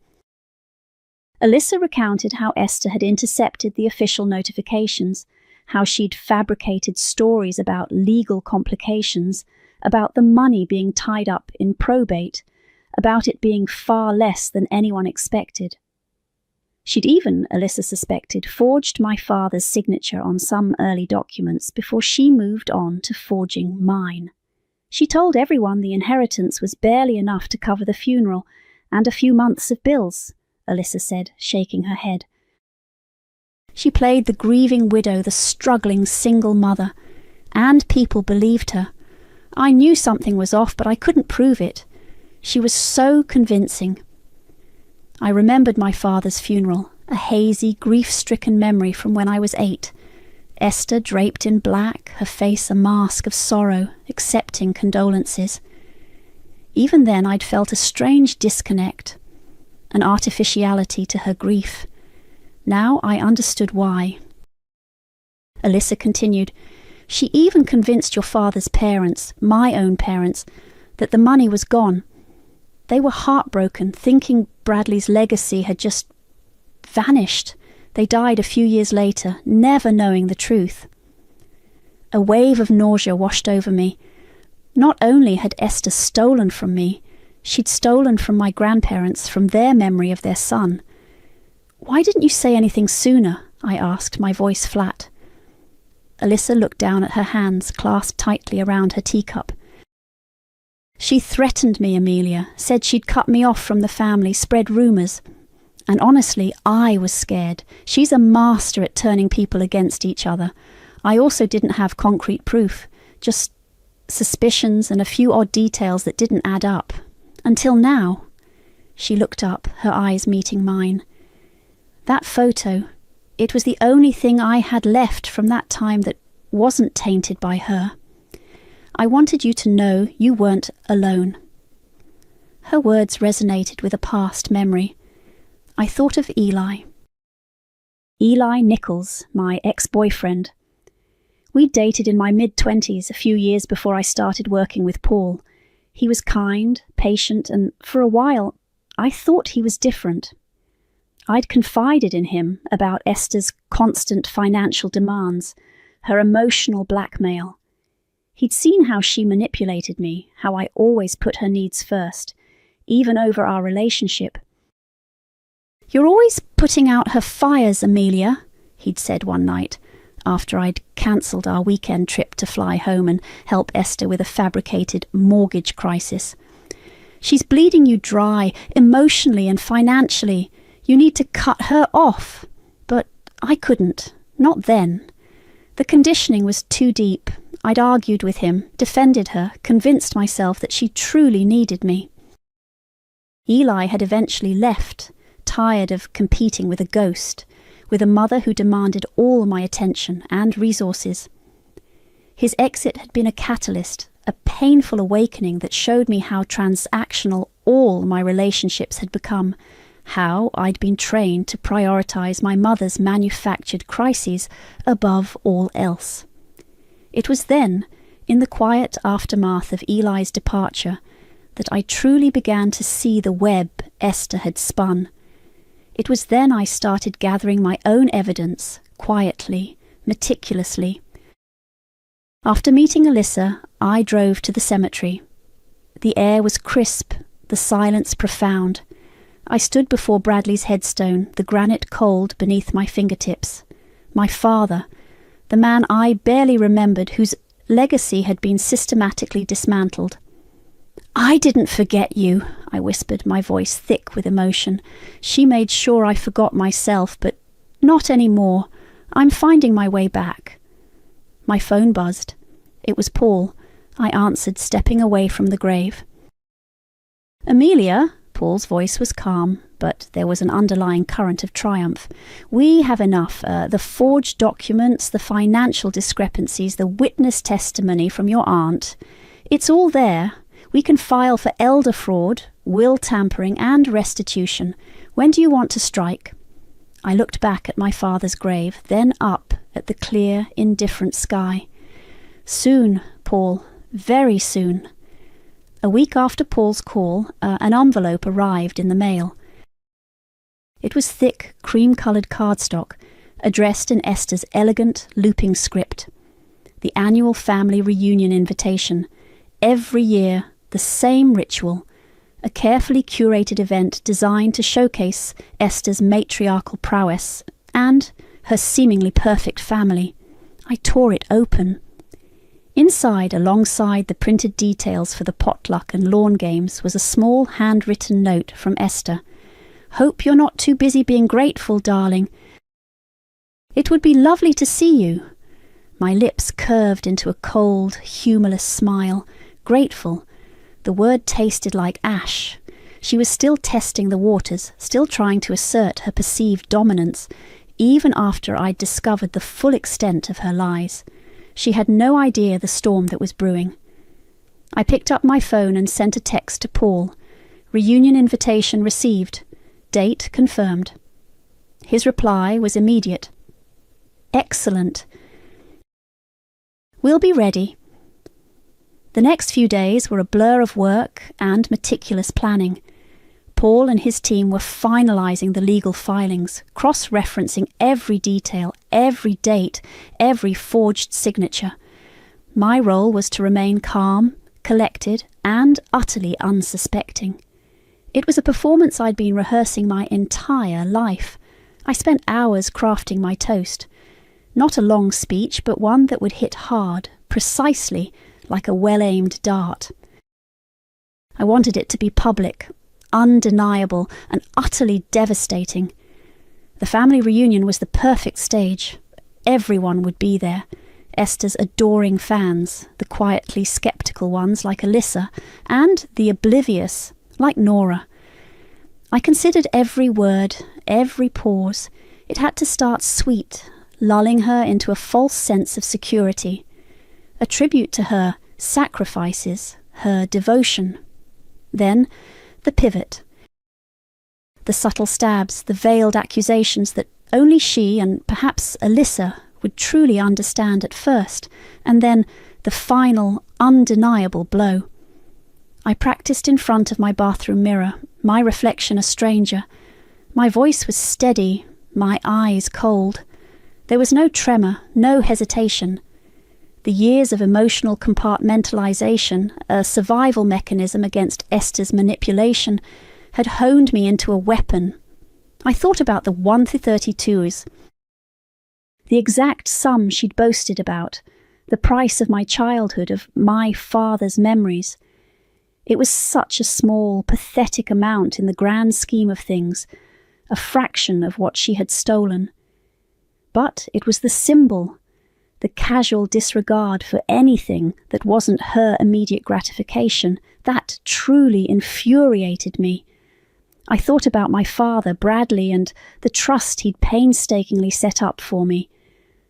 Alyssa recounted how Esther had intercepted the official notifications, how she'd fabricated stories about legal complications, about the money being tied up in probate, about it being far less than anyone expected. She'd even, Alyssa suspected, forged my father's signature on some early documents before she moved on to forging mine. She told everyone the inheritance was barely enough to cover the funeral and a few months of bills, Alyssa said, shaking her head. She played the grieving widow, the struggling single mother, and people believed her. I knew something was off, but I couldn't prove it. She was so convincing. I remembered my father's funeral, a hazy, grief-stricken memory from when I was 8. Esther draped in black, her face a mask of sorrow, accepting condolences. Even then I'd felt a strange disconnect, an artificiality to her grief. Now I understood why. Alyssa continued, "She even convinced your father's parents, my own parents, that the money was gone. They were heartbroken, thinking Bradley's legacy had just vanished. They died a few years later, never knowing the truth." A wave of nausea washed over me. Not only had Esther stolen from me, she'd stolen from my grandparents, from their memory of their son. "Why didn't you say anything sooner?" I asked, my voice flat. Alyssa looked down at her hands, clasped tightly around her teacup. "She threatened me, Amelia, said she'd cut me off from the family, spread rumours. And honestly, I was scared. She's a master at turning people against each other. I also didn't have concrete proof, just suspicions and a few odd details that didn't add up. Until now." She looked up, her eyes meeting mine. "That photo, it was the only thing I had left from that time that wasn't tainted by her. I wanted you to know you weren't alone." Her words resonated with a past memory. I thought of Eli. Eli Nichols, my ex-boyfriend. We dated in my mid-20s, a few years before I started working with Paul. He was kind, patient, and for a while, I thought he was different. I'd confided in him about Esther's constant financial demands, her emotional blackmail. He'd seen how she manipulated me, how I always put her needs first, even over our relationship. "You're always putting out her fires, Amelia," he'd said one night, after I'd cancelled our weekend trip to fly home and help Esther with a fabricated mortgage crisis. "She's bleeding you dry, emotionally and financially. You need to cut her off." But I couldn't, not then. The conditioning was too deep. I'd argued with him, defended her, convinced myself that she truly needed me. Eli had eventually left, tired of competing with a ghost, with a mother who demanded all my attention and resources. His exit had been a catalyst, a painful awakening that showed me how transactional all my relationships had become, how I'd been trained to prioritize my mother's manufactured crises above all else. It was then, in the quiet aftermath of Eli's departure, that I truly began to see the web Esther had spun. It was then I started gathering my own evidence, quietly, meticulously. After meeting Alyssa, I drove to the cemetery. The air was crisp, the silence profound. I stood before Bradley's headstone, the granite cold beneath my fingertips. My father, the man I barely remembered, whose legacy had been systematically dismantled. "I didn't forget you," I whispered, my voice thick with emotion. "She made sure I forgot myself, but not anymore. I'm finding my way back." My phone buzzed. It was Paul. I answered, stepping away from the grave. "Amelia," Paul's voice was calm, but there was an underlying current of triumph. "We have enough. The forged documents, the financial discrepancies, the witness testimony from your aunt. It's all there. We can file for elder fraud, will tampering, and restitution. When do you want to strike?" I looked back at my father's grave, then up at the clear, indifferent sky. "Soon, Paul, very soon." A week after Paul's call, an envelope arrived in the mail. It was thick, cream-coloured cardstock, addressed in Esther's elegant, looping script. The annual family reunion invitation. Every year, the same ritual. A carefully curated event designed to showcase Esther's matriarchal prowess and her seemingly perfect family. I tore it open. Inside, alongside the printed details for the potluck and lawn games, was a small handwritten note from Esther. "Hope you're not too busy being grateful, darling. It would be lovely to see you." My lips curved into a cold, humourless smile. Grateful. The word tasted like ash. She was still testing the waters, still trying to assert her perceived dominance, even after I'd discovered the full extent of her lies. She had no idea the storm that was brewing. I picked up my phone and sent a text to Paul. Reunion invitation received. Date confirmed. His reply was immediate. "Excellent. We'll be ready." The next few days were a blur of work and meticulous planning. Paul and his team were finalising the legal filings, cross-referencing every detail, every date, every forged signature. My role was to remain calm, collected, and utterly unsuspecting. It was a performance I'd been rehearsing my entire life. I spent hours crafting my toast. Not a long speech, but one that would hit hard, precisely, like a well-aimed dart. I wanted it to be public, undeniable, and utterly devastating. The family reunion was the perfect stage. Everyone would be there. Esther's adoring fans, the quietly sceptical ones like Alyssa, and the oblivious like Nora. I considered every word, every pause. It had to start sweet, lulling her into a false sense of security. A tribute to her sacrifices, her devotion. Then the pivot. The subtle stabs, the veiled accusations that only she and perhaps Alyssa would truly understand at first, and then the final, undeniable blow. I practiced in front of my bathroom mirror, my reflection a stranger. My voice was steady, my eyes cold. There was no tremor, no hesitation. The years of emotional compartmentalization, a survival mechanism against Esther's manipulation, had honed me into a weapon. I thought about the 1 through 32s, the exact sum she'd boasted about, the price of my childhood, of my father's memories. It was such a small, pathetic amount in the grand scheme of things, a fraction of what she had stolen. But it was the symbol, the casual disregard for anything that wasn't her immediate gratification, that truly infuriated me. I thought about my father, Bradley, and the trust he'd painstakingly set up for me,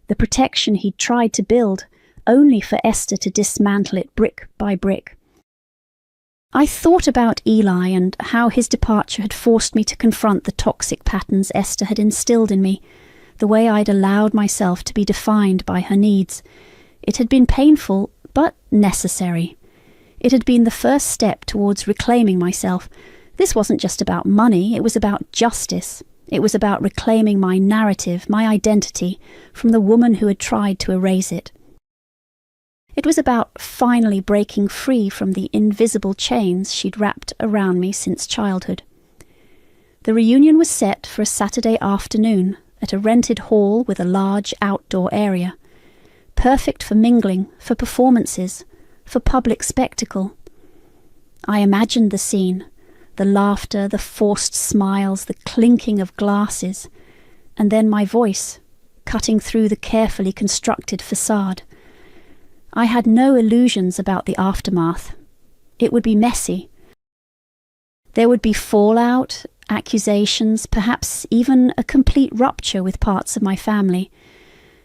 the protection he'd tried to build, only for Esther to dismantle it brick by brick. I thought about Eli and how his departure had forced me to confront the toxic patterns Esther had instilled in me, the way I'd allowed myself to be defined by her needs. It had been painful, but necessary. It had been the first step towards reclaiming myself. This wasn't just about money, it was about justice. It was about reclaiming my narrative, my identity, from the woman who had tried to erase it. It was about finally breaking free from the invisible chains she'd wrapped around me since childhood. The reunion was set for a Saturday afternoon at a rented hall with a large outdoor area. Perfect for mingling, for performances, for public spectacle. I imagined the scene, the laughter, the forced smiles, the clinking of glasses, and then my voice, cutting through the carefully constructed facade. I had no illusions about the aftermath. It would be messy. There would be fallout, accusations, perhaps even a complete rupture with parts of my family.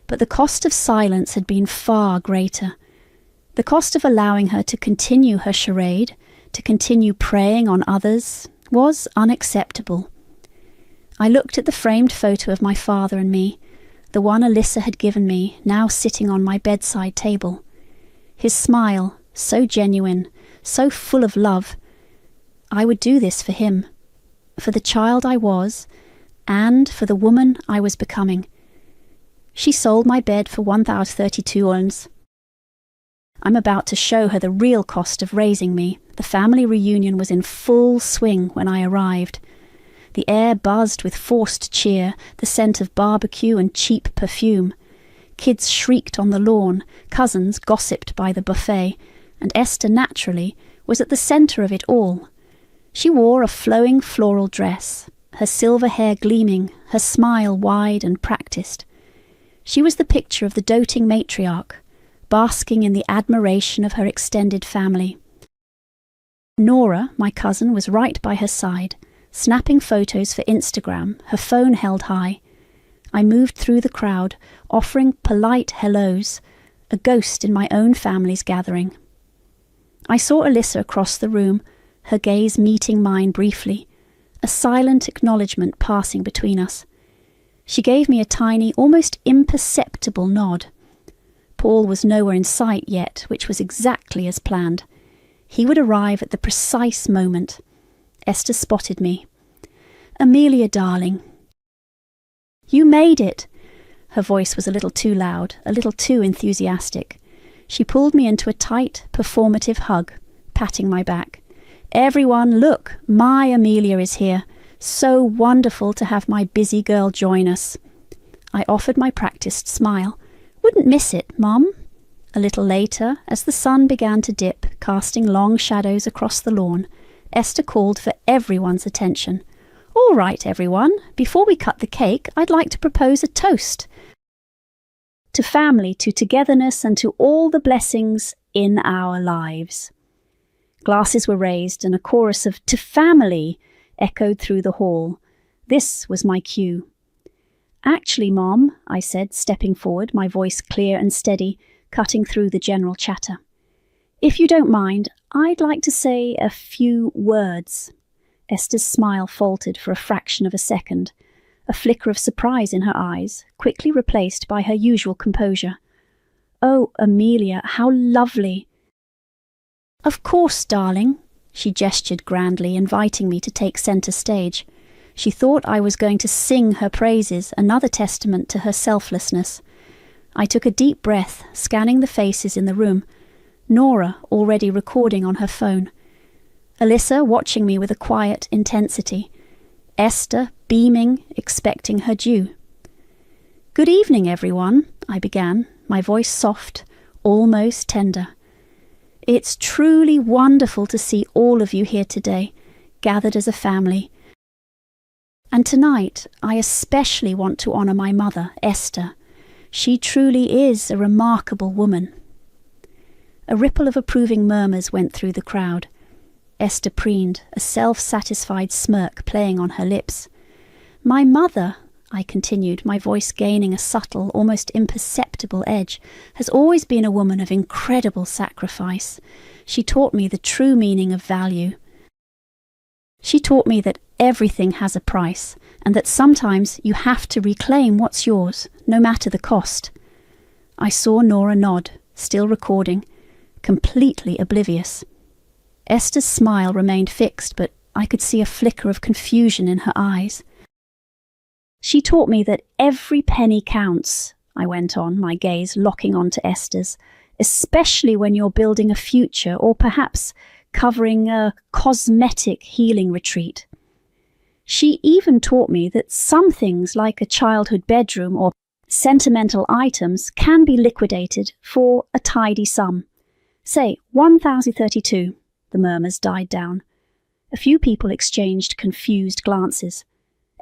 But the cost of silence had been far greater. The cost of allowing her to continue her charade, to continue preying on others, was unacceptable. I looked at the framed photo of my father and me, the one Alyssa had given me, now sitting on my bedside table. His smile, so genuine, so full of love. I would do this for him, for the child I was, and for the woman I was becoming. She sold my bed for 1,032 uns. I'm about to show her the real cost of raising me. The family reunion was in full swing when I arrived. The air buzzed with forced cheer, the scent of barbecue and cheap perfume. Kids shrieked on the lawn, cousins gossiped by the buffet, and Esther, naturally, was at the centre of it all. She wore a flowing floral dress, her silver hair gleaming, her smile wide and practised. She was the picture of the doting matriarch, basking in the admiration of her extended family. Nora, my cousin, was right by her side, snapping photos for Instagram, her phone held high. I moved through the crowd, offering polite hellos, a ghost in my own family's gathering. I saw Alyssa across the room, her gaze meeting mine briefly, a silent acknowledgement passing between us. She gave me a tiny, almost imperceptible nod. Paul was nowhere in sight yet, which was exactly as planned. He would arrive at the precise moment. Esther spotted me. "Amelia, darling." "You made it!" Her voice was a little too loud, a little too enthusiastic. She pulled me into a tight, performative hug, patting my back. "Everyone, look, my Amelia is here. So wonderful to have my busy girl join us." I offered my practised smile. "Wouldn't miss it, Mum." A little later, as the sun began to dip, casting long shadows across the lawn, Esther called for everyone's attention. "All right, everyone, before we cut the cake, I'd like to propose a toast. To family, to togetherness, and to all the blessings in our lives." Glasses were raised, and a chorus of "to family" echoed through the hall. This was my cue. "Actually, Mom," I said, stepping forward, my voice clear and steady, cutting through the general chatter. "If you don't mind, I'd like to say a few words." Esther's smile faltered for a fraction of a second, a flicker of surprise in her eyes, quickly replaced by her usual composure. "Oh, Amelia, how lovely!" "Of course, darling." She gestured grandly, inviting me to take centre stage. She thought I was going to sing her praises, another testament to her selflessness. I took a deep breath, scanning the faces in the room. Nora already recording on her phone. Alyssa watching me with a quiet intensity. Esther beaming, expecting her due. "Good evening, everyone," I began, my voice soft, almost tender. "It's truly wonderful to see all of you here today, gathered as a family. And tonight, I especially want to honour my mother, Esther. She truly is a remarkable woman." A ripple of approving murmurs went through the crowd. Esther preened, a self-satisfied smirk playing on her lips. "My mother," I continued, my voice gaining a subtle, almost imperceptible edge, "has always been a woman of incredible sacrifice. She taught me the true meaning of value. She taught me that everything has a price, and that sometimes you have to reclaim what's yours, no matter the cost." I saw Nora nod, still recording, completely oblivious. Esther's smile remained fixed, but I could see a flicker of confusion in her eyes. "She taught me that every penny counts," I went on, my gaze locking onto Esther's, "especially when you're building a future or perhaps covering a cosmetic healing retreat. She even taught me that some things like a childhood bedroom or sentimental items can be liquidated for a tidy sum. Say, 1,032, the murmurs died down. A few people exchanged confused glances.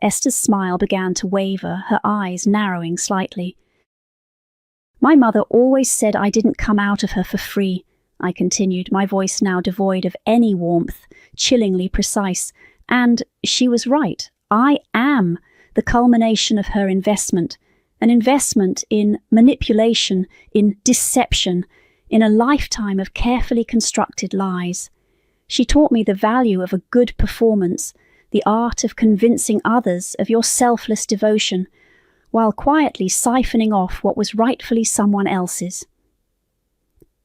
Esther's smile began to waver, her eyes narrowing slightly. "My mother always said I didn't come out of her for free," I continued, my voice now devoid of any warmth, chillingly precise. "And she was right. I am the culmination of her investment, an investment in manipulation, in deception, in a lifetime of carefully constructed lies. She taught me the value of a good performance, the art of convincing others of your selfless devotion, while quietly siphoning off what was rightfully someone else's."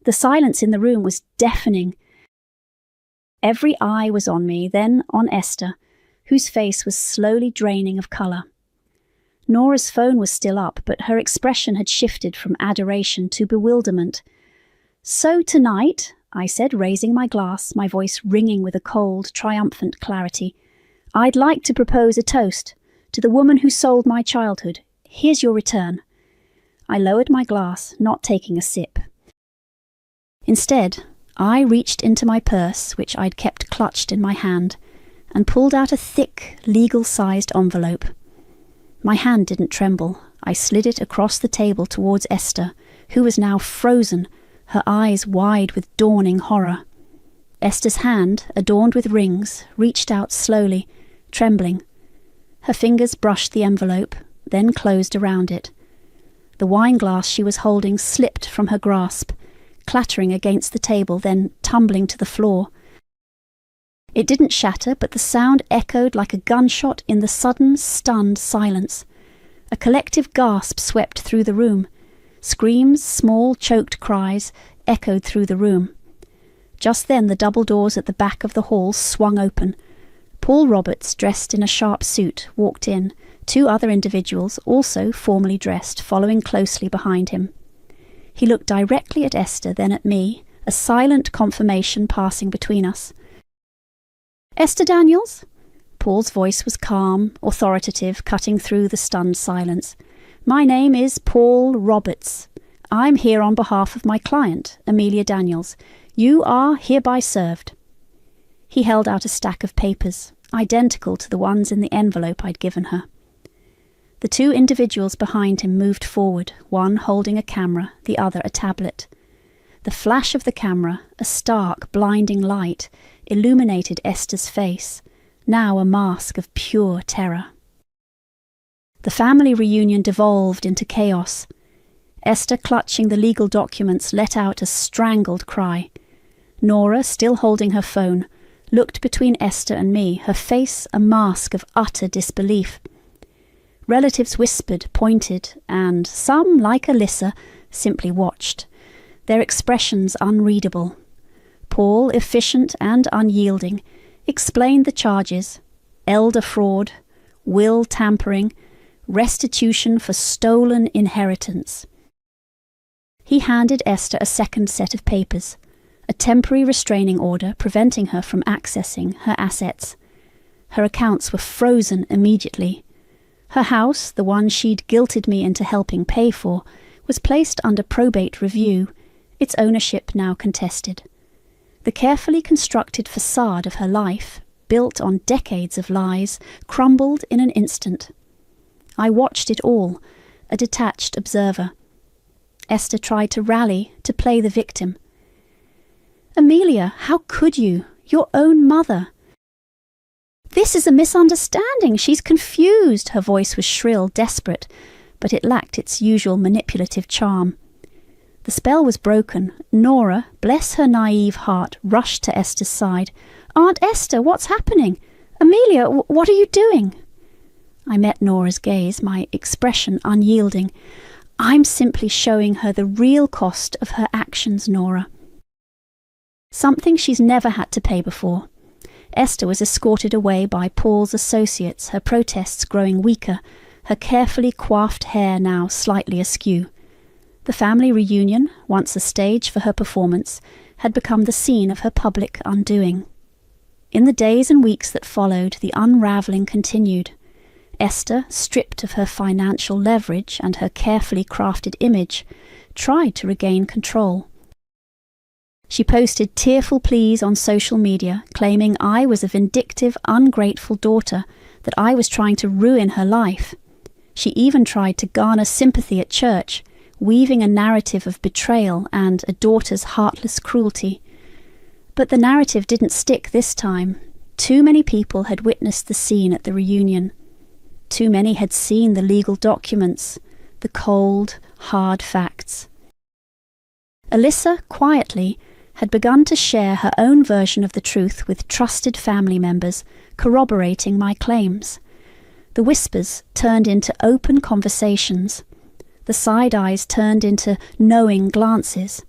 The silence in the room was deafening. Every eye was on me, then on Esther, whose face was slowly draining of colour. Nora's phone was still up, but her expression had shifted from adoration to bewilderment. "So tonight," I said, raising my glass, my voice ringing with a cold, triumphant clarity, "I'd like to propose a toast to the woman who sold my childhood. Here's your return." I lowered my glass, not taking a sip. Instead, I reached into my purse, which I'd kept clutched in my hand, and pulled out a thick, legal-sized envelope. My hand didn't tremble. I slid it across the table towards Esther, who was now frozen, her eyes wide with dawning horror. Esther's hand, adorned with rings, reached out slowly, trembling. Her fingers brushed the envelope, then closed around it. The wine glass she was holding slipped from her grasp, clattering against the table, then tumbling to the floor. It didn't shatter, but the sound echoed like a gunshot in the sudden, stunned silence. A collective gasp swept through the room. Screams, small, choked cries, echoed through the room. Just then the double doors at the back of the hall swung open. Paul Roberts, dressed in a sharp suit, walked in, 2 other individuals, also formally dressed, following closely behind him. He looked directly at Esther, then at me, a silent confirmation passing between us. "Esther Daniels?" Paul's voice was calm, authoritative, cutting through the stunned silence. "My name is Paul Roberts. I'm here on behalf of my client, Amelia Daniels. You are hereby served." He held out a stack of papers, identical to the ones in the envelope I'd given her. The 2 individuals behind him moved forward, one holding a camera, the other a tablet. The flash of the camera, a stark, blinding light, illuminated Esther's face, now a mask of pure terror. The family reunion devolved into chaos. Esther, clutching the legal documents, let out a strangled cry. Nora, still holding her phone, looked between Esther and me, her face a mask of utter disbelief. Relatives whispered, pointed, and some, like Alyssa, simply watched, their expressions unreadable. Paul, efficient and unyielding, explained the charges: elder fraud, will tampering, restitution for stolen inheritance. He handed Esther a second set of papers, a temporary restraining order preventing her from accessing her assets. Her accounts were frozen immediately. Her house, the one she'd guilted me into helping pay for, was placed under probate review, its ownership now contested. The carefully constructed facade of her life, built on decades of lies, crumbled in an instant. I watched it all, a detached observer. Esther tried to rally, to play the victim. "Amelia, how could you? Your own mother." "This is a misunderstanding. She's confused." Her voice was shrill, desperate, but it lacked its usual manipulative charm. The spell was broken. Nora, bless her naive heart, rushed to Esther's side. "Aunt Esther, what's happening? Amelia, what are you doing?" I met Nora's gaze, my expression unyielding. "I'm simply showing her the real cost of her actions, Nora. Something she's never had to pay before." Esther was escorted away by Paul's associates, her protests growing weaker, her carefully coiffed hair now slightly askew. The family reunion, once a stage for her performance, had become the scene of her public undoing. In the days and weeks that followed, the unravelling continued. Esther, stripped of her financial leverage and her carefully crafted image, tried to regain control. She posted tearful pleas on social media, claiming I was a vindictive, ungrateful daughter, that I was trying to ruin her life. She even tried to garner sympathy at church, weaving a narrative of betrayal and a daughter's heartless cruelty. But the narrative didn't stick this time. Too many people had witnessed the scene at the reunion. Too many had seen the legal documents, the cold, hard facts. Alyssa, quietly, had begun to share her own version of the truth with trusted family members, corroborating my claims. The whispers turned into open conversations. The side eyes turned into knowing glances.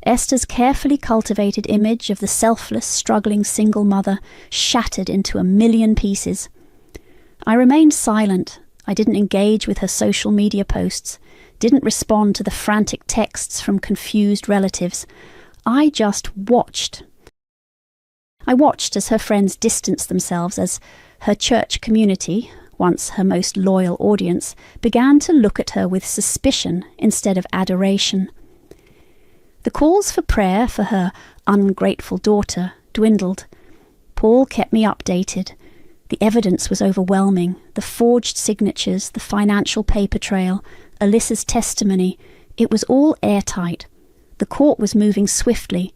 Esther's carefully cultivated image of the selfless, struggling single mother shattered into a million pieces. I remained silent. I didn't engage with her social media posts, didn't respond to the frantic texts from confused relatives. I just watched. I watched as her friends distanced themselves, as her church community, once her most loyal audience, began to look at her with suspicion instead of adoration. The calls for prayer for her ungrateful daughter dwindled. Paul kept me updated. The evidence was overwhelming. The forged signatures, the financial paper trail, Alyssa's testimony. It was all airtight. The court was moving swiftly.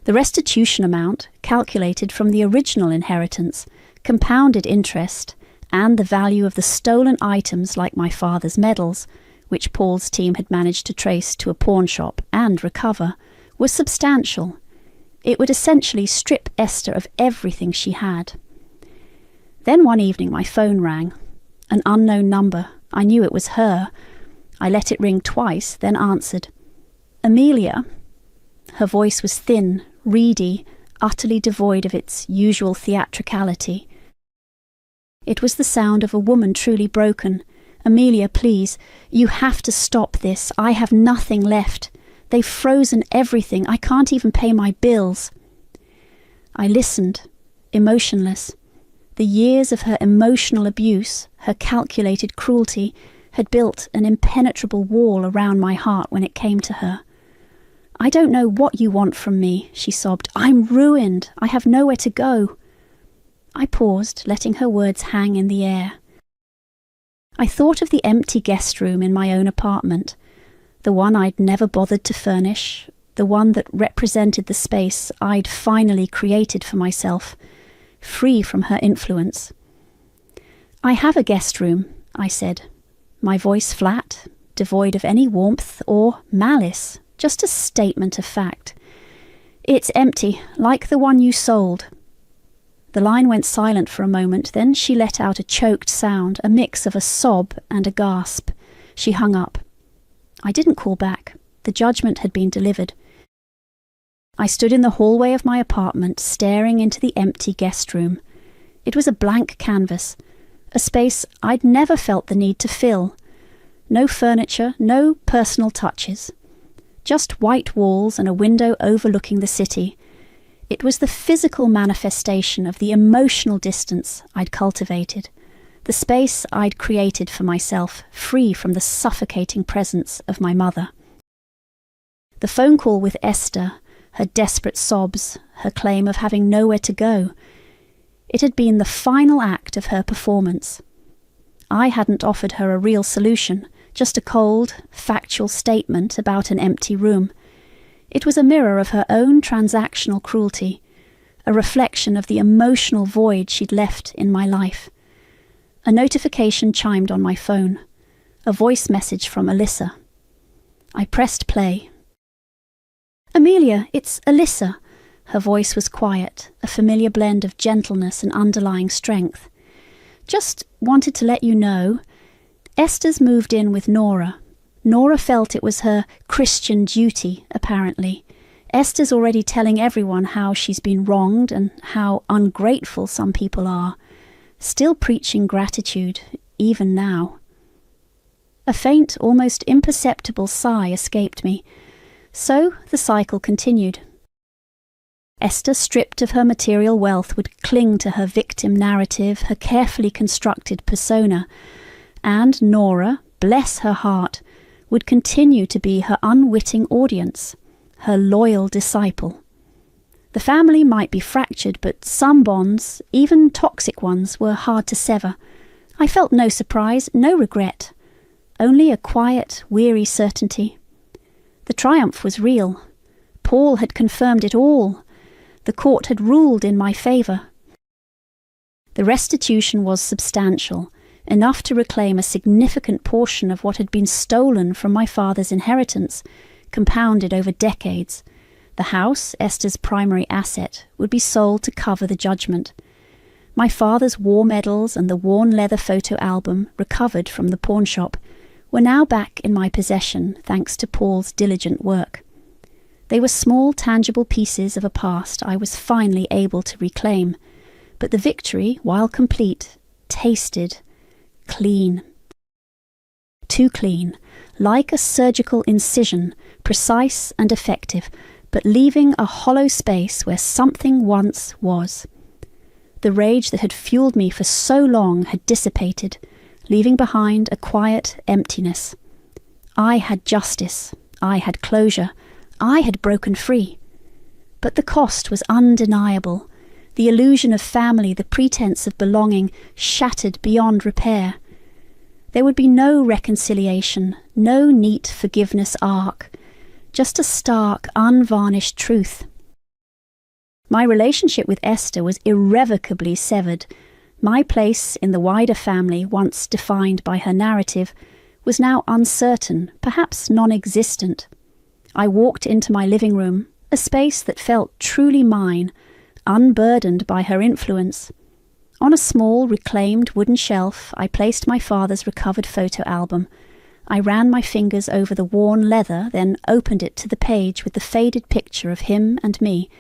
The restitution amount, calculated from the original inheritance, compounded interest, and the value of the stolen items like my father's medals, which Paul's team had managed to trace to a pawn shop and recover, was substantial. It would essentially strip Esther of everything she had. Then one evening my phone rang. An unknown number. I knew it was her. I let it ring twice, then answered. "Amelia?" Her voice was thin, reedy, utterly devoid of its usual theatricality. It was the sound of a woman truly broken. "Amelia, please, you have to stop this. I have nothing left. They've frozen everything. I can't even pay my bills." I listened, emotionless. The years of her emotional abuse, her calculated cruelty, had built an impenetrable wall around my heart when it came to her. "I don't know what you want from me," she sobbed. "I'm ruined. I have nowhere to go." I paused, letting her words hang in the air. I thought of the empty guest room in my own apartment, the one I'd never bothered to furnish, the one that represented the space I'd finally created for myself, free from her influence. "I have a guest room," I said, my voice flat, devoid of any warmth or malice, just a statement of fact. "It's empty, like the one you sold." The line went silent for a moment, then she let out a choked sound, a mix of a sob and a gasp. She hung up. I didn't call back. The judgment had been delivered. I stood in the hallway of my apartment, staring into the empty guest room. It was a blank canvas, a space I'd never felt the need to fill. No furniture, no personal touches. Just white walls and a window overlooking the city. It was the physical manifestation of the emotional distance I'd cultivated, the space I'd created for myself, free from the suffocating presence of my mother. The phone call with Esther, her desperate sobs, her claim of having nowhere to go. It had been the final act of her performance. I hadn't offered her a real solution, just a cold, factual statement about an empty room. It was a mirror of her own transactional cruelty, a reflection of the emotional void she'd left in my life. A notification chimed on my phone, a voice message from Alyssa. I pressed play. "Amelia, it's Alyssa." Her voice was quiet, a familiar blend of gentleness and underlying strength. "Just wanted to let you know, Esther's moved in with Nora. Nora felt it was her Christian duty, apparently. Esther's already telling everyone how she's been wronged and how ungrateful some people are. Still preaching gratitude, even now." A faint, almost imperceptible sigh escaped me. So the cycle continued. Esther, stripped of her material wealth, would cling to her victim narrative, her carefully constructed persona, and Nora, bless her heart, would continue to be her unwitting audience, her loyal disciple. The family might be fractured, but some bonds, even toxic ones, were hard to sever. I felt no surprise, no regret, only a quiet, weary certainty. The triumph was real. Paul had confirmed it all. The court had ruled in my favour. The restitution was substantial, enough to reclaim a significant portion of what had been stolen from my father's inheritance, compounded over decades. The house, Esther's primary asset, would be sold to cover the judgment. My father's war medals and the worn leather photo album, recovered from the pawn shop, were now back in my possession thanks to Paul's diligent work. They were small, tangible pieces of a past I was finally able to reclaim, but the victory, while complete, tasted clean. Too clean, like a surgical incision, precise and effective, but leaving a hollow space where something once was. The rage that had fueled me for so long had dissipated, leaving behind a quiet emptiness. I had justice, I had closure, I had broken free. But the cost was undeniable. The illusion of family, the pretense of belonging, shattered beyond repair. There would be no reconciliation, no neat forgiveness arc, just a stark, unvarnished truth. My relationship with Esther was irrevocably severed. My place in the wider family, once defined by her narrative, was now uncertain, perhaps non-existent. I walked into my living room, a space that felt truly mine, unburdened by her influence. On a small, reclaimed wooden shelf, I placed my father's recovered photo album. I ran my fingers over the worn leather, then opened it to the page with the faded picture of him and me,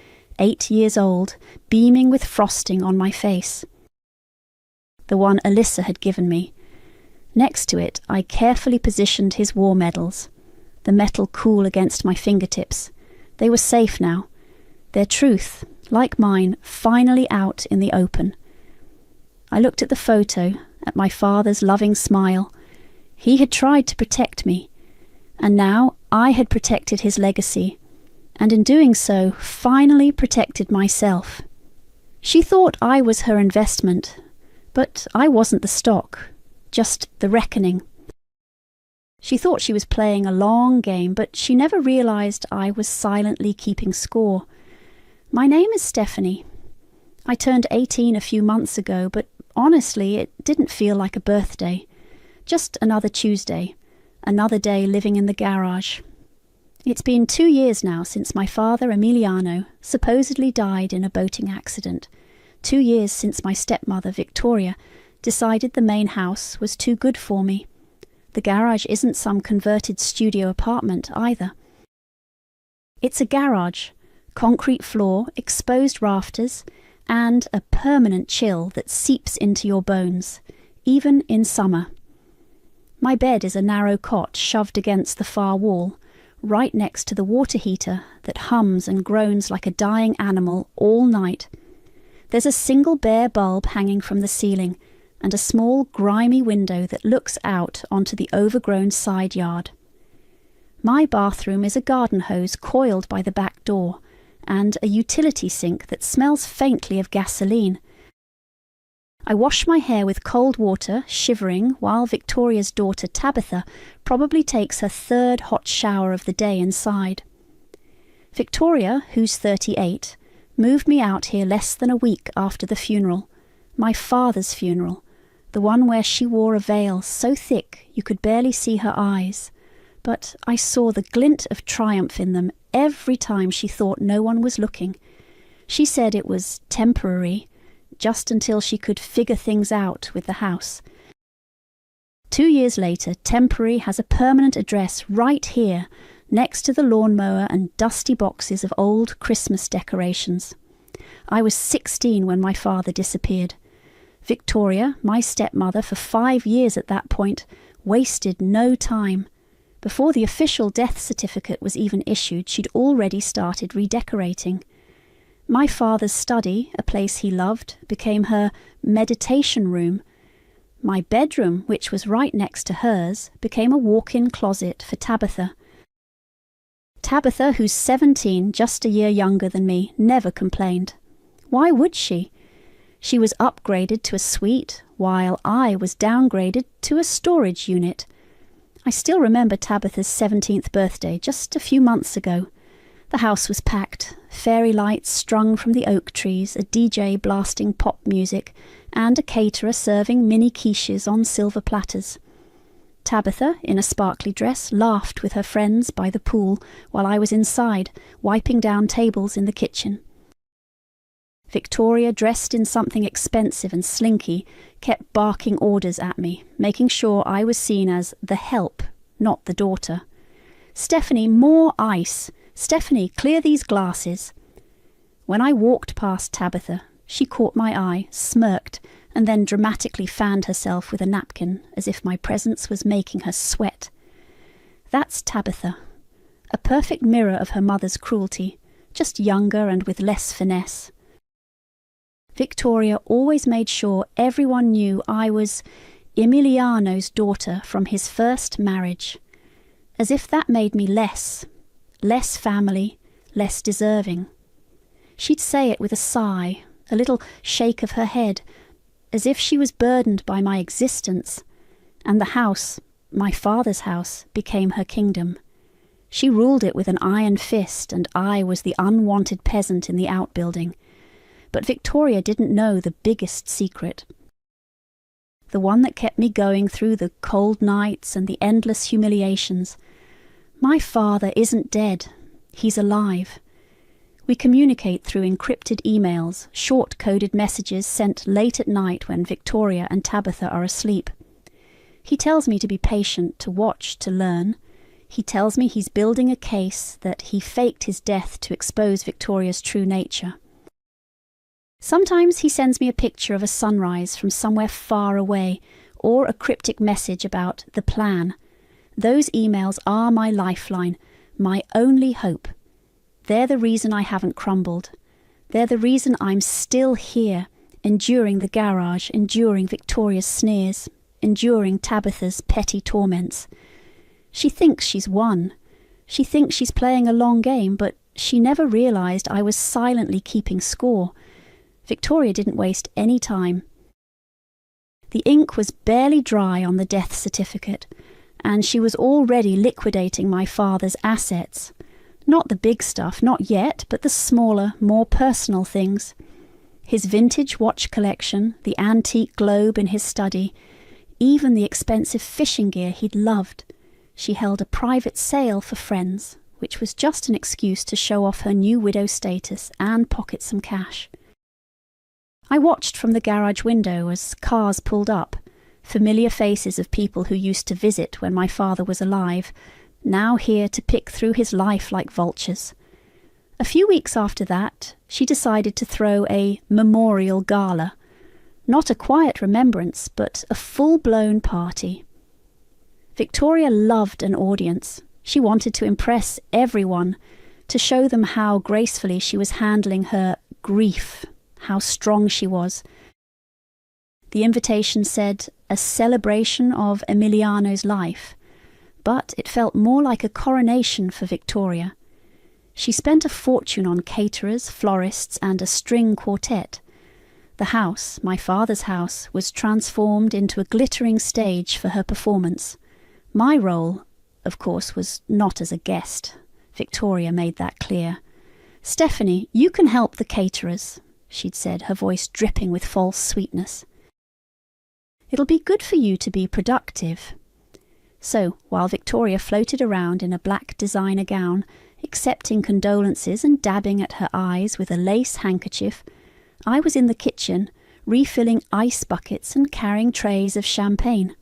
8 years old, beaming with frosting on my face. The one Alyssa had given me. Next to it, I carefully positioned his war medals, the metal cool against my fingertips. They were safe now, their truth, like mine, finally out in the open. I looked at the photo, at my father's loving smile. He had tried to protect me, and now I had protected his legacy, and in doing so, finally protected myself. She thought I was her investment, but I wasn't the stock, just the reckoning. She thought she was playing a long game, but she never realized I was silently keeping score. My name is Stephanie. I turned 18 a few months ago, but honestly, it didn't feel like a birthday. Just another Tuesday, another day living in the garage. It's been 2 years now since my father, Emiliano, supposedly died in a boating accident. 2 years since my stepmother, Victoria, decided the main house was too good for me. The garage isn't some converted studio apartment either. It's a garage, concrete floor, exposed rafters, and a permanent chill that seeps into your bones, even in summer. My bed is a narrow cot shoved against the far wall, right next to the water heater that hums and groans like a dying animal all night. There's a single bare bulb hanging from the ceiling, and a small, grimy window that looks out onto the overgrown side yard. My bathroom is a garden hose coiled by the back door, and a utility sink that smells faintly of gasoline. I wash my hair with cold water, shivering, while Victoria's daughter Tabitha probably takes her third hot shower of the day inside. Victoria, who's 38, moved me out here less than a week after the funeral, my father's funeral, the one where she wore a veil so thick you could barely see her eyes, but I saw the glint of triumph in them every time she thought no one was looking. She said it was temporary, just until she could figure things out with the house. 2 years later, temporary has a permanent address right here, next to the lawnmower and dusty boxes of old Christmas decorations. I was 16 when my father disappeared. Victoria, my stepmother for 5 years at that point, wasted no time. Before the official death certificate was even issued, she'd already started redecorating. My father's study, a place he loved, became her meditation room. My bedroom, which was right next to hers, became a walk-in closet for Tabitha. Tabitha, who's 17, just a year younger than me, never complained. Why would she? She was upgraded to a suite, while I was downgraded to a storage unit. I still remember Tabitha's 17th birthday, just a few months ago. The house was packed, fairy lights strung from the oak trees, a DJ blasting pop music, and a caterer serving mini quiches on silver platters. Tabitha, in a sparkly dress, laughed with her friends by the pool while I was inside, wiping down tables in the kitchen. Victoria, dressed in something expensive and slinky, kept barking orders at me, making sure I was seen as the help, not the daughter. Stephanie, more ice, "Stephanie, clear these glasses." When I walked past Tabitha, she caught my eye, smirked, and then dramatically fanned herself with a napkin as if my presence was making her sweat. That's Tabitha, a perfect mirror of her mother's cruelty, just younger and with less finesse. Victoria always made sure everyone knew I was Emiliano's daughter from his first marriage, as if that made me less family, less deserving. She'd say it with a sigh, a little shake of her head, as if she was burdened by my existence, and the house, my father's house, became her kingdom. She ruled it with an iron fist, and I was the unwanted peasant in the outbuilding. But Victoria didn't know the biggest secret. The one that kept me going through the cold nights and the endless humiliations. My father isn't dead. He's alive. We communicate through encrypted emails, short-coded messages sent late at night when Victoria and Tabitha are asleep. He tells me to be patient, to watch, to learn. He tells me he's building a case, that he faked his death to expose Victoria's true nature. Sometimes he sends me a picture of a sunrise from somewhere far away, or a cryptic message about the plan. Those emails are my lifeline, my only hope. They're the reason I haven't crumbled. They're the reason I'm still here, enduring the garage, enduring Victoria's sneers, enduring Tabitha's petty torments. She thinks she's won. She thinks she's playing a long game, but she never realised I was silently keeping score. Victoria didn't waste any time. The ink was barely dry on the death certificate, and she was already liquidating my father's assets. Not the big stuff, not yet, but the smaller, more personal things. His vintage watch collection, the antique globe in his study, even the expensive fishing gear he'd loved. She held a private sale for friends, which was just an excuse to show off her new widow status and pocket some cash. I watched from the garage window as cars pulled up, familiar faces of people who used to visit when my father was alive, now here to pick through his life like vultures. A few weeks after that, she decided to throw a memorial gala. Not a quiet remembrance, but a full-blown party. Victoria loved an audience. She wanted to impress everyone, to show them how gracefully she was handling her grief, how strong she was. The invitation said, a celebration of Emiliano's life, but it felt more like a coronation for Victoria. She spent a fortune on caterers, florists, and a string quartet. The house, my father's house, was transformed into a glittering stage for her performance. My role, of course, was not as a guest. Victoria made that clear. "Stephanie, you can help the caterers," she'd said, her voice dripping with false sweetness. "It'll be good for you to be productive." So, while Victoria floated around in a black designer gown, accepting condolences and dabbing at her eyes with a lace handkerchief, I was in the kitchen, refilling ice buckets and carrying trays of champagne.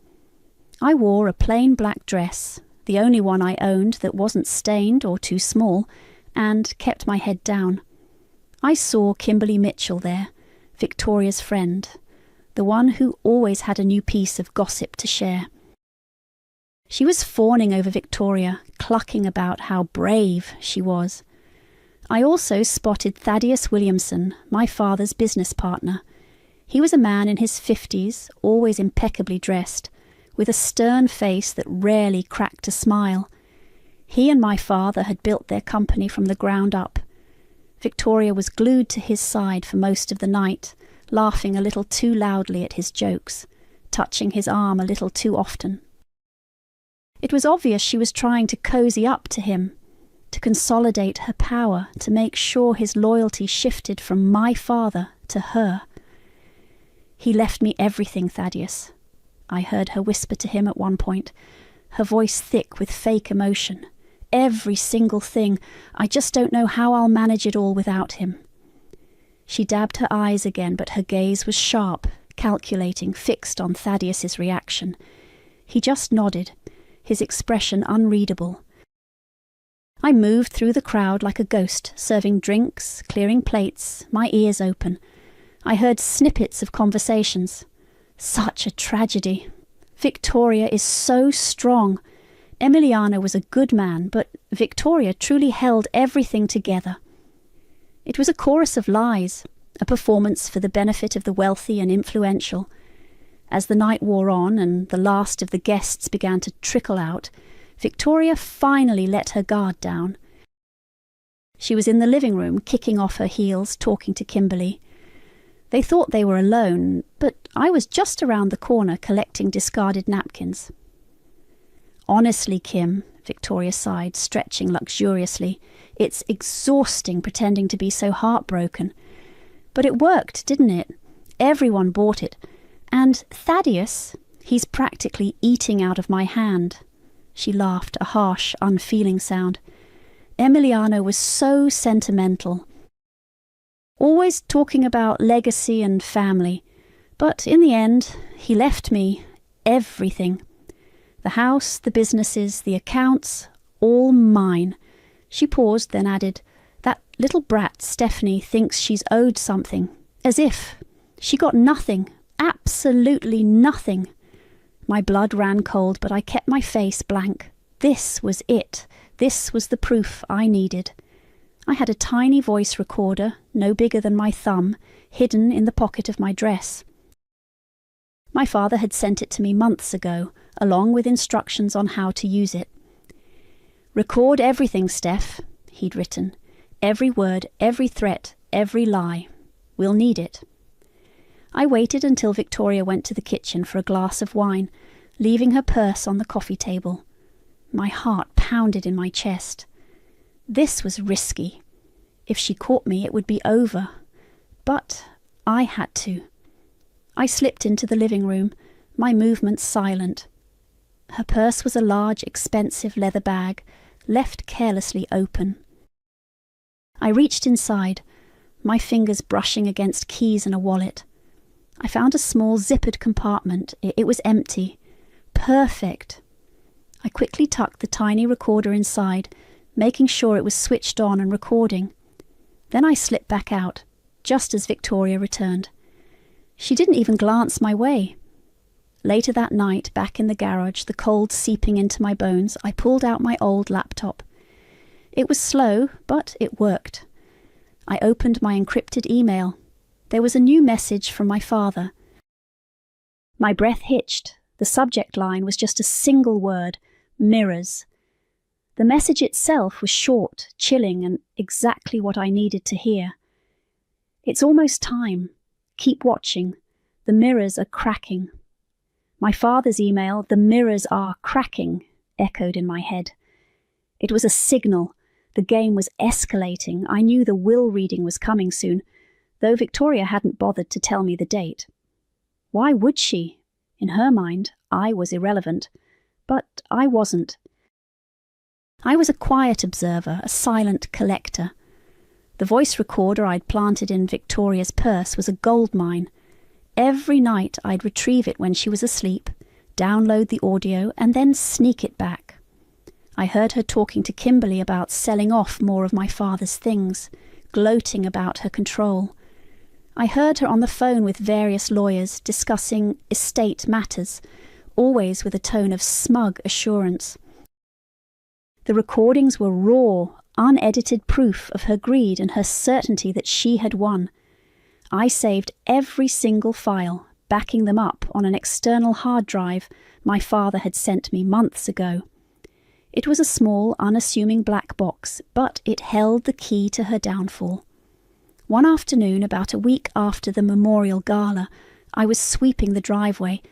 I wore a plain black dress, the only one I owned that wasn't stained or too small, and kept my head down. I saw Kimberly Mitchell there, Victoria's friend, the one who always had a new piece of gossip to share. She was fawning over Victoria, clucking about how brave she was. I also spotted Thaddeus Williamson, my father's business partner. He was a man in his 50s, always impeccably dressed, with a stern face that rarely cracked a smile. He and my father had built their company from the ground up. Victoria was glued to his side for most of the night, laughing a little too loudly at his jokes, touching his arm a little too often. It was obvious she was trying to cozy up to him, to consolidate her power, to make sure his loyalty shifted from my father to her. "He left me everything, Thaddeus," I heard her whisper to him at one point, her voice thick with fake emotion. "Every single thing. I just don't know how I'll manage it all without him." She dabbed her eyes again, but her gaze was sharp, calculating, fixed on Thaddeus's reaction. He just nodded, his expression unreadable. I moved through the crowd like a ghost, serving drinks, clearing plates, my ears open. I heard snippets of conversations. Such a tragedy. Victoria is so strong. Emiliano was a good man, but Victoria truly held everything together. It was a chorus of lies, a performance for the benefit of the wealthy and influential. As the night wore on and the last of the guests began to trickle out, Victoria finally let her guard down. She was in the living room, kicking off her heels, talking to Kimberly. They thought they were alone, but I was just around the corner collecting discarded napkins. "Honestly, Kim," Victoria sighed, stretching luxuriously, "it's exhausting pretending to be so heartbroken. But it worked, didn't it? Everyone bought it. And Thaddeus, he's practically eating out of my hand." She laughed, a harsh, unfeeling sound. "Emiliano was so sentimental. Always talking about legacy and family. But in the end, he left me everything. The house, the businesses, the accounts, all mine." She paused, then added, "That little brat Stephanie thinks she's owed something. As if. She got nothing. Absolutely nothing." My blood ran cold, but I kept my face blank. This was it. This was the proof I needed. I had a tiny voice recorder, no bigger than my thumb, hidden in the pocket of my dress. My father had sent it to me months ago, along with instructions on how to use it. "Record everything, Steph," he'd written. "Every word, every threat, every lie. We'll need it." I waited until Victoria went to the kitchen for a glass of wine, leaving her purse on the coffee table. My heart pounded in my chest. This was risky. If she caught me, it would be over. But I had to. I slipped into the living room, my movements silent. Her purse was a large, expensive leather bag, left carelessly open. I reached inside, my fingers brushing against keys and a wallet. I found a small zippered compartment. It was empty. Perfect. I quickly tucked the tiny recorder inside, making sure it was switched on and recording. Then I slipped back out, just as Victoria returned. She didn't even glance my way. Later that night, back in the garage, the cold seeping into my bones, I pulled out my old laptop. It was slow, but it worked. I opened my encrypted email. There was a new message from my father. My breath hitched. The subject line was just a single word: mirrors. The message itself was short, chilling, and exactly what I needed to hear. "It's almost time. Keep watching. The mirrors are cracking." My father's email, "The mirrors are cracking," echoed in my head. It was a signal. The game was escalating. I knew the will reading was coming soon, though Victoria hadn't bothered to tell me the date. Why would she? In her mind, I was irrelevant. But I wasn't. I was a quiet observer, a silent collector. The voice recorder I'd planted in Victoria's purse was a goldmine. Every night I'd retrieve it when she was asleep, download the audio, and then sneak it back. I heard her talking to Kimberly about selling off more of my father's things, gloating about her control. I heard her on the phone with various lawyers discussing estate matters, always with a tone of smug assurance. The recordings were raw, unedited proof of her greed and her certainty that she had won. I saved every single file, backing them up on an external hard drive my father had sent me months ago. It was a small, unassuming black box, but it held the key to her downfall. One afternoon, about a week after the memorial gala, I was sweeping the driveway,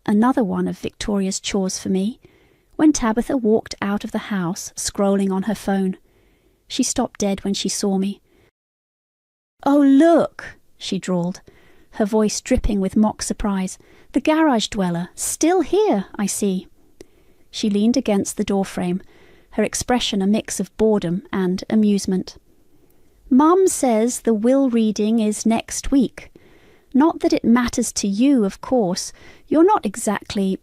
another one of Victoria's chores for me, when Tabitha walked out of the house, scrolling on her phone. She stopped dead when she saw me. "Oh, look," she drawled, her voice dripping with mock surprise. "The garage dweller, still here, I see." She leaned against the doorframe, her expression a mix of boredom and amusement. "Mum says the will reading is next week. Not that it matters to you, of course. You're not exactly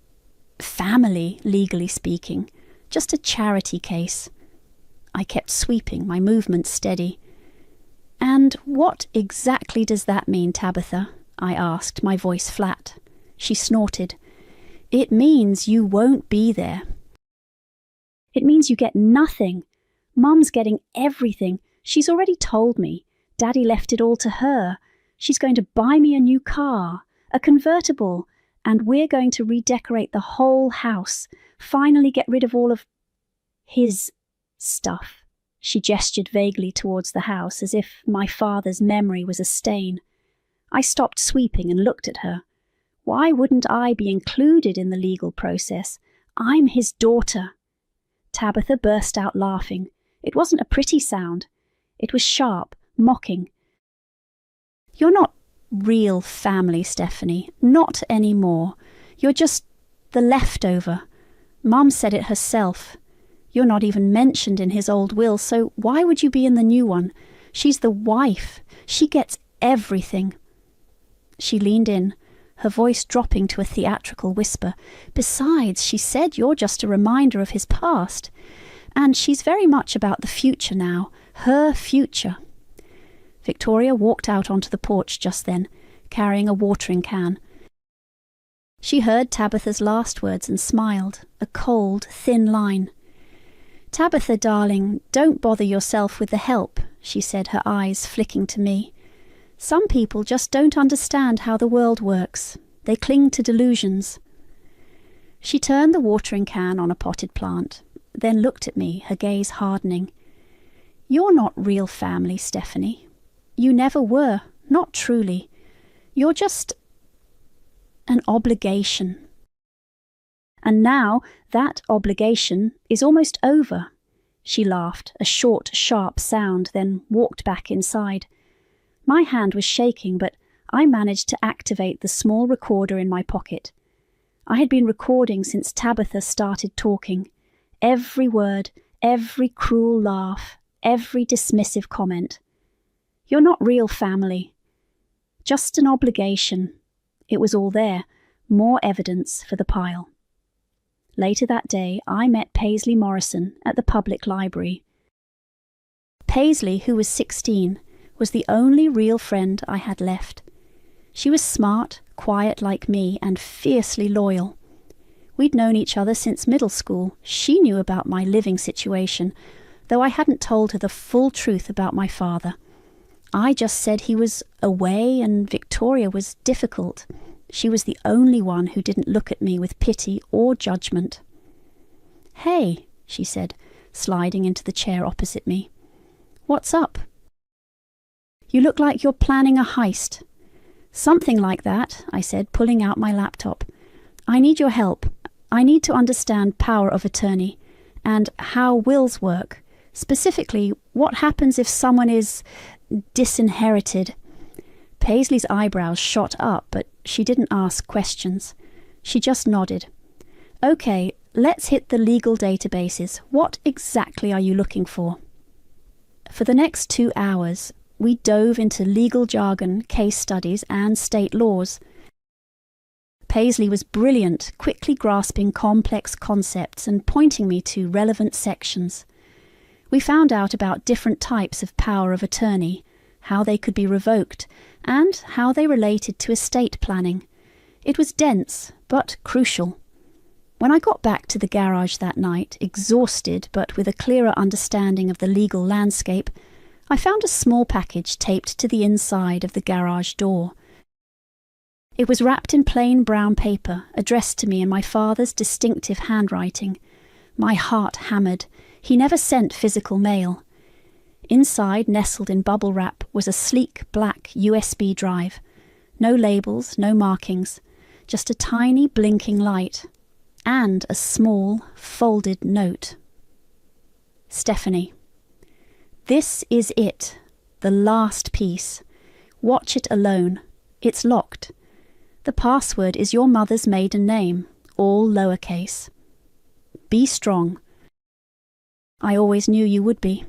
family, legally speaking. Just a charity case." I kept sweeping, my movements steady. "And what exactly does that mean, Tabitha?" I asked, my voice flat. She snorted. "It means you won't be there." "It means you get nothing. Mum's getting everything. She's already told me. Daddy left it all to her. She's going to buy me a new car, a convertible, and we're going to redecorate the whole house, finally get rid of all of his stuff." She gestured vaguely towards the house, as if my father's memory was a stain. I stopped sweeping and looked at her. Why wouldn't I be included in the legal process? I'm his daughter. Tabitha burst out laughing. It wasn't a pretty sound. It was sharp, mocking. "You're not real family, Stephanie. Not anymore. You're just the leftover. Mum said it herself. You're not even mentioned in his old will, so why would you be in the new one? She's the wife. She gets everything." She leaned in, her voice dropping to a theatrical whisper. "Besides, she said you're just a reminder of his past. And she's very much about the future now, her future." Victoria walked out onto the porch just then, carrying a watering can. She heard Tabitha's last words and smiled, a cold, thin line. "Tabitha, darling, don't bother yourself with the help," she said, her eyes flicking to me. "Some people just don't understand how the world works. They cling to delusions." She turned the watering can on a potted plant, then looked at me, her gaze hardening. "You're not real family, Stephanie. You never were, not truly. You're just an obligation. And now that obligation is almost over." She laughed, a short, sharp sound, then walked back inside. My hand was shaking, but I managed to activate the small recorder in my pocket. I had been recording since Tabitha started talking. Every word, every cruel laugh, every dismissive comment. "You're not real family. Just an obligation." It was all there, more evidence for the pile. Later that day, I met Paisley Morrison at the public library. Paisley, who was 16, was the only real friend I had left. She was smart, quiet like me, and fiercely loyal. We'd known each other since middle school. She knew about my living situation, though I hadn't told her the full truth about my father. I just said he was away and Victoria was difficult. She was the only one who didn't look at me with pity or judgment. "Hey," she said, sliding into the chair opposite me. "What's up?" "You look like you're planning a heist." "Something like that," I said, pulling out my laptop. "I need your help. I need to understand power of attorney and how wills work. Specifically, what happens if someone is disinherited." Paisley's eyebrows shot up, but she didn't ask questions. She just nodded. "Okay, let's hit the legal databases. What exactly are you looking for?" For the next 2 hours, we dove into legal jargon, case studies, and state laws. Paisley was brilliant, quickly grasping complex concepts and pointing me to relevant sections. We found out about different types of power of attorney, how they could be revoked, and how they related to estate planning. It was dense, but crucial. When I got back to the garage that night, exhausted but with a clearer understanding of the legal landscape, I found a small package taped to the inside of the garage door. It was wrapped in plain brown paper, addressed to me in my father's distinctive handwriting. My heart hammered. He never sent physical mail. Inside, nestled in bubble wrap, was a sleek black USB drive. No labels, no markings, just a tiny blinking light. And a small, folded note. "Stephanie, this is it, the last piece. Watch it alone. It's locked. The password is your mother's maiden name, all lowercase. Be strong. I always knew you would be.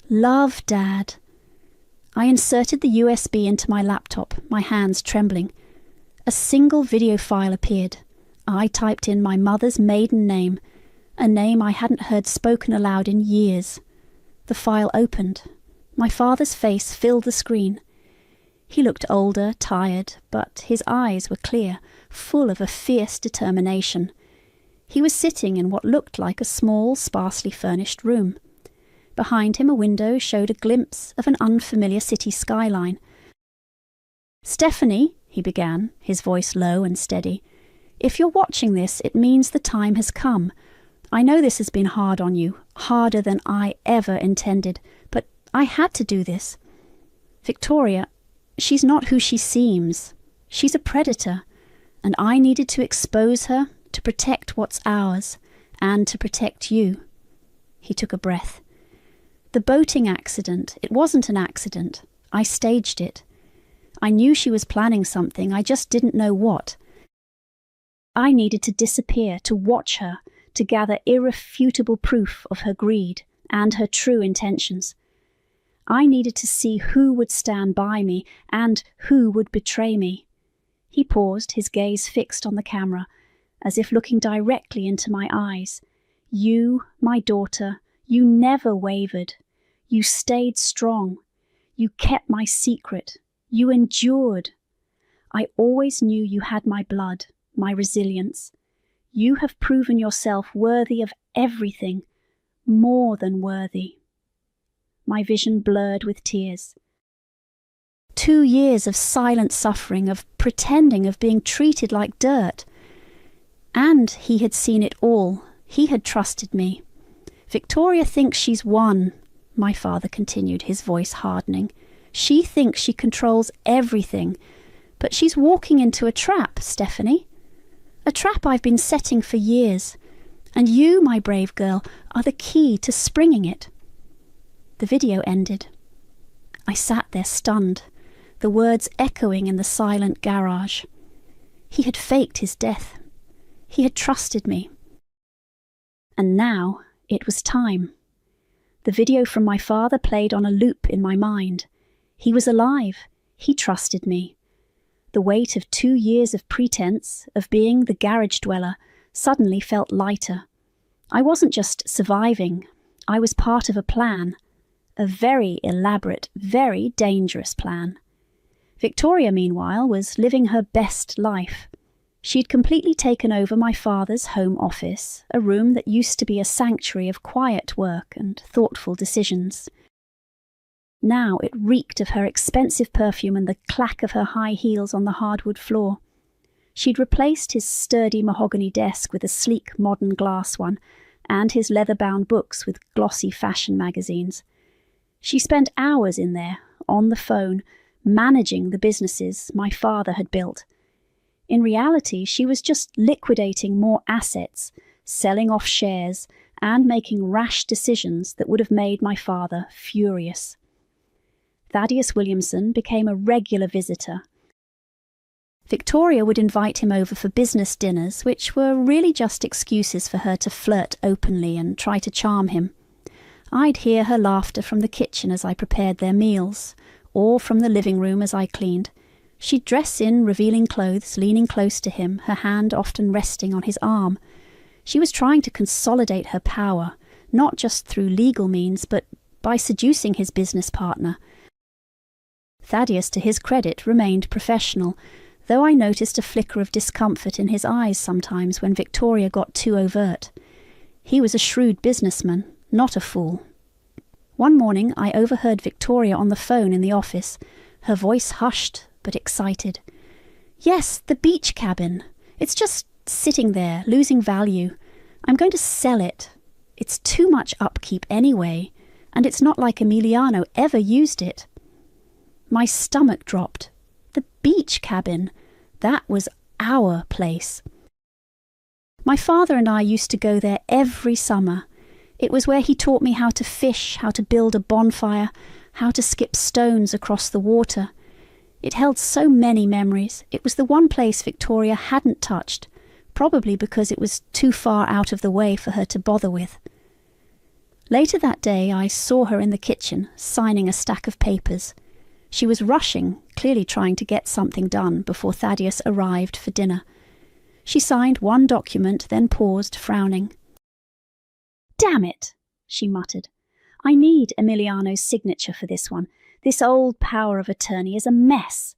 Love, Dad." I inserted the USB into my laptop, my hands trembling. A single video file appeared. I typed in my mother's maiden name, a name I hadn't heard spoken aloud in years. The file opened. My father's face filled the screen. He looked older, tired, but his eyes were clear, full of a fierce determination. He was sitting in what looked like a small, sparsely furnished room. Behind him a window showed a glimpse of an unfamiliar city skyline. "Stephanie," he began, his voice low and steady, "if you're watching this, it means the time has come. I know this has been hard on you, harder than I ever intended, but I had to do this. Victoria, she's not who she seems. She's a predator, and I needed to expose her to protect what's ours, and to protect you." He took a breath. "The boating accident, it wasn't an accident. I staged it. I knew she was planning something, I just didn't know what. I needed to disappear, to watch her, to gather irrefutable proof of her greed and her true intentions. I needed to see who would stand by me and who would betray me." He paused, his gaze fixed on the camera, as if looking directly into my eyes. "You, my daughter, you never wavered. You stayed strong. You kept my secret. You endured. I always knew you had my blood, my resilience. You have proven yourself worthy of everything, more than worthy." My vision blurred with tears. 2 years of silent suffering, of pretending, of being treated like dirt. And he had seen it all. He had trusted me. "Victoria thinks she's won," my father continued, his voice hardening. "She thinks she controls everything. But she's walking into a trap, Stephanie. A trap I've been setting for years. And you, my brave girl, are the key to springing it." The video ended. I sat there stunned, the words echoing in the silent garage. He had faked his death. He had trusted me. And now it was time. The video from my father played on a loop in my mind. He was alive. He trusted me. The weight of 2 years of pretense, of being the garage dweller, suddenly felt lighter. I wasn't just surviving. I was part of a plan. A very elaborate, very dangerous plan. Victoria, meanwhile, was living her best life. She'd completely taken over my father's home office, a room that used to be a sanctuary of quiet work and thoughtful decisions. Now it reeked of her expensive perfume and the clack of her high heels on the hardwood floor. She'd replaced his sturdy mahogany desk with a sleek modern glass one, and his leather-bound books with glossy fashion magazines. She spent hours in there, on the phone, managing the businesses my father had built. In reality, she was just liquidating more assets, selling off shares, and making rash decisions that would have made my father furious. Thaddeus Williamson became a regular visitor. Victoria would invite him over for business dinners, which were really just excuses for her to flirt openly and try to charm him. I'd hear her laughter from the kitchen as I prepared their meals, or from the living room as I cleaned. She'd dress in revealing clothes, leaning close to him, her hand often resting on his arm. She was trying to consolidate her power, not just through legal means, but by seducing his business partner. Thaddeus, to his credit, remained professional, though I noticed a flicker of discomfort in his eyes sometimes when Victoria got too overt. He was a shrewd businessman, not a fool. One morning I overheard Victoria on the phone in the office, her voice hushed but excited. "Yes, the beach cabin. It's just sitting there, losing value. I'm going to sell it. It's too much upkeep anyway, and it's not like Emiliano ever used it." My stomach dropped. The beach cabin. That was our place. My father and I used to go there every summer. It was where he taught me how to fish, how to build a bonfire, how to skip stones across the water. It held so many memories. It was the one place Victoria hadn't touched, probably because it was too far out of the way for her to bother with. Later that day I saw her in the kitchen, signing a stack of papers. She was rushing, clearly trying to get something done before Thaddeus arrived for dinner. She signed one document, then paused, frowning. Damn it, she muttered. I need Emiliano's signature for this one. This old power of attorney is a mess.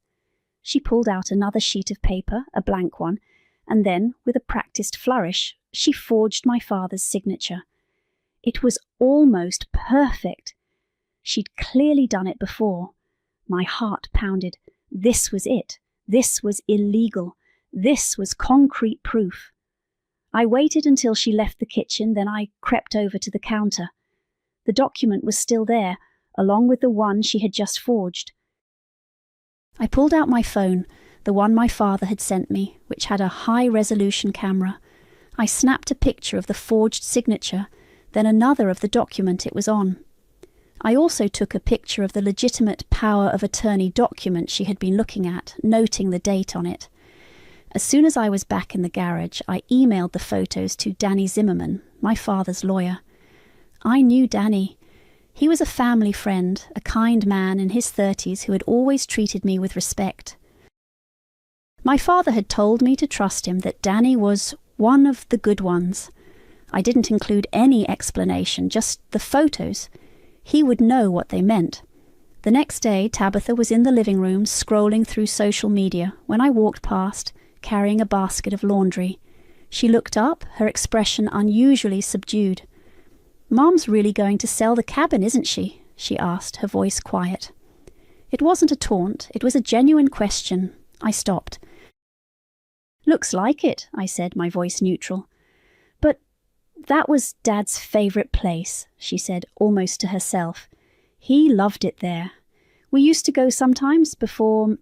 She pulled out another sheet of paper, a blank one, and then, with a practiced flourish, she forged my father's signature. It was almost perfect. She'd clearly done it before. My heart pounded. This was it. This was illegal. This was concrete proof. I waited until she left the kitchen, then I crept over to the counter. The document was still there, along with the one she had just forged. I pulled out my phone, the one my father had sent me, which had a high-resolution camera. I snapped a picture of the forged signature, then another of the document it was on. I also took a picture of the legitimate power of attorney document she had been looking at, noting the date on it. As soon as I was back in the garage, I emailed the photos to Danny Zimmerman, my father's lawyer. I knew Danny. He was a family friend, a kind man in his 30s who had always treated me with respect. My father had told me to trust him, that Danny was one of the good ones. I didn't include any explanation, just the photos. He would know what they meant. The next day, Tabitha was in the living room scrolling through social media when I walked past, carrying a basket of laundry. She looked up, her expression unusually subdued. "Mom's really going to sell the cabin, isn't she?" she asked, her voice quiet. It wasn't a taunt, it was a genuine question. I stopped. "Looks like it," I said, my voice neutral. "But that was Dad's favourite place," she said, almost to herself. "He loved it there. We used to go sometimes before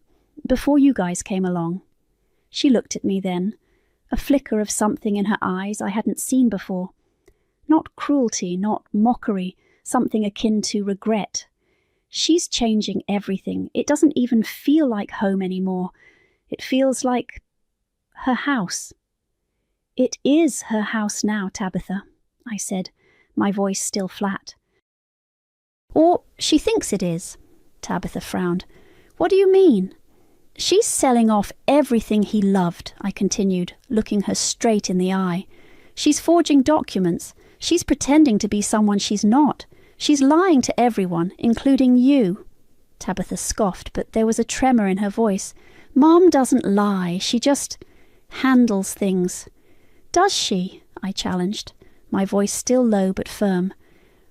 you guys came along." She looked at me then, a flicker of something in her eyes I hadn't seen before. Not cruelty, not mockery, something akin to regret. She's changing everything. It doesn't even feel like home anymore. It feels like her house. "It is her house now, Tabitha," I said, my voice still flat. "Or she thinks it is." Tabitha frowned. "What do you mean?" "She's selling off everything he loved," I continued, looking her straight in the eye. "She's forging documents. She's pretending to be someone she's not. She's lying to everyone, including you." Tabitha scoffed, but there was a tremor in her voice. "Mom doesn't lie. She just handles things." "Does she?" I challenged, my voice still low but firm.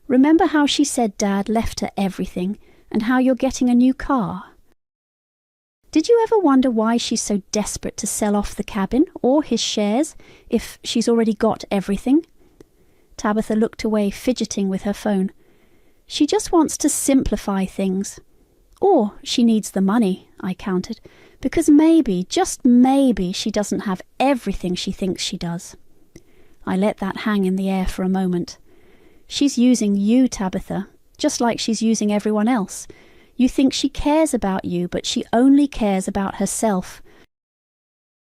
"Remember how she said Dad left her everything, and how you're getting a new car? Did you ever wonder why she's so desperate to sell off the cabin or his shares if she's already got everything?" Tabitha looked away, fidgeting with her phone. "She just wants to simplify things. Or she needs the money," I countered, "because maybe, just maybe, she doesn't have everything she thinks she does." I let that hang in the air for a moment. "She's using you, Tabitha, just like she's using everyone else. You think she cares about you, but she only cares about herself.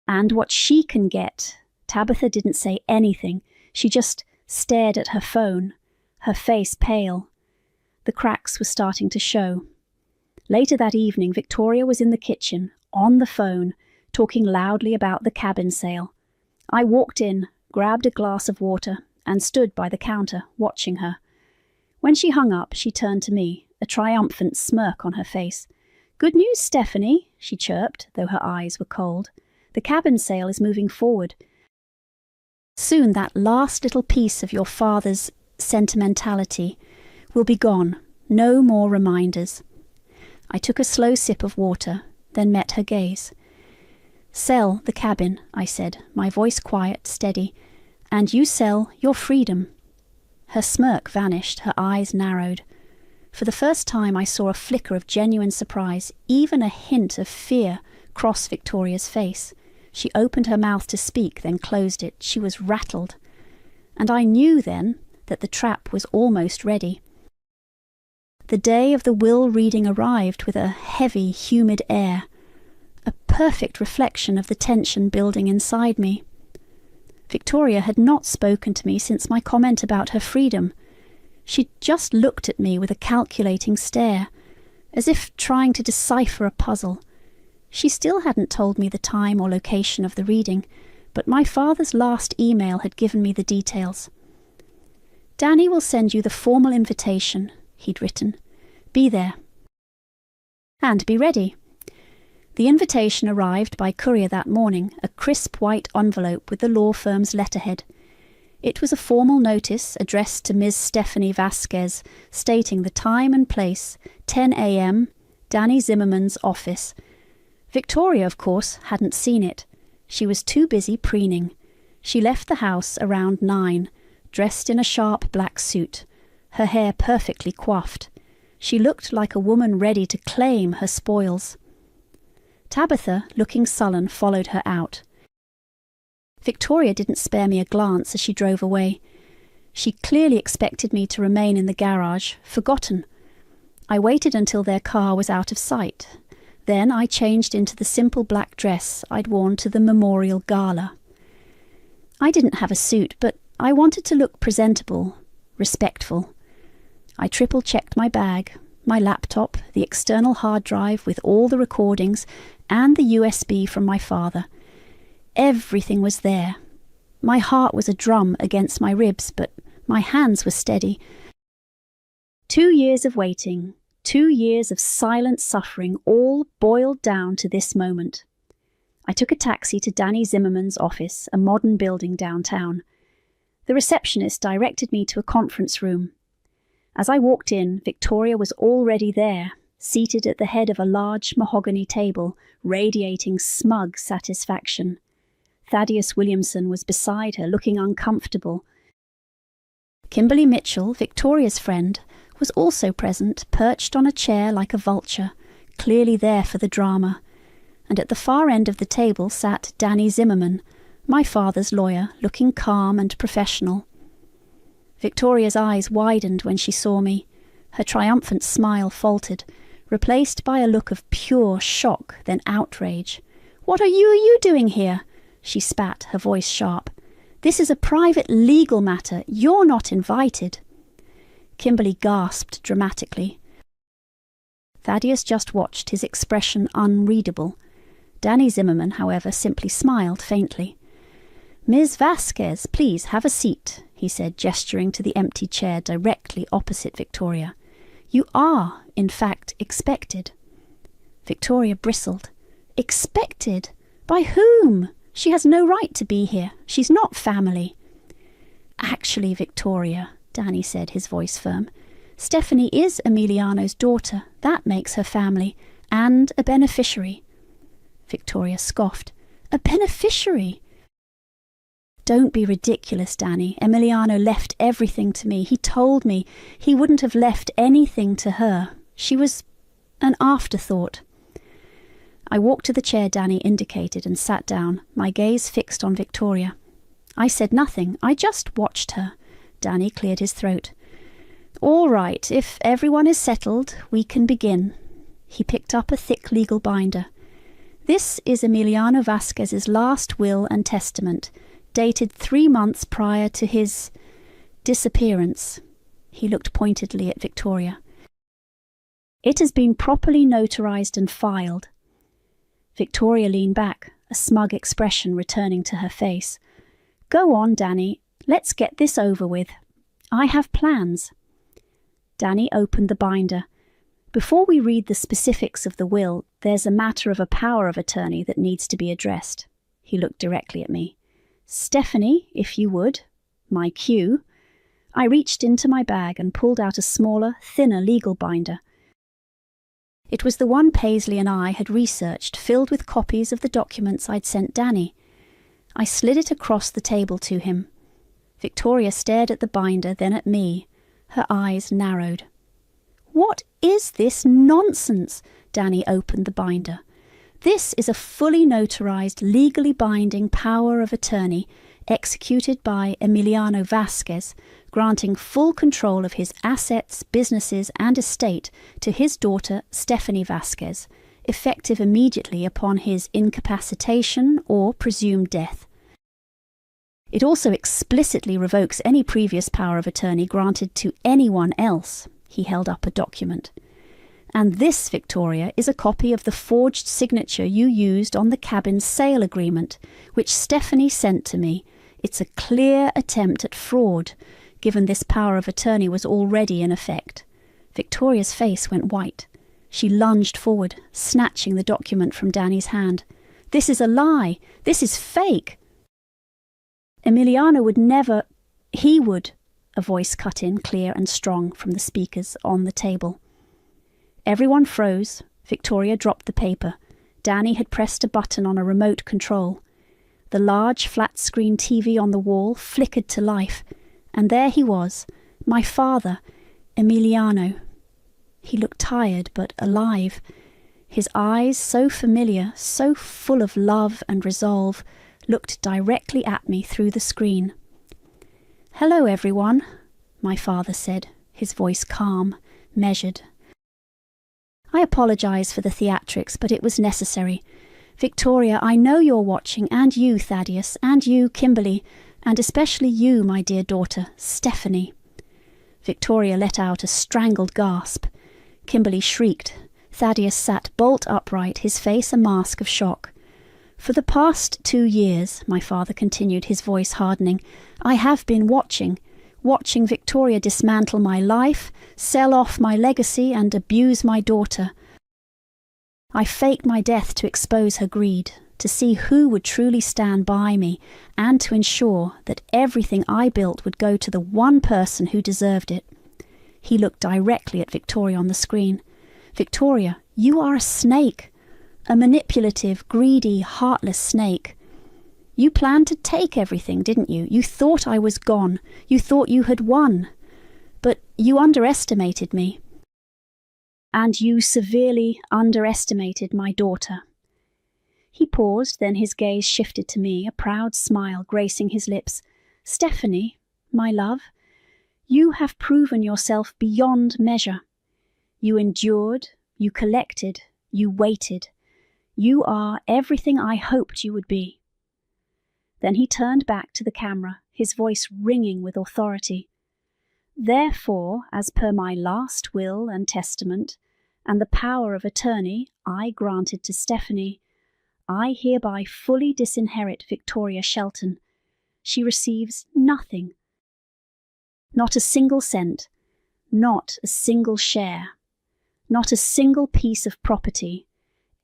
And what she can get." Tabitha didn't say anything. She just stared at her phone, her face pale. The cracks were starting to show. Later that evening, Victoria was in the kitchen, on the phone, talking loudly about the cabin sale. I walked in, grabbed a glass of water, and stood by the counter, watching her. When she hung up, she turned to me, a triumphant smirk on her face. "Good news, Stephanie," she chirped, though her eyes were cold. "The cabin sale is moving forward. Soon that last little piece of your father's sentimentality will be gone. No more reminders." I took a slow sip of water, then met her gaze. "Sell the cabin," I said, my voice quiet, steady, "and you sell your freedom." Her smirk vanished, her eyes narrowed. For the first time I saw a flicker of genuine surprise, even a hint of fear, cross Victoria's face. She opened her mouth to speak, then closed it. She was rattled. And I knew then that the trap was almost ready. The day of the will reading arrived with a heavy, humid air, a perfect reflection of the tension building inside me. Victoria had not spoken to me since my comment about her freedom. She'd just looked at me with a calculating stare, as if trying to decipher a puzzle. She still hadn't told me the time or location of the reading, but my father's last email had given me the details. Danny will send you the formal invitation, he'd written. Be there. And be ready. The invitation arrived by courier that morning, a crisp white envelope with the law firm's letterhead. It was a formal notice addressed to Ms. Stephanie Vasquez, stating the time and place, 10 a.m., Danny Zimmerman's office. Victoria, of course, hadn't seen it. She was too busy preening. She left the house around 9, dressed in a sharp black suit, her hair perfectly coiffed. She looked like a woman ready to claim her spoils. Tabitha, looking sullen, followed her out. Victoria didn't spare me a glance as she drove away. She clearly expected me to remain in the garage, forgotten. I waited until their car was out of sight. Then I changed into the simple black dress I'd worn to the memorial gala. I didn't have a suit, but I wanted to look presentable, respectful. I triple-checked my bag, my laptop, the external hard drive with all the recordings, and the USB from my father. Everything was there. My heart was a drum against my ribs, but my hands were steady. 2 years of waiting, 2 years of silent suffering, all boiled down to this moment. I took a taxi to Danny Zimmerman's office, a modern building downtown. The receptionist directed me to a conference room. As I walked in, Victoria was already there, seated at the head of a large mahogany table, radiating smug satisfaction. Thaddeus Williamson was beside her, looking uncomfortable. Kimberly Mitchell, Victoria's friend, was also present, perched on a chair like a vulture, clearly there for the drama. And at the far end of the table sat Danny Zimmerman, my father's lawyer, looking calm and professional. Victoria's eyes widened when she saw me. Her triumphant smile faltered, replaced by a look of pure shock, then outrage. "What are you doing here?" She spat, her voice sharp. "This is a private legal matter. You're not invited." Kimberly gasped dramatically. Thaddeus just watched, his expression unreadable. Danny Zimmerman, however, simply smiled faintly. "Ms. Vasquez, please have a seat," he said, gesturing to the empty chair directly opposite Victoria. "You are, in fact, expected." Victoria bristled. "Expected? By whom? She has no right to be here. She's not family." "Actually, Victoria," Danny said, his voice firm, "Stephanie is Emiliano's daughter. That makes her family, and a beneficiary." Victoria scoffed. "A beneficiary?" "Don't be ridiculous, Danny. Emiliano left everything to me. He told me he wouldn't have left anything to her. She was an afterthought." I walked to the chair Danny indicated and sat down, my gaze fixed on Victoria. I said nothing. I just watched her. Danny cleared his throat. "All right, if everyone is settled, we can begin." He picked up a thick legal binder. "This is Emiliano Vasquez's last will and testament, dated 3 months prior to his disappearance." He looked pointedly at Victoria. "It has been properly notarized and filed." Victoria leaned back, a smug expression returning to her face. "Go on, Danny. Let's get this over with. I have plans." Danny opened the binder. "Before we read the specifics of the will, there's a matter of a power of attorney that needs to be addressed." He looked directly at me. "Stephanie, if you would. My cue." I reached into my bag and pulled out a smaller, thinner legal binder. It was the one Paisley and I had researched, filled with copies of the documents I'd sent Danny. I slid it across the table to him. Victoria stared at the binder, then at me. Her eyes narrowed. "What is this nonsense?" Danny opened the binder. "This is a fully notarized, legally binding power of attorney executed by Emiliano Vasquez, granting full control of his assets, businesses, and estate to his daughter Stephanie Vasquez, effective immediately upon his incapacitation or presumed death. It also explicitly revokes any previous power of attorney granted to anyone else." He held up a document. "And this, Victoria, is a copy of the forged signature you used on the cabin's sale agreement, which Stephanie sent to me. It's a clear attempt at fraud, given this power of attorney was already in effect. Victoria's face went white. She lunged forward, snatching the document from Danny's hand. "This is a lie! This is fake!" "Emiliano would never—" "He would," a voice cut in clear and strong from the speakers on the table. Everyone froze. Victoria dropped the paper. Danny had pressed a button on a remote control. The large flat-screen TV on the wall flickered to life, and there he was, my father, Emiliano. He looked tired but alive. His eyes, so familiar, so full of love and resolve, looked directly at me through the screen. "Hello, everyone," my father said, his voice calm, measured. "I apologize for the theatrics, but it was necessary. Victoria, I know you're watching, and you, Thaddeus, and you, Kimberly, and especially you, my dear daughter, Stephanie." Victoria let out a strangled gasp. Kimberly shrieked. Thaddeus sat bolt upright, his face a mask of shock. "For the past 2 years," my father continued, his voice hardening, "I have been watching Victoria dismantle my life, sell off my legacy, and abuse my daughter. I faked my death to expose her greed, to see who would truly stand by me, and to ensure that everything I built would go to the one person who deserved it." He looked directly at Victoria on the screen. "Victoria, you are a snake. A manipulative, greedy, heartless snake. You planned to take everything, didn't you? You thought I was gone. You thought you had won. But you underestimated me. And you severely underestimated my daughter." He paused, then his gaze shifted to me, a proud smile gracing his lips. "Stephanie, my love, you have proven yourself beyond measure. You endured, you collected, you waited. You are everything I hoped you would be." Then he turned back to the camera, his voice ringing with authority. "Therefore, as per my last will and testament, and the power of attorney I granted to Stephanie, I hereby fully disinherit Victoria Shelton. She receives nothing. Not a single cent, not a single share, not a single piece of property.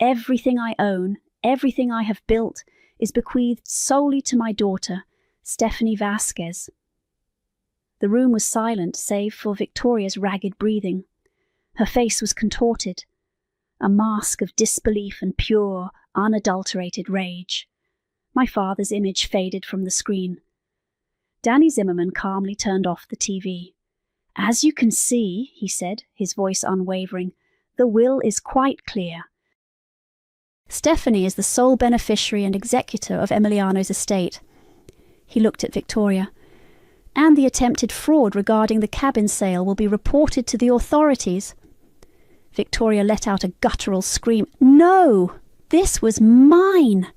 Everything I own, everything I have built, is bequeathed solely to my daughter, Stephanie Vasquez." The room was silent save for Victoria's ragged breathing. Her face was contorted, a mask of disbelief and pure, unadulterated rage. My father's image faded from the screen. Danny Zimmerman calmly turned off the TV. "As you can see," he said, his voice unwavering, "the will is quite clear. Stephanie is the sole beneficiary and executor of Emiliano's estate." He looked at Victoria. "And the attempted fraud regarding the cabin sale will be reported to the authorities." Victoria let out a guttural scream. "No! This was mine!"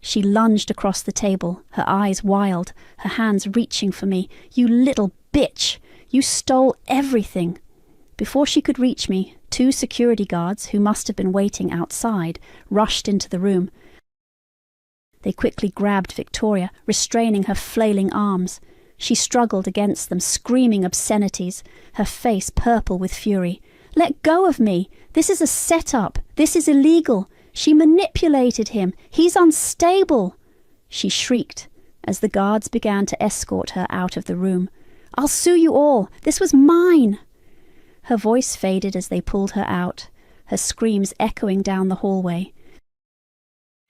She lunged across the table, her eyes wild, her hands reaching for me. "You little bitch! You stole everything!" Before she could reach me, 2 security guards, who must have been waiting outside, rushed into the room. They quickly grabbed Victoria, restraining her flailing arms. She struggled against them, screaming obscenities, her face purple with fury. "Let go of me! This is a set-up! This is illegal! She manipulated him! He's unstable!" She shrieked as the guards began to escort her out of the room. "I'll sue you all! This was mine!" Her voice faded as they pulled her out, her screams echoing down the hallway.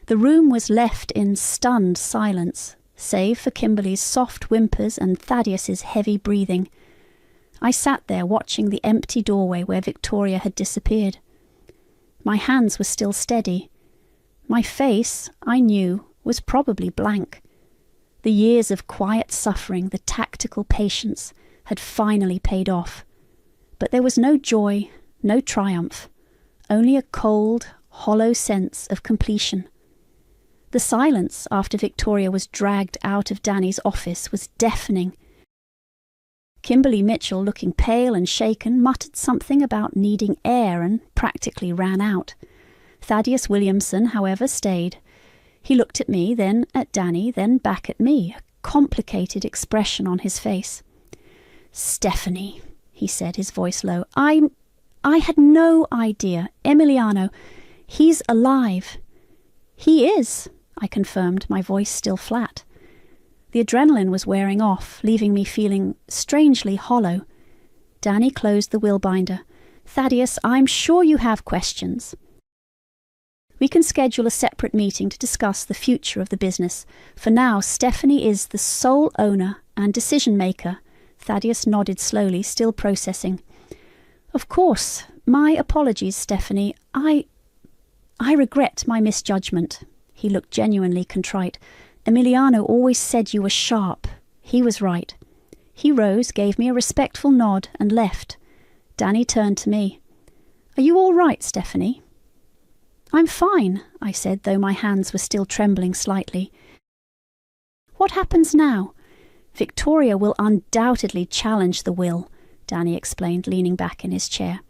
The room was left in stunned silence, save for Kimberly's soft whimpers and Thaddeus's heavy breathing. I sat there watching the empty doorway where Victoria had disappeared. My hands were still steady. My face, I knew, was probably blank. The years of quiet suffering, the tactical patience, had finally paid off. But there was no joy, no triumph, only a cold, hollow sense of completion. The silence after Victoria was dragged out of Danny's office was deafening. Kimberly Mitchell, looking pale and shaken, muttered something about needing air and practically ran out. Thaddeus Williamson, however, stayed. He looked at me, then at Danny, then back at me, a complicated expression on his face. "Stephanie," he said, his voice low, I had no idea. Emiliano, he's alive." "He is," I confirmed, my voice still flat. The adrenaline was wearing off, leaving me feeling strangely hollow. Danny closed the will binder. "Thaddeus, I'm sure you have questions. We can schedule a separate meeting to discuss the future of the business. For now, Stephanie is the sole owner and decision-maker." Thaddeus nodded slowly, still processing. "Of course. My apologies, Stephanie. I regret my misjudgment." He looked genuinely contrite. "Emiliano always said you were sharp. He was right." He rose, gave me a respectful nod, and left. Danny turned to me. "Are you all right, Stephanie?" "I'm fine," I said, though my hands were still trembling slightly. "What happens now?" "Victoria will undoubtedly challenge the will," Danny explained, leaning back in his chair.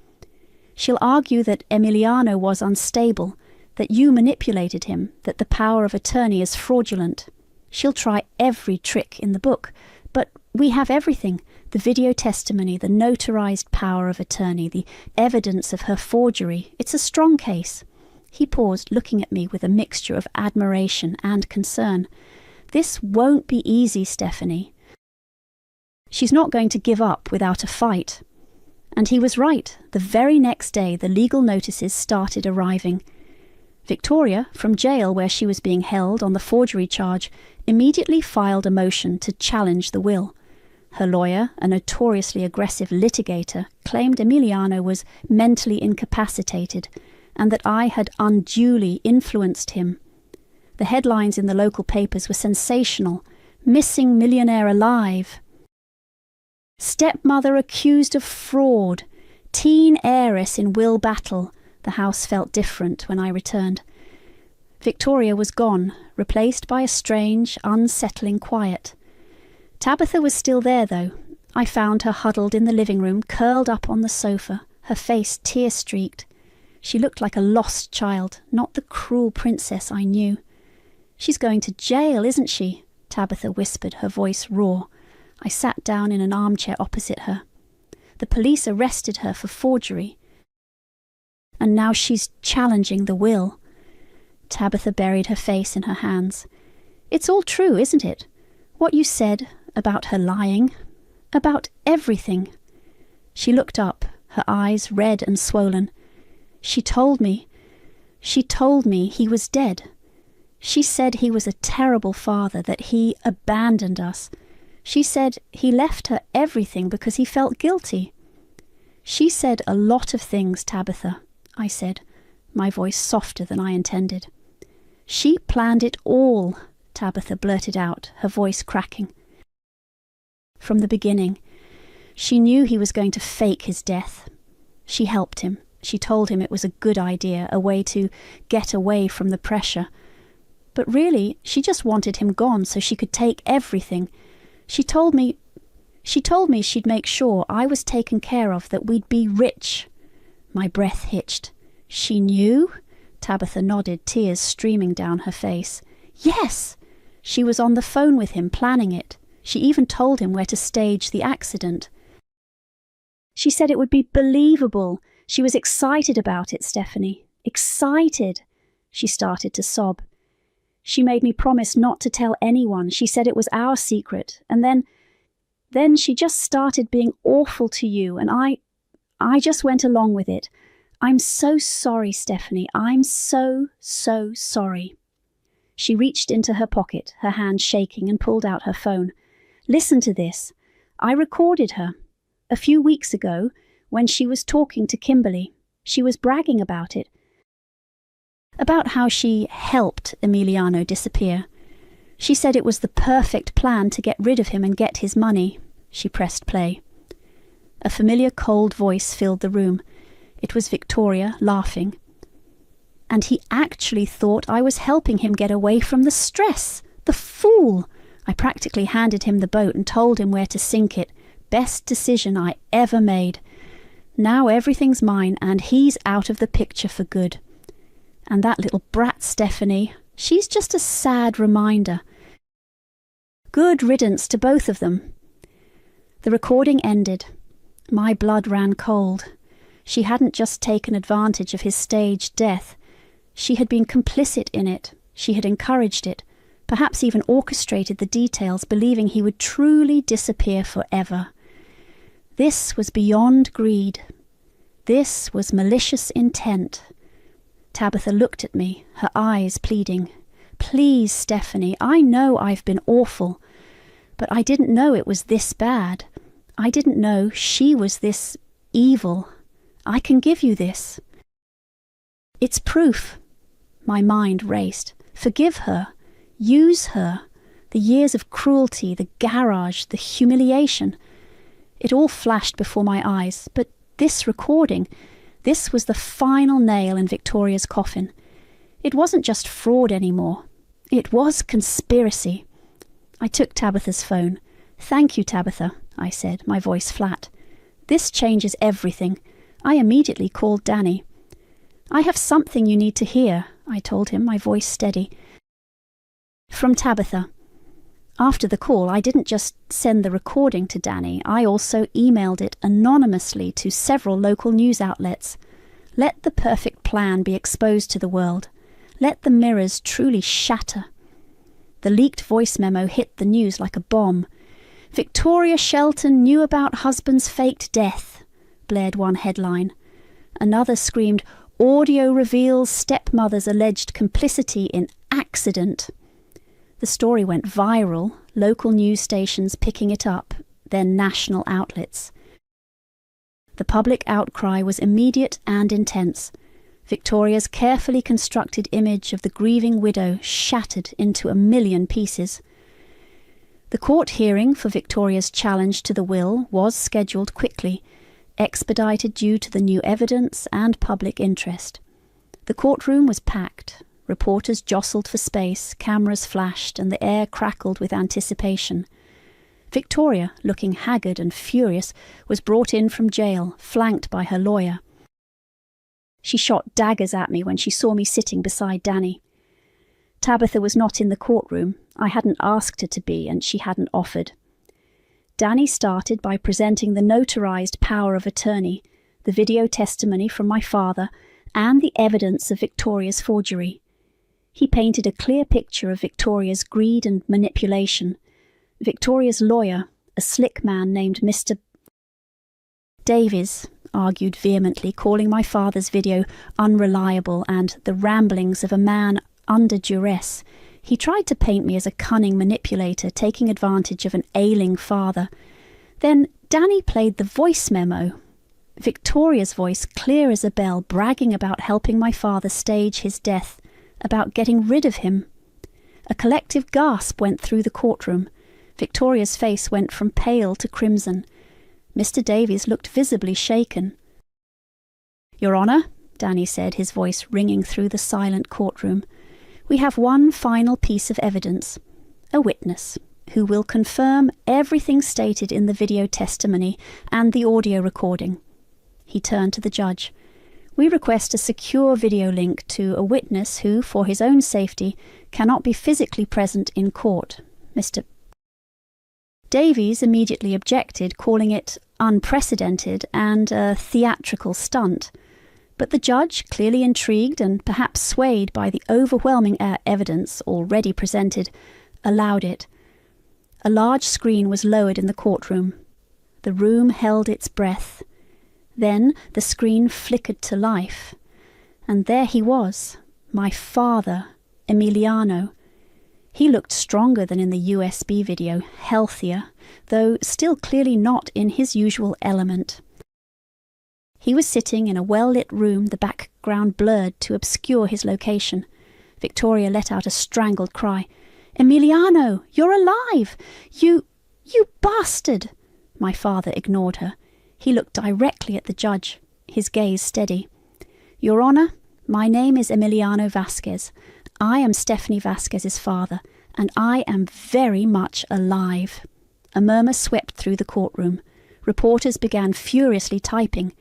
"She'll argue that Emiliano was unstable, that you manipulated him, that the power of attorney is fraudulent. She'll try every trick in the book, but we have everything: the video testimony, the notarized power of attorney, the evidence of her forgery. It's a strong case." He paused, looking at me with a mixture of admiration and concern. "This won't be easy, Stephanie. She's not going to give up without a fight." And he was right. The very next day, the legal notices started arriving. Victoria, from jail where she was being held on the forgery charge, immediately filed a motion to challenge the will. Her lawyer, a notoriously aggressive litigator, claimed Emiliano was mentally incapacitated and that I had unduly influenced him. The headlines in the local papers were sensational. "Missing millionaire alive. Stepmother accused of fraud. Teen heiress in will battle." The house felt different when I returned. Victoria was gone, replaced by a strange, unsettling quiet. Tabitha was still there, though. I found her huddled in the living room, curled up on the sofa, her face tear-streaked. She looked like a lost child, not the cruel princess I knew. "She's going to jail, isn't she?" Tabitha whispered, her voice raw. I sat down in an armchair opposite her. "The police arrested her for forgery. And now she's challenging the will." Tabitha buried her face in her hands. "It's all true, isn't it? What you said about her lying, about everything." She looked up, her eyes red and swollen. She told me he was dead. She said he was a terrible father, that he abandoned us. She said he left her everything because he felt guilty." "She said a lot of things, Tabitha," I said, my voice softer than I intended. "She planned it all," Tabitha blurted out, her voice cracking. "From the beginning. She knew he was going to fake his death. She helped him. She told him it was a good idea, a way to get away from the pressure. But really, she just wanted him gone so she could take everything. She told me she'd make sure I was taken care of, that we'd be rich." My breath hitched. "She knew?" Tabitha nodded, tears streaming down her face. "Yes! She was on the phone with him, planning it. She even told him where to stage the accident. She said it would be believable. She was excited about it, Stephanie. Excited." She started to sob. "She made me promise not to tell anyone. She said it was our secret. And then she just started being awful to you, and I just went along with it. I'm so sorry, Stephanie. I'm so sorry." She reached into her pocket, her hand shaking, and pulled out her phone. "Listen to this. I recorded her. A few weeks ago, when she was talking to Kimberly, she was bragging about it. About how she helped Emiliano disappear. She said it was the perfect plan to get rid of him and get his money." She pressed play. A familiar cold voice filled the room. It was Victoria, laughing. "And he actually thought I was helping him get away from the stress. The fool! I practically handed him the boat and told him where to sink it. Best decision I ever made. Now everything's mine, and he's out of the picture for good. And that little brat Stephanie, she's just a sad reminder. Good riddance to both of them." The recording ended. My blood ran cold. She hadn't just taken advantage of his staged death. She had been complicit in it. She had encouraged it, perhaps even orchestrated the details, believing he would truly disappear forever. This was beyond greed. This was malicious intent. Tabitha looked at me, her eyes pleading. Please, Stephanie, I know I've been awful, but I didn't know it was this bad. I didn't know she was this evil. I can give you this. It's proof. My mind raced. Forgive her. Use her. The years of cruelty, the garage, the humiliation. It all flashed before my eyes, but this recording, this was the final nail in Victoria's coffin. It wasn't just fraud anymore. It was conspiracy. I took Tabitha's phone. Thank you, Tabitha, I said, my voice flat. This changes everything. I immediately called Danny. I have something you need to hear, I told him, my voice steady. From Tabitha. After the call, I didn't just send the recording to Danny, I also emailed it anonymously to several local news outlets. Let the perfect plan be exposed to the world. Let the mirrors truly shatter. The leaked voice memo hit the news like a bomb. Victoria Shelton knew about husband's faked death, blared one headline. Another screamed, audio reveals stepmother's alleged complicity in accident. The story went viral, local news stations picking it up, then national outlets. The public outcry was immediate and intense. Victoria's carefully constructed image of the grieving widow shattered into a million pieces. The court hearing for Victoria's challenge to the will was scheduled quickly, expedited due to the new evidence and public interest. The courtroom was packed. Reporters jostled for space, cameras flashed, and the air crackled with anticipation. Victoria, looking haggard and furious, was brought in from jail, flanked by her lawyer. She shot daggers at me when she saw me sitting beside Danny. Tabitha was not in the courtroom. I hadn't asked her to be, and she hadn't offered. Danny started by presenting the notarized power of attorney, the video testimony from my father, and the evidence of Victoria's forgery. He painted a clear picture of Victoria's greed and manipulation. Victoria's lawyer, a slick man named Mr. Davies, argued vehemently, calling my father's video unreliable and the ramblings of a man under duress. He tried to paint me as a cunning manipulator, taking advantage of an ailing father. Then Danny played the voice memo. Victoria's voice, clear as a bell, bragging about helping my father stage his death, about getting rid of him. A collective gasp went through the courtroom. Victoria's face went from pale to crimson. Mr. Davies looked visibly shaken. Your Honour, Danny said, his voice ringing through the silent courtroom, we have one final piece of evidence, a witness, who will confirm everything stated in the video testimony and the audio recording. He turned to the judge. We request a secure video link to a witness who, for his own safety, cannot be physically present in court. Mr. Davies immediately objected, calling it unprecedented and a theatrical stunt. But the judge, clearly intrigued and perhaps swayed by the overwhelming evidence already presented, allowed it. A large screen was lowered in the courtroom. The room held its breath. Then the screen flickered to life. And there he was, my father, Emiliano. He looked stronger than in the USB video, healthier, though still clearly not in his usual element. He was sitting in a well-lit room, the background blurred to obscure his location. Victoria let out a strangled cry. Emiliano, you're alive! You bastard! My father ignored her. He looked directly at the judge, his gaze steady. Your Honour, my name is Emiliano Vasquez. I am Stephanie Vasquez's father, and I am very much alive. A murmur swept through the courtroom. Reporters began furiously typing.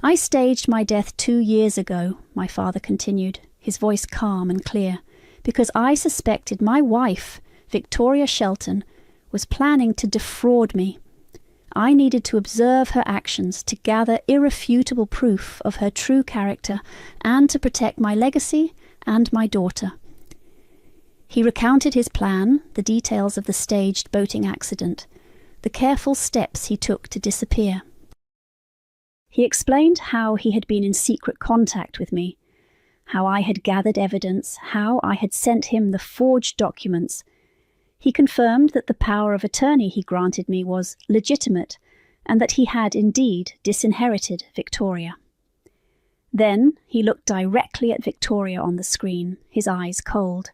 I staged my death 2 years ago, my father continued, his voice calm and clear, because I suspected my wife, Victoria Shelton, was planning to defraud me. I needed to observe her actions to gather irrefutable proof of her true character and to protect my legacy and my daughter. He recounted his plan, the details of the staged boating accident, the careful steps he took to disappear. He explained how he had been in secret contact with me, how I had gathered evidence, how I had sent him the forged documents. He confirmed that the power of attorney he granted me was legitimate and that he had indeed disinherited Victoria. Then he looked directly at Victoria on the screen, his eyes cold.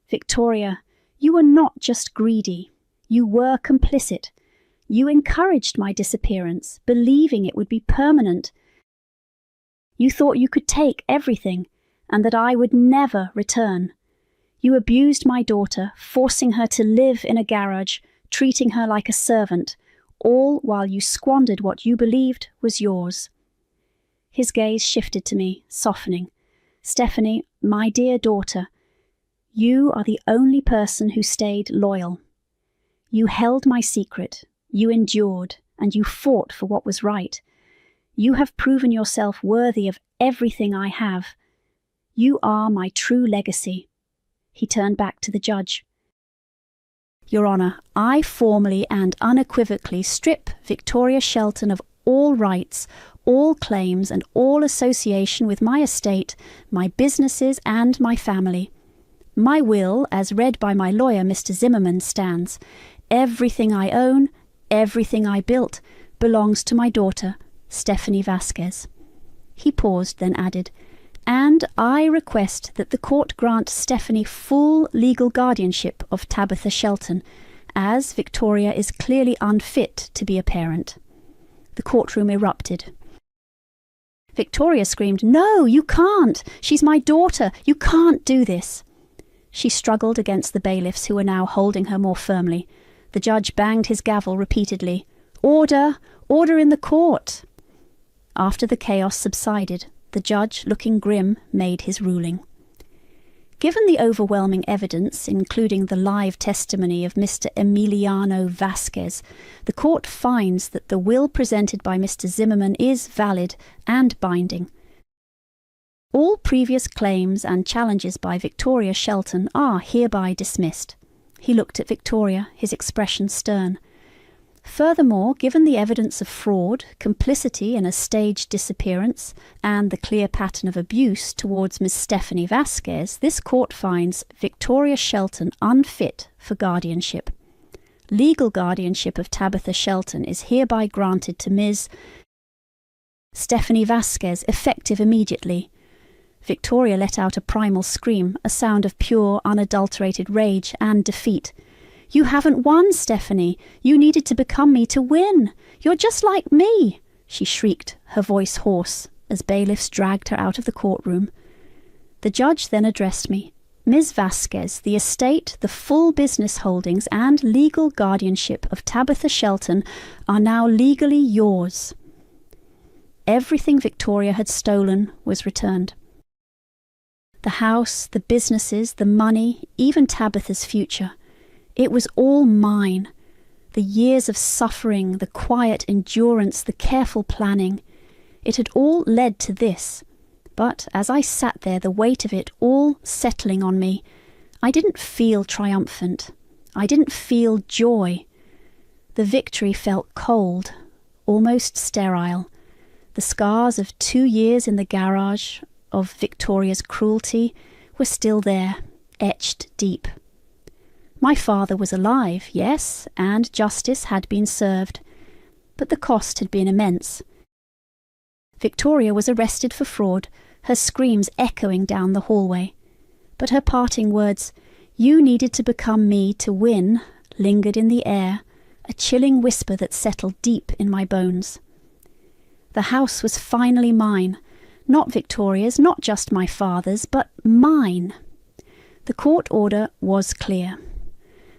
Victoria, you were not just greedy. You were complicit. You encouraged my disappearance, believing it would be permanent. You thought you could take everything and that I would never return. You abused my daughter, forcing her to live in a garage, treating her like a servant, all while you squandered what you believed was yours. His gaze shifted to me, softening. Stephanie, my dear daughter, you are the only person who stayed loyal. You held my secret, you endured, and you fought for what was right. You have proven yourself worthy of everything I have. You are my true legacy. He turned back to the judge. Your Honour, I formally and unequivocally strip Victoria Shelton of all rights, all claims, and all association with my estate, my businesses, and my family. My will, as read by my lawyer, Mr. Zimmerman, stands. Everything I own, everything I built, belongs to my daughter, Stephanie Vasquez. He paused, then added, and I request that the court grant Stephanie full legal guardianship of Tabitha Shelton, as Victoria is clearly unfit to be a parent. The courtroom erupted. Victoria screamed, "No, you can't! She's my daughter! You can't do this!" She struggled against the bailiffs who were now holding her more firmly. The judge banged his gavel repeatedly. "Order! Order in the court!" After the chaos subsided, the judge, looking grim, made his ruling. Given the overwhelming evidence, including the live testimony of Mr. Emiliano Vasquez, the court finds that the will presented by Mr. Zimmerman is valid and binding. All previous claims and challenges by Victoria Shelton are hereby dismissed. He looked at Victoria, his expression stern. Furthermore, given the evidence of fraud, complicity in a staged disappearance, and the clear pattern of abuse towards Miss Stephanie Vasquez, this court finds Victoria Shelton unfit for guardianship. Legal guardianship of Tabitha Shelton is hereby granted to Ms. Stephanie Vasquez, effective immediately. Victoria let out a primal scream, a sound of pure, unadulterated rage and defeat. "You haven't won, Stephanie. You needed to become me to win. You're just like me," she shrieked, her voice hoarse, as bailiffs dragged her out of the courtroom. The judge then addressed me. "Ms. Vasquez, the estate, the full business holdings, and legal guardianship of Tabitha Shelton are now legally yours." Everything Victoria had stolen was returned. The house, the businesses, the money, even Tabitha's future. It was all mine. The years of suffering, the quiet endurance, the careful planning. It had all led to this. But as I sat there, the weight of it all settling on me, I didn't feel triumphant. I didn't feel joy. The victory felt cold, almost sterile. The scars of 2 years in the garage, of Victoria's cruelty, were still there, etched deep. My father was alive, yes, and justice had been served, but the cost had been immense. Victoria was arrested for fraud, her screams echoing down the hallway. But her parting words, "You needed to become me to win," lingered in the air, a chilling whisper that settled deep in my bones. The house was finally mine, not Victoria's, not just my father's, but mine. The court order was clear.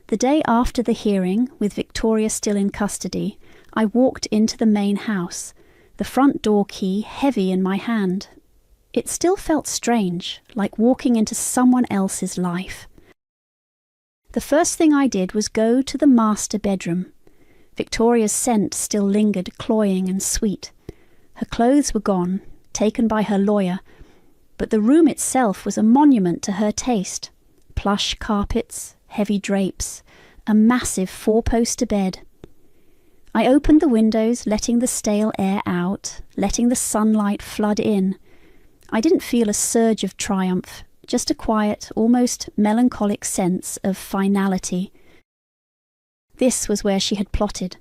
The day after the hearing, with Victoria still in custody, I walked into the main house, the front door key heavy in my hand. It still felt strange, like walking into someone else's life. The first thing I did was go to the master bedroom. Victoria's scent still lingered, cloying and sweet. Her clothes were gone, taken by her lawyer, but the room itself was a monument to her taste. Plush carpets, heavy drapes, a massive four-poster bed. I opened the windows, letting the stale air out, letting the sunlight flood in. I didn't feel a surge of triumph, just a quiet, almost melancholic sense of finality. This was where she had plotted,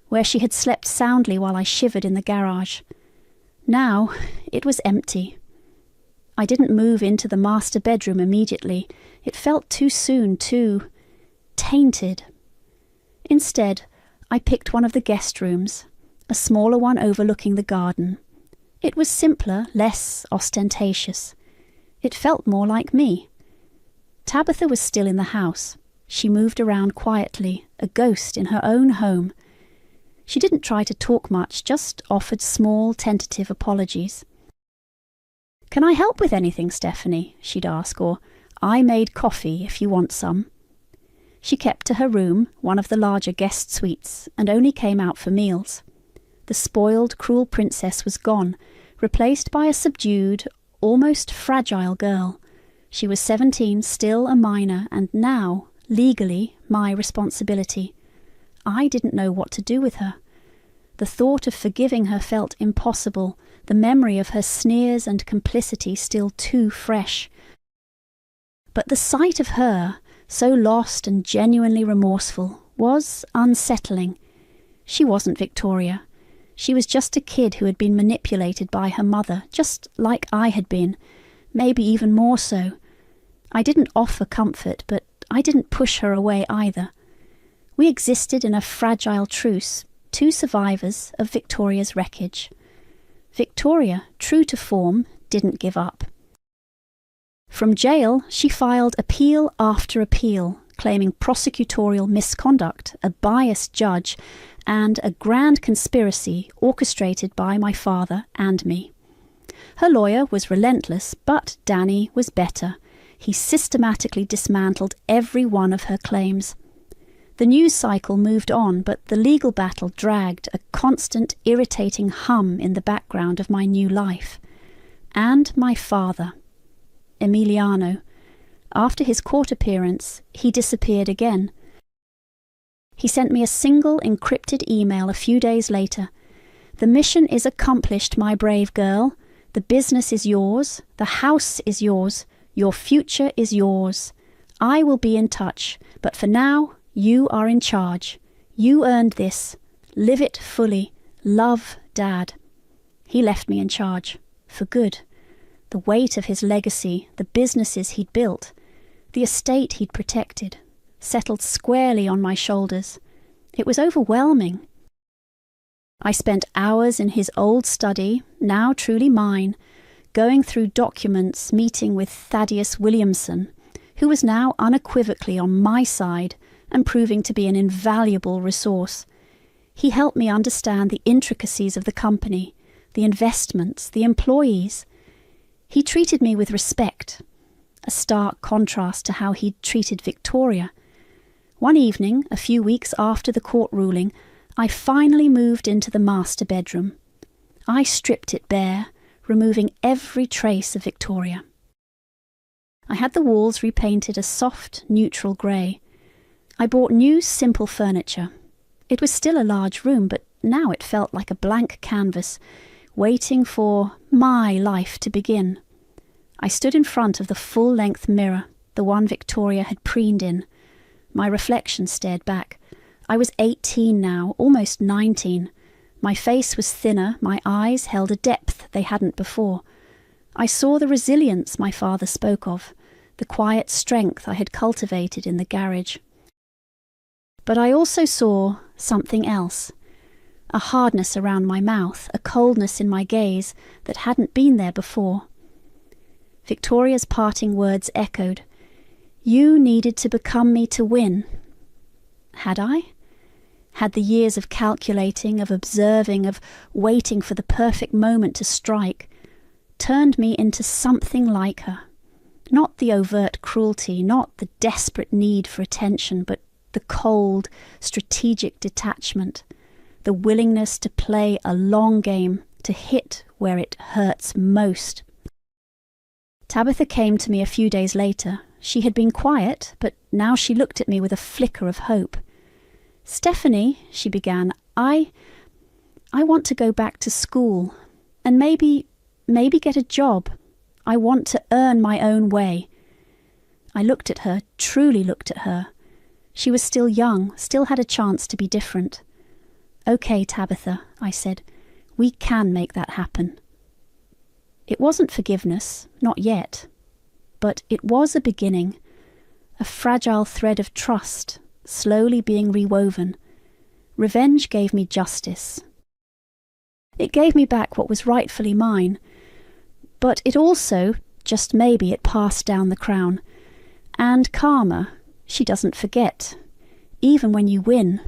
where she had slept soundly while I shivered in the garage. Now it was empty. I didn't move into the master bedroom immediately. It felt too soon, too tainted. Instead, I picked one of the guest rooms, a smaller one overlooking the garden. It was simpler, less ostentatious. It felt more like me. Tabitha was still in the house. She moved around quietly, a ghost in her own home. She didn't try to talk much, just offered small, tentative apologies. "Can I help with anything, Stephanie?" she'd ask, or "I made coffee if you want some." She kept to her room, one of the larger guest suites, and only came out for meals. The spoiled, cruel princess was gone, replaced by a subdued, almost fragile girl. She was 17, still a minor, and now, legally, my responsibility. I didn't know what to do with her. The thought of forgiving her felt impossible, the memory of her sneers and complicity still too fresh. But the sight of her, so lost and genuinely remorseful, was unsettling. She wasn't Victoria. She was just a kid who had been manipulated by her mother, just like I had been, maybe even more so. I didn't offer comfort, but I didn't push her away either. We existed in a fragile truce, two survivors of Victoria's wreckage. Victoria, true to form, didn't give up. From jail, she filed appeal after appeal, claiming prosecutorial misconduct, a biased judge, and a grand conspiracy orchestrated by my father and me. Her lawyer was relentless, but Danny was better. He systematically dismantled every one of her claims. The news cycle moved on, but the legal battle dragged, a constant, irritating hum in the background of my new life. And my father, Emiliano. After his court appearance, he disappeared again. He sent me a single encrypted email a few days later. "The mission is accomplished, my brave girl. The business is yours. The house is yours. Your future is yours. I will be in touch, but for now, you are in charge. You earned this. Live it fully. Love, Dad." He left me in charge, for good. The weight of his legacy, the businesses he'd built, the estate he'd protected, settled squarely on my shoulders. It was overwhelming. I spent hours in his old study, now truly mine, going through documents, meeting with Thaddeus Williamson, who was now unequivocally on my side and proving to be an invaluable resource. He helped me understand the intricacies of the company, the investments, the employees. He treated me with respect, a stark contrast to how he'd treated Victoria. One evening, a few weeks after the court ruling, I finally moved into the master bedroom. I stripped it bare, removing every trace of Victoria. I had the walls repainted a soft, neutral grey. I bought new, simple furniture. It was still a large room, but now it felt like a blank canvas, waiting for my life to begin. I stood in front of the full-length mirror, the one Victoria had preened in. My reflection stared back. I was 18 now, almost 19. My face was thinner, my eyes held a depth they hadn't before. I saw the resilience my father spoke of, the quiet strength I had cultivated in the garage. But I also saw something else. A hardness around my mouth, a coldness in my gaze that hadn't been there before. Victoria's parting words echoed. "You needed to become me to win." Had I? Had the years of calculating, of observing, of waiting for the perfect moment to strike, turned me into something like her? Not the overt cruelty, not the desperate need for attention, but the cold, strategic detachment, the willingness to play a long game, to hit where it hurts most. Tabitha came to me a few days later. She had been quiet, but now she looked at me with a flicker of hope. "Stephanie," she began, I want to go back to school, and maybe get a job. I want to earn my own way." I looked at her, truly looked at her. She was still young, still had a chance to be different. "Okay, Tabitha," I said, "we can make that happen." It wasn't forgiveness, not yet, but it was a beginning, a fragile thread of trust, slowly being rewoven. Revenge gave me justice. It gave me back what was rightfully mine, but it also, just maybe, it passed down the crown. And karma, she doesn't forget. Even when you win,